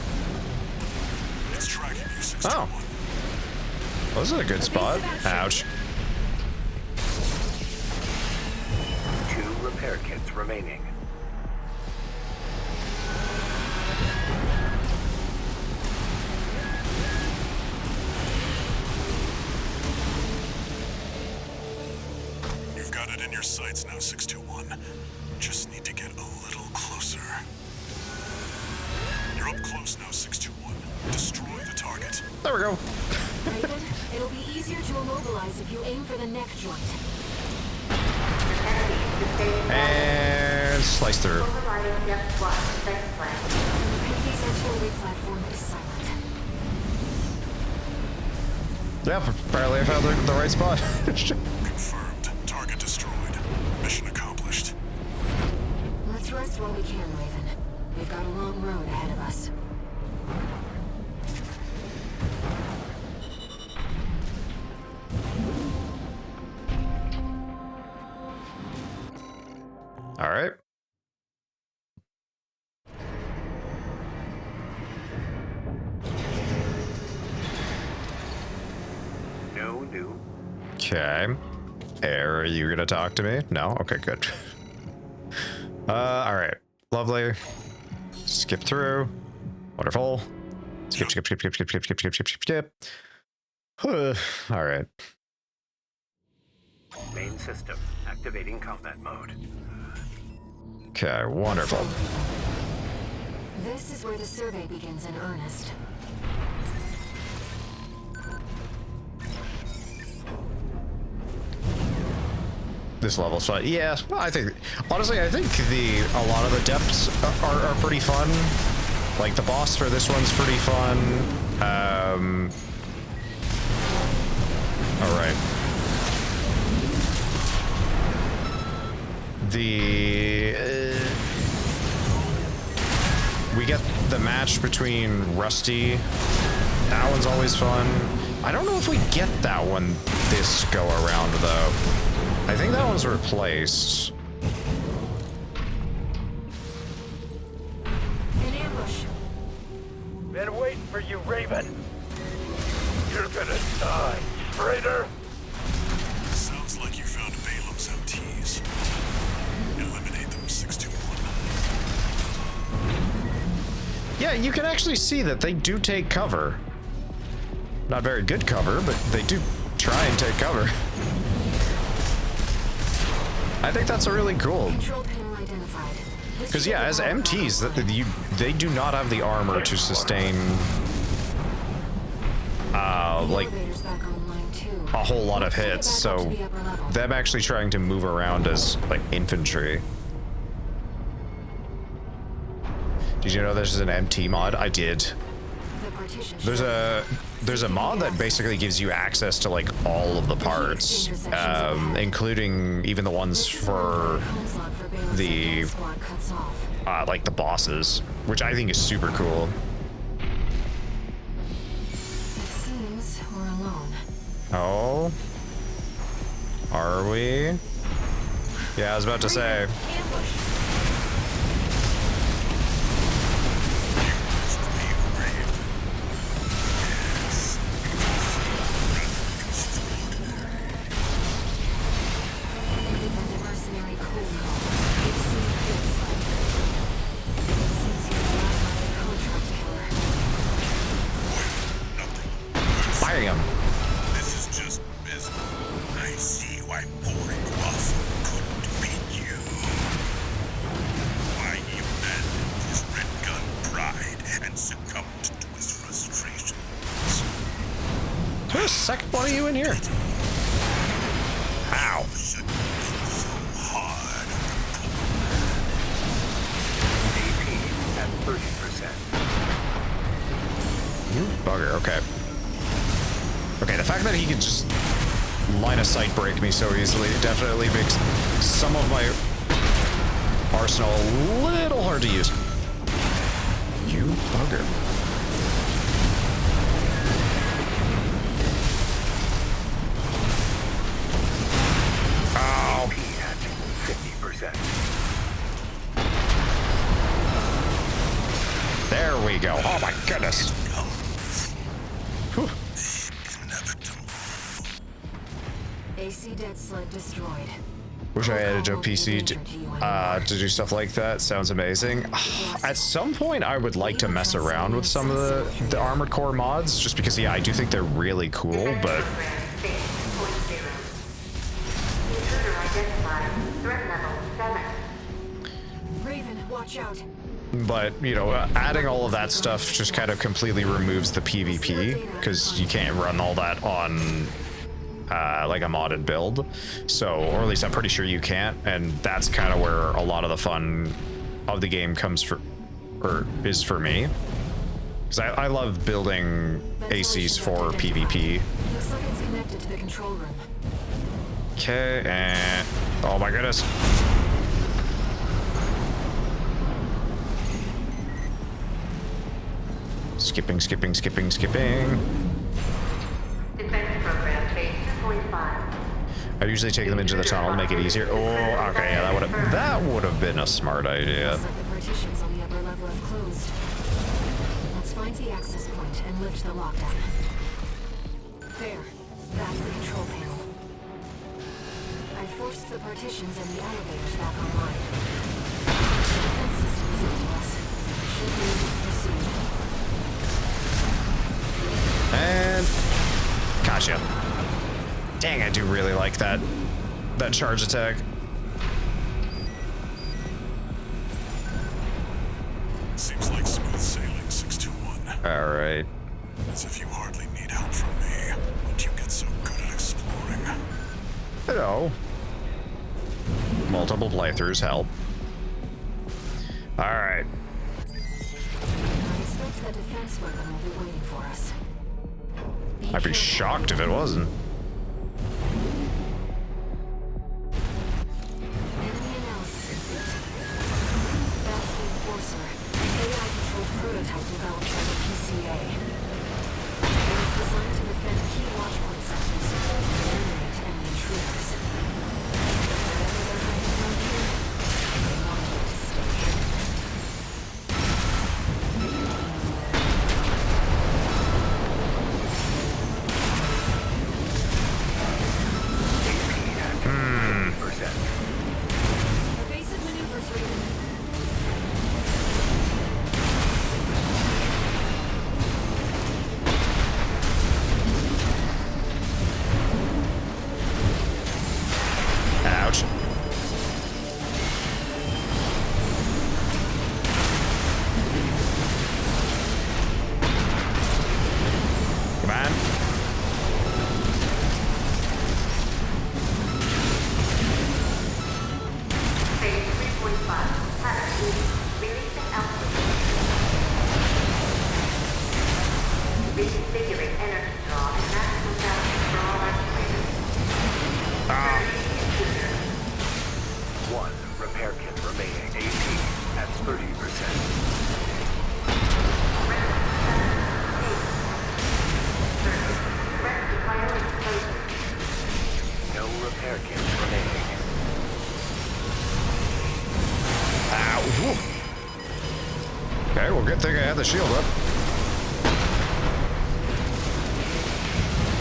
It's tracking you, 621. Oh. Well, this is a good spot. Ouch. 2 repair kits remaining. You've got it in your sights now, 621. Just need to get a little closer. You're up close now, 621. Destroy the target. There we go. Raven, it'll be easier to immobilize if you aim for the neck joint. And slice through. Pinky's artillery platform is silent. Yeah, apparently I found the right spot. Confirmed. Target destroyed. Mission accomplished. Let's rest while we can, Raven. We've got a long road ahead of us. All right. No new. Okay. Are you gonna talk to me? No? Okay, good. All right. Lovely. Skip through. Wonderful. Skip, skip, skip, skip, skip, skip, skip, skip, skip, skip, skip. All right. Main system activating combat mode. Okay, wonderful. This is where the survey begins in earnest. This level's fun. Yeah, well, I think, honestly, I think a lot of the depths are pretty fun. Like the boss for this one's pretty fun. All right. We get the match between Rusty. That one's always fun. I don't know if we get that one this go around though. I think that one's replaced. An ambush. Been waiting for you, Raven. You're gonna die, traitor. Sounds like you found Balaam's MTs. Eliminate them, 621. Yeah, you can actually see that they do take cover. Not very good cover, but they do try and take cover. I think that's a really cool. Because yeah, as MTs, they do not have the armor to sustain like a whole lot of hits. So them actually trying to move around as like infantry. Did you know there's an MT mod? I did. There's a mod that basically gives you access to like all of the parts, including even the ones for the like the bosses, which I think is super cool. It seems we're alone. Oh, are we? Yeah, I was about to say. This is just business. I see why boring Ruff couldn't beat you. Why he abandoned his red gun pride and succumbed to his frustrations. There's a second one of you in here. Ow. Should be so hard. AP at 30%. You bugger, okay. Okay, the fact that he can just line of sight break me so easily definitely makes some of my arsenal a little hard to use. You bugger. you go. Oh my goodness. Whew. AC dead sled destroyed. Wish I added a PC to do stuff like that. Sounds amazing. At some point, I would like to mess around with some of the Armored Core mods, just because, yeah, I do think they're really cool, but... Raven, watch out. But, you know, adding all of that stuff just kind of completely removes the PvP, because you can't run all that on... like a modded build, so, or at least I'm pretty sure you can't, and that's kind of where a lot of the fun of the game comes for, or is for me, because I love building ACs for PvP. Looks like it's connected to the control room. Okay, and oh my goodness. Skipping. Defense program phase 2.5. I usually take them into the tunnel to make it easier. Oh, okay, yeah, that would have been a smart idea. Looks like the partitions on the upper level have closed. Let's find the access point and lift the lockdown. There, that's the control panel. I forced the partitions and the elevators back online. The defense system is into us. Should be able to proceed. And gotcha. Dang, I do really like that charge attack. Seems like smooth sailing, 621. All right. As if you hardly need help from me, but you get so good at exploring. Hello. Multiple playthroughs help. All right. I expect the defense weapon will be waiting for us. I'd be shocked if it wasn't. Enemy analysis complete. That's the Enforcer, an AI-controlled prototype developed by the PCA. It is designed to defend key watchpoint sectors and eliminate enemy intruders. Whatever they're hiding around here, they want it to stay. Evasive maneuvers, Raven. Ouch. Come on. Phase 3.5. Pattern. Releasing altitude. Reconfiguring energy draw and maximum balance for all actuators. One repair kit remaining. AP at 30%. No repair kits remaining. Ow. Whew. Okay, well, good thing I had the shield up.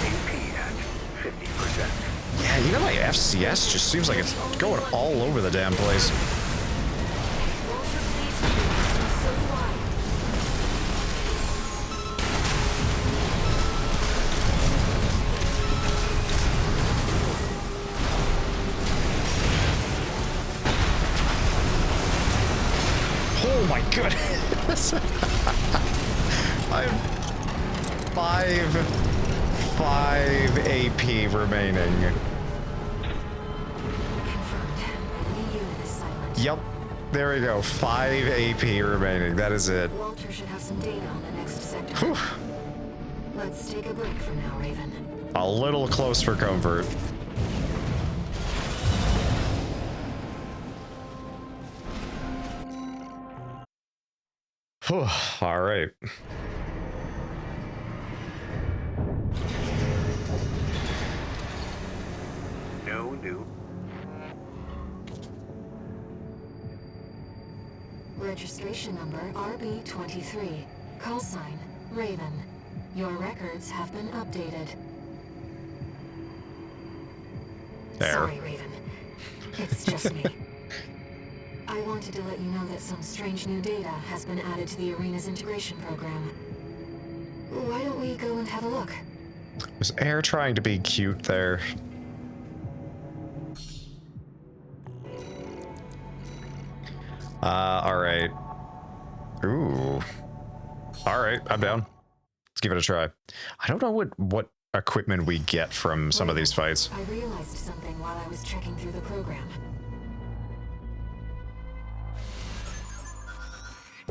AP at 50%. Yeah, you know, my FCS just seems like it's going all over the damn place. Walter, please, I'm so wide. Oh my goodness. I have 5 AP remaining. Confirmed. Enemy unit is silent. Yep. There we go. 5 AP remaining. That is it. Walter should have some data on the next sector. Whew. Let's take a break for now, Raven. A little close for comfort. Whew. All right. No new. Registration number RB23. Call sign, Raven. Your records have been updated. There. Sorry, Raven. It's just me. I wanted to let you know that some strange new data has been added to the arena's integration program. Why don't we go and have a look? Was Air trying to be cute there? Alright. Ooh. Alright, I'm down. Let's give it a try. I don't know what equipment we get from some of these fights. I realized something while I was checking through the program.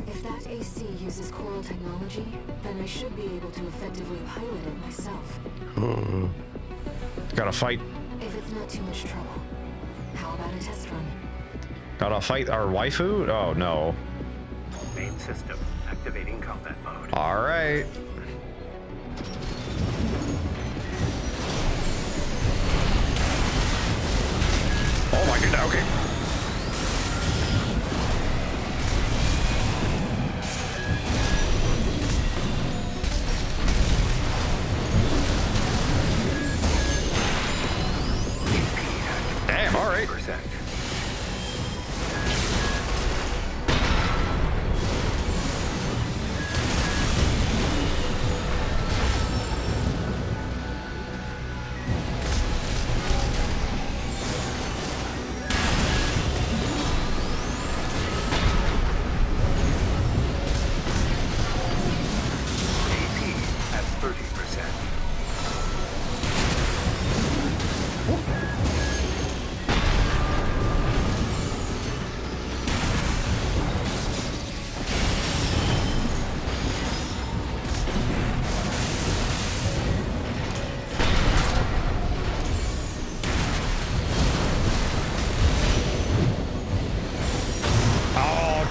If that AC uses Coral technology, then I should be able to effectively pilot it myself. Gotta fight. If it's not too much trouble, how about a test run? Gotta fight our waifu? Oh no. Main system activating combat mode. Alright. Oh my god, okay. Damn, alright.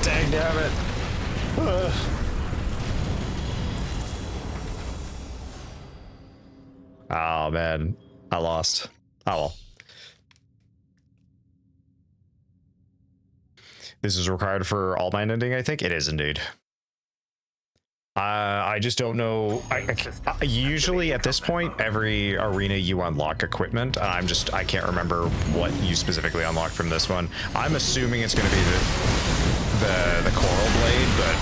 Dang, damn it. Oh man, I lost. Oh well. This is required for all mine ending, I think? It is indeed. I just don't know. I usually at this point, every arena you unlock equipment. I can't remember what you specifically unlock from this one. I'm assuming it's going to be the Coral Blade, but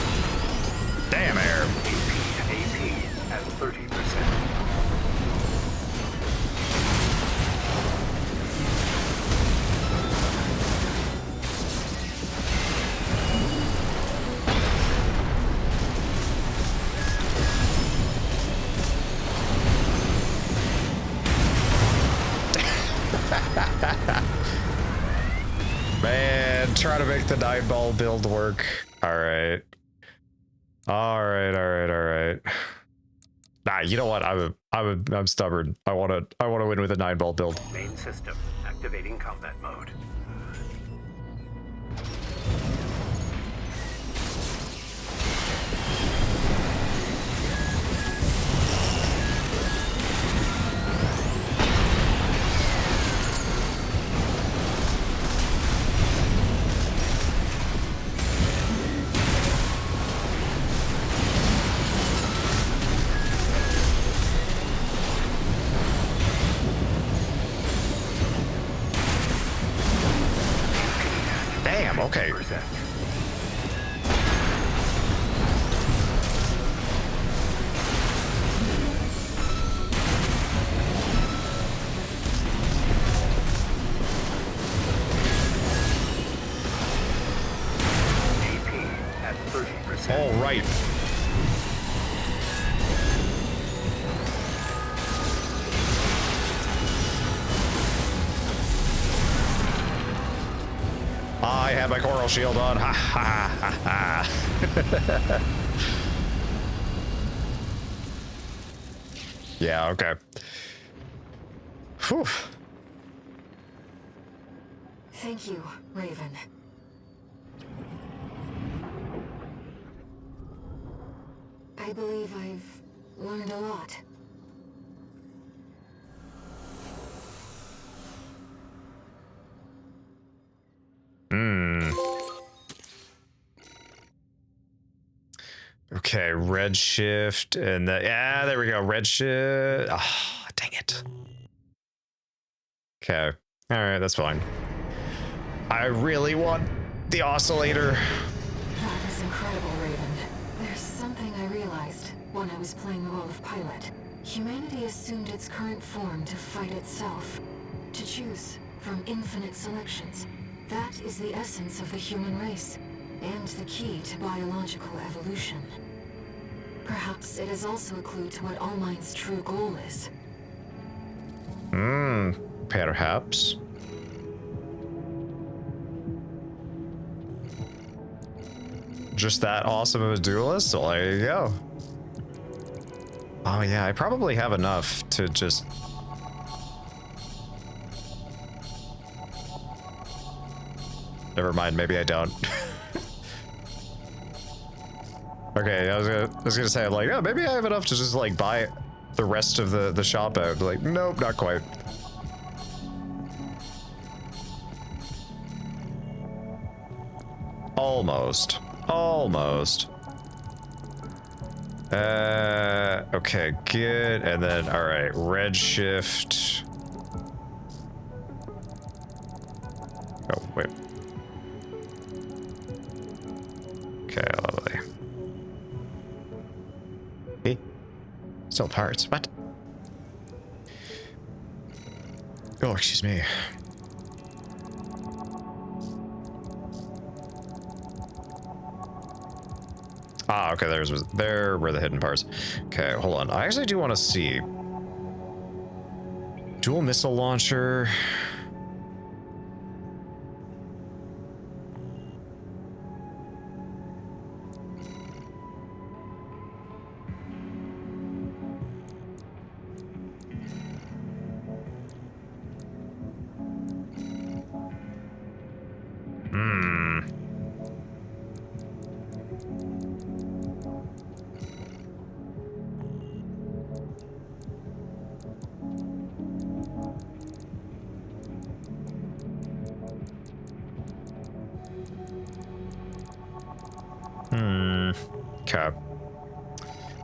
damn, Air. AP at 30%. Man, try to make the 9-ball build work. Alright. Alright. Nah, you know what? I'm stubborn. I wanna win with a 9-ball build. Main system activating combat mode. Damn, okay. At 30%. All right. I have my coral shield on. Ha ha ha ha. Yeah, okay. Whew. Thank you, Raven. I believe I've learned a lot. Okay, redshift, and yeah, there we go. Redshift. Ah, dang it. Okay, all right, that's fine. I really want the oscillator. That was incredible, Raven. There's something I realized when I was playing the role of pilot. Humanity assumed its current form to fight itself, to choose from infinite selections. That is the essence of the human race, and the key to biological evolution. Perhaps it is also a clue to what All-Mind's true goal is. Perhaps. Just that awesome of a duelist? Well, there you go. Oh yeah, I probably have enough to just... Never mind, maybe I don't. Okay, I was gonna say, like, oh, maybe I have enough to just, like, buy the rest of the shop out. Like, nope, not quite. Almost. Almost. Okay, good. And then, all right, redshift. Oh, wait. Okay, lovely. Hey, still parts. What? Oh, excuse me. Ah, okay, there were the hidden parts. Okay, hold on. I actually do want to see. Dual missile launcher. Okay.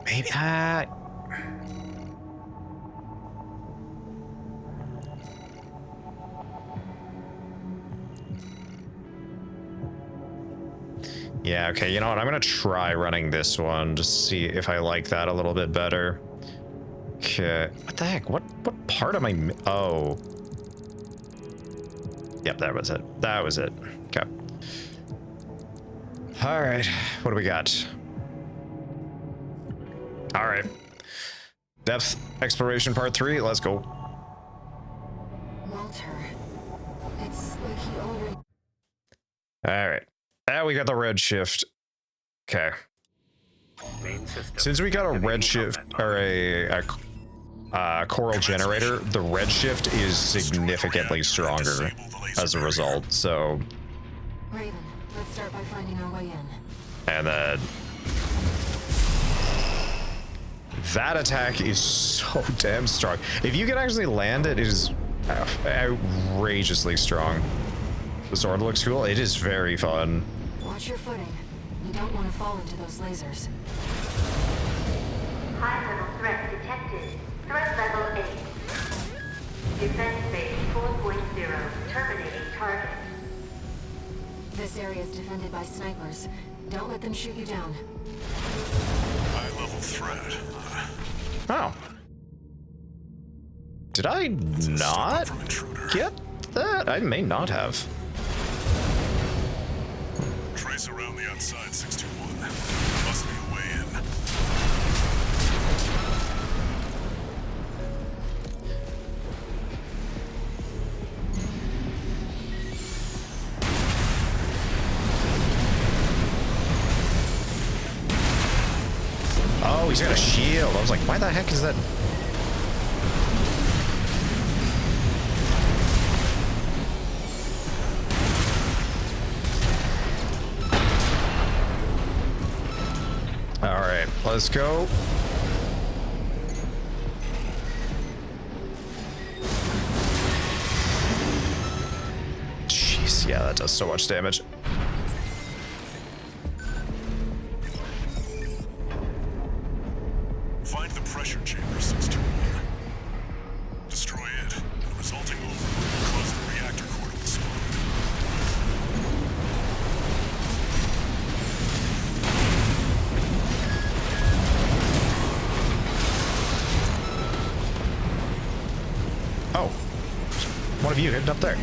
Maybe yeah, okay, you know what? I'm gonna try running this one to see if I like that a little bit better. Okay. What the heck? What part am I oh. Yep, that was it. That was it. Okay. Alright, what do we got? Alright. Depth exploration part 3, let's go. Walter, it's like he already... Alright. Now we got the redshift. Okay. Since we got a redshift, or a coral generator, the redshift is significantly stronger as a result, so... Raven, let's start by finding our way in. And then... that attack is so damn strong. If you can actually land it, it is outrageously strong. The sword looks cool. It is very fun. Watch your footing. You don't want to fall into those lasers. High-level threat detected. Threat level 8. Defense phase 4.0. Terminating target. This area is defended by snipers. Don't let them shoot you down. High-level threat. Oh. Did I not get that? I may not have. Trace around the outside, 621. Must be a way in. Oh, he's got a shield. I was like, why the heck is that? All right, let's go. Jeez, yeah, that does so much damage. Oh. One of you hidden up there.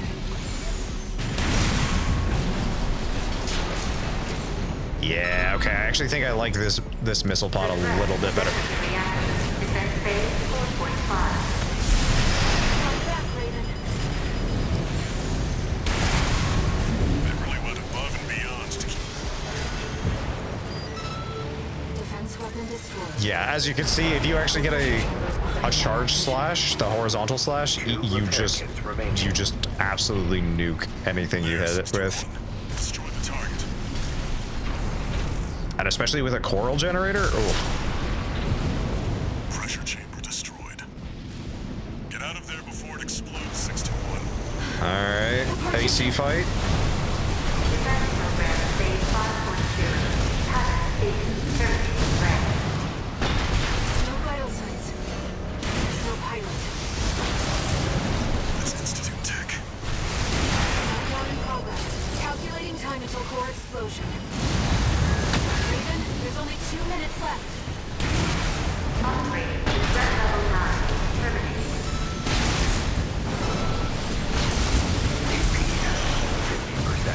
Yeah, okay. I actually think I like this missile pod a little bit better. Yeah, as you can see, if you actually get a charge slash, the horizontal slash, you just absolutely nuke anything you hit it with. And especially with a coral generator, oh. Pressure chamber destroyed. Get out of there before it explodes, 621. Alright, AC fight. No vital signs. There's no pilot. That's Institute tech. Countdown in progress. Calculating time until core explosion. Raven, there's only 2 minutes left. Upgrade to threat level 9. Terminating. DPS 50%.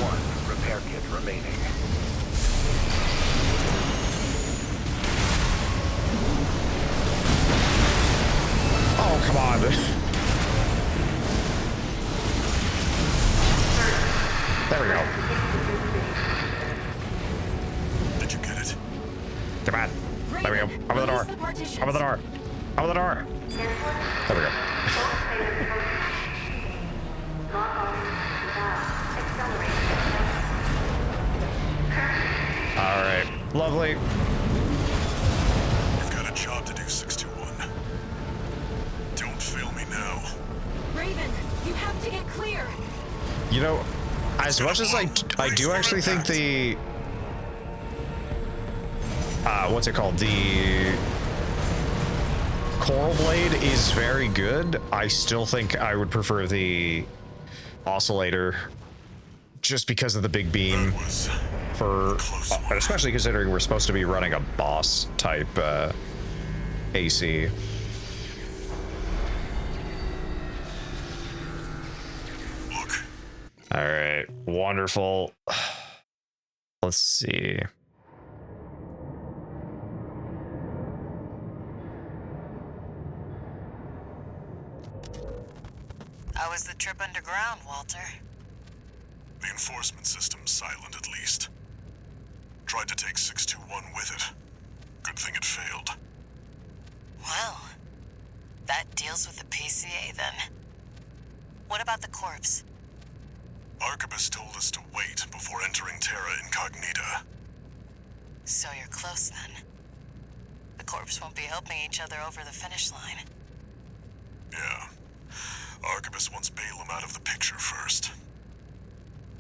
One repair kit remaining. Oh, come on. There we go. Did you get it? Come on. There we go. Over the door. Over the door. Over the door. There we go. All right. Lovely. You've got a job to do, 621. Don't fail me now. Raven, you have to get clear. You know, as much as I do actually think the what's it called, the Coral Blade is very good, I still think I would prefer the Oscillator just because of the big beam, for especially considering we're supposed to be running a boss type AC. All right, wonderful. Let's see. How was the trip underground, Walter? The enforcement system's silent, at least. Tried to take 621 with it. Good thing it failed. Well, that deals with the PCA then. What about the corpse? Arquebus told us to wait before entering Terra Incognita. So you're close then. The corpse won't be helping each other over the finish line. Yeah. Arquebus wants Balaam out of the picture first.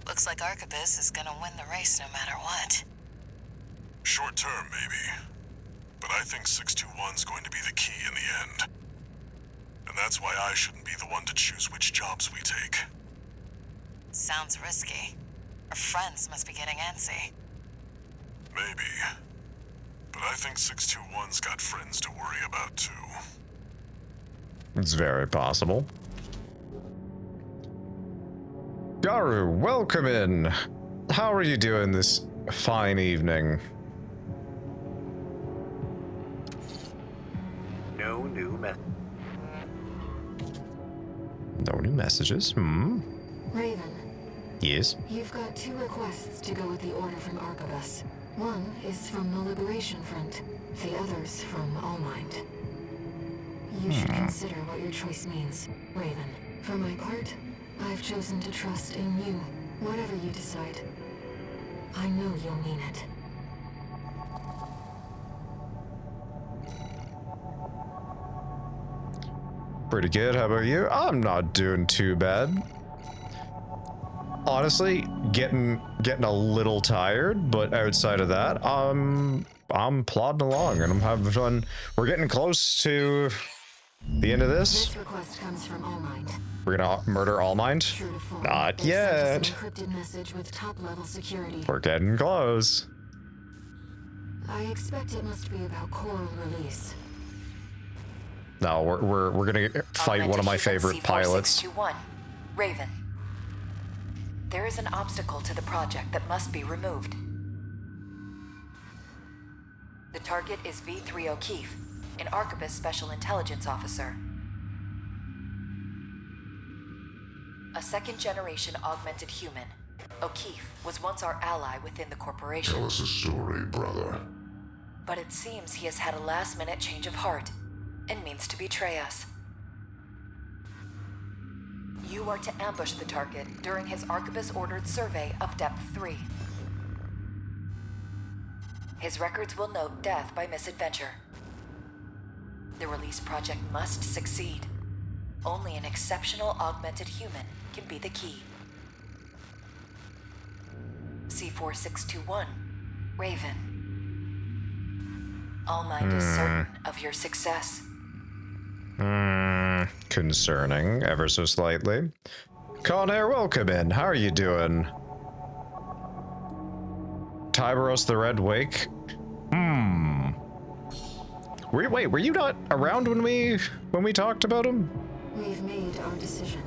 Looks like Arquebus is gonna win the race no matter what. Short term, maybe. But I think 621's going to be the key in the end. And that's why I shouldn't be the one to choose which jobs we take. Sounds risky. Our friends must be getting antsy. Maybe. But I think 621's got friends to worry about, too. It's very possible. Garu, welcome in. How are you doing this fine evening? No new messages? Hmm? Raven, Yes? you've got 2 requests to go with the order from Arquebus. One is from the Liberation Front, the other's from Allmind. You should consider what your choice means, Raven. For my part, I've chosen to trust in you, whatever you decide. I know you'll mean it. Pretty good. How about you? I'm not doing too bad. Honestly, getting a little tired, but outside of that, I'm plodding along and I'm having fun. We're getting close to the end of this. This request comes from Allmind. We're gonna murder Allmind? True to form, Not they've sent us yet. an encrypted message with top-level security. We're getting close. I expect it must be about coral release. No, we're gonna fight one of my favorite pilots. C4621, Raven. There is an obstacle to the project that must be removed. The target is V3 O'Keefe, an Arquebus Special Intelligence Officer. A second-generation augmented human, O'Keefe was once our ally within the corporation. Tell us a story, brother. But it seems he has had a last-minute change of heart and means to betray us. You are to ambush the target during his Arquebus-ordered survey of Depth 3. His records will note death by misadventure. The release project must succeed. Only an exceptional augmented human can be the key. C4621, Raven. All Mind is certain of your success. Concerning, ever so slightly. Conair, welcome in. How are you doing? Tyberos the Red Wake? Wait, were you not around when we talked about him? We've made our decision.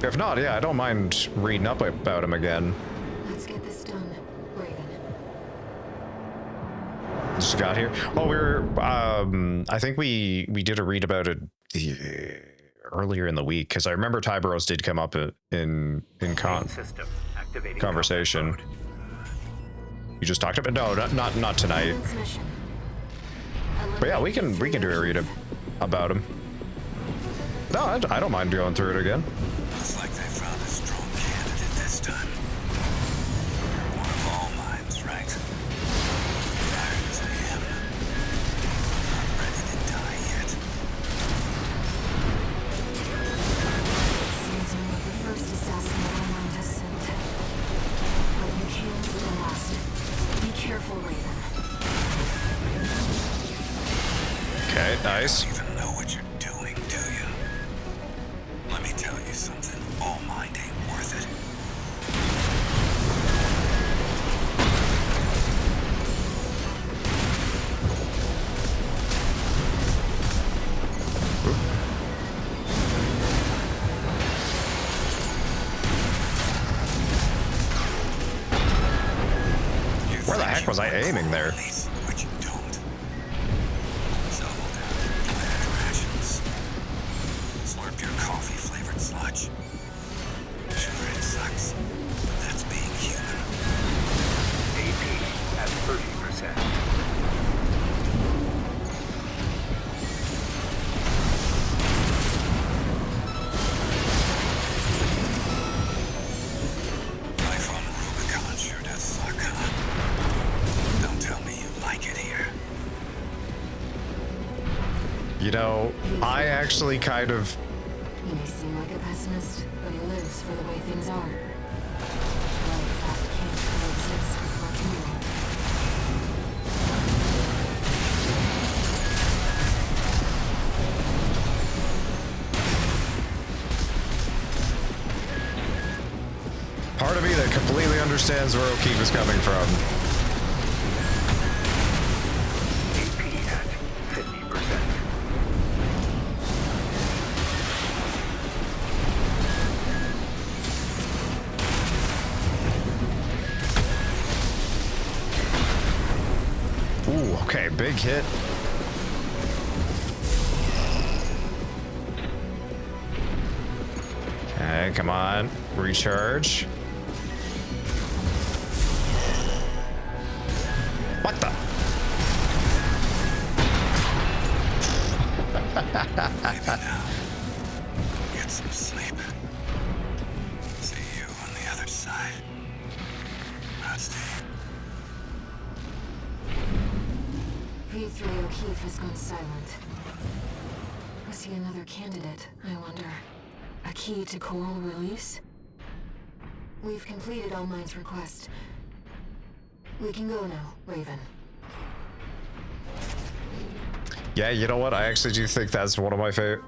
If not, yeah, I don't mind reading up about him again. Let's get this done, Raven. Just got here. Oh, I think we did a read about it earlier in the week, because I remember Tyberos did come up in conversation. You just talked about not tonight. But yeah, we can do a read about him. No, I don't mind going through it again. Looks like they found a strong candidate this time. You're one of All Minds, right? Tired as I am, not ready to die yet. Seems you're not the first assassin that All Mind has sent. But you can't be the last. Be careful, Raven. Okay, nice. You don't even know what you're doing, do you? Let me tell you something. All Mind ain't worth it. Where the heck was I aiming there? But you don't. Shovel down your planet rations. Slurp your coffee-flavored sludge. Sure, it sucks. That's being human. AP at 30%. Life on Rubicon sure does suck, huh? Don't tell me you like it here. You know, I actually kind of... He may seem like a pessimist, but he lives for the way things are. Life that can't coexist with rock and roll. Part of me that completely understands where O'Keefe is coming from. AP at 50%. Ooh, okay, big hit. Okay, come on, recharge. What the? Maybe now. Get some sleep. See you on the other side. Rusty. V3 O'Keefe has gone silent. Was he another candidate, I wonder? A key to coral release? We've completed All Mind's request. We can go now, Raven. Yeah, you know what? I actually do think that's one of my favorite.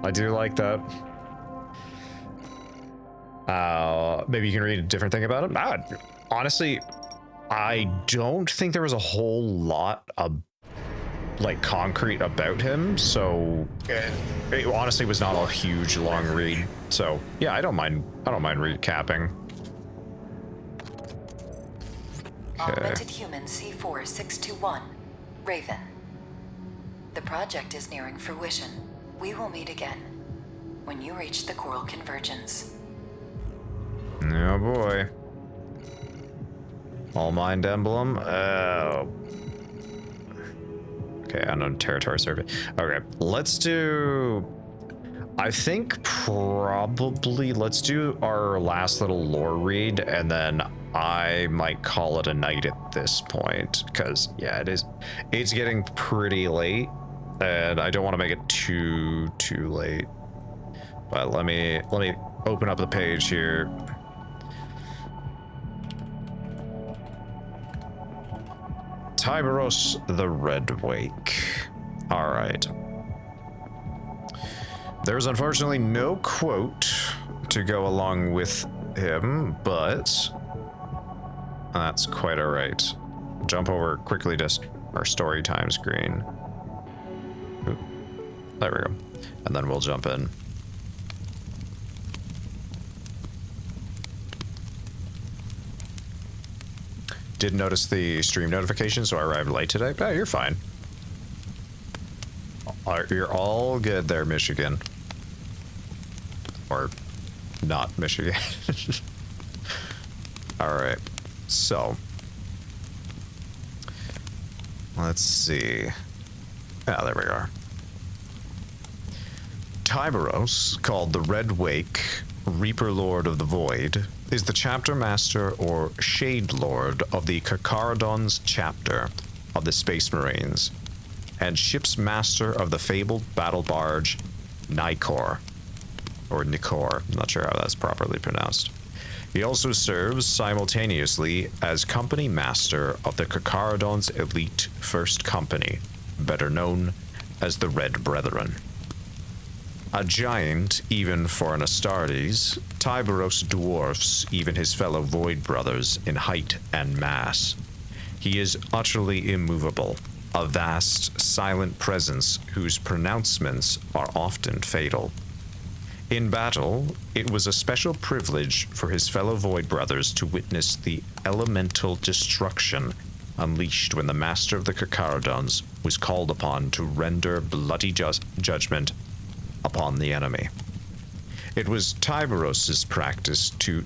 I do like that. Maybe you can read a different thing about him. Honestly, I don't think there was a whole lot of like concrete about him, so it honestly was not a huge long read. So yeah, I don't mind recapping. Augmented Human C4621, Raven. The project is nearing fruition. We will meet again when you reach the Coral Convergence. Oh boy. All Mind Emblem. Oh. Okay, unknown territory survey. Okay, let's do... I think probably let's do our last little lore read, and then I might call it a night at this point, because yeah, it's getting pretty late, and I don't want to make it too late. But let me open up the page here. Tyberos the Red Wake. All right. There's unfortunately no quote to go along with him, but that's quite all right. Jump over quickly to our story time screen. Ooh, there we go. And then we'll jump in. Didn't notice the stream notification, so I arrived late today. Oh, you're fine. You're all good there, Michigan. Or not Michigan. Alright, so let's see. Ah, there we are. Tyberos, called the Red Wake, Reaper Lord of the Void, is the chapter master or Shade Lord of the Carcharodon's chapter of the Space Marines, and ship's master of the fabled battle barge Nicor, or Nicor, I'm not sure how that's properly pronounced. He also serves simultaneously as company master of the Carcharodon's elite First Company, better known as the Red Brethren. A giant, even for an Astartes, Tyberos dwarfs even his fellow Void brothers in height and mass. He is utterly immovable, a vast, silent presence whose pronouncements are often fatal. In battle, it was a special privilege for his fellow Void brothers to witness the elemental destruction unleashed when the master of the Carcharodons was called upon to render bloody judgment upon the enemy. It was Tyberos' practice to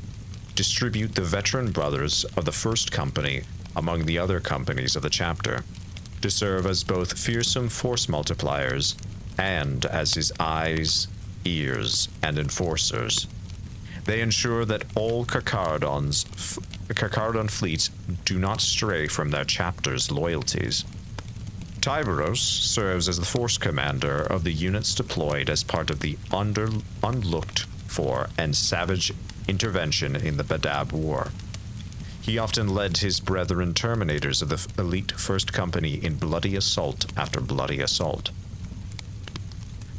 distribute the veteran brothers of the First Company among the other companies of the chapter, to serve as both fearsome force multipliers and as his eyes, ears, and enforcers. They ensure that all Carcharodon fleets do not stray from their chapter's loyalties. Tyberos serves as the force commander of the units deployed as part of the unlooked for and savage intervention in the Badab War. He often led his brethren Terminators of the elite First Company in bloody assault after bloody assault,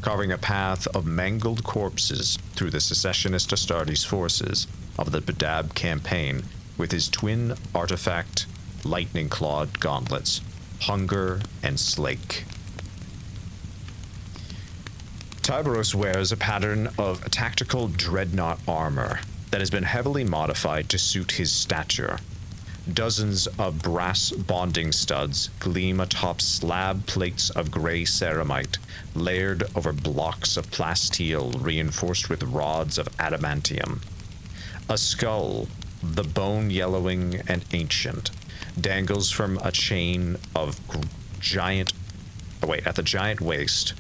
carving a path of mangled corpses through the secessionist Astartes forces of the Badab campaign with his twin artifact lightning-clawed gauntlets, Hunger and Slake. Tyberos wears a pattern of tactical dreadnought armor that has been heavily modified to suit his stature. Dozens of brass bonding studs gleam atop slab plates of gray ceramite, layered over blocks of plasteel reinforced with rods of adamantium. A skull, the bone yellowing and ancient, dangles from a chain of at the giant waist,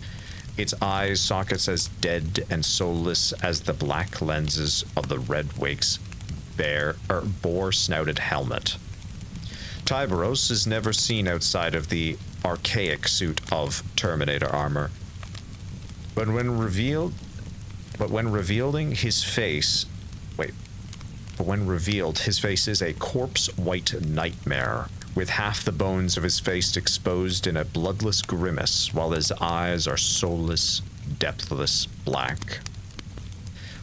its eyes sockets as dead and soulless as the black lenses of the Red Wake's boar-snouted helmet. Tyberos is never seen outside of the archaic suit of Terminator armor, but when revealed his face is a corpse-white nightmare, with half the bones of his face exposed in a bloodless grimace, while his eyes are soulless, depthless black.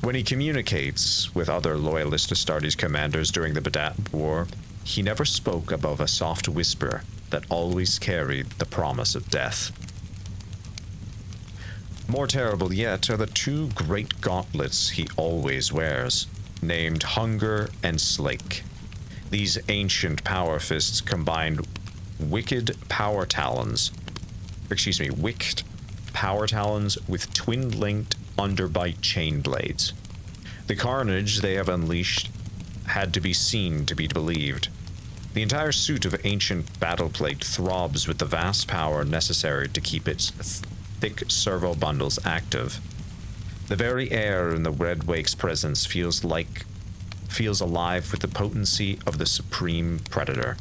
When he communicates with other loyalist Astartes commanders during the Badab War, he never spoke above a soft whisper that always carried the promise of death. More terrible yet are the two great gauntlets he always wears, named Hunger and Slake. These ancient power fists combined wicked power talons with twin-linked underbite chain blades. The carnage they have unleashed had to be seen to be believed. The entire suit of ancient battle plate throbs with the vast power necessary to keep its thick servo bundles active. The very air in the Red Wake's presence feels alive with the potency of the supreme predator.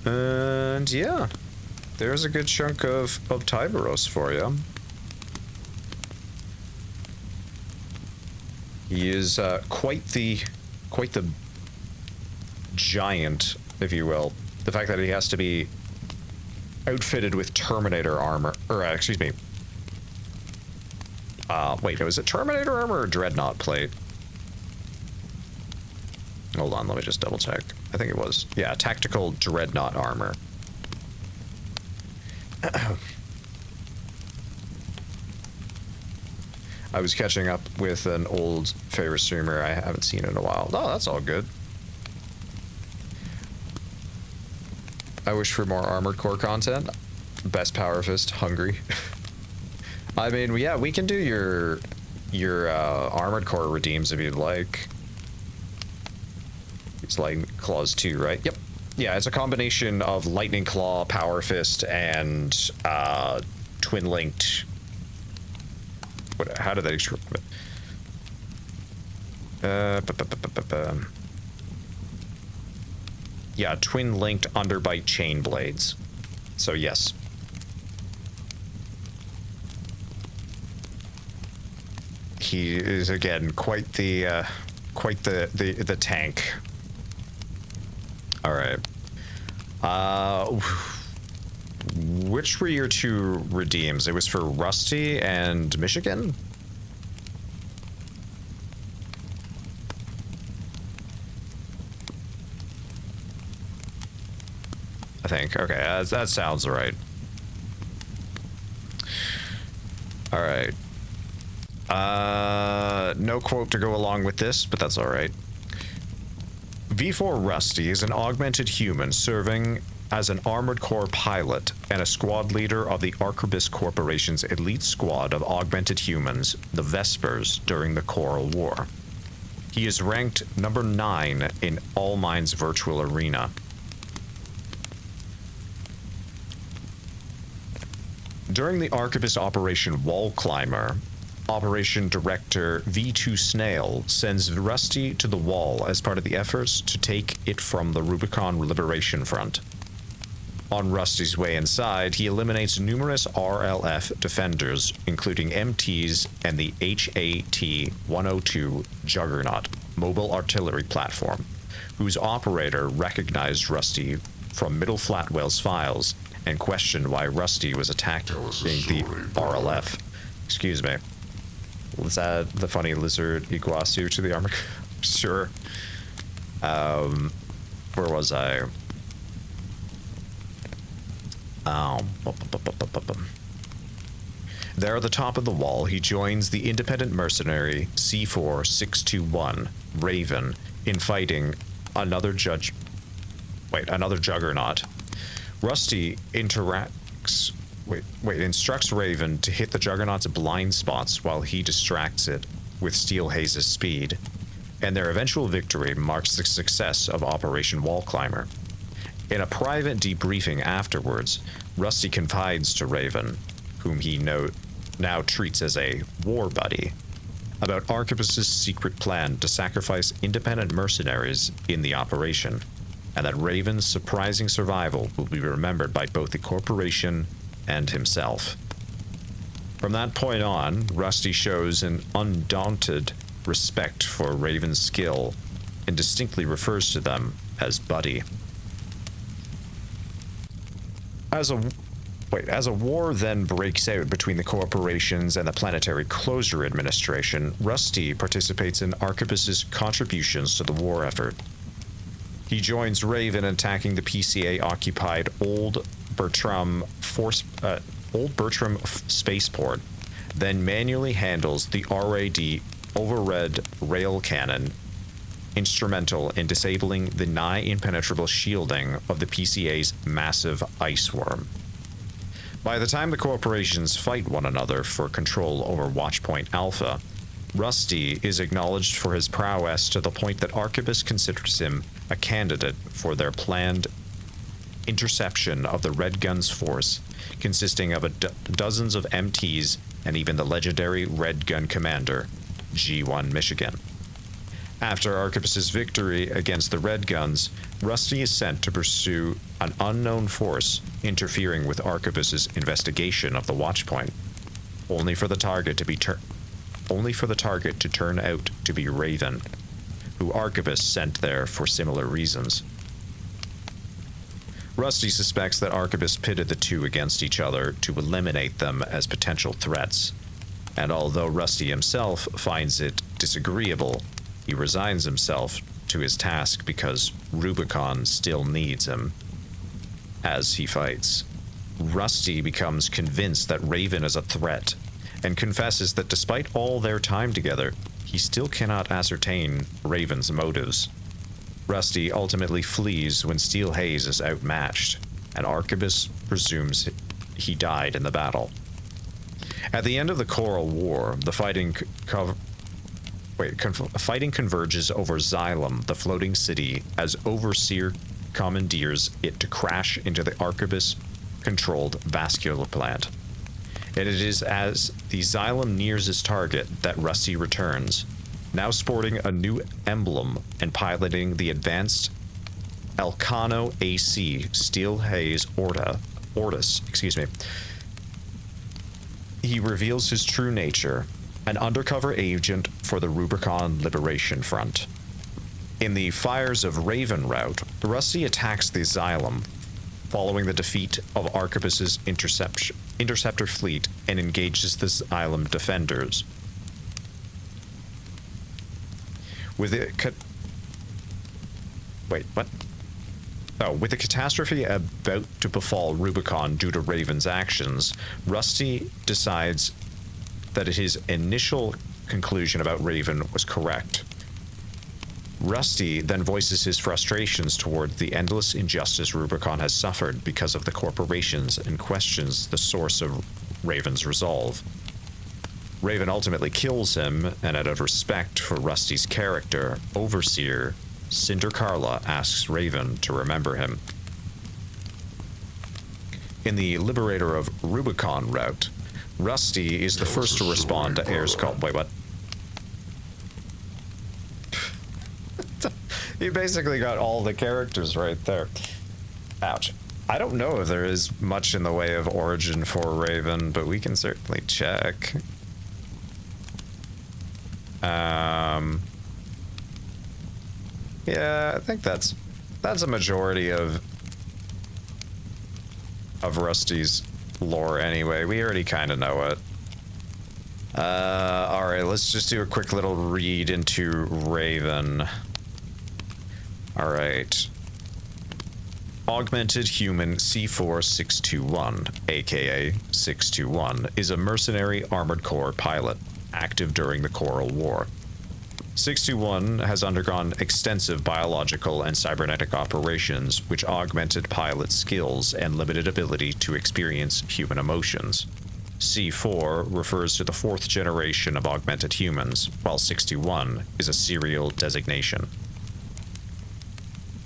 And yeah, there's a good chunk of Tyberos for you. He is quite the giant, if you will. The fact that he has to be outfitted with Terminator armor, or excuse me. Wait, was it Terminator armor or Dreadnought plate? Hold on, let me just double check. I think it was. Yeah, tactical Dreadnought armor. I was catching up with an old favorite streamer I haven't seen in a while. Oh, that's all good. I wish for more Armored Core content. Best Power Fist, hungry. I mean, yeah, we can do your Armored Core redeems if you'd like. It's like Claws 2, right? Yep. Yeah, it's a combination of Lightning Claw, Power Fist, and twin-linked. How do they describe it? Yeah, twin-linked underbite chain blades. So yes. He is again quite the tank. All right. Which were your two redeems? It was for Rusty and Michigan? I think. Okay, that sounds right. All right. No quote to go along with this, but that's all right. V4 Rusty is an augmented human serving as an Armored Core pilot and a squad leader of the Arquebus Corporation's elite squad of augmented humans, the Vespers, during the Coral War. He is ranked number 9 in All Minds Virtual Arena. During the Arquebus Operation Wall Climber, Operation Director V2 Snail sends Rusty to the wall as part of the efforts to take it from the Rubicon Liberation Front. On Rusty's way inside, he eliminates numerous RLF defenders, including MTs and the HAT-102 Juggernaut mobile artillery platform, whose operator recognized Rusty from Middle Flatwell's files and questioned why Rusty was attacking the RLF. Excuse me. Let's add the funny lizard Iguazu to the armor. Sure. Where was I? There at the top of the wall, he joins the independent mercenary C4621, Raven, in fighting another Juggernaut. Rusty instructs Raven to hit the Juggernaut's blind spots while he distracts it with Steel Haze's speed, and their eventual victory marks the success of Operation Wall Climber. In a private debriefing afterwards, Rusty confides to Raven, whom he now treats as a war buddy, about Arquebus's secret plan to sacrifice independent mercenaries in the operation, and that Raven's surprising survival will be remembered by both the corporation and himself. From that point on, Rusty shows an undaunted respect for Raven's skill and distinctly refers to them as buddy. As As a war then breaks out between the corporations and the Planetary Closure Administration, Rusty participates in Arquebus's contributions to the war effort. He joins Raven in attacking the PCA-occupied Old Bertram spaceport, then manually handles the RAD Overred rail cannon, instrumental in disabling the nigh impenetrable shielding of the PCA's massive ice worm. By the time the corporations fight one another for control over Watchpoint Alpha, Rusty is acknowledged for his prowess to the point that Arquebus considers him a candidate for their planned interception of the Red Gun's force, consisting of dozens of MTs and even the legendary Red Gun commander, G1 Michigan. After Arquebus's victory against the Red Guns, Rusty is sent to pursue an unknown force interfering with Arquebus's investigation of the Watchpoint, only for the target to turn out to be Raven, who Arquebus sent there for similar reasons. Rusty suspects that Arquebus pitted the two against each other to eliminate them as potential threats, and although Rusty himself finds it disagreeable, he resigns himself to his task because Rubicon still needs him. As he fights, Rusty becomes convinced that Raven is a threat, and confesses that despite all their time together, he still cannot ascertain Raven's motives. Rusty ultimately flees when Steel Haze is outmatched, and Arquebus presumes he died in the battle. At the end of the Coral War, the fighting converges over Xylem, the floating city, as Overseer commandeers it to crash into the Arquebus-controlled vascular plant. And it is as the Xylem nears its target that Rusty returns, now sporting a new emblem and piloting the advanced Elcano AC Steel Haze Ortis. He reveals his true nature, an undercover agent for the Rubicon Liberation Front. In the Fires of Raven route, Rusty attacks the Xylem, following the defeat of Arquebus's interceptor fleet, and engages the Xylem defenders. With the catastrophe about to befall Rubicon due to Raven's actions, Rusty decides that his initial conclusion about Raven was correct. Rusty then voices his frustrations toward the endless injustice Rubicon has suffered because of the corporations and questions the source of Raven's resolve. Raven ultimately kills him, and out of respect for Rusty's character, Overseer Cinder Carla asks Raven to remember him. In the Liberator of Rubicon route, Rusty is the first to respond to Ayer's call. Wait, what? You basically got all the characters right there. Ouch. I don't know if there is much in the way of origin for Raven, but we can certainly check. Yeah, I think that's a majority of Rusty's lore anyway. We already kind of know it. All right, let's just do a quick little read into Raven. All right. Augmented Human C4-621, aka 621, is a mercenary armored core pilot, active during the Coral War. 621 has undergone extensive biological and cybernetic operations, which augmented pilot skills and limited ability to experience human emotions. C4 refers to the fourth generation of augmented humans, while 61 is a serial designation.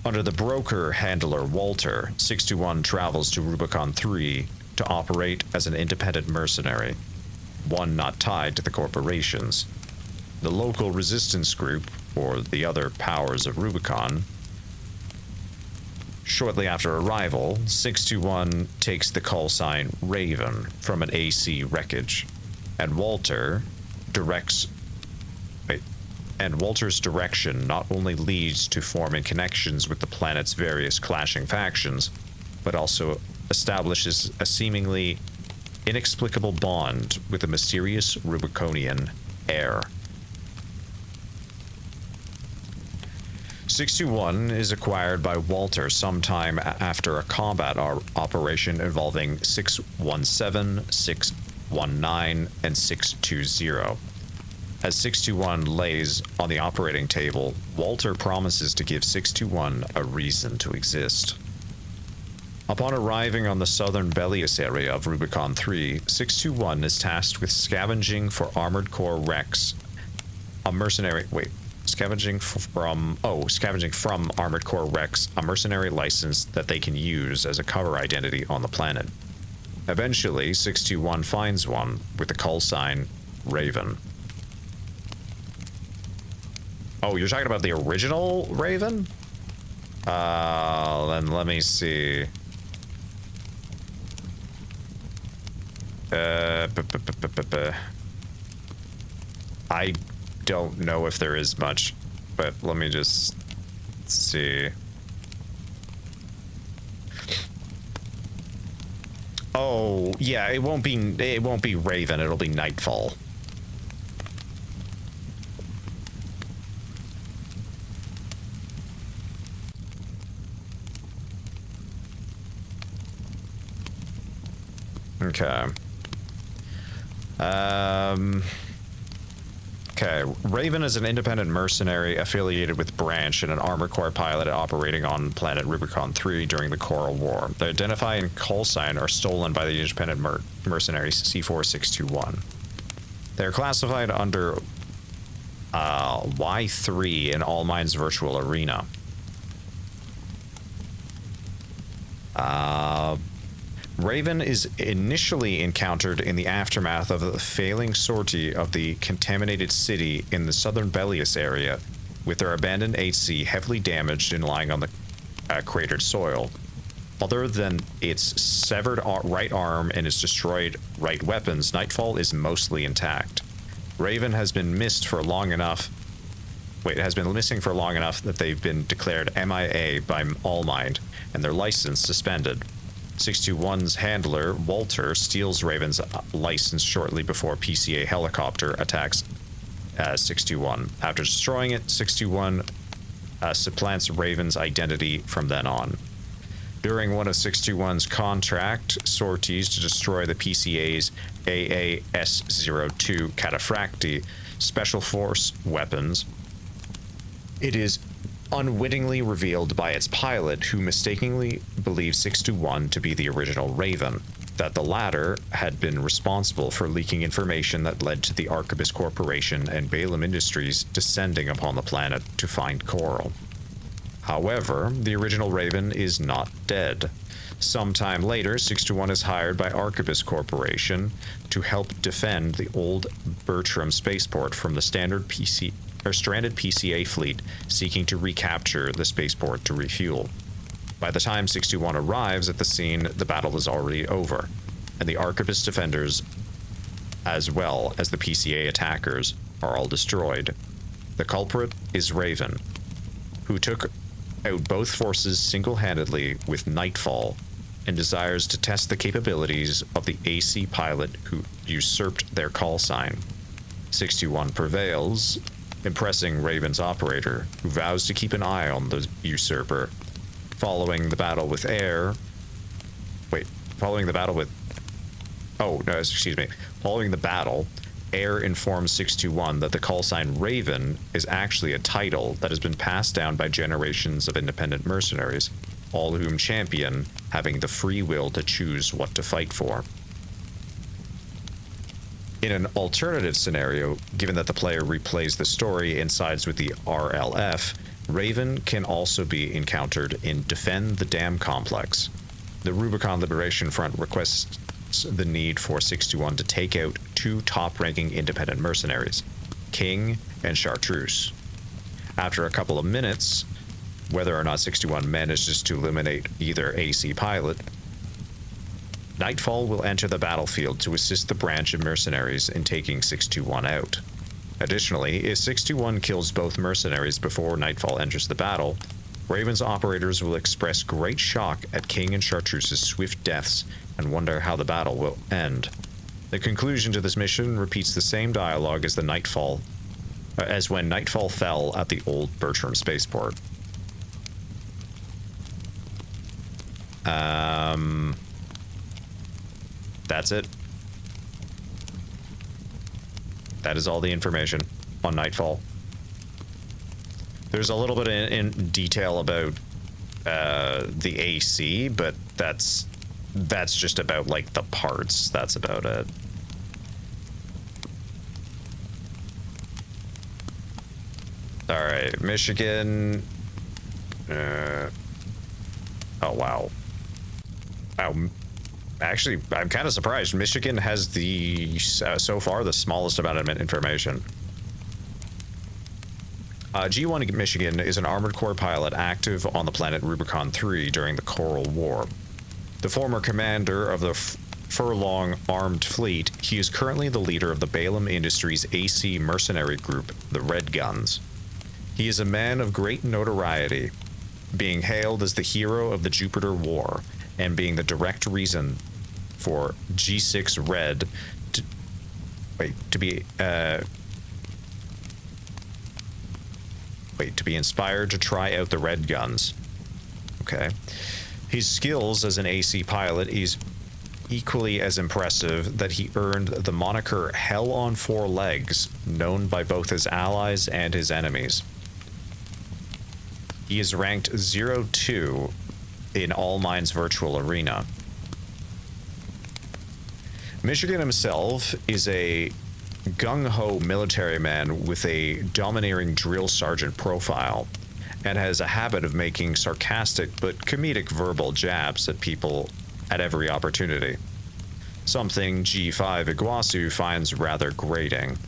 Under the broker handler Walter, 621 travels to Rubicon 3 to operate as an independent mercenary, one not tied to the corporations. The local resistance group, or the other powers of Rubicon. Shortly after arrival, 621 takes the call sign Raven from an AC wreckage, and Walter's direction not only leads to forming connections with the planet's various clashing factions, but also establishes a seemingly inexplicable bond with a mysterious Rubiconian heir. 621 is acquired by Walter sometime after a combat operation involving 617, 619, and 620. As 621 lays on the operating table, Walter promises to give 621 a reason to exist. Upon arriving on the southern Bellius area of Rubicon 3, 621 is tasked with scavenging for Armored Core Rex, a mercenary... Scavenging from Armored Core Rex, a mercenary license that they can use as a cover identity on the planet. Eventually, 621 finds one with the call sign Raven. Oh, you're talking about the original Raven? Then let me see. I don't know if there is much, but let me just see. Oh, yeah, it won't be Raven, it'll be Nightfall. Okay. Okay, Raven is an independent mercenary affiliated with Branch and an Armored Core pilot operating on planet Rubicon 3 during the Coral War. The identify and call sign are stolen by the independent mercenaries C4621. They are classified under Y3 in All Minds Virtual Arena. Raven is initially encountered in the aftermath of the failing sortie of the contaminated city in the southern Bellius area, with their abandoned HC heavily damaged and lying on the cratered soil. Other than its severed right arm and its destroyed right weapons, Nightfall is mostly intact. Raven has been missing for long enough that they've been declared MIA by Allmind and their license suspended. 621's handler, Walter, steals Raven's license shortly before PCA helicopter attacks 621. After destroying it, 621 supplants Raven's identity from then on. During one of 621's contract sorties to destroy the PCA's AAS-02 Cataphracti special force weapons, it is unwittingly revealed by its pilot, who mistakenly believed 621 to be the original Raven, that the latter had been responsible for leaking information that led to the Arquebus Corporation and Balaam Industries descending upon the planet to find Coral. However, the original Raven is not dead. Sometime later, 621 is hired by Arquebus Corporation to help defend the old Bertram spaceport from the stranded PCA fleet seeking to recapture the spaceport to refuel. By the time 621 arrives at the scene, the battle is already over, and the Arquebus defenders, as well as the PCA attackers, are all destroyed. The culprit is Raven, who took out both forces single-handedly with Nightfall, and desires to test the capabilities of the AC pilot who usurped their call sign. 621 prevails, impressing Raven's operator, who vows to keep an eye on the usurper. Following the battle, Air informs 621 that the call sign Raven is actually a title that has been passed down by generations of independent mercenaries, all of whom champion having the free will to choose what to fight for. In an alternative scenario, given that the player replays the story and sides with the RLF, Raven can also be encountered in Defend the Dam Complex. The Rubicon Liberation Front requests the need for 621 to take out two top-ranking independent mercenaries, King and Chartreuse. After a couple of minutes, whether or not 621 manages to eliminate either AC pilot, Nightfall will enter the battlefield to assist the branch of mercenaries in taking 621 out. Additionally, if 621 kills both mercenaries before Nightfall enters the battle, Raven's operators will express great shock at King and Chartreuse's swift deaths and wonder how the battle will end. The conclusion to this mission repeats the same dialogue as as when Nightfall fell at the old Bertram spaceport. That's it. That is all the information on Nightfall. There's a little bit in detail about the AC, but that's just about like the parts. That's about it. All right, Michigan. Oh wow. Actually, I'm kind of surprised. Michigan has the so far the smallest amount of information. G1 Michigan is an Armored Corps pilot active on the planet Rubicon 3 during the Coral War. The former commander of the Furlong Armed Fleet, he is currently the leader of the Balaam Industries AC mercenary group, the Red Guns. He is a man of great notoriety, being hailed as the hero of the Jupiter War, and being the direct reason for G6 Red to be inspired to try out the Red Guns. Okay. His skills as an AC pilot is equally as impressive that he earned the moniker Hell on Four Legs, known by both his allies and his enemies. He is ranked 02 in All Minds Virtual Arena. Michigan himself is a gung-ho military man with a domineering drill sergeant profile, and has a habit of making sarcastic but comedic verbal jabs at people at every opportunity. Something G5 Iguazu finds rather grating.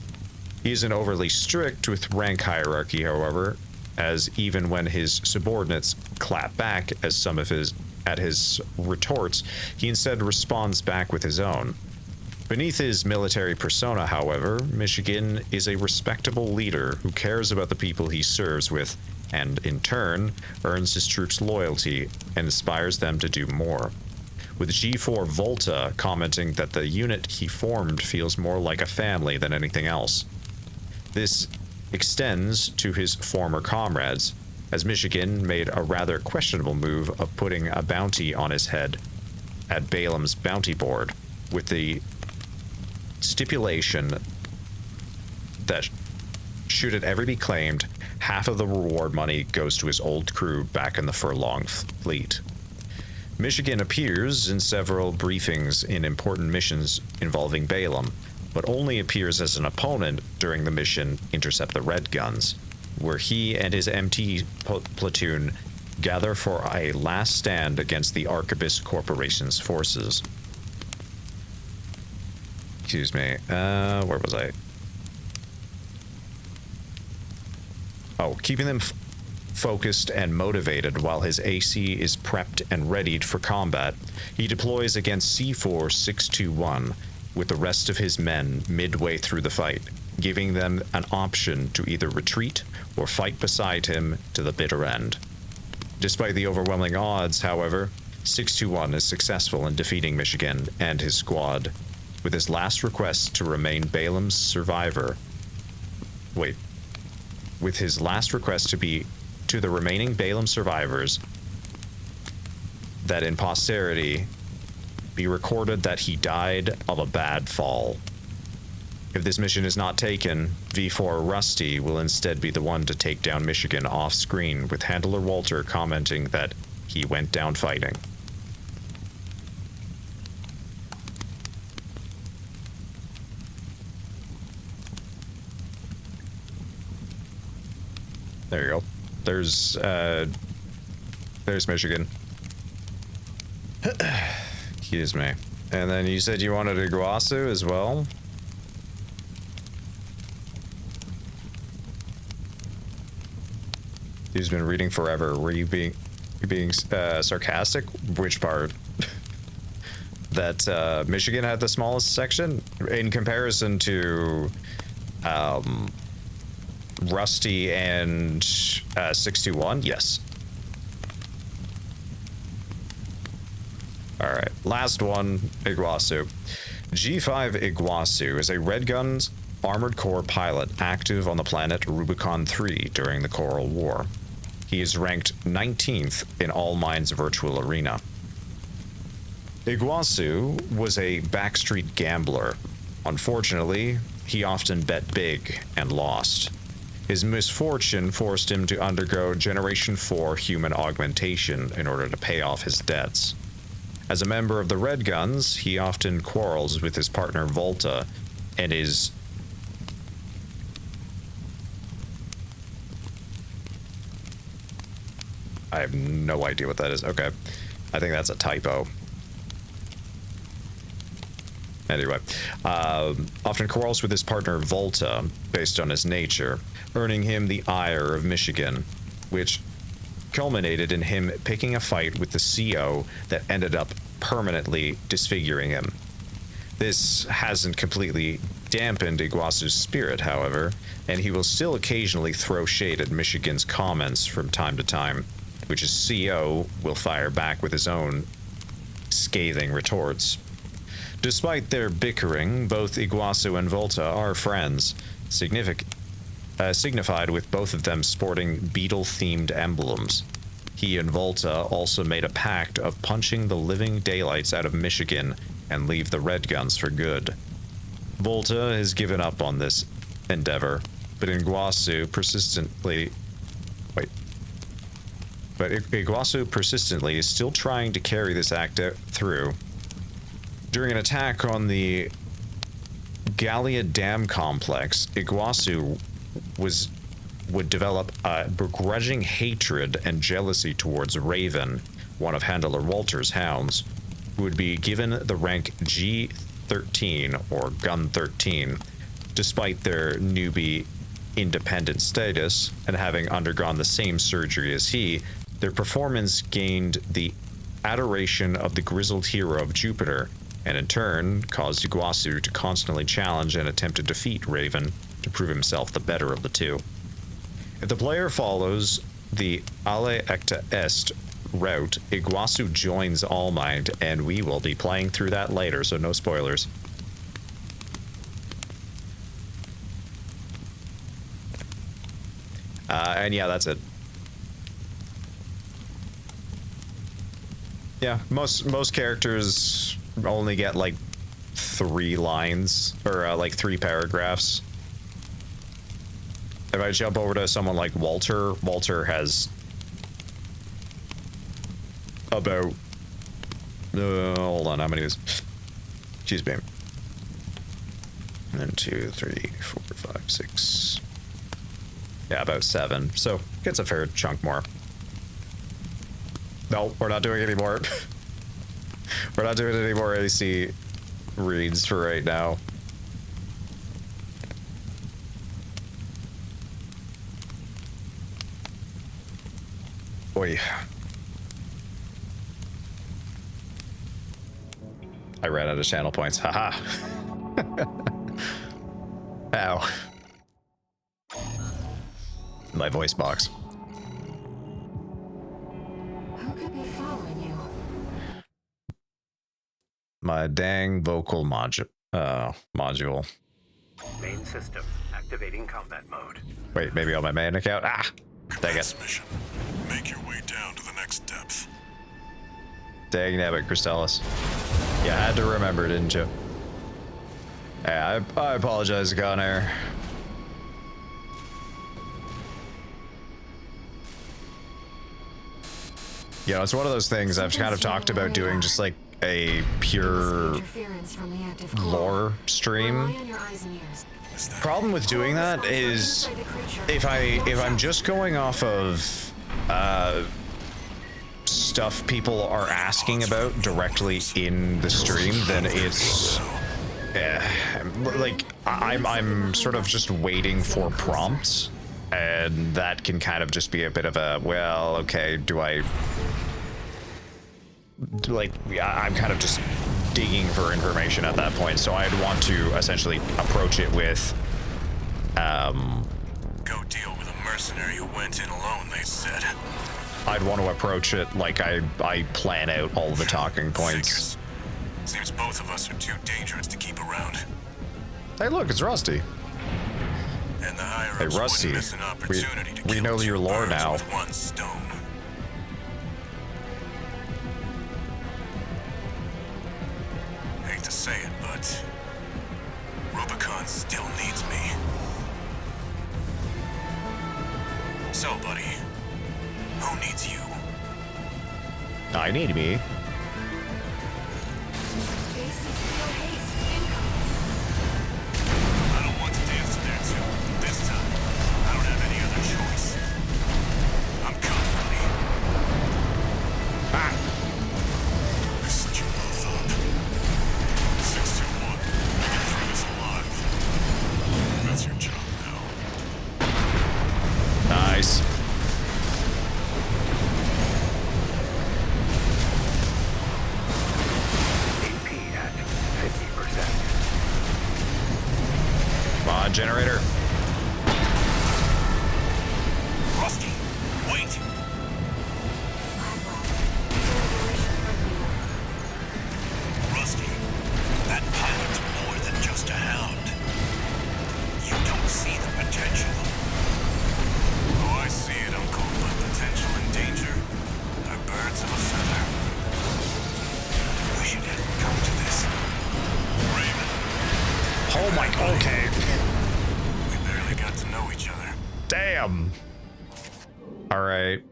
He isn't overly strict with rank hierarchy, however, as even when his subordinates clap back at his retorts, he instead responds back with his own. Beneath his military persona, however, Michigan is a respectable leader who cares about the people he serves with, and in turn, earns his troops' loyalty and inspires them to do more. With G4 Volta commenting that the unit he formed feels more like a family than anything else. This extends to his former comrades, as Michigan made a rather questionable move of putting a bounty on his head at Balaam's bounty board, with the stipulation that should it ever be claimed, half of the reward money goes to his old crew back in the Furlong fleet. Michigan appears in several briefings in important missions involving Balaam, but only appears as an opponent during the mission Intercept the Red Guns, where he and his MT platoon gather for a last stand against the Arquebus Corporation's forces. Excuse me, where was I? Oh, keeping them focused and motivated while his AC is prepped and readied for combat, he deploys against C4 621 with the rest of his men midway through the fight, giving them an option to either retreat or fight beside him to the bitter end. Despite the overwhelming odds, however, 621 is successful in defeating Michigan and his squad, with his last request to remain Balaam's survivor. With his last request to be to the remaining Balaam survivors that in posterity be recorded that he died of a bad fall. If this mission is not taken, V4 Rusty will instead be the one to take down Michigan off screen, with Handler Walter commenting that he went down fighting. There you go. There's Michigan. Excuse me. And then you said you wanted Iguazu as well? He's been reading forever. Were you being sarcastic? Which part? That Michigan had the smallest section in comparison to Rusty and 621? Yes. Alright, last one, Iguazu. G5 Iguazu is a Red Guns Armored Core pilot active on the planet Rubicon 3 during the Coral War. He is ranked 19th in All Minds Virtual Arena. Iguazu was a backstreet gambler. Unfortunately, he often bet big and lost. His misfortune forced him to undergo Generation 4 human augmentation in order to pay off his debts. As a member of the Red Guns, he often quarrels with his partner Volta and is I have no idea what that is. Okay. I think that's a typo. Anyway, often quarrels with his partner Volta based on his nature, earning him the ire of Michigan, which culminated in him picking a fight with the CO that ended up permanently disfiguring him. This hasn't completely dampened Iguazu's spirit, however, and he will still occasionally throw shade at Michigan's comments from time to time, which his CO will fire back with his own scathing retorts. Despite their bickering, both Iguazu and Volta are friends, signified with both of them sporting beetle-themed emblems. He and Volta also made a pact of punching the living daylights out of Michigan and leave the Red Guns for good. Volta has given up on this endeavor, but Iguazu persistently is still trying to carry this act through. During an attack on the Gallia Dam complex, Iguazu would develop a begrudging hatred and jealousy towards Raven, one of Handler Walter's hounds, who would be given the rank G13 or Gun 13, despite their newbie independent status and having undergone the same surgery as he. Their performance gained the adoration of the grizzled hero of Jupiter, and in turn caused Iguazu to constantly challenge and attempt to defeat Raven to prove himself the better of the two. If the player follows the Ale Ecta Est route, Iguazu joins Allmind, and we will be playing through that later, so no spoilers. And yeah, that's it. Yeah, most characters only get like 3 lines, or like 3 paragraphs. If I jump over to someone like Walter has about hold on, how many is excuse me, 1, 2, 3, 4, 5, 6, yeah, about 7, so gets a fair chunk more. No, we're not doing any more. We're not doing any more AC reads for right now. Oi. I ran out of channel points. Haha. Ow. My voice box. Who could be following you? My dang vocal module. Main system activating combat mode. Wait, maybe on my main account? Ah! Dang it. Mission. Make your way down to the next depth. Dang nabbit, Crystallis. Yeah, I had to remember, didn't you? Yeah, I apologize, Conair. You know, it's one of those things I've kind of talked about doing, just like a pure lore stream. Problem with doing that is if I'm just going off of stuff people are asking about directly in the stream, then it's like I'm sort of just waiting for prompts, and that can kind of just be a bit of a, well, okay, do I like, I'm kind of just digging for information at that point, so I'd want to essentially approach it with Go deal with a mercenary who went in alone, they said. I'd want to approach it like I plan out all the talking points. Seems both of us are too dangerous to keep around. Hey, look, it's Rusty. And the higher Hey, Rusty, miss an opportunity to we kill know two your lore birds now. with one stone. Hate to say it, but Rubicon still needs me. So, buddy, who needs you? I need me. I don't want to dance to their tune, but this time, I don't have any other choice. I'm coming, buddy. Ah. Listen you both up. 621, get through this alive. That's your job now. Nice. AP at 50%. Come on, generator. Rusty, wait! Rusty, that pilot's more than just a hound. You don't see the potential. Oh, I see it, Uncle, but potential and danger are birds of a feather. We should have come to this. Raven. Oh my, okay. We barely got to know each other. Damn. All right.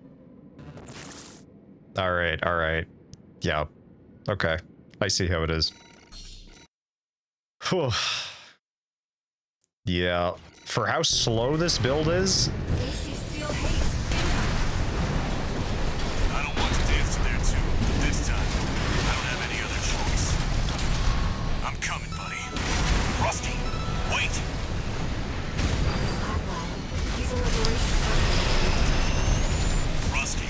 All right, all right. Yeah. Okay. I see how it is. Whew. Yeah. For how slow this build is, I don't want to dance to their tune, but this time, I don't have any other choice. I'm coming, buddy. Rusty, wait! Rusty,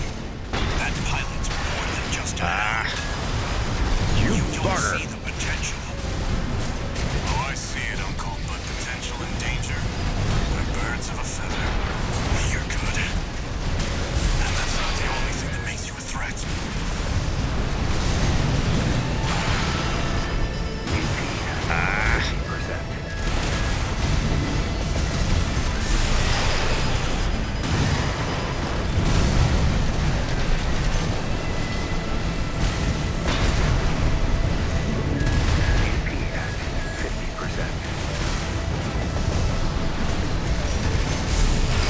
that pilot's more than just a hound. you don't bugger. see the potential. Oh, I see it, Uncle, but potential and danger are birds of a feather. You're good. And that's not the only thing that makes you a threat.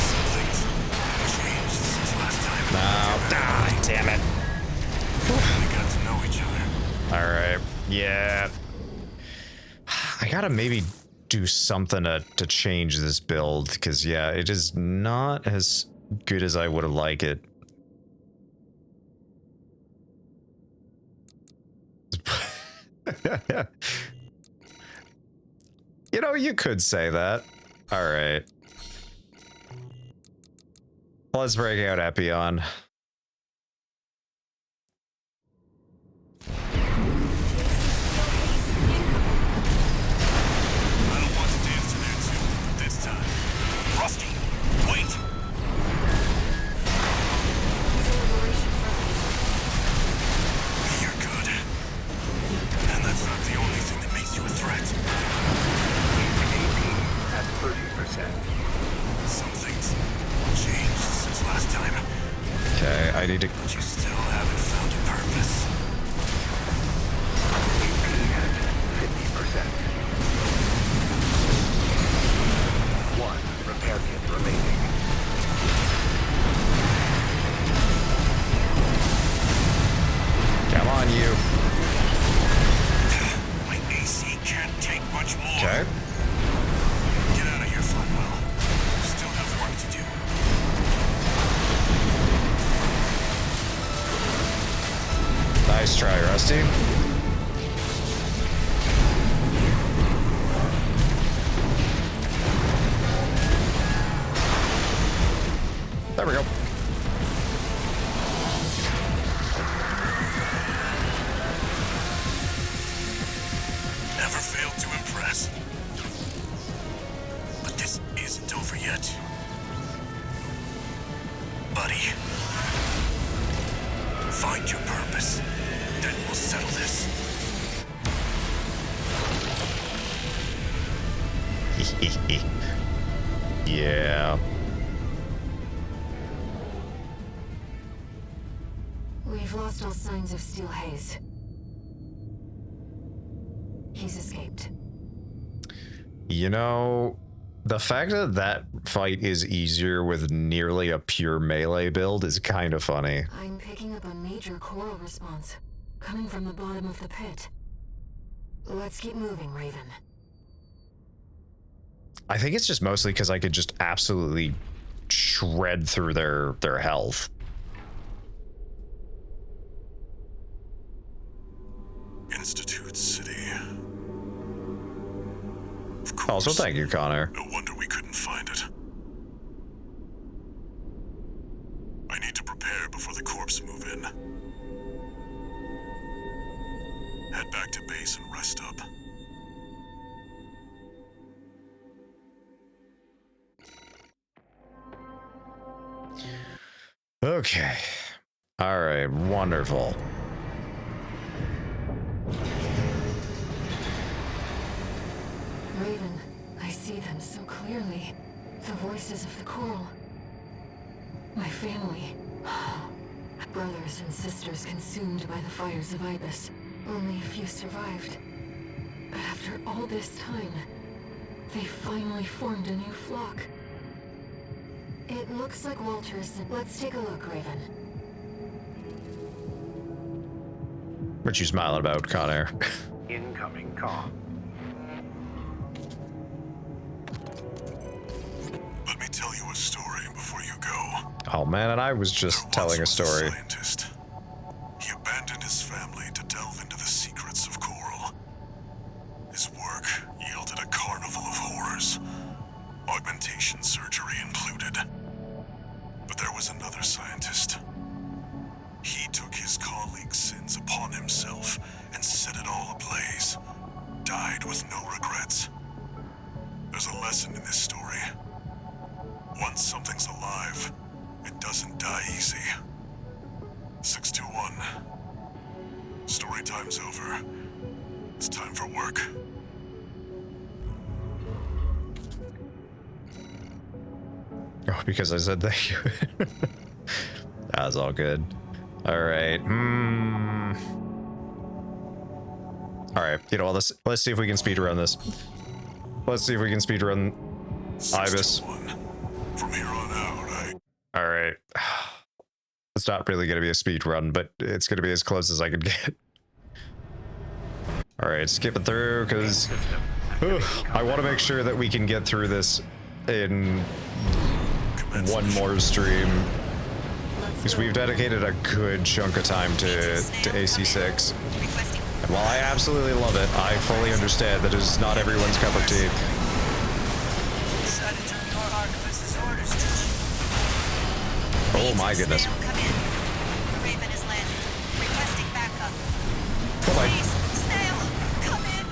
Something's changed since last time. Ah, damn it. We got to know each other. All right. Yeah. I gotta maybe do something to change this build, because yeah, it is not as good as I would have liked it. You know, you could say that. All right. Let's break out Epion. I don't want to dance to their tune, but this time. Rusty, wait! You're good. And that's not the only thing that makes you a threat. AP at 30%. Something's changed since last time. Okay, I need to. But you still haven't found a purpose. AP at 50%. One repair kit remaining. Come on, you. My AC can't take much more. Okay. Get out of here, Flatwell. You still have work to do. Nice try, Rusty. There we go. Never failed to impress. But this isn't over yet. Buddy. Find your purpose. Then we'll settle this. Yeah. We've lost all signs of Steel Haze. He's escaped. You know, the fact that that fight is easier with nearly a pure melee build is kind of funny. I'm picking up a major coral response, coming from the bottom of the pit. Let's keep moving, Raven. I think it's just mostly because I could just absolutely shred through their health. Institute City. Also, thank you, Connor. No wonder we couldn't find it. I need to prepare before the corps move in. Head back to base and rest up. Okay. All right, wonderful. Raven, I see them so clearly. The voices of the coral. My family. Brothers and sisters consumed by the fires of Ibis. Only a few survived. But after all this time, they finally formed a new flock. It looks like Walter's. Let's take a look, Raven. What you smiling about, Connor? Incoming call. Let me tell you a story before you go. Oh man, and I was just telling a story. Scientist. He abandoned his family to delve into the secrets of coral. His work yielded a carnival of horrors, augmentation surgery included. But there was another scientist. He took his colleagues' sins upon himself and set it all ablaze. Died with no regrets. There's a lesson in this story. Once something's alive, it doesn't die easy. 621. Story time's over. It's time for work. Oh, because I said thank you. That was all good. All right. All right. You know what? Let's see if we can speedrun this. Let's see if we can speedrun Ibis. From here on out, All right. It's not really going to be a speed run, but it's going to be as close as I can get. All right, skip it through because I want to make sure that we can get through this in one more stream. Because we've dedicated a good chunk of time to AC6. And while I absolutely love it, I fully understand that it is not everyone's cup of tea. Oh my goodness. Raven is landing. Requesting backup. Oh my. Snail, come in.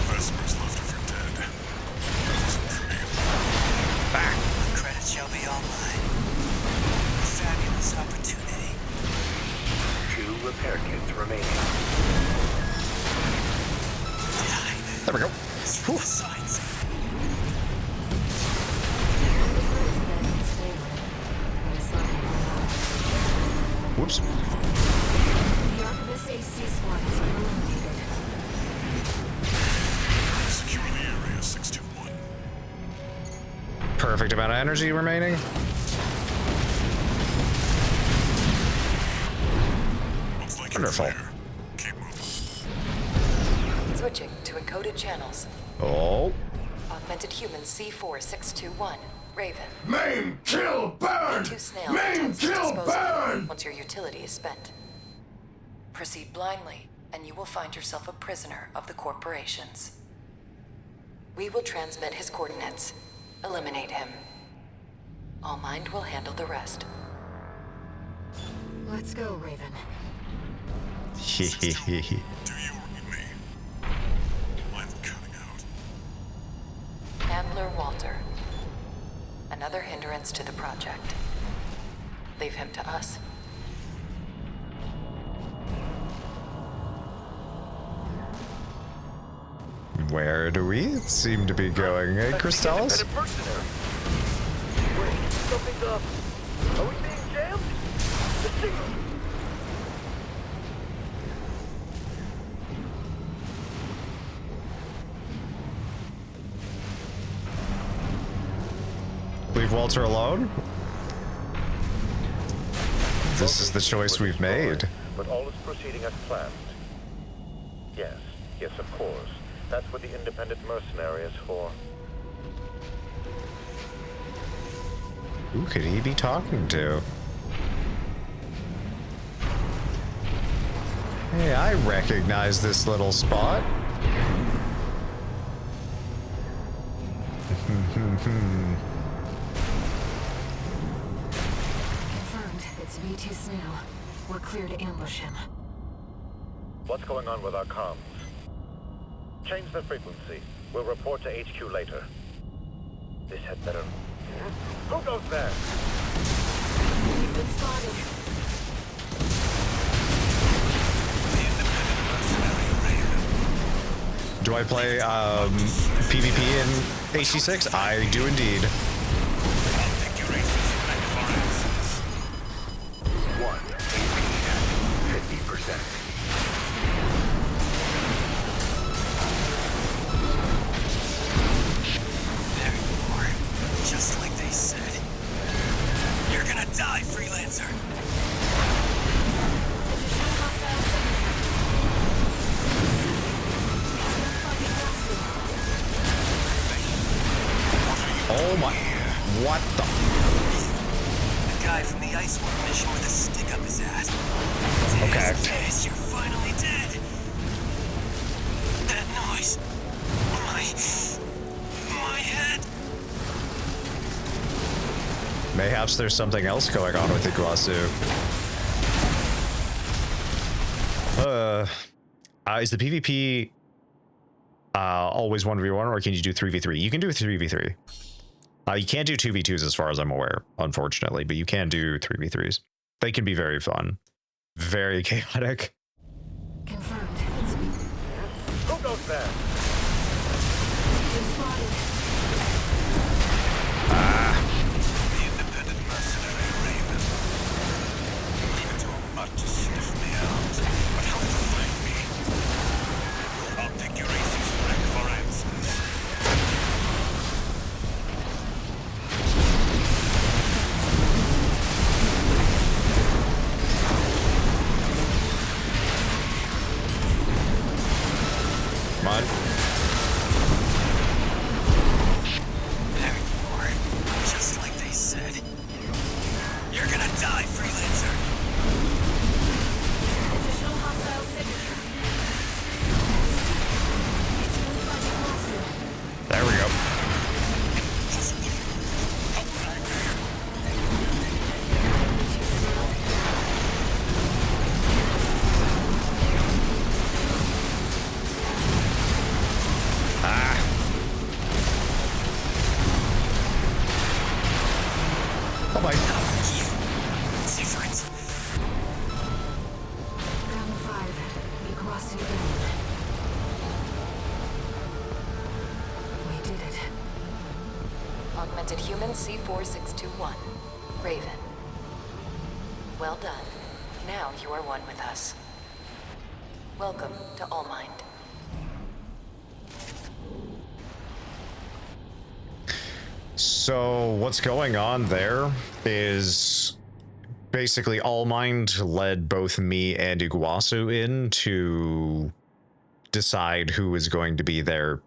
Vespers left her for dead. Back. The credit shall be all mine. A fabulous opportunity. 2 repair kits remaining. There we go. Whew. Whoops. The Arquebus AC squad has been eliminated. Secure the area, 621. Perfect amount of energy remaining. Wonderful. Switching to encoded channels. Oh. Augmented human C4621. Raven. Maim, kill, burn! Two snail Maim, intends to kill, dispose of burn! you once your utility is spent. Proceed blindly, and you will find yourself a prisoner of the corporations. We will transmit his coordinates. Eliminate him. All Mind will handle the rest. Let's go, Raven. Hehehe. Handler Walter. Another hindrance to the project. Leave him to us. Where do we seem to be going, eh, Crystallus? Wait, something's up. Are we being jammed? The signal. Leave Walter alone? This is the choice we've made. But all is proceeding as planned. Yes, yes, of course. That's what the independent mercenary is for. Who could he be talking to? Hey, I recognize this little spot. Confirmed. It's V2 Snail. We're clear to ambush him. What's going on with our comms? Change the frequency. We'll report to HQ later. This had better... Who goes there? We've been spotted. Do I play PvP in HC6? I do indeed. 1 AP at 50%. Just like they said. You're gonna die, Freelancer! Oh my... What the... The guy from the Iceworm mission with a stick up his ass. Okay. Yes, you're finally dead! That noise... My head... Mayhaps there's something else going on with Iguazu. Is the PvP always 1v1, or can you do 3v3? You can do 3v3. You can't do 2v2s as far as I'm aware, unfortunately, but you can do 3v3s. They can be very fun. Very chaotic. Confirmed. Who goes there? The independent mercenary Raven. Even too much to sniff me out. But how to find me? I'll take your aces wreck for answers. Come on. There you are. Just like they said. You're gonna die, Freelancer. Additional hostile signature. There we go. Oh my. Different. Round 5. Iguazu down. We did it. Augmented Human C4621. Raven. Well done. Now you are one with us. Welcome to Allmind. So what's going on there is basically Allmind led both me and Iguazu in to decide who is going to be their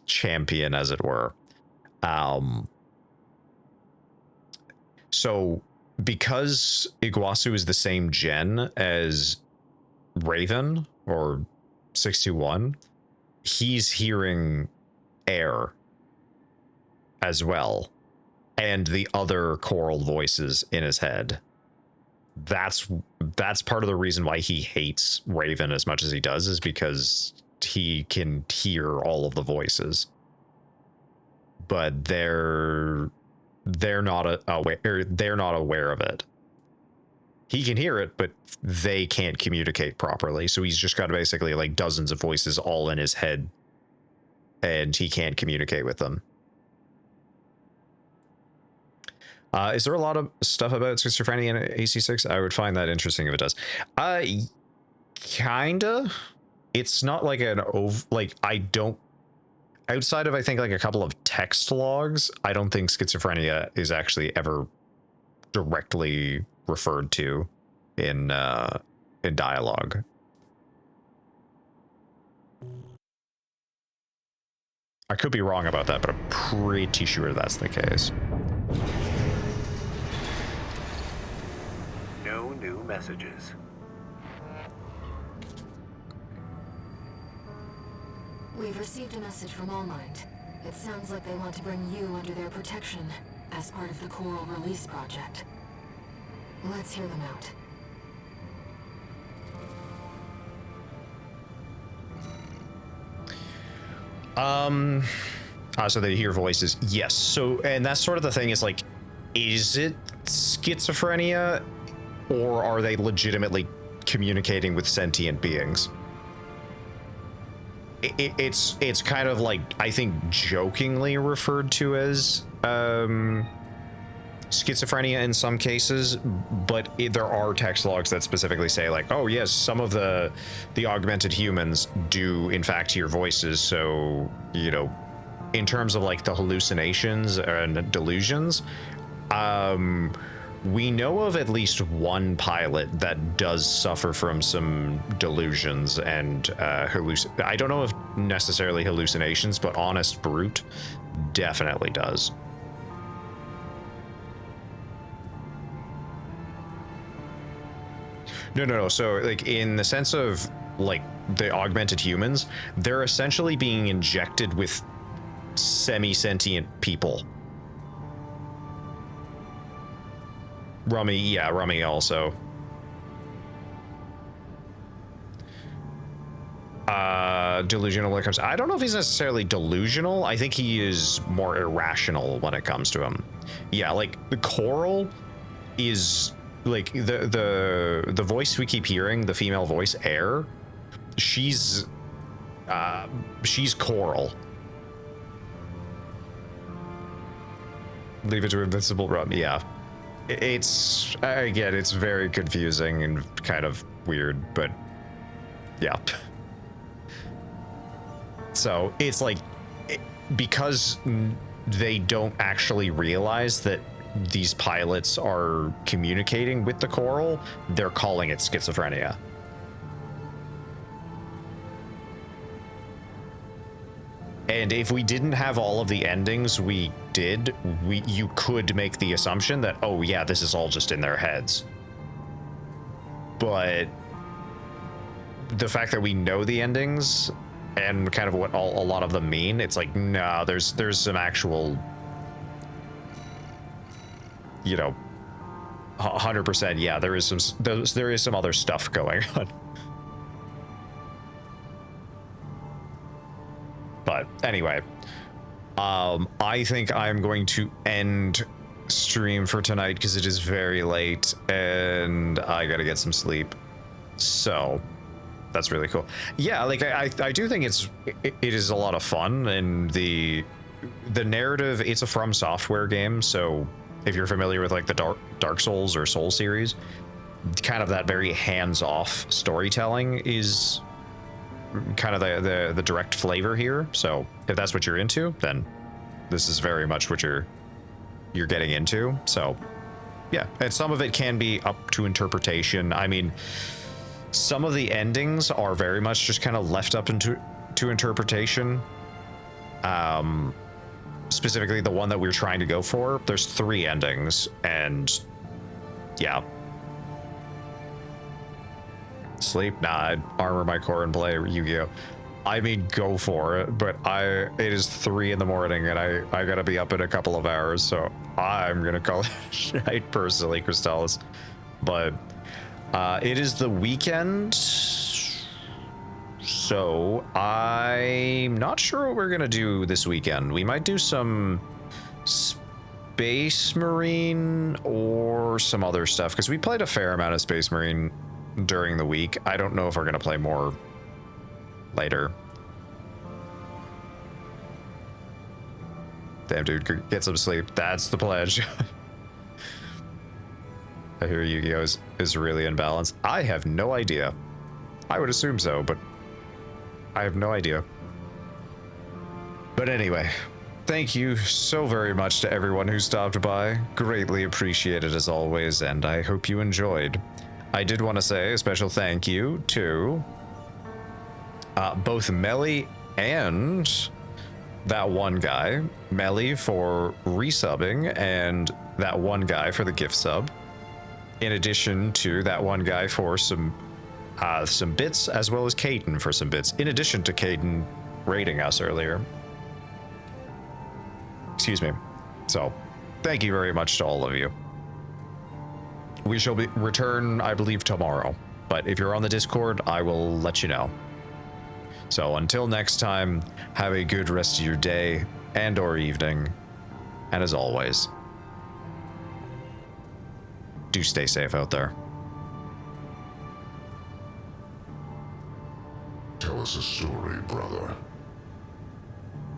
champion, as it were. So because Iguazu is the same gen as Raven or 621, he's hearing air as well, and the other choral voices in his head. That's part of the reason why he hates Raven as much as he does, is because he can hear all of the voices. But they're they're not aware of it. He can hear it, but they can't communicate properly. So he's just got basically like dozens of voices all in his head, and he can't communicate with them. Is there a lot of stuff about schizophrenia in AC6? I would find that interesting if it does. Kinda. It's not like I don't, outside of I think like a couple of text logs, I don't think schizophrenia is actually ever directly referred to in dialogue. I could be wrong about that, but I'm pretty sure that's the case. No new messages. We've received a message from Allmind. It sounds like they want to bring you under their protection as part of the Coral Release Project. Let's hear them out. So they hear voices. Yes. So, and that's sort of the thing is like, is it schizophrenia or are they legitimately communicating with sentient beings? It's kind of like, I think, jokingly referred to as schizophrenia in some cases, but there are text logs that specifically say like, oh yes, some of the augmented humans do in fact hear voices. So, you know, in terms of like the hallucinations and delusions, we know of at least one pilot that does suffer from some delusions and I don't know if necessarily hallucinations, but Honest Brute definitely does. No. So, like, in the sense of, like, the augmented humans, they're essentially being injected with semi-sentient people. Rummy also. Delusional when it comes. I don't know if he's necessarily delusional. I think he is more irrational when it comes to him. Yeah, like the Coral is like the voice we keep hearing, the female voice, Air. She's Coral. Leave it to Invincible Rum. Yeah. It's, again, it's very confusing and kind of weird, but yeah. So it's like, because they don't actually realize that these pilots are communicating with the Coral, they're calling it schizophrenia. And if we didn't have all of the endings we did, you could make the assumption that, oh yeah, this is all just in their heads. But the fact that we know the endings and kind of what a lot of them mean, it's like, no, there's some actual, you know, 100%. Yeah, there is some other stuff going on. But anyway, I think I'm going to end stream for tonight because it is very late and I gotta get some sleep. So that's really cool. Yeah, like I do think it is a lot of fun, and the narrative, it's a From Software game, so if you're familiar with like the Dark Souls or Soul series, kind of that very hands-off storytelling is kind of the direct flavor here. So if that's what you're into, then this is very much what you're getting into. So yeah, and some of it can be up to interpretation. I mean, some of the endings are very much just kind of left up to interpretation. Specifically the one that we're trying to go for, there's 3 endings, and yeah. Sleep? Nah, I'd armor my core and play Yu-Gi-Oh! I mean, go for it, but it is 3 in the morning and I gotta be up in a couple of hours, so I'm gonna call it night personally, Crystallis. But it is the weekend, so I'm not sure what we're gonna do this weekend. We might do some Space Marine or some other stuff, because we played a fair amount of Space Marine during the week. I don't know if we're going to play more later. Damn, dude, get some sleep. That's the pledge. I hear Yu-Gi-Oh! Is really in balance. I have no idea. I would assume so, but I have no idea. But anyway, thank you so very much to everyone who stopped by. Greatly appreciated as always, and I hope you enjoyed. I did want to say a special thank you to both Melly and that one guy. Melly for resubbing, and that one guy for the gift sub. In addition to that one guy for some bits, as well as Caden for some bits. In addition to Caden raiding us earlier. Excuse me. So, thank you very much to all of you. We shall return, I believe, tomorrow. But if you're on the Discord, I will let you know. So until next time, have a good rest of your day and or evening. And as always, do stay safe out there. Tell us a story, brother.